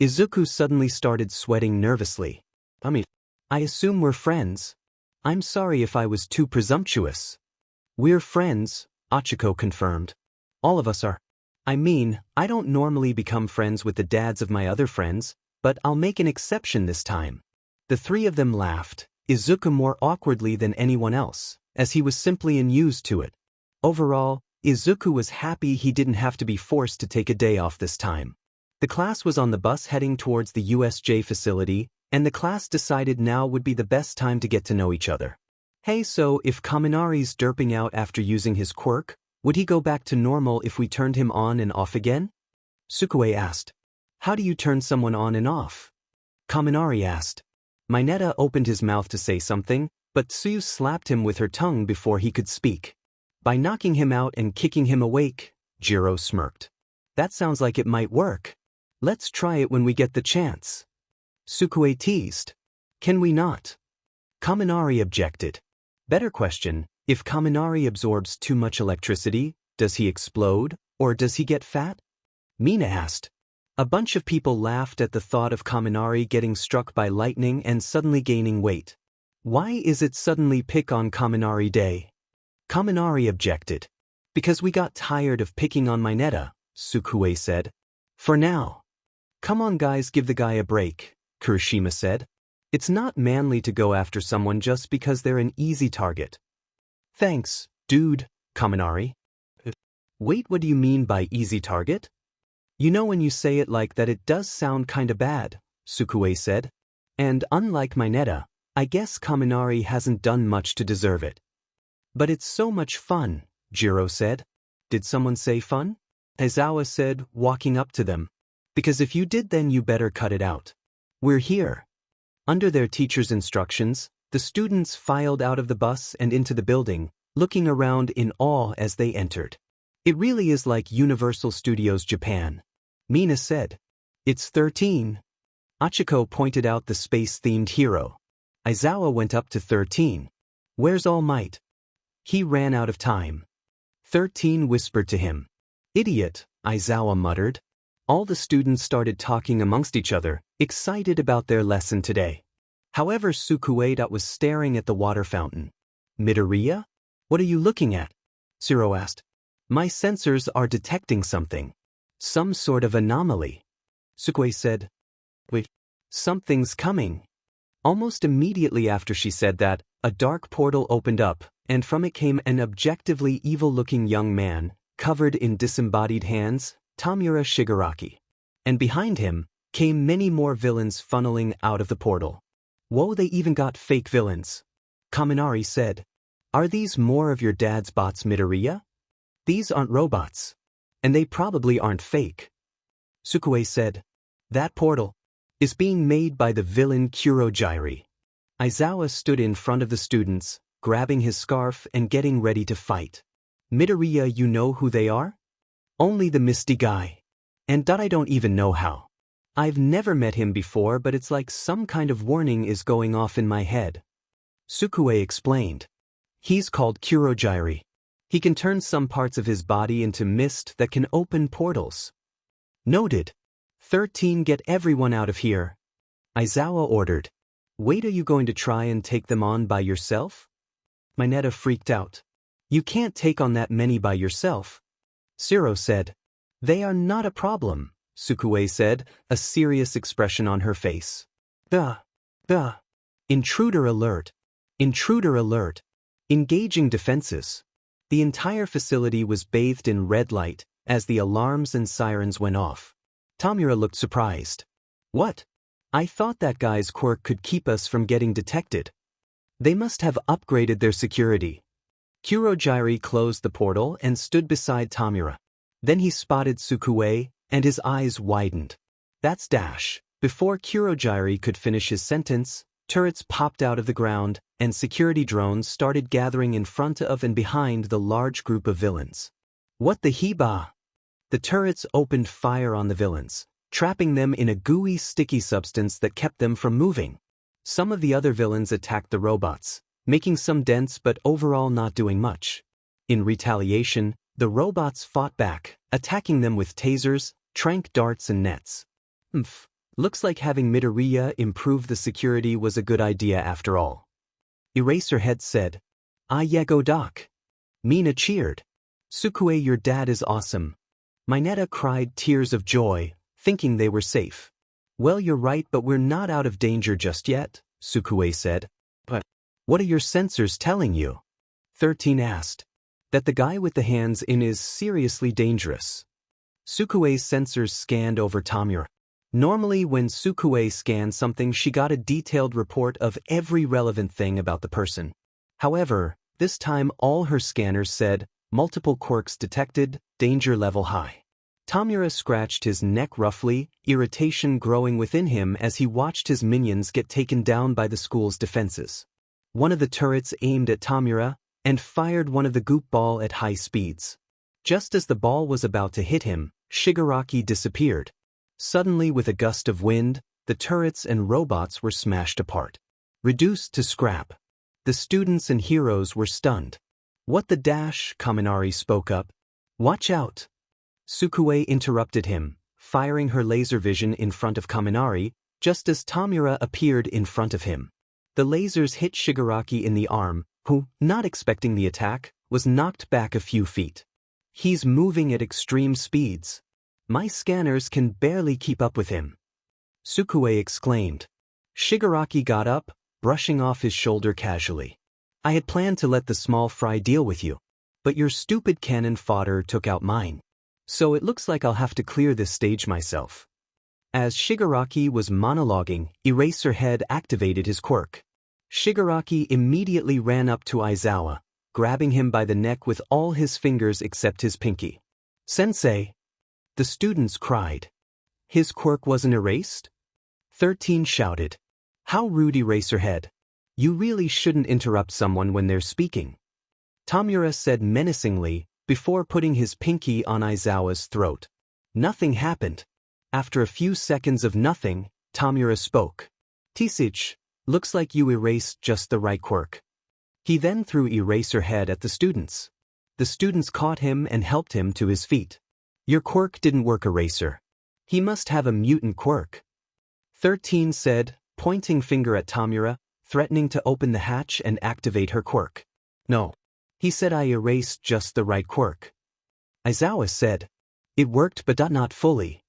Izuku suddenly started sweating nervously. I assume we're friends. I'm sorry if I was too presumptuous. We're friends, Achiko confirmed. All of us are. I don't normally become friends with the dads of my other friends, but I'll make an exception this time. The three of them laughed, Izuku more awkwardly than anyone else, as he was simply unused to it. Overall, Izuku was happy he didn't have to be forced to take a day off this time. The class was on the bus heading towards the USJ facility, and the class decided now would be the best time to get to know each other. Hey, so if Kaminari's derping out after using his quirk, would he go back to normal if we turned him on and off again? Sukue asked. How do you turn someone on and off? Kaminari asked. Mineta opened his mouth to say something, but Tsuyu slapped him with her tongue before he could speak. By knocking him out and kicking him awake, Jiro smirked. That sounds like it might work. Let's try it when we get the chance. Sukue teased. Can we not? Kaminari objected. Better question, if Kaminari absorbs too much electricity, does he explode, or does he get fat? Mina asked. A bunch of people laughed at the thought of Kaminari getting struck by lightning and suddenly gaining weight. Why is it suddenly pick on Kaminari Day? Kaminari objected. Because we got tired of picking on Mineta, Sukue said. For now. Come on guys, give the guy a break, Kirishima said. It's not manly to go after someone just because they're an easy target. Thanks, dude, Kaminari. Wait, what do you mean by easy target? You know, when you say it like that it does sound kinda bad, Sukue said. And unlike Mineta, I guess Kaminari hasn't done much to deserve it. But it's so much fun, Jiro said. Did someone say fun? Aizawa said, walking up to them. Because if you did, then you better cut it out. We're here. Under their teacher's instructions, the students filed out of the bus and into the building, looking around in awe as they entered. It really is like Universal Studios Japan. Mina said. It's 13. Achiko pointed out the space-themed hero. Aizawa went up to 13. Where's All Might? He ran out of time. 13 whispered to him. Idiot, Aizawa muttered. All the students started talking amongst each other, excited about their lesson today. However, Sukueda was staring at the water fountain. Midoriya? What are you looking at? Shiro asked. My sensors are detecting something. Some sort of anomaly. Sukue said. Wait, something's coming. Almost immediately after she said that, a dark portal opened up, and from it came an objectively evil-looking young man, covered in disembodied hands, Tamura Shigaraki. And behind him, came many more villains funneling out of the portal. Whoa, they even got fake villains. Kaminari said. Are these more of your dad's bots, Midoriya? These aren't robots. And they probably aren't fake. Sukue said. That portal is being made by the villain Kurogyri. Aizawa stood in front of the students, grabbing his scarf and getting ready to fight. Midoriya, you know who they are? Only the misty guy. And I don't even know how. I've never met him before, but it's like some kind of warning is going off in my head. Sukue explained. He's called Kurogyri. He can turn some parts of his body into mist that can open portals. Noted. 13, get everyone out of here. Aizawa ordered. Wait, are you going to try and take them on by yourself? Mineta freaked out. You can't take on that many by yourself. Shiro said. They are not a problem, Sukue said, a serious expression on her face. Duh. Intruder alert. Intruder alert. Engaging defenses. The entire facility was bathed in red light as the alarms and sirens went off. Tamura looked surprised. What? I thought that guy's quirk could keep us from getting detected. They must have upgraded their security. Kurogiri closed the portal and stood beside Tamura. Then he spotted Sukue, and his eyes widened. That's Dash. Before Kurogiri could finish his sentence, turrets popped out of the ground, and security drones started gathering in front of and behind the large group of villains. What the heba? The turrets opened fire on the villains, trapping them in a gooey, sticky substance that kept them from moving. Some of the other villains attacked the robots, making some dents but overall not doing much. In retaliation, the robots fought back, attacking them with tasers, tranq darts and nets. Looks like having Midoriya improve the security was a good idea after all. Eraserhead said. Yego doc. Mina cheered. Sukue, your dad is awesome. Mineta cried tears of joy, thinking they were safe. Well, you're right, but we're not out of danger just yet, Sukue said. But what are your sensors telling you? 13 asked. That the guy with the hands in is seriously dangerous. Sukue's sensors scanned over Tamura. Normally when Sukue scanned something, she got a detailed report of every relevant thing about the person. However, this time all her scanners said, multiple quirks detected, danger level high. Tamura scratched his neck roughly, irritation growing within him as he watched his minions get taken down by the school's defenses. One of the turrets aimed at Tamura and fired one of the goop ball at high speeds. Just as the ball was about to hit him, Shigaraki disappeared. Suddenly, with a gust of wind, the turrets and robots were smashed apart. Reduced to scrap. The students and heroes were stunned. What the dash? Kaminari spoke up. Watch out! Sukue interrupted him, firing her laser vision in front of Kaminari, just as Tamura appeared in front of him. The lasers hit Shigaraki in the arm, who, not expecting the attack, was knocked back a few feet. He's moving at extreme speeds. My scanners can barely keep up with him. Sukue exclaimed. Shigaraki got up, brushing off his shoulder casually. I had planned to let the small fry deal with you, but your stupid cannon fodder took out mine. So it looks like I'll have to clear this stage myself. As Shigaraki was monologuing, Eraserhead activated his quirk. Shigaraki immediately ran up to Aizawa, grabbing him by the neck with all his fingers except his pinky. Sensei! The students cried. His quirk wasn't erased? 13 shouted. How rude, Eraserhead. You really shouldn't interrupt someone when they're speaking. Tamura said menacingly, before putting his pinky on Aizawa's throat. Nothing happened. After a few seconds of nothing, Tamura spoke. Tisich, looks like you erased just the right quirk. He then threw Eraserhead at the students. The students caught him and helped him to his feet. Your quirk didn't work, Eraser. He must have a mutant quirk. 13 said, pointing finger at Tamura, threatening to open the hatch and activate her quirk. No. He said I erased just the right quirk. Aizawa said. It worked but not fully.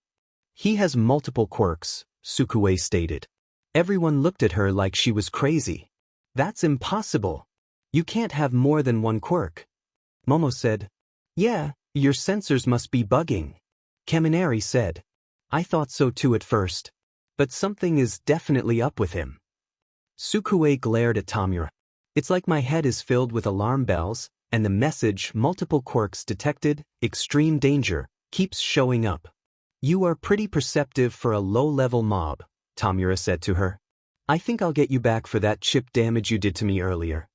He has multiple quirks, Sukue stated. Everyone looked at her like she was crazy. That's impossible. You can't have more than one quirk. Momo said. Yeah, your sensors must be bugging. Kaminari said. I thought so too at first. But something is definitely up with him. Sukue glared at Tamura. It's like my head is filled with alarm bells, and the message multiple quirks detected, extreme danger, keeps showing up. You are pretty perceptive for a low-level mob, Tamura said to her. I think I'll get you back for that chip damage you did to me earlier.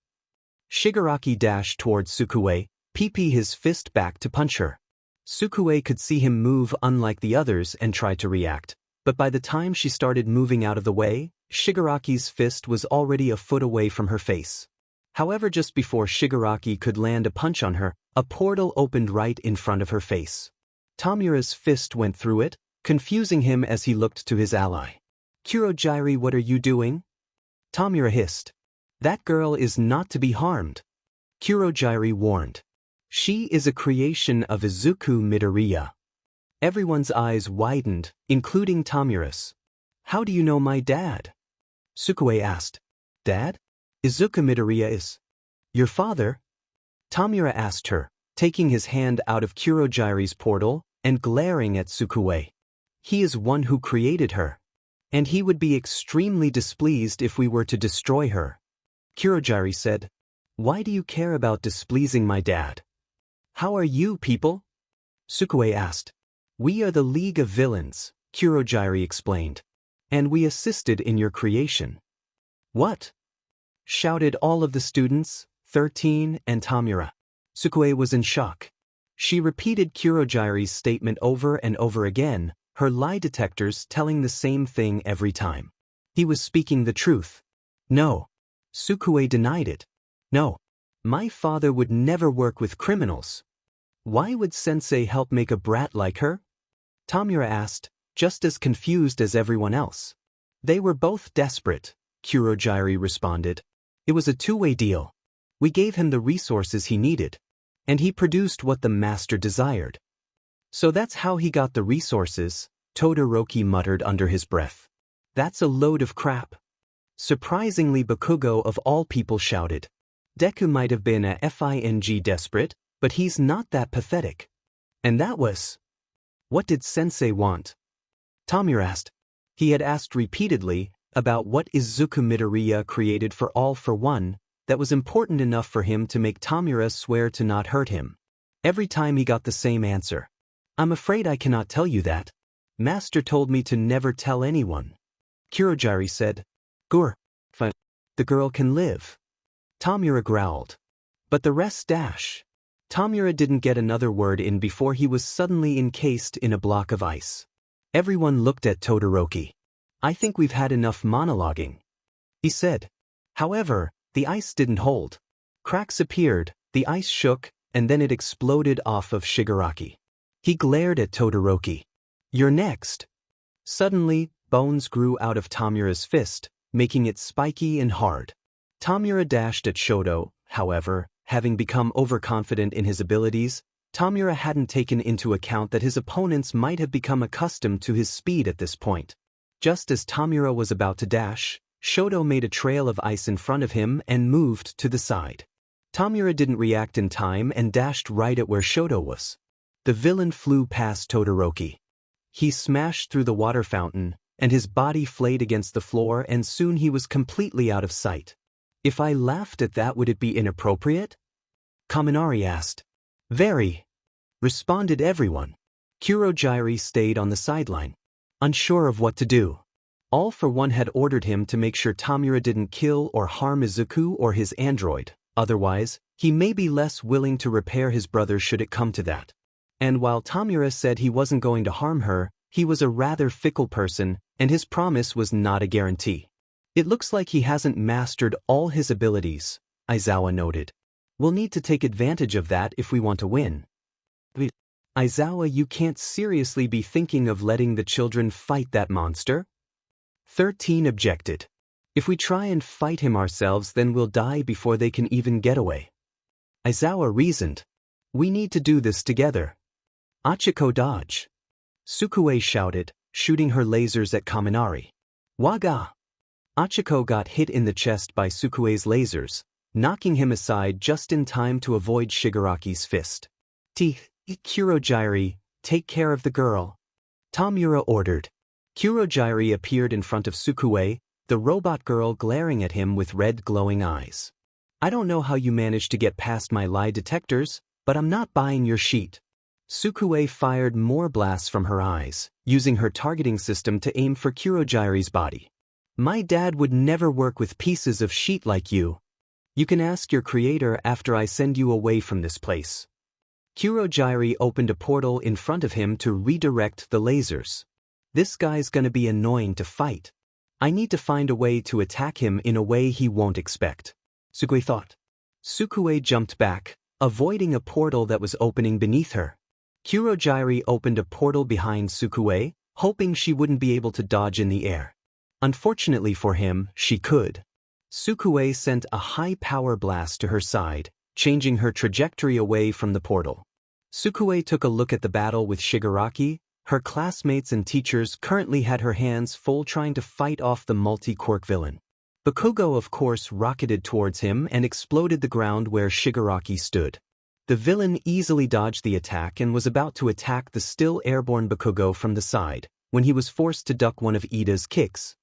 Shigaraki dashed towards Sukue, PP his fist back to punch her. Sukue could see him move unlike the others and tried to react, but by the time she started moving out of the way, Shigaraki's fist was already a foot away from her face. However, just before Shigaraki could land a punch on her, a portal opened right in front of her face. Tamura's fist went through it, confusing him as he looked to his ally. Kurogiri, what are you doing? Tamura hissed. That girl is not to be harmed. Kurojairi warned. She is a creation of Izuku Midoriya. Everyone's eyes widened, including Tamura's. How do you know my dad? Sukue asked. Dad? Izuku Midoriya is your father? Tamura asked her, taking his hand out of Kurojairi's portal and glaring at Sukue. He is one who created her. And he would be extremely displeased if we were to destroy her. Kurojairi said. Why do you care about displeasing my dad? How are you, people? Sukue asked. We are the League of Villains, Kurojairi explained. And we assisted in your creation. What? Shouted all of the students, 13 and Tamura. Sukue was in shock. She repeated Kurojairi's statement over and over again, her lie detectors telling the same thing every time. He was speaking the truth. No. Sukue denied it. No. My father would never work with criminals. Why would Sensei help make a brat like her? Tamura asked, just as confused as everyone else. They were both desperate, Kurojairi responded. It was a two-way deal. We gave him the resources he needed. And he produced what the master desired. So that's how he got the resources, Todoroki muttered under his breath. That's a load of crap. Surprisingly, Bakugo of all people shouted. Deku might have been a FING desperate, but he's not that pathetic. And that was... What did Sensei want? Tamura asked. He had asked repeatedly about what Izuku Midoriya created for All for One that was important enough for him to make Tamura swear to not hurt him. Every time he got the same answer. I'm afraid I cannot tell you that. Master told me to never tell anyone. Kurojairi said. Gur. Fine. The girl can live. Tamura growled. But the rest dash. Tamura didn't get another word in before he was suddenly encased in a block of ice. Everyone looked at Todoroki. I think we've had enough monologuing, he said. However, the ice didn't hold. Cracks appeared, the ice shook, and then it exploded off of Shigaraki. He glared at Todoroki. You're next. Suddenly, bones grew out of Tamura's fist, making it spiky and hard. Tamura dashed at Shoto, however, having become overconfident in his abilities, Tamura hadn't taken into account that his opponents might have become accustomed to his speed at this point. Just as Tamura was about to dash, Shoto made a trail of ice in front of him and moved to the side. Tamura didn't react in time and dashed right at where Shoto was. The villain flew past Todoroki. He smashed through the water fountain, and his body flayed against the floor, and soon he was completely out of sight. If I laughed at that, would it be inappropriate? Kaminari asked. Very, responded everyone. Kurojairi stayed on the sideline, unsure of what to do. All for One had ordered him to make sure Tamura didn't kill or harm Izuku or his android, otherwise, he may be less willing to repair his brother should it come to that. And while Tamura said he wasn't going to harm her, he was a rather fickle person, and his promise was not a guarantee. It looks like he hasn't mastered all his abilities, Aizawa noted. We'll need to take advantage of that if we want to win. Aizawa, you can't seriously be thinking of letting the children fight that monster? 13 objected. If we try and fight him ourselves, then we'll die before they can even get away. Aizawa reasoned. We need to do this together. Achiko dodge. Sukue shouted, shooting her lasers at Kaminari. Waga! Achiko got hit in the chest by Sukue's lasers, knocking him aside just in time to avoid Shigaraki's fist. Kurojairi, take care of the girl. Tamura ordered. Kurojairi appeared in front of Sukue, the robot girl glaring at him with red glowing eyes. I don't know how you managed to get past my lie detectors, but I'm not buying your sheet. Sukue fired more blasts from her eyes, using her targeting system to aim for Kurojairi's body. My dad would never work with pieces of sheet like you. You can ask your creator after I send you away from this place. Kurojairi opened a portal in front of him to redirect the lasers. This guy's gonna be annoying to fight. I need to find a way to attack him in a way he won't expect, Sukue thought. Sukue jumped back, avoiding a portal that was opening beneath her. Kurojairi opened a portal behind Sukue, hoping she wouldn't be able to dodge in the air. Unfortunately for him, she could. Sukue sent a high-power blast to her side, changing her trajectory away from the portal. Sukue took a look at the battle with Shigaraki. Her classmates and teachers currently had her hands full trying to fight off the multi-quirk villain. Bakugo of course rocketed towards him and exploded the ground where Shigaraki stood. The villain easily dodged the attack and was about to attack the still airborne Bakugo from the side, when he was forced to duck one of Ida's kicks.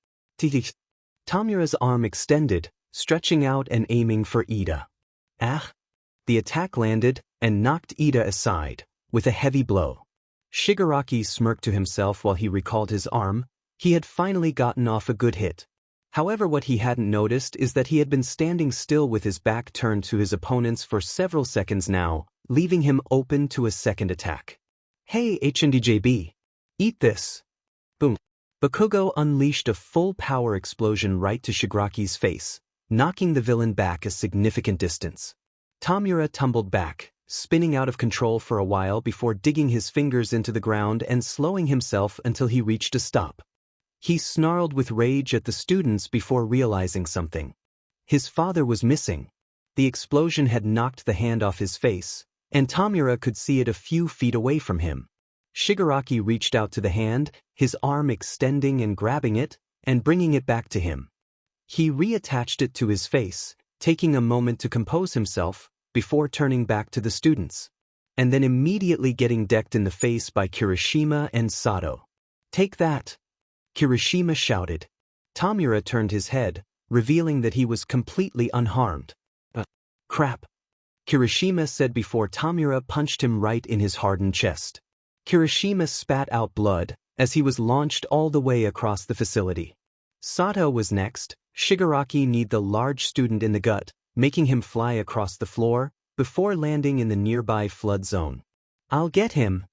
Tamura's arm extended, stretching out and aiming for Ida. Ah! The attack landed and knocked Ida aside, with a heavy blow. Shigaraki smirked to himself while he recalled his arm. He had finally gotten off a good hit. However, what he hadn't noticed is that he had been standing still with his back turned to his opponents for several seconds now, leaving him open to a second attack. Hey HNDJB! Eat this! Boom! Bakugo unleashed a full power explosion right to Shigaraki's face, knocking the villain back a significant distance. Tamura tumbled back, spinning out of control for a while before digging his fingers into the ground and slowing himself until he reached a stop. He snarled with rage at the students before realizing something. His father was missing. The explosion had knocked the hand off his face, and Tamura could see it a few feet away from him. Shigaraki reached out to the hand, his arm extending and grabbing it, and bringing it back to him. He reattached it to his face, taking a moment to compose himself, before turning back to the students. And then immediately getting decked in the face by Kirishima and Sato. Take that! Kirishima shouted. Tamura turned his head, revealing that he was completely unharmed. Crap! Kirishima said before Tamura punched him right in his hardened chest. Kirishima spat out blood, as he was launched all the way across the facility. Sato was next. Shigaraki kneed the large student in the gut, making him fly across the floor, before landing in the nearby flood zone. I'll get him,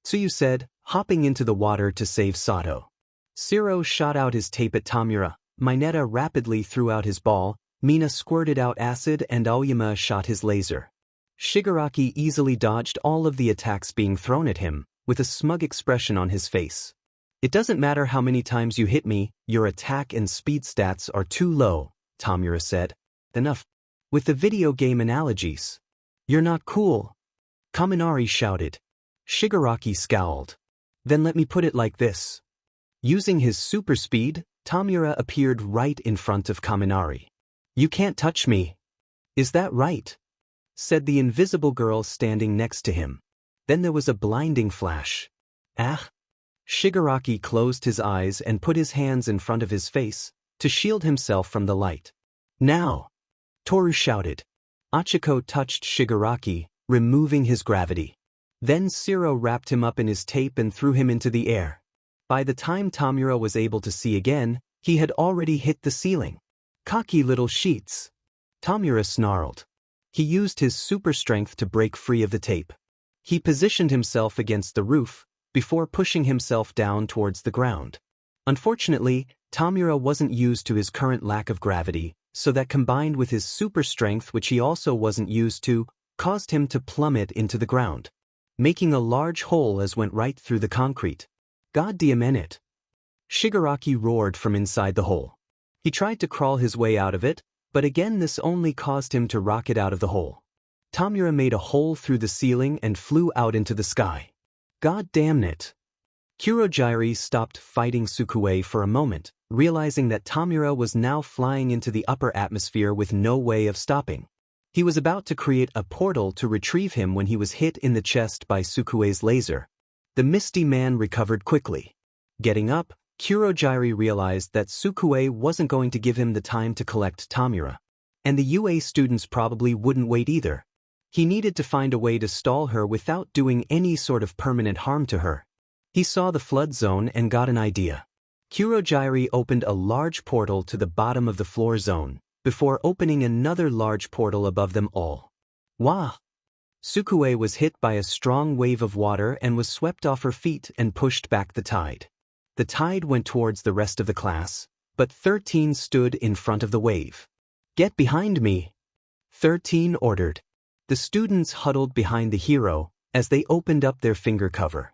Tsuyu said, hopping into the water to save Sato. Shiro shot out his tape at Tamura, Mineta rapidly threw out his ball, Mina squirted out acid and Aoyama shot his laser. Shigaraki easily dodged all of the attacks being thrown at him, with a smug expression on his face. It doesn't matter how many times you hit me, your attack and speed stats are too low, Tamura said. Enough with the video game analogies. You're not cool, Kaminari shouted. Shigaraki scowled. Then let me put it like this. Using his super speed, Tamura appeared right in front of Kaminari. You can't touch me. Is that right? Said the invisible girl standing next to him. Then there was a blinding flash. Ah! Shigaraki closed his eyes and put his hands in front of his face, to shield himself from the light. Now! Toru shouted. Achiko touched Shigaraki, removing his gravity. Then Shiro wrapped him up in his tape and threw him into the air. By the time Tamura was able to see again, he had already hit the ceiling. Cocky little sheets! Tamura snarled. He used his super strength to break free of the tape. He positioned himself against the roof, before pushing himself down towards the ground. Unfortunately, Tamura wasn't used to his current lack of gravity, so that combined with his super strength, which he also wasn't used to, caused him to plummet into the ground, making a large hole as went right through the concrete. God damn it! Shigaraki roared from inside the hole. He tried to crawl his way out of it, but again this only caused him to rocket out of the hole. Tamura made a hole through the ceiling and flew out into the sky. God damn it! Kurojairi stopped fighting Sukue for a moment, realizing that Tamura was now flying into the upper atmosphere with no way of stopping. He was about to create a portal to retrieve him when he was hit in the chest by Sukue's laser. The Misty Man recovered quickly. Getting up, Kurojairi realized that Sukue wasn't going to give him the time to collect Tamura. And the UA students probably wouldn't wait either. He needed to find a way to stall her without doing any sort of permanent harm to her. He saw the flood zone and got an idea. Kurojairi opened a large portal to the bottom of the floor zone, before opening another large portal above them all. Wah! Sukue was hit by a strong wave of water and was swept off her feet and pushed back the tide. The tide went towards the rest of the class, but 13 stood in front of the wave. Get behind me! 13 ordered. The students huddled behind the hero as they opened up their finger cover.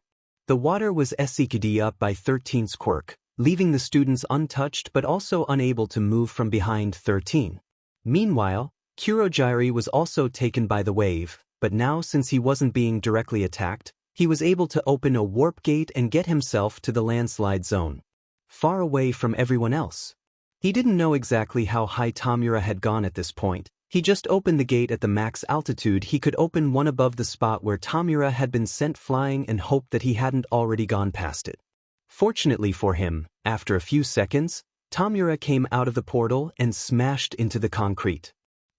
The water was executed up by 13's quirk, leaving the students untouched but also unable to move from behind 13. Meanwhile, Kurojiri was also taken by the wave, but now since he wasn't being directly attacked, he was able to open a warp gate and get himself to the landslide zone, far away from everyone else. He didn't know exactly how high Tamura had gone at this point. He just opened the gate at the max altitude he could open, one above the spot where Tamura had been sent flying, and hoped that he hadn't already gone past it. Fortunately for him, after a few seconds, Tamura came out of the portal and smashed into the concrete.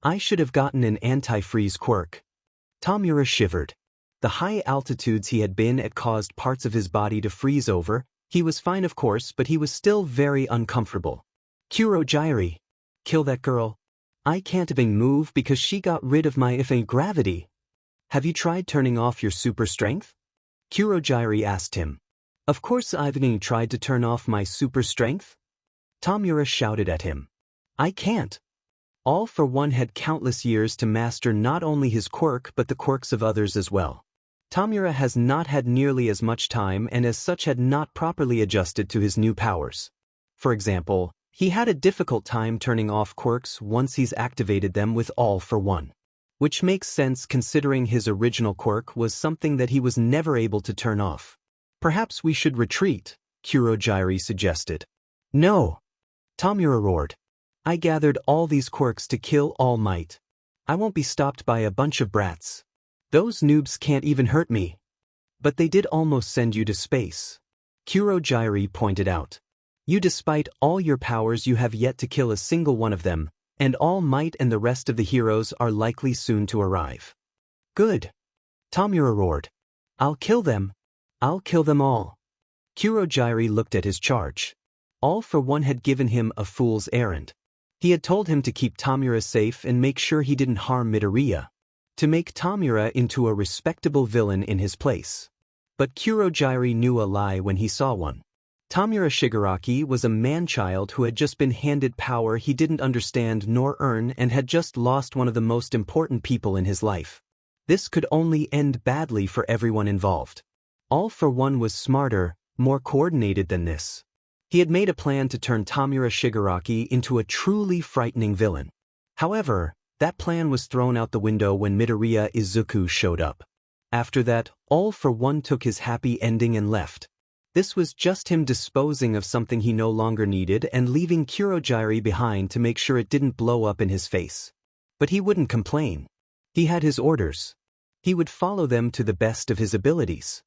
I should have gotten an anti-freeze quirk. Tamura shivered. The high altitudes he had been at caused parts of his body to freeze over. He was fine of course, but he was still very uncomfortable. Kurojiri. Kill that girl. I can't even move because she got rid of my gravity. Have you tried turning off your super strength? Kurojiri asked him. Of course I've tried to turn off my super strength. Tamura shouted at him. I can't. All for One had countless years to master not only his quirk but the quirks of others as well. Tamura has not had nearly as much time and as such had not properly adjusted to his new powers. For example, he had a difficult time turning off quirks once he's activated them with All for One. Which makes sense considering his original quirk was something that he was never able to turn off. Perhaps we should retreat, Kurojiri suggested. No! Tamura roared. I gathered all these quirks to kill All Might. I won't be stopped by a bunch of brats. Those noobs can't even hurt me. But they did almost send you to space. Kurojiri pointed out. Despite all your powers, you have yet to kill a single one of them, and All Might and the rest of the heroes are likely soon to arrive. Good. Tamura roared. I'll kill them. I'll kill them all. Kurojiri looked at his charge. All for One had given him a fool's errand. He had told him to keep Tamura safe and make sure he didn't harm Midoriya. To make Tamura into a respectable villain in his place. But Kurojiri knew a lie when he saw one. Tamura Shigaraki was a man-child who had just been handed power he didn't understand nor earn and had just lost one of the most important people in his life. This could only end badly for everyone involved. All for One was smarter, more coordinated than this. He had made a plan to turn Tamura Shigaraki into a truly frightening villain. However, that plan was thrown out the window when Midoriya Izuku showed up. After that, All for One took his happy ending and left. This was just him disposing of something he no longer needed and leaving Kurojiri behind to make sure it didn't blow up in his face. But he wouldn't complain. He had his orders. He would follow them to the best of his abilities.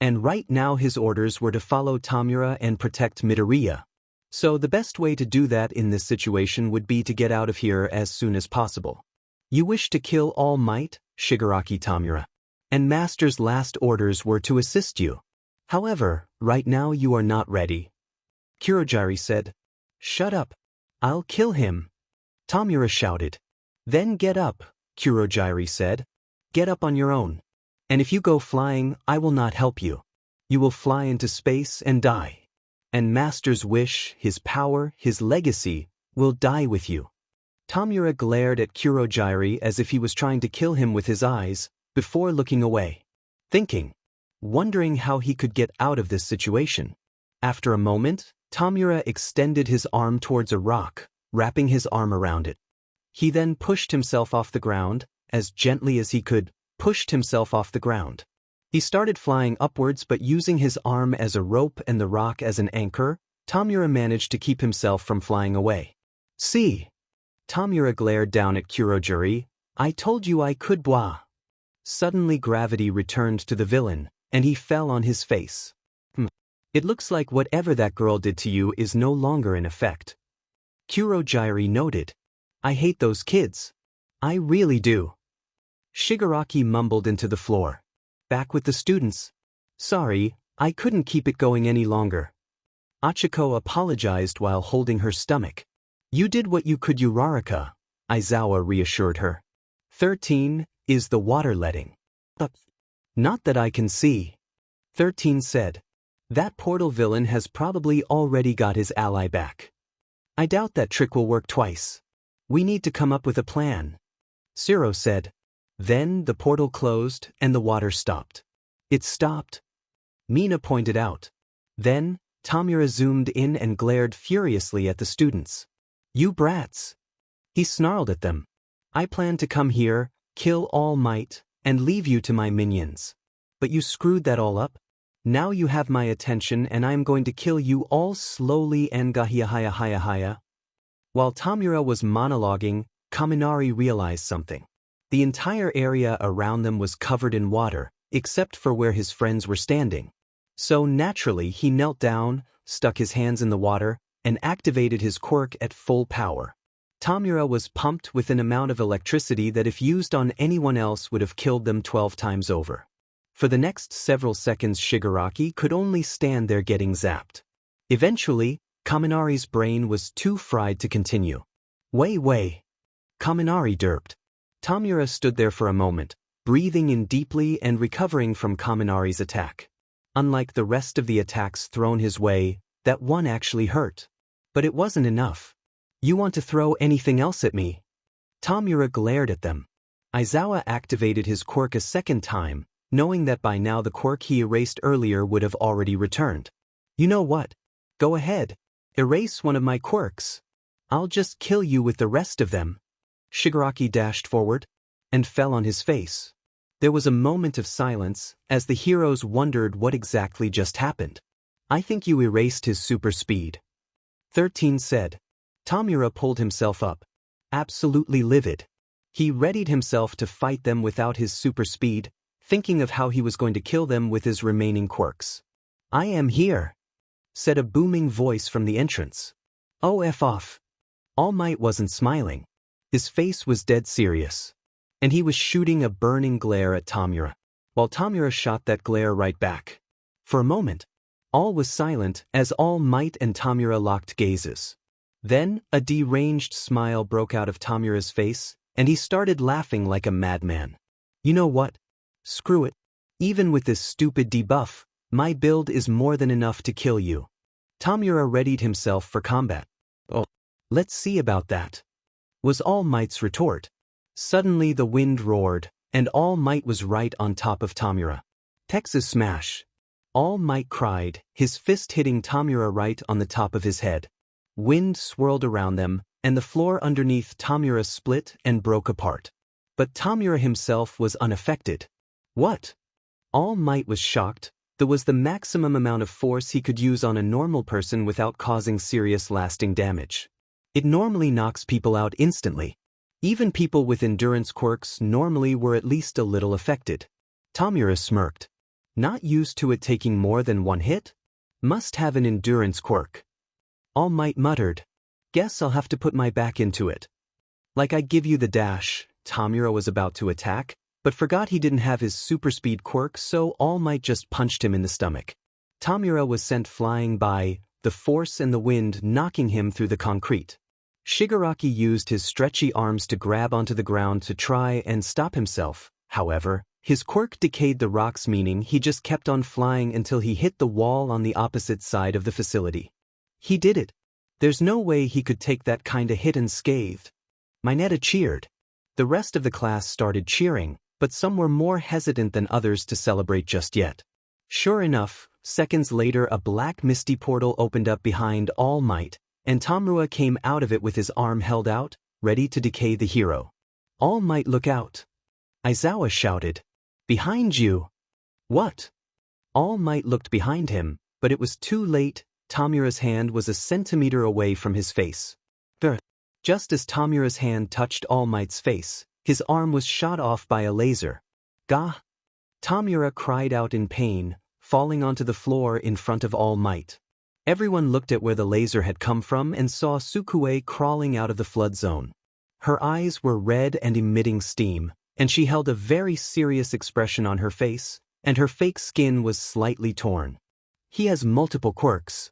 And right now his orders were to follow Tamura and protect Midoriya. So the best way to do that in this situation would be to get out of here as soon as possible. You wish to kill All Might, Shigaraki Tamura. And Master's last orders were to assist you. However, right now you are not ready. Kurojiri said. Shut up. I'll kill him. Tamura shouted. Then get up, Kurojiri said. Get up on your own. And if you go flying, I will not help you. You will fly into space and die. And Master's wish, his power, his legacy, will die with you. Tamura glared at Kurojiri as if he was trying to kill him with his eyes, before looking away. Thinking. Wondering how he could get out of this situation. After a moment, Tamura extended his arm towards a rock, wrapping his arm around it. He then pushed himself off the ground, as gently as he could, pushed himself off the ground. He started flying upwards, but using his arm as a rope and the rock as an anchor, Tamura managed to keep himself from flying away. See? Tamura glared down at Kurojiri. I told you I could blah. Suddenly gravity returned to the villain, and he fell on his face. It looks like whatever that girl did to you is no longer in effect. Kurojiri noted. I hate those kids. I really do. Shigaraki mumbled into the floor. Back with the students. Sorry, I couldn't keep it going any longer. Achiko apologized while holding her stomach. You did what you could, Uraraka, Aizawa reassured her. 13 is the water letting. Not that I can see. 13 said. That portal villain has probably already got his ally back. I doubt that trick will work twice. We need to come up with a plan. Zero said. Then the portal closed and the water stopped. It stopped. Mina pointed out. Then, Tamura zoomed in and glared furiously at the students. You brats! He snarled at them. I planned to come here, kill All Might, and leave you to my minions. But you screwed that all up. Now you have my attention and I am going to kill you all slowly and gahia. While Tamura was monologuing, Kaminari realized something. The entire area around them was covered in water, except for where his friends were standing. So naturally he knelt down, stuck his hands in the water, and activated his quirk at full power. Tamura was pumped with an amount of electricity that if used on anyone else would have killed them 12 times over. For the next several seconds Shigaraki could only stand there getting zapped. Eventually, Kaminari's brain was too fried to continue. Way. Kaminari derped. Tamura stood there for a moment, breathing in deeply and recovering from Kaminari's attack. Unlike the rest of the attacks thrown his way, that one actually hurt. But it wasn't enough. You want to throw anything else at me? Tamura glared at them. Aizawa activated his quirk a second time, knowing that by now the quirk he erased earlier would have already returned. You know what? Go ahead. Erase one of my quirks. I'll just kill you with the rest of them. Shigaraki dashed forward and fell on his face. There was a moment of silence as the heroes wondered what exactly just happened. I think you erased his super speed. 13 said. Tamura pulled himself up, absolutely livid. He readied himself to fight them without his super speed, thinking of how he was going to kill them with his remaining quirks. I am here, said a booming voice from the entrance. Oh, F off. All Might wasn't smiling. His face was dead serious. And he was shooting a burning glare at Tamura, while Tamura shot that glare right back. For a moment, all was silent as All Might and Tamura locked gazes. Then, a deranged smile broke out of Tamura's face, and he started laughing like a madman. You know what? Screw it. Even with this stupid debuff, my build is more than enough to kill you. Tamura readied himself for combat. Oh, let's see about that, was All Might's retort. Suddenly the wind roared, and All Might was right on top of Tamura. Texas smash. All Might cried, his fist hitting Tamura right on the top of his head. Wind swirled around them, and the floor underneath Tamura split and broke apart. But Tamura himself was unaffected. What? All Might was shocked. That was the maximum amount of force he could use on a normal person without causing serious lasting damage. It normally knocks people out instantly. Even people with endurance quirks normally were at least a little affected. Tamura smirked. Not used to it taking more than one hit? Must have an endurance quirk. All Might muttered. Guess I'll have to put my back into it. Like I give you the dash. Tamura was about to attack, but forgot he didn't have his super speed quirk, so All Might just punched him in the stomach. Tamura was sent flying by, the force and the wind knocking him through the concrete. Shigaraki used his stretchy arms to grab onto the ground to try and stop himself. However, his quirk decayed the rocks, meaning he just kept on flying until he hit the wall on the opposite side of the facility. He did it. There's no way he could take that kinda hit unscathed. Mineta cheered. The rest of the class started cheering, but some were more hesitant than others to celebrate just yet. Sure enough, seconds later a black misty portal opened up behind All Might, and Tamura came out of it with his arm held out, ready to decay the hero. All Might, look out. Aizawa shouted. Behind you. What? All Might looked behind him, but it was too late. Tamura's hand was a centimeter away from his face. Just as Tamura's hand touched All Might's face, his arm was shot off by a laser. Gah! Tamura cried out in pain, falling onto the floor in front of All Might. Everyone looked at where the laser had come from and saw Sukue crawling out of the flood zone. Her eyes were red and emitting steam, and she held a very serious expression on her face, and her fake skin was slightly torn. He has multiple quirks,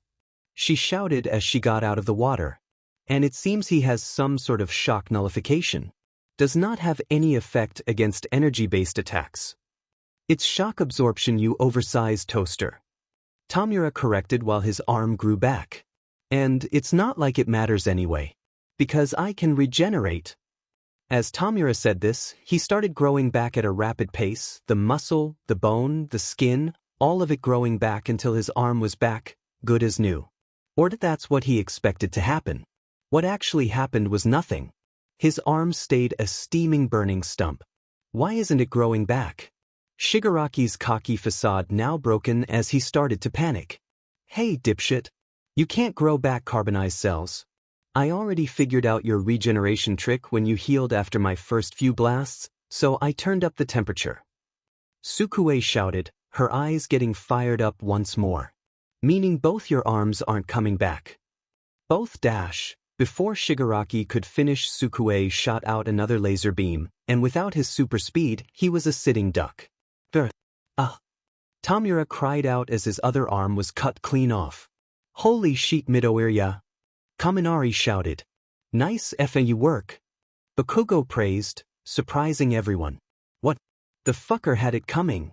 she shouted as she got out of the water. And it seems he has some sort of shock nullification. Does not have any effect against energy-based attacks. It's shock absorption, you oversized toaster. Tamura corrected while his arm grew back. And it's not like it matters anyway. Because I can regenerate. As Tamura said this, he started growing back at a rapid pace, the muscle, the bone, the skin, all of it growing back until his arm was back, good as new. Or that's what he expected to happen. What actually happened was nothing. His arm stayed a steaming burning stump. Why isn't it growing back? Shigaraki's cocky facade now broken as he started to panic. Hey dipshit. You can't grow back carbonized cells. I already figured out your regeneration trick when you healed after my first few blasts, so I turned up the temperature. Sukue shouted, her eyes getting fired up once more. Meaning both your arms aren't coming back. Both dash. Before Shigaraki could finish, Sukue shot out another laser beam, and without his super speed, he was a sitting duck. Tamura cried out as his other arm was cut clean off. Holy shit Midoriya! Kaminari shouted. Nice FAU work. Bakugo praised, surprising everyone. What? The fucker had it coming.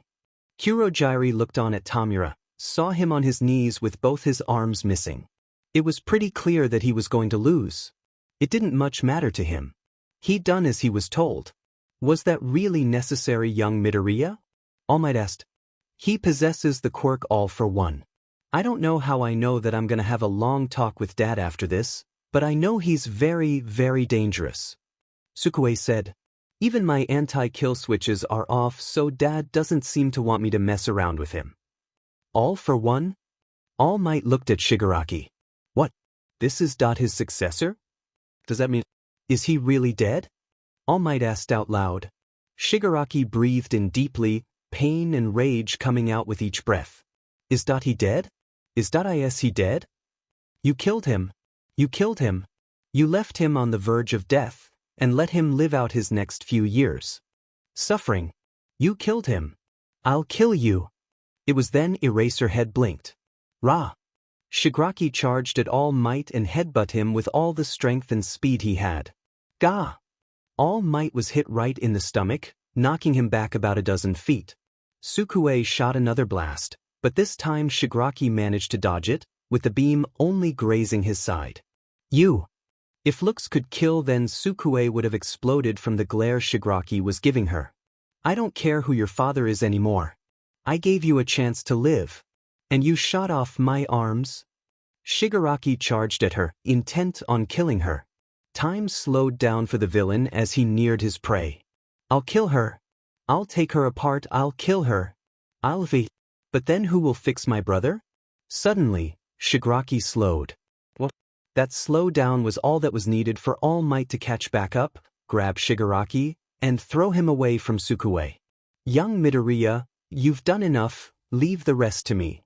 Kurogiri looked on at Tamura, saw him on his knees with both his arms missing. It was pretty clear that he was going to lose. It didn't much matter to him. He'd done as he was told. Was that really necessary, young Midoriya? All Might asked. He possesses the quirk All for One. I don't know how I know that I'm gonna have a long talk with Dad after this, but I know he's very, very dangerous. Sukue said. Even my anti-kill switches are off, so Dad doesn't seem to want me to mess around with him. All for One? All Might looked at Shigaraki. What? This is his successor? Does that mean... Is he really dead? All Might asked out loud. Shigaraki breathed in deeply, pain and rage coming out with each breath. Is he dead? Is he dead? You killed him. You killed him. You left him on the verge of death, and let him live out his next few years. Suffering. You killed him. I'll kill you. It was then Eraserhead blinked. Rah! Shigaraki charged at All Might and headbutt him with all the strength and speed he had. Gah! All Might was hit right in the stomach, knocking him back about a dozen feet. Sukue shot another blast, but this time Shigaraki managed to dodge it, with the beam only grazing his side. You! If looks could kill, then Sukue would have exploded from the glare Shigaraki was giving her. I don't care who your father is anymore. I gave you a chance to live. And you shot off my arms? Shigaraki charged at her, intent on killing her. Time slowed down for the villain as he neared his prey. I'll kill her. I'll take her apart, I'll kill her. But then who will fix my brother? Suddenly, Shigaraki slowed. What? That slowdown was all that was needed for All Might to catch back up, grab Shigaraki, and throw him away from Sukue. Young Midoriya, you've done enough, leave the rest to me.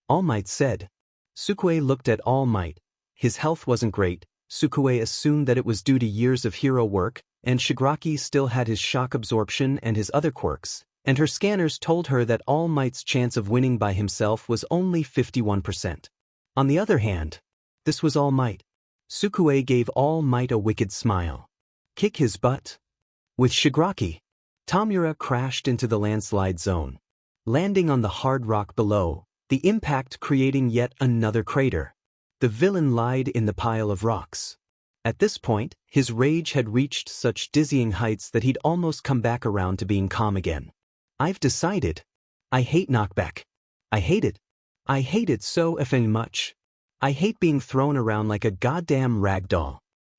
All Might said. Sukue looked at All Might. His health wasn't great. Sukue assumed that it was due to years of hero work, and Shigaraki still had his shock absorption and his other quirks, and her scanners told her that All Might's chance of winning by himself was only 51%. On the other hand, this was All Might. Sukue gave All Might a wicked smile. Kick his butt? With Shigaraki, Tamura crashed into the landslide zone. Landing on the hard rock below, the impact creating yet another crater. The villain lied in the pile of rocks. At this point, his rage had reached such dizzying heights that he'd almost come back around to being calm again. I've decided. I hate knockback. I hate it. I hate it so effing much. I hate being thrown around like a goddamn ragdoll.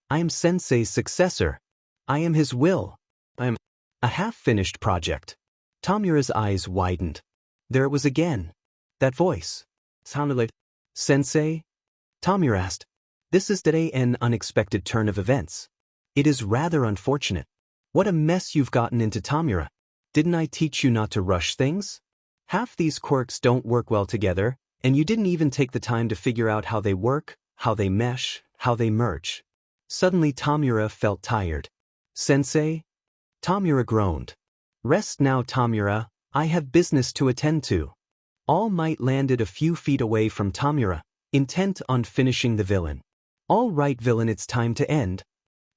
I am Sensei's successor. I am his will. I am a half-finished project. Tamura's eyes widened. There it was again. That voice. Sounded like, Sensei? Tamura asked. This is today an unexpected turn of events. It is rather unfortunate. What a mess you've gotten into, Tamura. Didn't I teach you not to rush things? Half these quirks don't work well together, and you didn't even take the time to figure out how they work, how they mesh, how they merge. Suddenly Tamura felt tired. Sensei? Tamura groaned. Rest now, Tamura, I have business to attend to. All Might landed a few feet away from Tamura, intent on finishing the villain. All right, villain, it's time to end.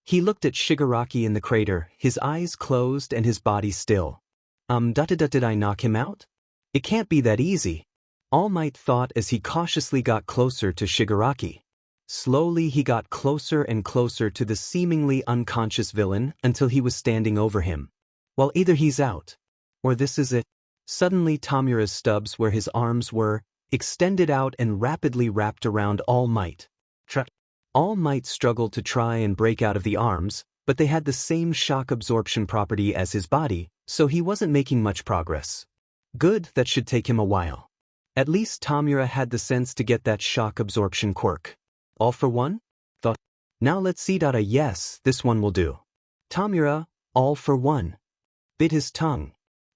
He looked at Shigaraki in the crater, his eyes closed and his body still. Did I knock him out? It can't be that easy. All Might thought as he cautiously got closer to Shigaraki. Slowly he got closer and closer to the seemingly unconscious villain until he was standing over him. Well, either he's out, or this is it. Suddenly Tamura's stubs where his arms were, extended out and rapidly wrapped around All Might. All Might struggled to try and break out of the arms, but they had the same shock absorption property as his body, so he wasn't making much progress. Good, that should take him a while. At least Tamura had the sense to get that shock absorption quirk. All for one? Thought. Now let's see. Yes, this one will do. Tamura, all for one. Bit his tongue.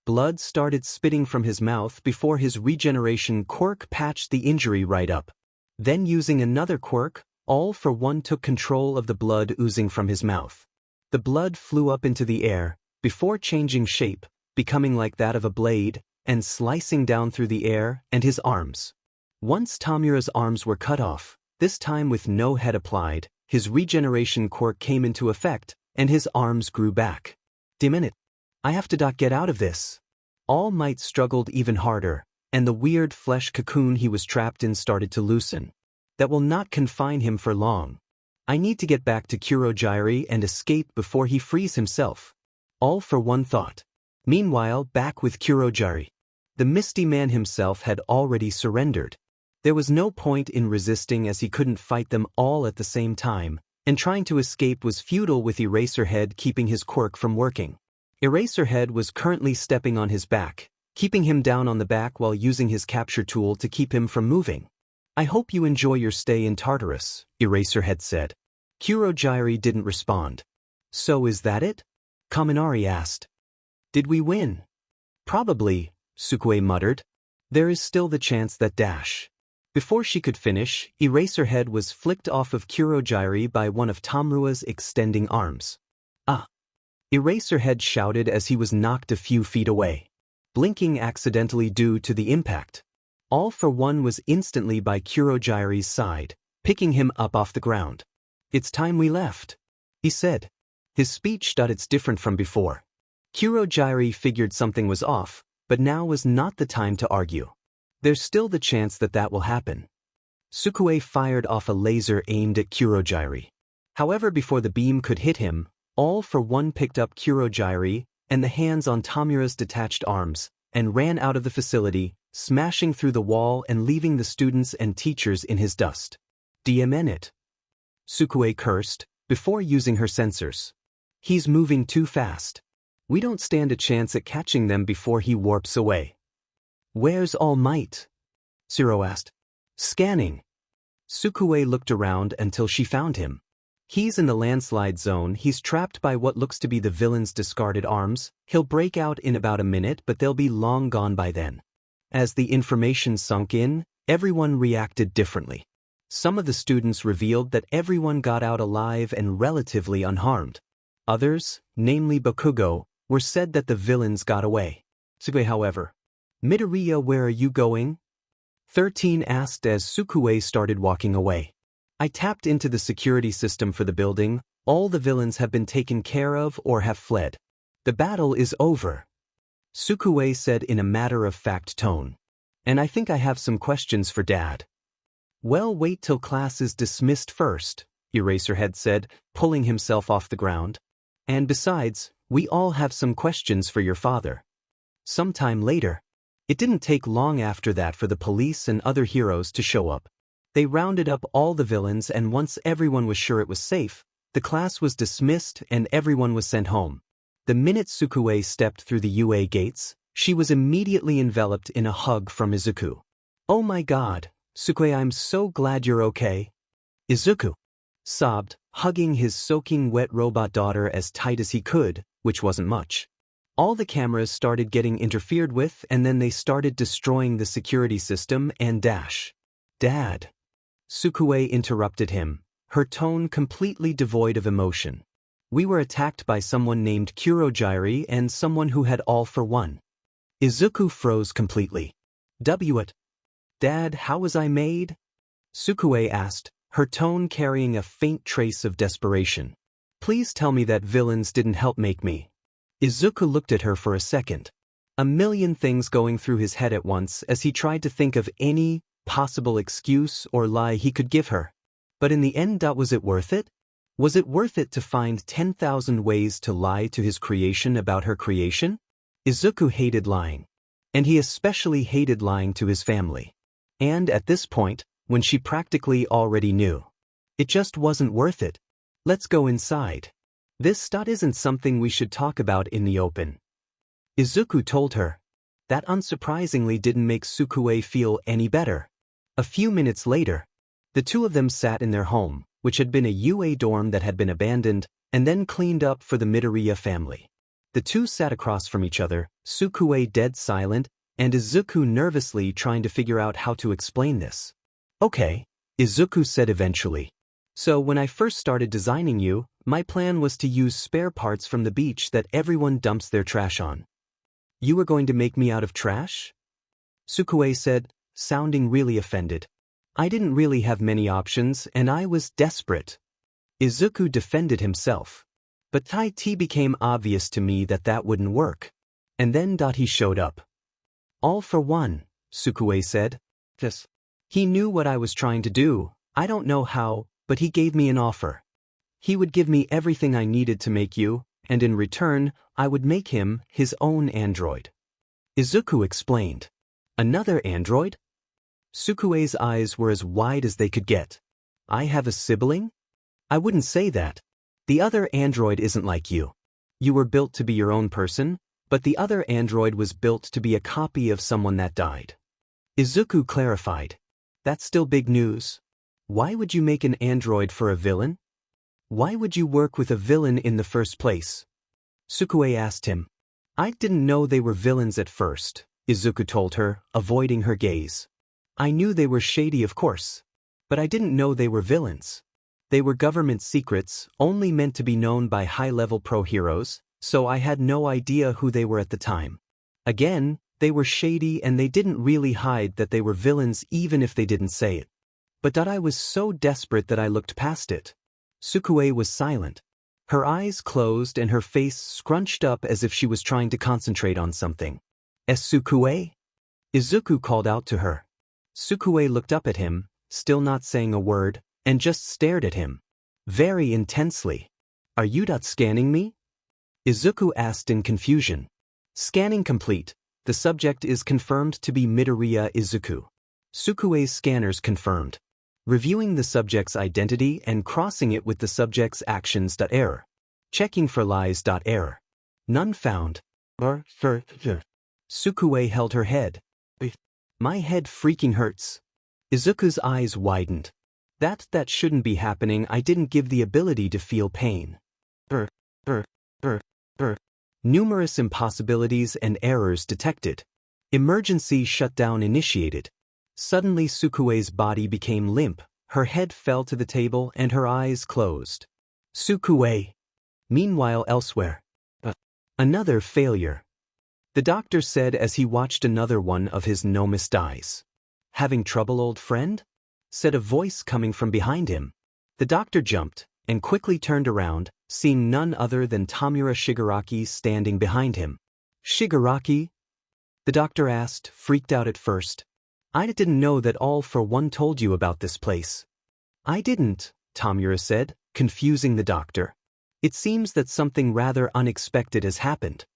Blood started spitting from his mouth before his regeneration quirk patched the injury right up. Then using another quirk, all for one took control of the blood oozing from his mouth. The blood flew up into the air, before changing shape, becoming like that of a blade, and slicing down through the air and his arms. Once Tamura's arms were cut off, this time with no head applied, his regeneration quirk came into effect, and his arms grew back. Damn it. I have to get out of this. All Might struggled even harder, and the weird flesh cocoon he was trapped in started to loosen. That will not confine him for long. I need to get back to Kurogyari and escape before he frees himself. All for one thought. Meanwhile, back with Kurogyari. The Misty Man himself had already surrendered. There was no point in resisting as he couldn't fight them all at the same time, and trying to escape was futile with Eraserhead keeping his quirk from working. Eraserhead was currently stepping on his back, keeping him down on the back while using his capture tool to keep him from moving. I hope you enjoy your stay in Tartarus, Eraserhead said. Kurogyari didn't respond. So is that it? Kaminari asked. Did we win? Probably, Sukue muttered. There is still the chance that Before she could finish, Eraserhead was flicked off of Kurogyari by one of Tamurua's extending arms. Ah! Eraserhead shouted as he was knocked a few feet away, blinking accidentally due to the impact. All for one was instantly by Kurogyari's side, picking him up off the ground. It's time we left, he said. His speech it's different from before. Kurogyari figured something was off, but now was not the time to argue. There's still the chance that will happen. Sukue fired off a laser aimed at Kurogyari. However, before the beam could hit him, All for one picked up Kurogyari and the hands on Tamura's detached arms, and ran out of the facility, smashing through the wall and leaving the students and teachers in his dust. DMN it. Sukue cursed, before using her sensors. He's moving too fast. We don't stand a chance at catching them before he warps away. Where's All Might? Zero asked. Scanning. Sukue looked around until she found him. He's in the landslide zone. He's trapped by what looks to be the villain's discarded arms. He'll break out in about a minute, but they'll be long gone by then. As the information sunk in, everyone reacted differently. Some of the students revealed that everyone got out alive and relatively unharmed. Others, namely Bakugo, were said that the villains got away. Sukue, however. Midoriya, where are you going? 13 asked as Sukue started walking away. I tapped into the security system for the building. All the villains have been taken care of or have fled. The battle is over, Sukue said in a matter-of-fact tone. And I think I have some questions for Dad. Well, wait till class is dismissed first, Eraserhead said, pulling himself off the ground. And besides, we all have some questions for your father. Sometime later. It didn't take long after that for the police and other heroes to show up. They rounded up all the villains, and once everyone was sure it was safe, the class was dismissed and everyone was sent home. The minute Sukue stepped through the UA gates, she was immediately enveloped in a hug from Izuku. Oh my god, Sukue, I'm so glad you're okay. Izuku sobbed, hugging his soaking wet robot daughter as tight as he could, which wasn't much. All the cameras started getting interfered with, and then they started destroying the security system and Dad. Sukue interrupted him, her tone completely devoid of emotion. We were attacked by someone named Kurogyari and someone who had All for One. Izuku froze completely. What? Dad, how was I made? Sukue asked, her tone carrying a faint trace of desperation. Please tell me that villains didn't help make me. Izuku looked at her for a second. A million things going through his head at once as he tried to think of any possible excuse or lie he could give her. But in the end, was it worth it? Was it worth it to find 10,000 ways to lie to his creation about her creation? Izuku hated lying. And he especially hated lying to his family. And at this point, when she practically already knew. It just wasn't worth it. Let's go inside. This isn't something we should talk about in the open. Izuku told her. That unsurprisingly didn't make Sukue feel any better. A few minutes later, the two of them sat in their home, which had been a UA dorm that had been abandoned and then cleaned up for the Midoriya family. The two sat across from each other, Sukue dead silent, and Izuku nervously trying to figure out how to explain this. Okay, Izuku said eventually. So when I first started designing you, my plan was to use spare parts from the beach that everyone dumps their trash on. You were going to make me out of trash? Sukue said, sounding really offended. I didn't really have many options and I was desperate. Izuku defended himself. But it became obvious to me that wouldn't work. And then he showed up. All for one, Sukue said. Yes. He knew what I was trying to do, I don't know how, but he gave me an offer. He would give me everything I needed to make you, and in return, I would make him his own android. Izuku explained. Another android? Sukue's eyes were as wide as they could get. I have a sibling? I wouldn't say that. The other android isn't like you. You were built to be your own person, but the other android was built to be a copy of someone that died. Izuku clarified. That's still big news. Why would you make an android for a villain? Why would you work with a villain in the first place? Sukue asked him. I didn't know they were villains at first, Izuku told her, avoiding her gaze. I knew they were shady, of course. But I didn't know they were villains. They were government secrets, only meant to be known by high-level pro-heroes, so I had no idea who they were at the time. Again, they were shady and they didn't really hide that they were villains even if they didn't say it. But I was so desperate that I looked past it. Sukue was silent. Her eyes closed and her face scrunched up as if she was trying to concentrate on something. Sukue? Izuku called out to her. Sukue looked up at him, still not saying a word, and just stared at him. Very intensely. Are you scanning me? Izuku asked in confusion. Scanning complete. The subject is confirmed to be Midoriya Izuku. Sukue's scanners confirmed. Reviewing the subject's identity and crossing it with the subject's actions. Error. Checking for lies. Error. None found. Sukue held her head. My head freaking hurts. Izuku's eyes widened. That shouldn't be happening. I didn't give the ability to feel pain. Numerous impossibilities and errors detected. Emergency shutdown initiated. Suddenly Sukue's body became limp, her head fell to the table and her eyes closed. Sukue. Meanwhile elsewhere. Another failure. The doctor said as he watched another one of his no-miss dies. Having trouble, old friend? Said a voice coming from behind him. The doctor jumped and quickly turned around, seeing none other than Tamura Shigaraki standing behind him. Shigaraki? The doctor asked, freaked out at first. I didn't know that All for One told you about this place. I didn't, Tamura said, confusing the doctor. It seems that something rather unexpected has happened.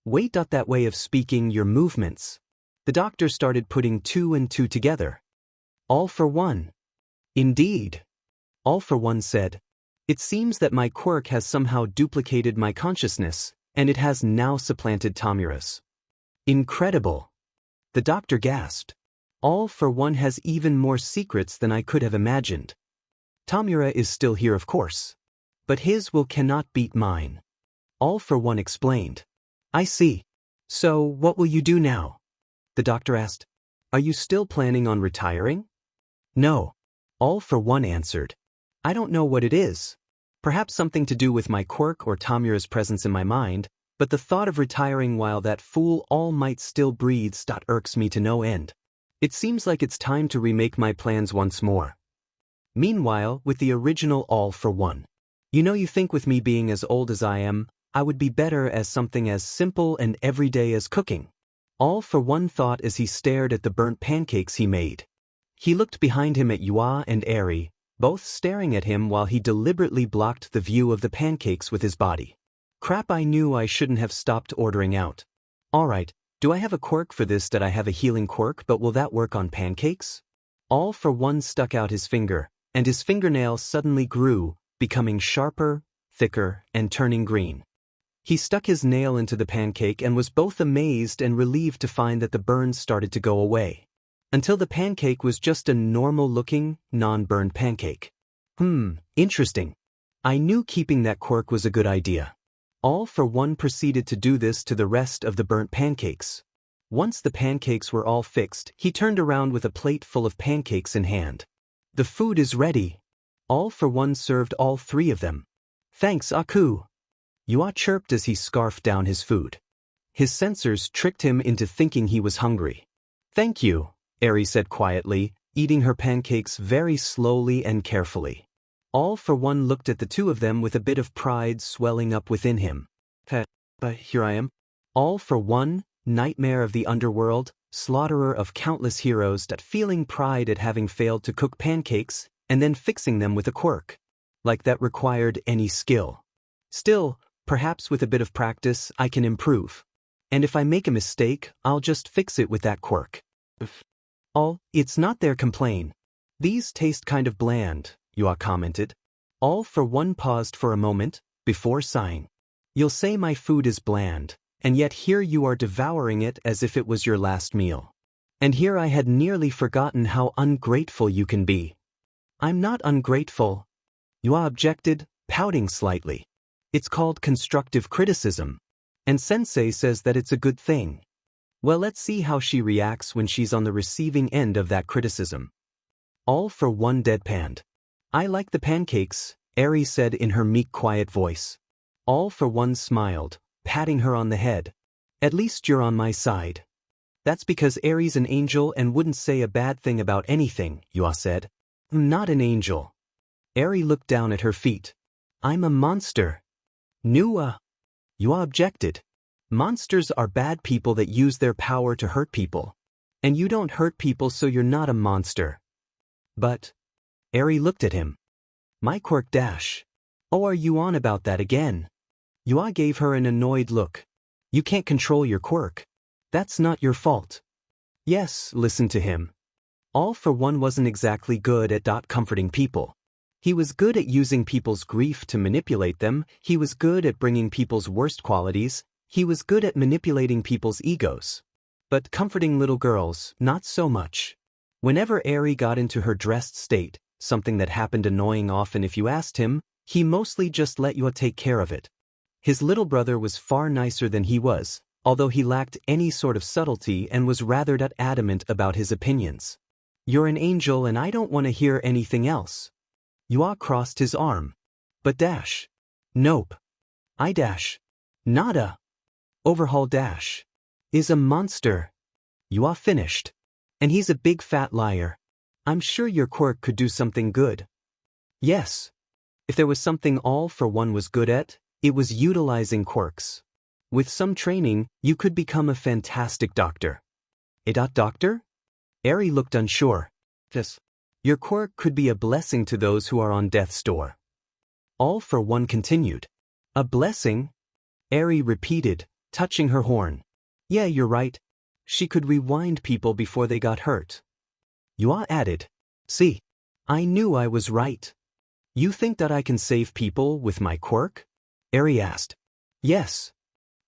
Wait, that way of speaking, your movements. The doctor started putting two and two together. All for One. Indeed. All for One said. It seems that my quirk has somehow duplicated my consciousness, and it has now supplanted Tamura's. Incredible. The doctor gasped. All for One has even more secrets than I could have imagined. Tamura is still here, of course. But his will cannot beat mine. All for One explained. I see. So, what will you do now? The doctor asked. Are you still planning on retiring? No. All for One answered. I don't know what it is. Perhaps something to do with my quirk or Tamura's presence in my mind, but the thought of retiring while that fool All Might still breathes irks me to no end. It seems like it's time to remake my plans once more. Meanwhile, with the original All for One. You think with me being as old as I am, I would be better as something as simple and everyday as cooking. All for One thought as he stared at the burnt pancakes he made. He looked behind him at Yua and Eri, both staring at him while he deliberately blocked the view of the pancakes with his body. Crap, I knew I shouldn't have stopped ordering out. Alright, do I have a quirk for this? I have a healing quirk, but will that work on pancakes? All for One stuck out his finger, and his fingernail suddenly grew, becoming sharper, thicker, and turning green. He stuck his nail into the pancake and was both amazed and relieved to find that the burns started to go away. Until the pancake was just a normal-looking, non-burned pancake. Interesting. I knew keeping that quirk was a good idea. All for one proceeded to do this to the rest of the burnt pancakes. Once the pancakes were all fixed, he turned around with a plate full of pancakes in hand. The food is ready. All for one served all 3 of them. Thanks, Aku. Yua chirped as he scarfed down his food. His sensors tricked him into thinking he was hungry. Thank you, Eri said quietly, eating her pancakes very slowly and carefully. All for one looked at the 2 of them with a bit of pride swelling up within him. But here I am. All for one, nightmare of the underworld, slaughterer of countless heroes, that feeling pride at having failed to cook pancakes and then fixing them with a quirk. Like that required any skill. Still, perhaps with a bit of practice I can improve. And if I make a mistake, I'll just fix it with that quirk. It's not their complaint. These taste kind of bland, Yua commented. All for one paused for a moment, before sighing. You'll say my food is bland, and yet here you are devouring it as if it was your last meal. And here I had nearly forgotten how ungrateful you can be. I'm not ungrateful, Yua objected, pouting slightly. It's called constructive criticism. And Sensei says that it's a good thing. Well, let's see how she reacts when she's on the receiving end of that criticism. All for one deadpanned. I like the pancakes, Eri said in her meek, quiet voice. All for one smiled, patting her on the head. At least you're on my side. That's because Eri's an angel and wouldn't say a bad thing about anything, Yua said. Not an angel. Eri looked down at her feet. I'm a monster. Yua objected. Monsters are bad people that use their power to hurt people. And you don't hurt people, so you're not a monster. But Eri looked at him. My quirk dash. Oh, are you on about that again? Yua gave her an annoyed look. You can't control your quirk. That's not your fault. Yes, listen to him. All for one wasn't exactly good at comforting people. He was good at using people's grief to manipulate them, he was good at bringing people's worst qualities, he was good at manipulating people's egos. But comforting little girls, not so much. Whenever Eri got into her dressed state, something that happened annoying often if you asked him, he mostly just let Yua take care of it. His little brother was far nicer than he was, although he lacked any sort of subtlety and was rather adamant about his opinions. You're an angel and I don't want to hear anything else. Yua crossed his arm. But dash. Nope. I dash. Nada. Overhaul dash. Is a monster. Yua finished. And he's a big fat liar. I'm sure your quirk could do something good. Yes. If there was something all for one was good at, it was utilizing quirks. With some training, you could become a fantastic doctor. A doctor? Eri looked unsure. Yes. Your quirk could be a blessing to those who are on death's door. All for one continued. A blessing? Eri repeated, touching her horn. Yeah, you're right. She could rewind people before they got hurt. Yua added. See, I knew I was right. You think that I can save people with my quirk? Eri asked. Yes.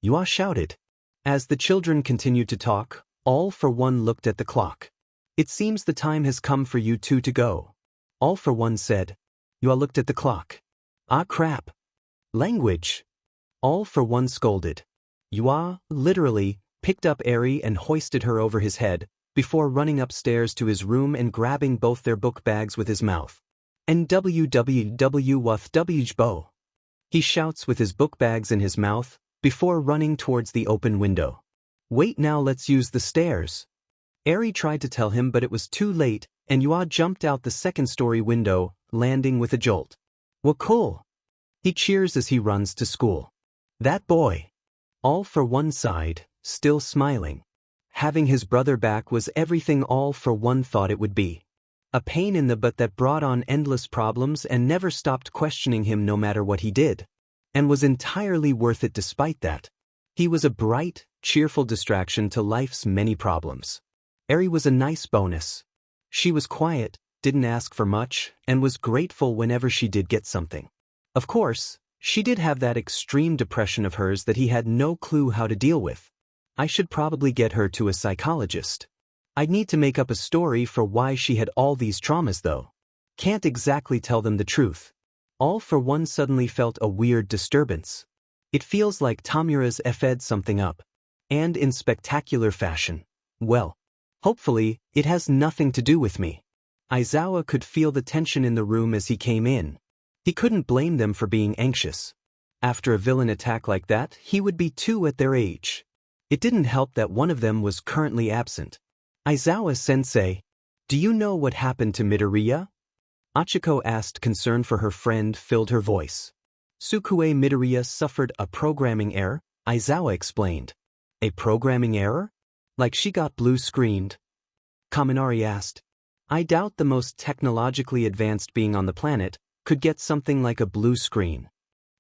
Yua shouted. As the children continued to talk, all for one looked at the clock. It seems the time has come for you 2 to go. All for one said. Yua looked at the clock. Ah, crap. Language. All for one scolded. Yua, literally, picked up Eri and hoisted her over his head, before running upstairs to his room and grabbing both their book bags with his mouth. NWWWWTHBO. He shouts with his book bags in his mouth, before running towards the open window. Wait, now let's use the stairs. Eri tried to tell him, but it was too late, and Yua jumped out the second-story window, landing with a jolt. Well, cool. He cheers as he runs to school. That boy. All for one side, still smiling. Having his brother back was everything all for one thought it would be. A pain in the butt that brought on endless problems and never stopped questioning him no matter what he did. And was entirely worth it despite that. He was a bright, cheerful distraction to life's many problems. Eri was a nice bonus. She was quiet, didn't ask for much, and was grateful whenever she did get something. Of course, She did have that extreme depression of hers that he had no clue how to deal with. I should probably get her to a psychologist. I'd need to make up a story for why she had all these traumas though. Can't exactly tell them the truth. All for one suddenly felt a weird disturbance. It feels like Tamura's effed something up. And in spectacular fashion. Well, hopefully, it has nothing to do with me. Aizawa could feel the tension in the room as he came in. He couldn't blame them for being anxious. After a villain attack like that, he would be 2 at their age. It didn't help that one of them was currently absent. Aizawa-sensei, do you know what happened to Midoriya? Achiko asked. Concern for her friend filled her voice. Sukue Midoriya suffered a programming error, Aizawa explained. A programming error? Like she got blue-screened? Kaminari asked. I doubt the most technologically advanced being on the planet could get something like a blue screen.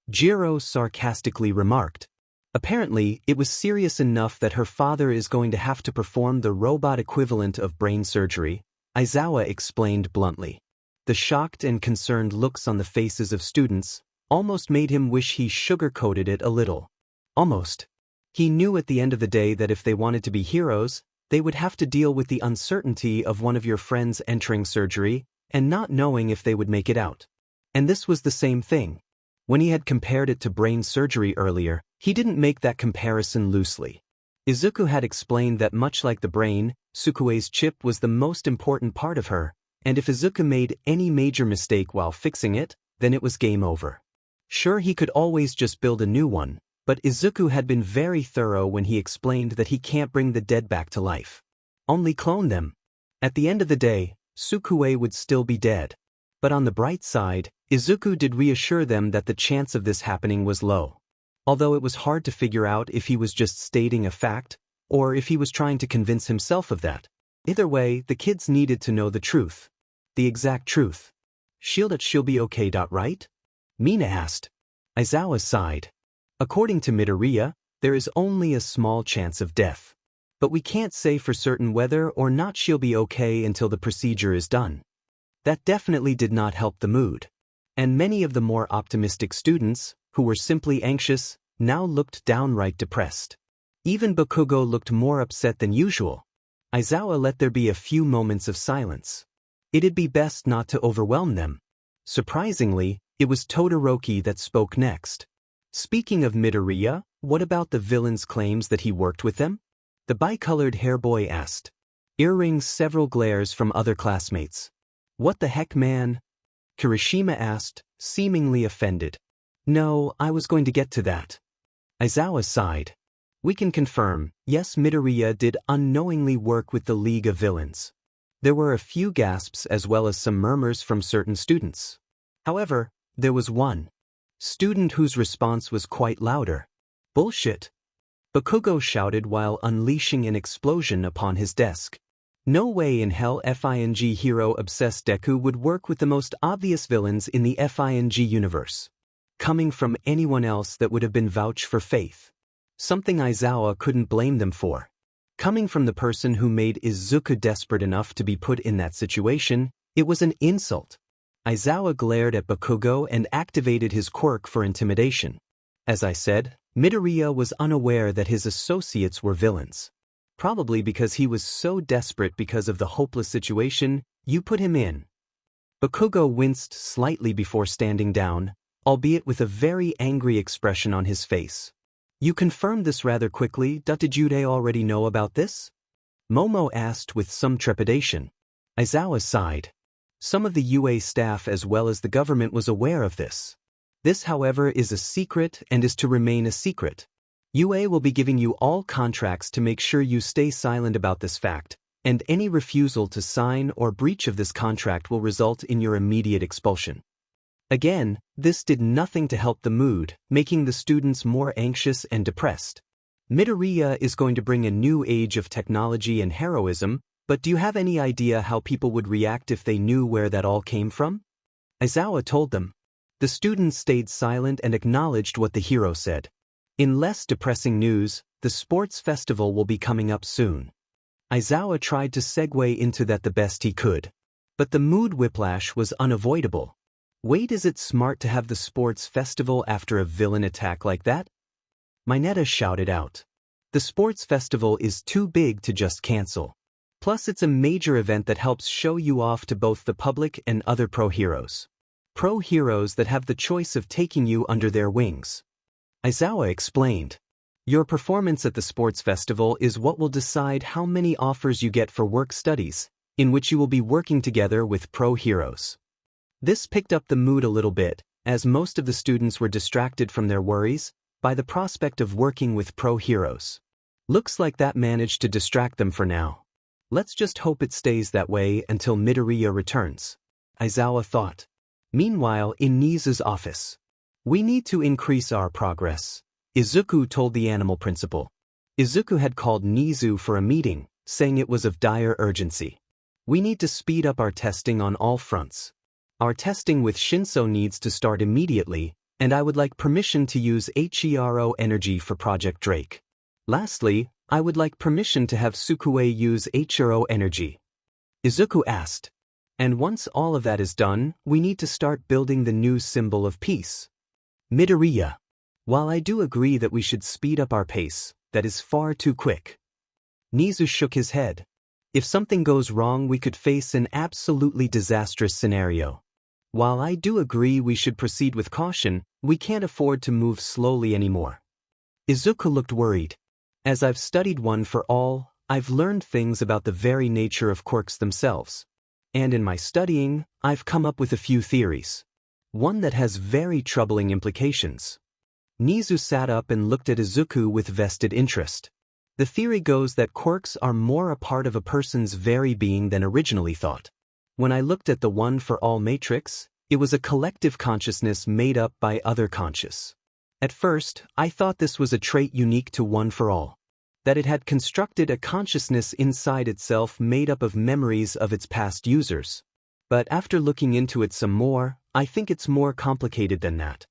Jiro sarcastically remarked. Apparently, it was serious enough that her father is going to have to perform the robot equivalent of brain surgery, Aizawa explained bluntly. The shocked and concerned looks on the faces of students almost made him wish he sugar-coated it a little. Almost. He knew at the end of the day that if they wanted to be heroes, they would have to deal with the uncertainty of one of your friends entering surgery and not knowing if they would make it out. And this was the same thing. When he had compared it to brain surgery earlier, he didn't make that comparison loosely. Izuku had explained that much like the brain, Sukue's chip was the most important part of her, and if Izuku made any major mistake while fixing it, then it was game over. Sure, he could always just build a new one, but Izuku had been very thorough when he explained that he can't bring the dead back to life. Only clone them. At the end of the day, Sukue would still be dead. But on the bright side, Izuku did reassure them that the chance of this happening was low. Although it was hard to figure out if he was just stating a fact, or if he was trying to convince himself of that. Either way, the kids needed to know the truth. The exact truth. She'll be okay. Right? Mina asked. Aizawa sighed. According to Midoriya, there is only a small chance of death. But we can't say for certain whether or not she'll be okay until the procedure is done. That definitely did not help the mood. And many of the more optimistic students, who were simply anxious, now looked downright depressed. Even Bakugo looked more upset than usual. Aizawa let there be a few moments of silence. It'd be best not to overwhelm them. Surprisingly, it was Todoroki that spoke next. Speaking of Midoriya, what about the villain's claims that he worked with them? The bicolored hair boy asked. Earrings several glares from other classmates. What the heck, man? Kirishima asked, seemingly offended. No, I was going to get to that. Aizawa sighed. We can confirm, yes, Midoriya did unknowingly work with the League of Villains. There were a few gasps as well as some murmurs from certain students. However, there was one student whose response was quite louder. Bullshit. Bakugo shouted while unleashing an explosion upon his desk. No way in hell FING hero-obsessed Deku would work with the most obvious villains in the FING universe. Coming from anyone else that would have been vouch for faith. Something Aizawa couldn't blame them for. Coming from the person who made Izuku desperate enough to be put in that situation, it was an insult. Aizawa glared at Bakugo and activated his quirk for intimidation. As I said, Midoriya was unaware that his associates were villains. Probably because he was so desperate because of the hopeless situation you put him in. Bakugo winced slightly before standing down, albeit with a very angry expression on his face. You confirmed this rather quickly. Did you already know about this? Momo asked with some trepidation. Aizawa sighed. Some of the UA staff as well as the government was aware of this. This, however, is a secret and is to remain a secret. UA will be giving you all contracts to make sure you stay silent about this fact, and any refusal to sign or breach of this contract will result in your immediate expulsion. Again, this did nothing to help the mood, making the students more anxious and depressed. Midoriya is going to bring a new age of technology and heroism, but do you have any idea how people would react if they knew where that all came from? Aizawa told them. The students stayed silent and acknowledged what the hero said. In less depressing news, the sports festival will be coming up soon. Aizawa tried to segue into that the best he could. But the mood whiplash was unavoidable. Wait, is it smart to have the sports festival after a villain attack like that? Mineta shouted out. The sports festival is too big to just cancel. Plus it's a major event that helps show you off to both the public and other pro-heroes. Pro-heroes that have the choice of taking you under their wings. Aizawa explained. Your performance at the sports festival is what will decide how many offers you get for work studies, in which you will be working together with pro-heroes. This picked up the mood a little bit, as most of the students were distracted from their worries by the prospect of working with pro-heroes. Looks like that managed to distract them for now. Let's just hope it stays that way until Midoriya returns, Aizawa thought. Meanwhile, in Nizu's office. We need to increase our progress, Izuku told the animal principal. Izuku had called Nizu for a meeting, saying it was of dire urgency. We need to speed up our testing on all fronts. Our testing with Shinso needs to start immediately, and I would like permission to use HERO energy for Project Drake. Lastly, I would like permission to have Sukue use HERO energy. Izuku asked. And once all of that is done, we need to start building the new symbol of peace. Midoriya. While I do agree that we should speed up our pace, that is far too quick. Nizu shook his head. If something goes wrong, we could face an absolutely disastrous scenario. While I do agree we should proceed with caution, we can't afford to move slowly anymore. Izuku looked worried. As I've studied One for All, I've learned things about the very nature of quirks themselves. And in my studying, I've come up with a few theories. One that has very troubling implications. Nizu sat up and looked at Izuku with vested interest. The theory goes that quirks are more a part of a person's very being than originally thought. When I looked at the One for All matrix, it was a collective consciousness made up by other conscious. At first, I thought this was a trait unique to One for All. That it had constructed a consciousness inside itself made up of memories of its past users. But after looking into it some more, I think it's more complicated than that.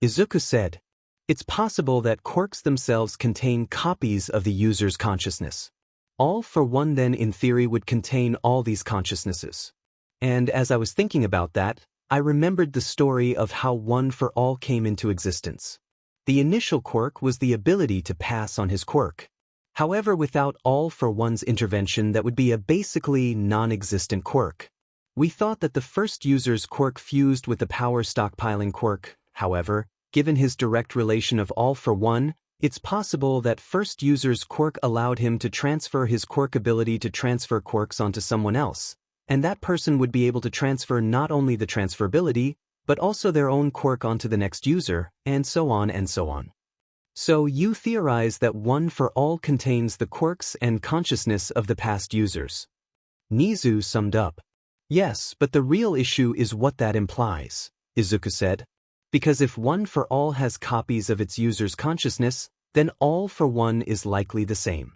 Izuku said, it's possible that quirks themselves contain copies of the user's consciousness. All for One then in theory would contain all these consciousnesses. And as I was thinking about that, I remembered the story of how One for All came into existence. The initial quirk was the ability to pass on his quirk. However, without All for One's intervention, that would be a basically non-existent quirk. We thought that the first user's quirk fused with the power stockpiling quirk. However, given his direct relation of All for One, it's possible that first user's quirk allowed him to transfer his quirk ability to transfer quirks onto someone else, and that person would be able to transfer not only the transferability, but also their own quirk onto the next user, and so on and so on. So you theorize that One for All contains the quirks and consciousness of the past users. Nizu summed up. Yes, but the real issue is what that implies, Izuku said. Because if One for All has copies of its user's consciousness, then All for One is likely the same.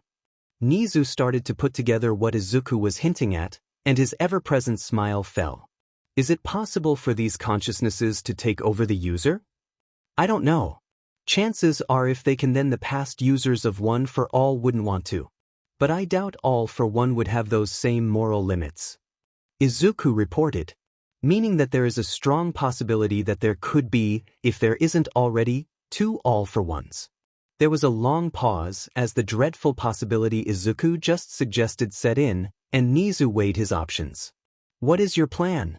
Nizu started to put together what Izuku was hinting at, and his ever-present smile fell. Is it possible for these consciousnesses to take over the user? I don't know. Chances are if they can, then the past users of One for All wouldn't want to. But I doubt All for One would have those same moral limits. Izuku reported. Meaning that there is a strong possibility that there could be, if there isn't already, two All for Ones. There was a long pause as the dreadful possibility Izuku just suggested set in, and Nizu weighed his options. What is your plan?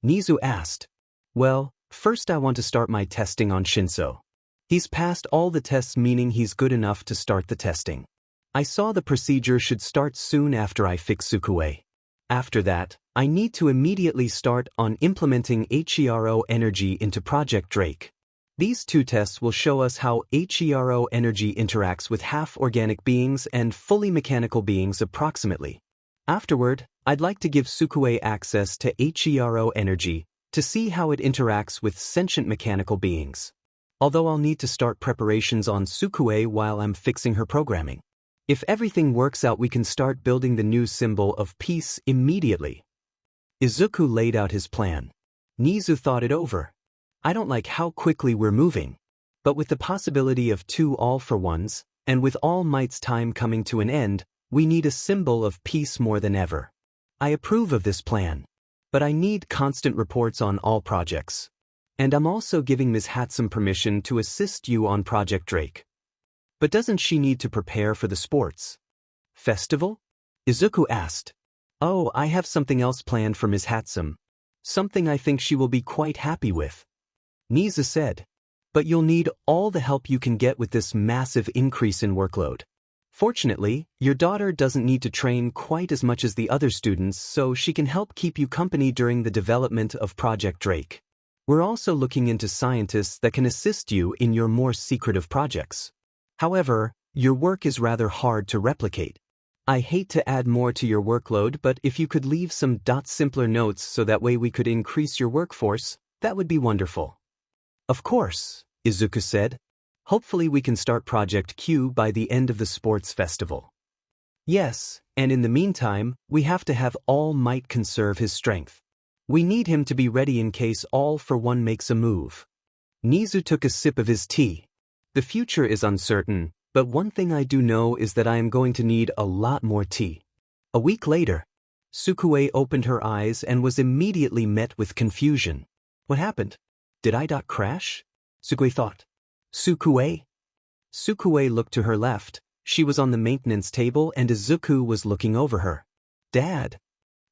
Nizu asked. Well, first I want to start my testing on Shinso. He's passed all the tests, meaning he's good enough to start the testing. I saw the procedure should start soon after I fix Sukue. After that, I need to immediately start on implementing HERO energy into Project Drake. These two tests will show us how HERO energy interacts with half-organic beings and fully mechanical beings approximately. Afterward, I'd like to give Sukue access to HERO energy to see how it interacts with sentient mechanical beings. Although I'll need to start preparations on Sukue while I'm fixing her programming. If everything works out, we can start building the new symbol of peace immediately. Izuku laid out his plan. Nizu thought it over. I don't like how quickly we're moving. But with the possibility of two All for Ones, and with All Might's time coming to an end, we need a symbol of peace more than ever. I approve of this plan. but I need constant reports on all projects. And I'm also giving Ms. Hatsum permission to assist you on Project Drake. But doesn't she need to prepare for the sports festival? Izuku asked. Oh, I have something else planned for Ms. Hatsum. Something I think she will be quite happy with. Niza said. But you'll need all the help you can get with this massive increase in workload. Fortunately, your daughter doesn't need to train quite as much as the other students, so she can help keep you company during the development of Project Drake. We're also looking into scientists that can assist you in your more secretive projects. However, your work is rather hard to replicate. I hate to add more to your workload, but if you could leave some simpler notes so that way we could increase your workforce, that would be wonderful. Of course, Izuku said. Hopefully we can start Project Q by the end of the sports festival. Yes, and in the meantime, we have to have All Might conserve his strength. We need him to be ready in case All for One makes a move. Nizu took a sip of his tea. The future is uncertain, but one thing I do know is that I am going to need a lot more tea. A week later, Sukue opened her eyes and was immediately met with confusion. What happened? Did I crash? Sukue thought. Sukue? Sukue looked to her left. She was on the maintenance table and Izuku was looking over her. Dad.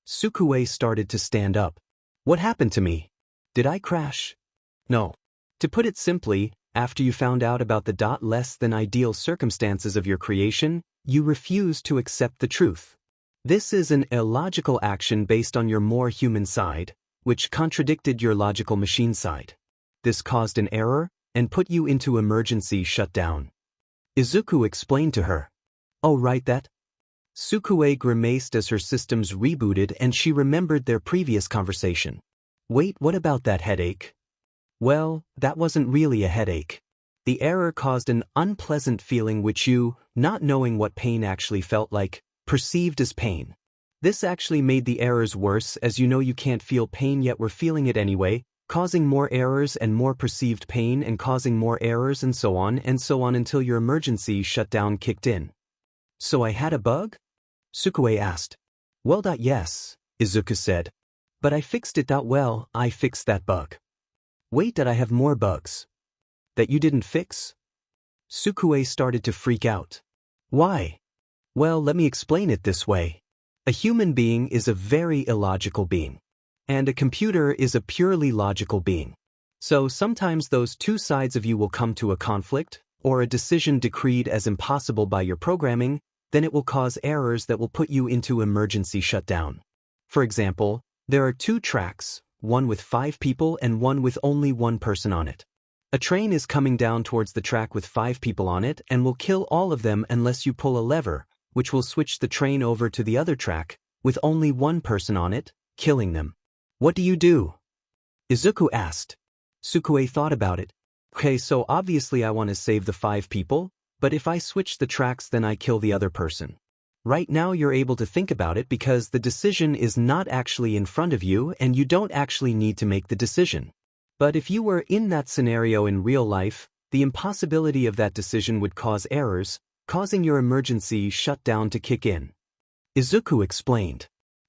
Sukue started to stand up. What happened to me? Did I crash? No. To put it simply, after you found out about the less than ideal circumstances of your creation, you refused to accept the truth. This is an illogical action based on your more human side, which contradicted your logical machine side. This caused an error and put you into emergency shutdown. Izuku explained to her. Oh, right that? Sukue grimaced as her systems rebooted and she remembered their previous conversation. Wait, what about that headache? Well, that wasn't really a headache. The error caused an unpleasant feeling which you, not knowing what pain actually felt like, perceived as pain. This actually made the errors worse as you know you can't feel pain yet we're feeling it anyway, causing more errors and more perceived pain and causing more errors and so on until your emergency shutdown kicked in. So I had a bug? Sukue asked. Well, yes, Izuku said. But I fixed it well, I fixed that bug. Wait, did I have more bugs? That you didn't fix? Sukue started to freak out. Why? Well, let me explain it this way. A human being is a very illogical being. And a computer is a purely logical being. So sometimes those two sides of you will come to a conflict, or a decision decreed as impossible by your programming, then it will cause errors that will put you into emergency shutdown. For example, there are two tracks, one with 5 people and one with only 1 person on it. A train is coming down towards the track with 5 people on it and will kill all of them unless you pull a lever, which will switch the train over to the other track, with only 1 person on it, killing them. What do you do? Izuku asked. Sukue thought about it. Okay, so obviously I want to save the 5 people, but if I switch the tracks then I kill the other person. Right now you're able to think about it because the decision is not actually in front of you and you don't actually need to make the decision. But if you were in that scenario in real life, the impossibility of that decision would cause errors, causing your emergency shutdown to kick in. Izuku explained.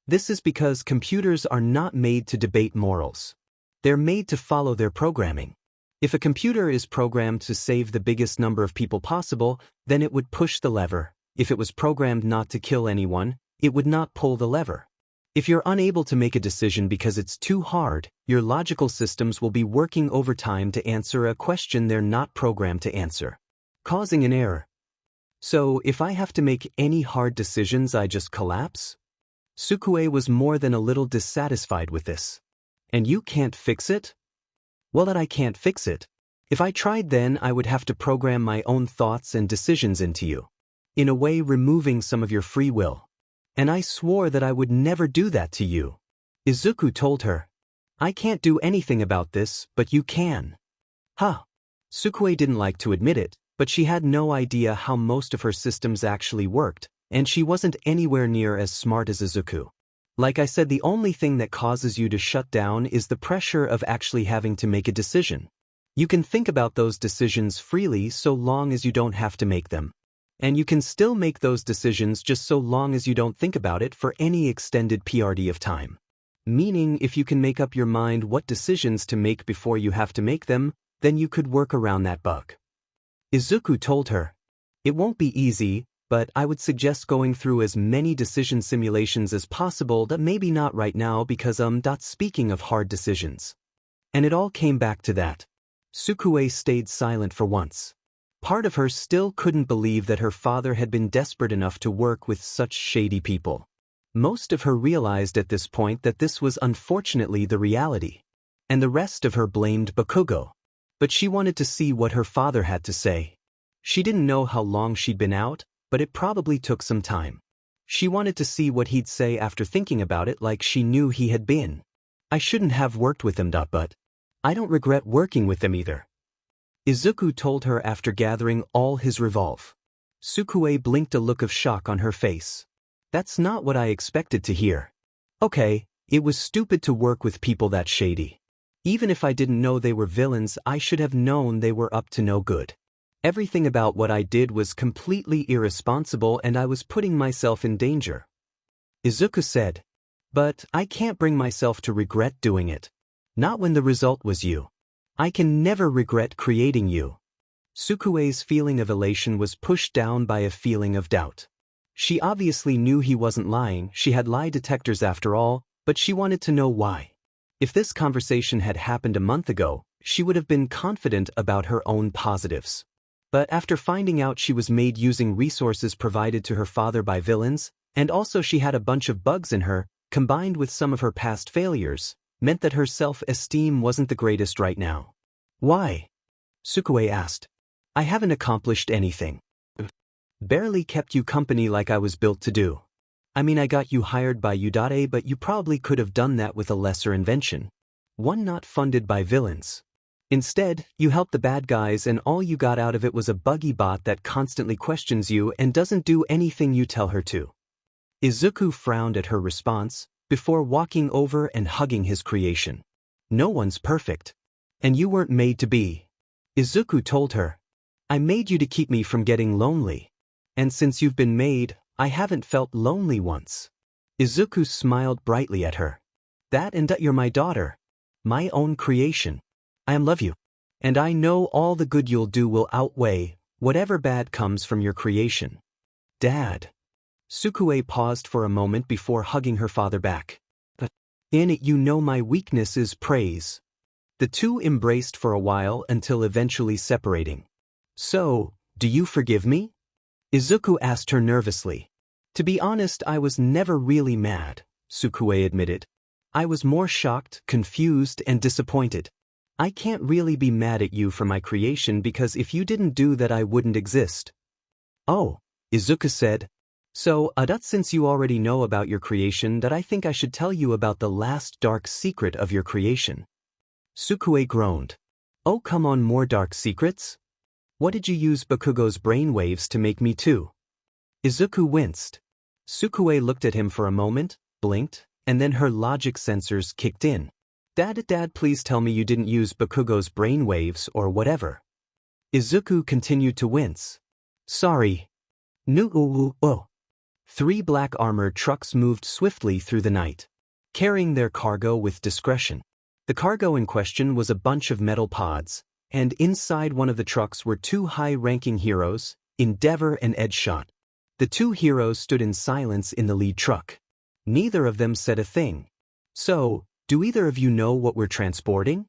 This is because computers are not made to debate morals. They're made to follow their programming. If a computer is programmed to save the biggest number of people possible, then it would push the lever. If it was programmed not to kill anyone, it would not pull the lever. If you're unable to make a decision because it's too hard, your logical systems will be working overtime to answer a question they're not programmed to answer, causing an error. So if I have to make any hard decisions, I just collapse? Sukue was more than a little dissatisfied with this. And you can't fix it? Well, that I can't fix it. If I tried then I would have to program my own thoughts and decisions into you. In a way removing some of your free will. And I swore that I would never do that to you. Izuku told her. I can't do anything about this, but you can. Huh. Sukue didn't like to admit it, but she had no idea how most of her systems actually worked, and she wasn't anywhere near as smart as Izuku. Like I said, the only thing that causes you to shut down is the pressure of actually having to make a decision. You can think about those decisions freely so long as you don't have to make them. And you can still make those decisions just so long as you don't think about it for any extended period of time. Meaning if you can make up your mind what decisions to make before you have to make them, then you could work around that bug. Izuku told her. It won't be easy, but I would suggest going through as many decision simulations as possible, that maybe not right now because speaking of hard decisions. And it all came back to that. Sukue stayed silent for once. Part of her still couldn't believe that her father had been desperate enough to work with such shady people. Most of her realized at this point that this was unfortunately the reality. And the rest of her blamed Bakugo. But she wanted to see what her father had to say. She didn't know how long she'd been out, but it probably took some time. She wanted to see what he'd say after thinking about it, like she knew he had been. I shouldn't have worked with him, but I don't regret working with them either. Izuku told her after gathering all his resolve. Sukue blinked, a look of shock on her face. That's not what I expected to hear. Okay, it was stupid to work with people that shady. Even if I didn't know they were villains, I should have known they were up to no good. Everything about what I did was completely irresponsible and I was putting myself in danger. Izuku said. But I can't bring myself to regret doing it. Not when the result was you. I can never regret creating you. Sukue's feeling of elation was pushed down by a feeling of doubt. She obviously knew he wasn't lying, she had lie detectors after all, but she wanted to know why. If this conversation had happened a month ago, she would have been confident about her own positives. But after finding out she was made using resources provided to her father by villains, and also she had a bunch of bugs in her, combined with some of her past failures, meant that her self-esteem wasn't the greatest right now. Why? Sukue asked. I haven't accomplished anything. Barely kept you company like I was built to do. I mean, I got you hired by Udate, but you probably could have done that with a lesser invention. One not funded by villains. Instead, you helped the bad guys and all you got out of it was a buggy bot that constantly questions you and doesn't do anything you tell her to. Izuku frowned at her response, before walking over and hugging his creation. No one's perfect. And you weren't made to be. Izuku told her. I made you to keep me from getting lonely. And since you've been made, I haven't felt lonely once. Izuku smiled brightly at her. That and that you're my daughter. My own creation. I love you. And I know all the good you'll do will outweigh whatever bad comes from your creation. Dad. Sukue paused for a moment before hugging her father back. But in it you know my weakness is praise. The two embraced for a while until eventually separating. So, do you forgive me? Izuku asked her nervously. To be honest, I was never really mad, Sukue admitted. I was more shocked, confused, and disappointed. I can't really be mad at you for my creation because if you didn't do that I wouldn't exist. Oh, Izuku said. So, since you already know about your creation, that I think I should tell you about the last dark secret of your creation. Sukue groaned. Oh, come on, more dark secrets? What did you use Bakugo's brainwaves to make me too? Izuku winced. Sukue looked at him for a moment, blinked, and then her logic sensors kicked in. Dad, please tell me you didn't use Bakugo's brainwaves or whatever. Izuku continued to wince. Sorry. Oh. 3 black armored trucks moved swiftly through the night, carrying their cargo with discretion. The cargo in question was a bunch of metal pods, and inside one of the trucks were 2 high-ranking heroes, Endeavor and Edgeshot. The 2 heroes stood in silence in the lead truck. Neither of them said a thing. So, do either of you know what we're transporting?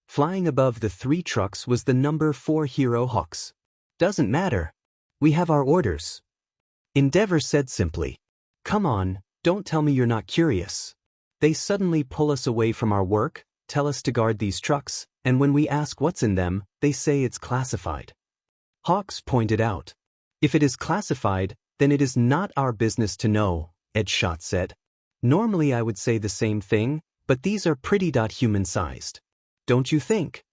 Flying above the 3 trucks was the number 4 hero Hawks. Doesn't matter. We have our orders. Endeavor said simply. Come on, don't tell me you're not curious. They suddenly pull us away from our work, tell us to guard these trucks, and when we ask what's in them, they say it's classified. Hawks pointed out. If it is classified, then it is not our business to know, Edgeshot said. Normally I would say the same thing, but these are pretty human-sized. Don't you think?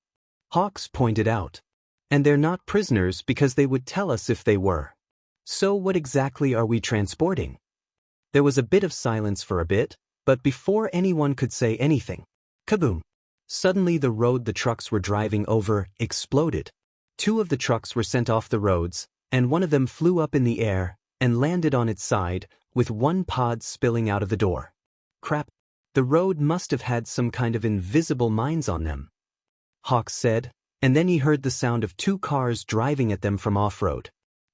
Hawks pointed out. And they're not prisoners because they would tell us if they were. So what exactly are we transporting? There was a bit of silence for a bit, but before anyone could say anything, kaboom! Suddenly the road the trucks were driving over exploded. 2 of the trucks were sent off the roads, and one of them flew up in the air and landed on its side, with 1 pod spilling out of the door. Crap! The road must have had some kind of invisible mines on them, Hawks said, and then he heard the sound of 2 cars driving at them from off-road.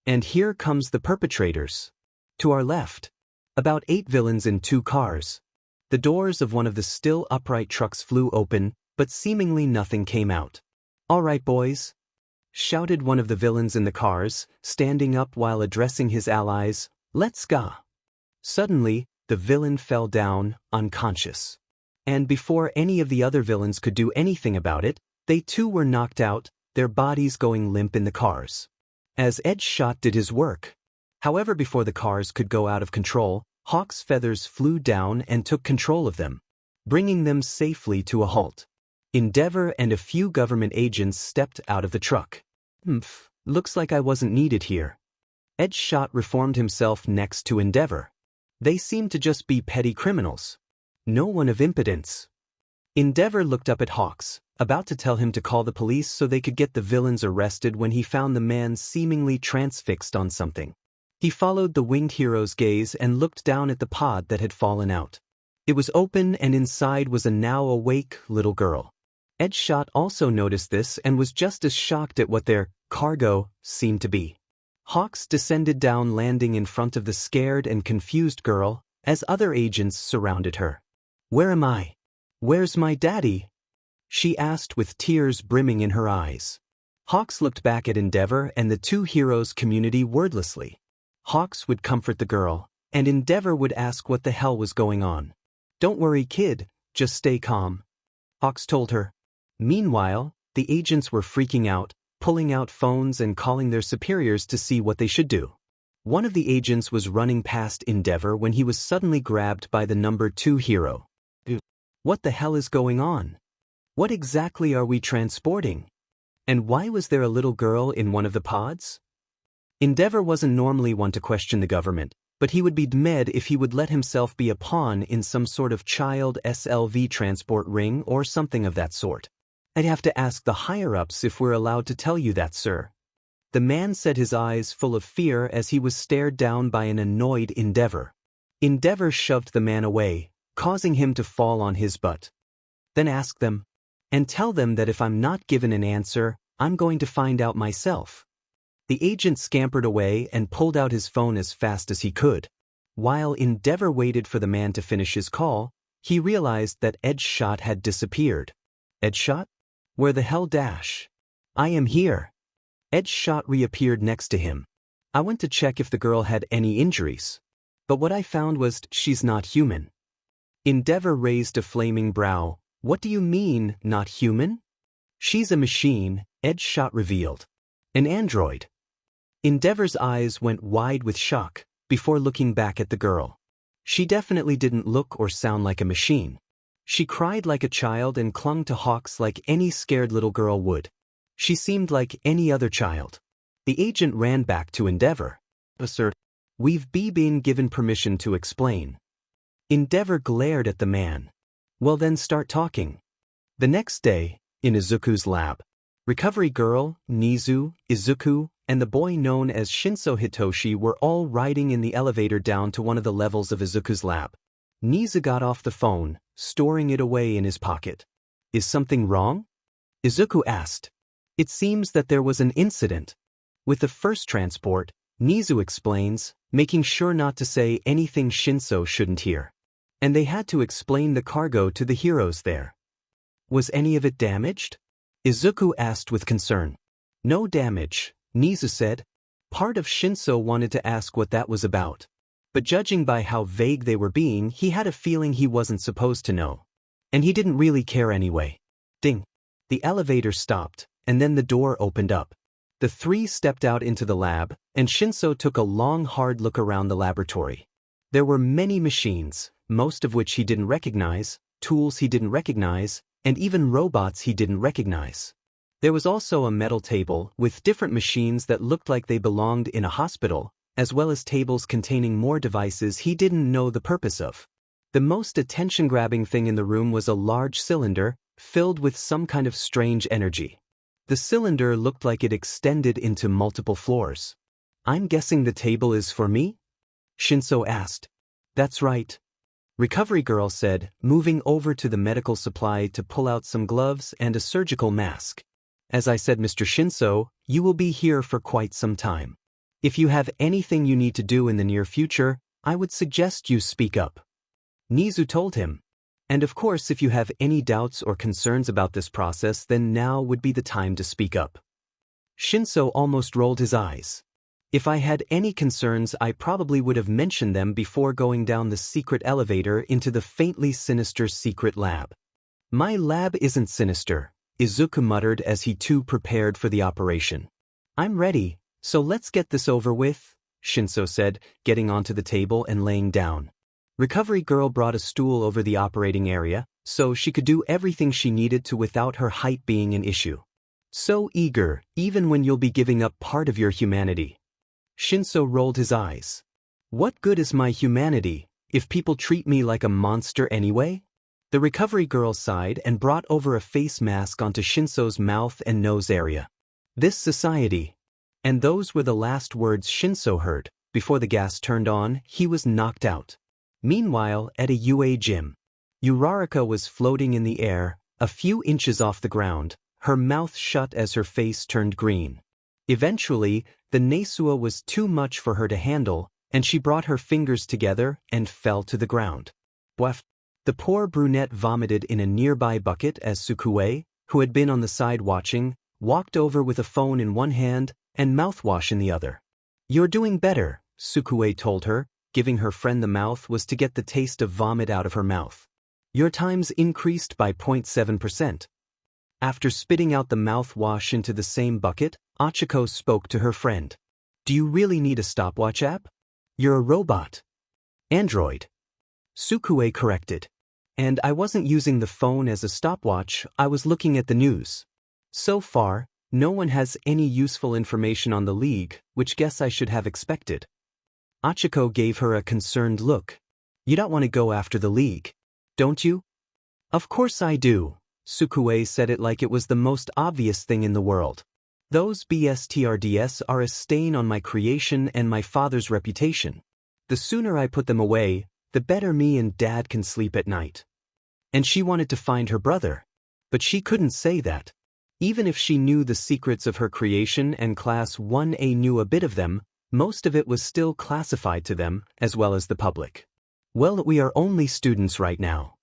And here comes the perpetrators. To our left. About 8 villains in 2 cars. The doors of one of the still upright trucks flew open, but seemingly nothing came out. "All right, boys," shouted one of the villains in the cars, standing up while addressing his allies, "let's go." Suddenly, the villain fell down, unconscious. And before any of the other villains could do anything about it, they too were knocked out, their bodies going limp in the cars. As Edgeshot did his work. However, before the cars could go out of control, Hawk's feathers flew down and took control of them, bringing them safely to a halt. Endeavor and a few government agents stepped out of the truck. Looks like I wasn't needed here." Edgeshot reformed himself next to Endeavor. They seemed to just be petty criminals. No one of impotence. Endeavor looked up at Hawks, about to tell him to call the police so they could get the villains arrested when he found the man seemingly transfixed on something. He followed the winged hero's gaze and looked down at the pod that had fallen out. It was open and inside was a now awake little girl. Edgeshot also noticed this and was just as shocked at what their cargo seemed to be. Hawks descended down, landing in front of the scared and confused girl as other agents surrounded her. "Where am I? Where's my daddy?" she asked with tears brimming in her eyes. Hawks looked back at Endeavor and the 2 heroes' community wordlessly. Hawks would comfort the girl, and Endeavor would ask what the hell was going on. "Don't worry, kid, just stay calm," Hawks told her. Meanwhile, the agents were freaking out, pulling out phones and calling their superiors to see what they should do. One of the agents was running past Endeavor when he was suddenly grabbed by the number 2 hero. "What the hell is going on? What exactly are we transporting? And why was there a little girl in one of the pods?" Endeavor wasn't normally one to question the government, but he would be mad if he would let himself be a pawn in some sort of child SLV transport ring or something of that sort. "I'd have to ask the higher-ups if we're allowed to tell you that, sir." The man said, his eyes full of fear as he was stared down by an annoyed Endeavor. Endeavor shoved the man away, causing him to fall on his butt. "Then ask them. And tell them that if I'm not given an answer, I'm going to find out myself." The agent scampered away and pulled out his phone as fast as he could. While Endeavor waited for the man to finish his call, he realized that Edgeshot had disappeared. "Edgeshot? Where the hell dash?" "I am here." Edgeshot reappeared next to him. "I went to check if the girl had any injuries. But what I found was she's not human." Endeavor raised a flaming brow. "What do you mean, not human?" "She's a machine," Edgeshot revealed. "An android." Endeavor's eyes went wide with shock, before looking back at the girl. She definitely didn't look or sound like a machine. She cried like a child and clung to Hawks like any scared little girl would. She seemed like any other child. The agent ran back to Endeavor. "Sir, we've been given permission to explain." Endeavor glared at the man. "Well then start talking." The next day, in Izuku's lab, Recovery Girl, Nizu, Izuku, and the boy known as Shinso Hitoshi were all riding in the elevator down to one of the levels of Izuku's lab. Nizu got off the phone, storing it away in his pocket. "Is something wrong?" Izuku asked. "It seems that there was an incident with the first transport," Nizu explains, making sure not to say anything Shinso shouldn't hear. "And they had to explain the cargo to the heroes there." "Was any of it damaged?" Izuku asked with concern. "No damage," Nizu said. Part of Shinso wanted to ask what that was about. But judging by how vague they were being, he had a feeling he wasn't supposed to know. And he didn't really care anyway. Ding. The elevator stopped, and then the door opened up. The 3 stepped out into the lab, and Shinso took a long, hard look around the laboratory. There were many machines, most of which he didn't recognize, tools he didn't recognize, and even robots he didn't recognize. There was also a metal table with different machines that looked like they belonged in a hospital, as well as tables containing more devices he didn't know the purpose of. The most attention-grabbing thing in the room was a large cylinder, filled with some kind of strange energy. The cylinder looked like it extended into multiple floors. "I'm guessing the table is for me?" Shinso asked. "That's right." Recovery girl said, moving over to the medical supply to pull out some gloves and a surgical mask. As I said, Mr. Shinso, you will be here for quite some time. If you have anything you need to do in the near future, I would suggest you speak up. Nizu told him. And of course, if you have any doubts or concerns about this process, then now would be the time to speak up. Shinso almost rolled his eyes. If I had any concerns, I probably would have mentioned them before going down the secret elevator into the faintly sinister secret lab. My lab isn't sinister, Izuku muttered as he too prepared for the operation. I'm ready, so let's get this over with, Shinso said, getting onto the table and laying down. Recovery girl brought a stool over the operating area, so she could do everything she needed to without her height being an issue. So eager, even when you'll be giving up part of your humanity. Shinso rolled his eyes. What good is my humanity, if people treat me like a monster anyway? The recovery girl sighed and brought over a face mask onto Shinso's mouth and nose area. This society. And those were the last words Shinso heard. Before the gas turned on, he was knocked out. Meanwhile, at a UA gym, Uraraka was floating in the air, a few inches off the ground, her mouth shut as her face turned green. Eventually, the Nesua was too much for her to handle, and she brought her fingers together and fell to the ground. Bwaf! The poor brunette vomited in a nearby bucket as Sukue, who had been on the side watching, walked over with a phone in one hand and mouthwash in the other. You're doing better, Sukue told her, giving her friend the mouth was to get the taste of vomit out of her mouth. Your times increased by 0.7%. After spitting out the mouthwash into the same bucket, Achiko spoke to her friend. Do you really need a stopwatch app? You're a robot. Android. Sukue corrected. And I wasn't using the phone as a stopwatch, I was looking at the news. So far, no one has any useful information on the league, which guess I should have expected. Achiko gave her a concerned look. You don't want to go after the league, don't you? Of course I do. Sukue said it like it was the most obvious thing in the world. Those BSTRDS are a stain on my creation and my father's reputation. The sooner I put them away, the better me and Dad can sleep at night. And she wanted to find her brother. But she couldn't say that. Even if she knew the secrets of her creation and Class 1A knew a bit of them, most of it was still classified to them, as well as the public. Well, we are only students right now.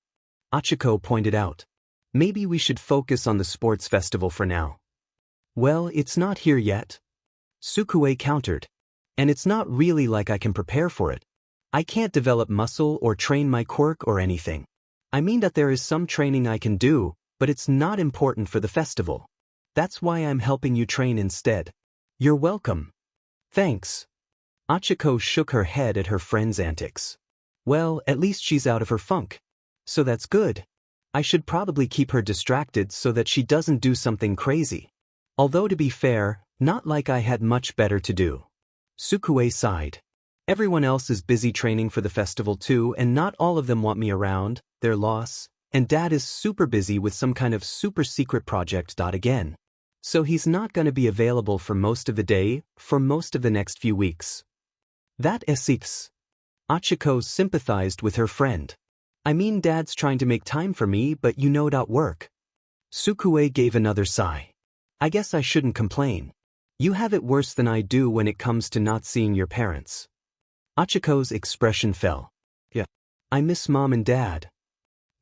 Achiko pointed out. Maybe we should focus on the sports festival for now. Well, it's not here yet. Sukue countered. And it's not really like I can prepare for it. I can't develop muscle or train my quirk or anything. I mean that there is some training I can do, but it's not important for the festival. That's why I'm helping you train instead. You're welcome. Thanks. Achiko shook her head at her friend's antics. Well, at least she's out of her funk. So that's good. I should probably keep her distracted so that she doesn't do something crazy. Although to be fair, not like I had much better to do. Sukue sighed. Everyone else is busy training for the festival too, and not all of them want me around, their loss, and Dad is super busy with some kind of super secret project. Again. So he's not going to be available for most of the day, for most of the next few weeks. That is. Achiko sympathized with her friend. I mean, Dad's trying to make time for me, but you know. Work. Sukue gave another sigh. I guess I shouldn't complain. You have it worse than I do when it comes to not seeing your parents. Achiko's expression fell. Yeah. I miss Mom and Dad.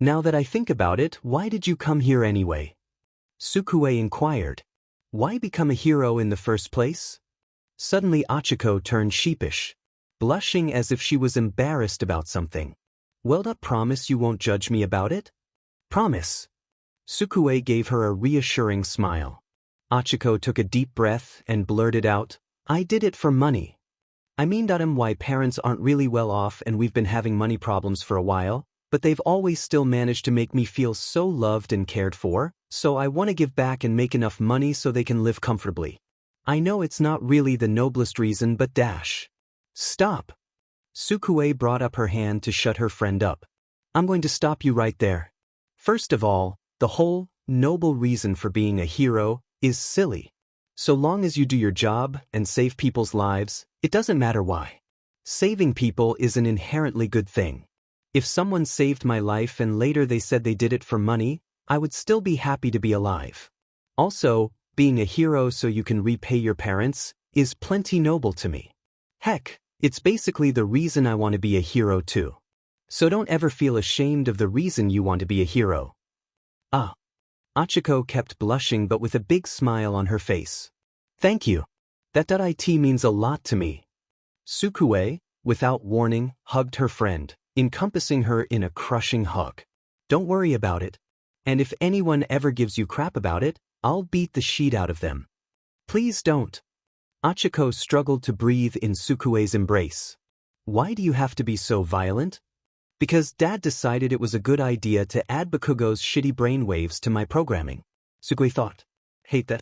Now that I think about it, why did you come here anyway? Sukue inquired. Why become a hero in the first place? Suddenly Achiko turned sheepish, blushing as if she was embarrassed about something. Well, promise you won't judge me about it? Promise. Sukue gave her a reassuring smile. Achiko took a deep breath and blurted out, I did it for money. I mean, why parents aren't really well off and we've been having money problems for a while, but they've always still managed to make me feel so loved and cared for, so I want to give back and make enough money so they can live comfortably. I know it's not really the noblest reason, but Stop. Sukue brought up her hand to shut her friend up. I'm going to stop you right there. First of all, the whole noble reason for being a hero is silly. So long as you do your job and save people's lives, it doesn't matter why. Saving people is an inherently good thing. If someone saved my life and later they said they did it for money, I would still be happy to be alive. Also, being a hero so you can repay your parents is plenty noble to me. Heck, it's basically the reason I want to be a hero too. So don't ever feel ashamed of the reason you want to be a hero. Ah. Achiko kept blushing but with a big smile on her face. Thank you. That means a lot to me. Sukue, without warning, hugged her friend, encompassing her in a crushing hug. Don't worry about it. And if anyone ever gives you crap about it, I'll beat the shit out of them. Please don't. Achiko struggled to breathe in Sukue's embrace. Why do you have to be so violent? Because Dad decided it was a good idea to add Bakugo's shitty brainwaves to my programming. Sukue thought. Hate that.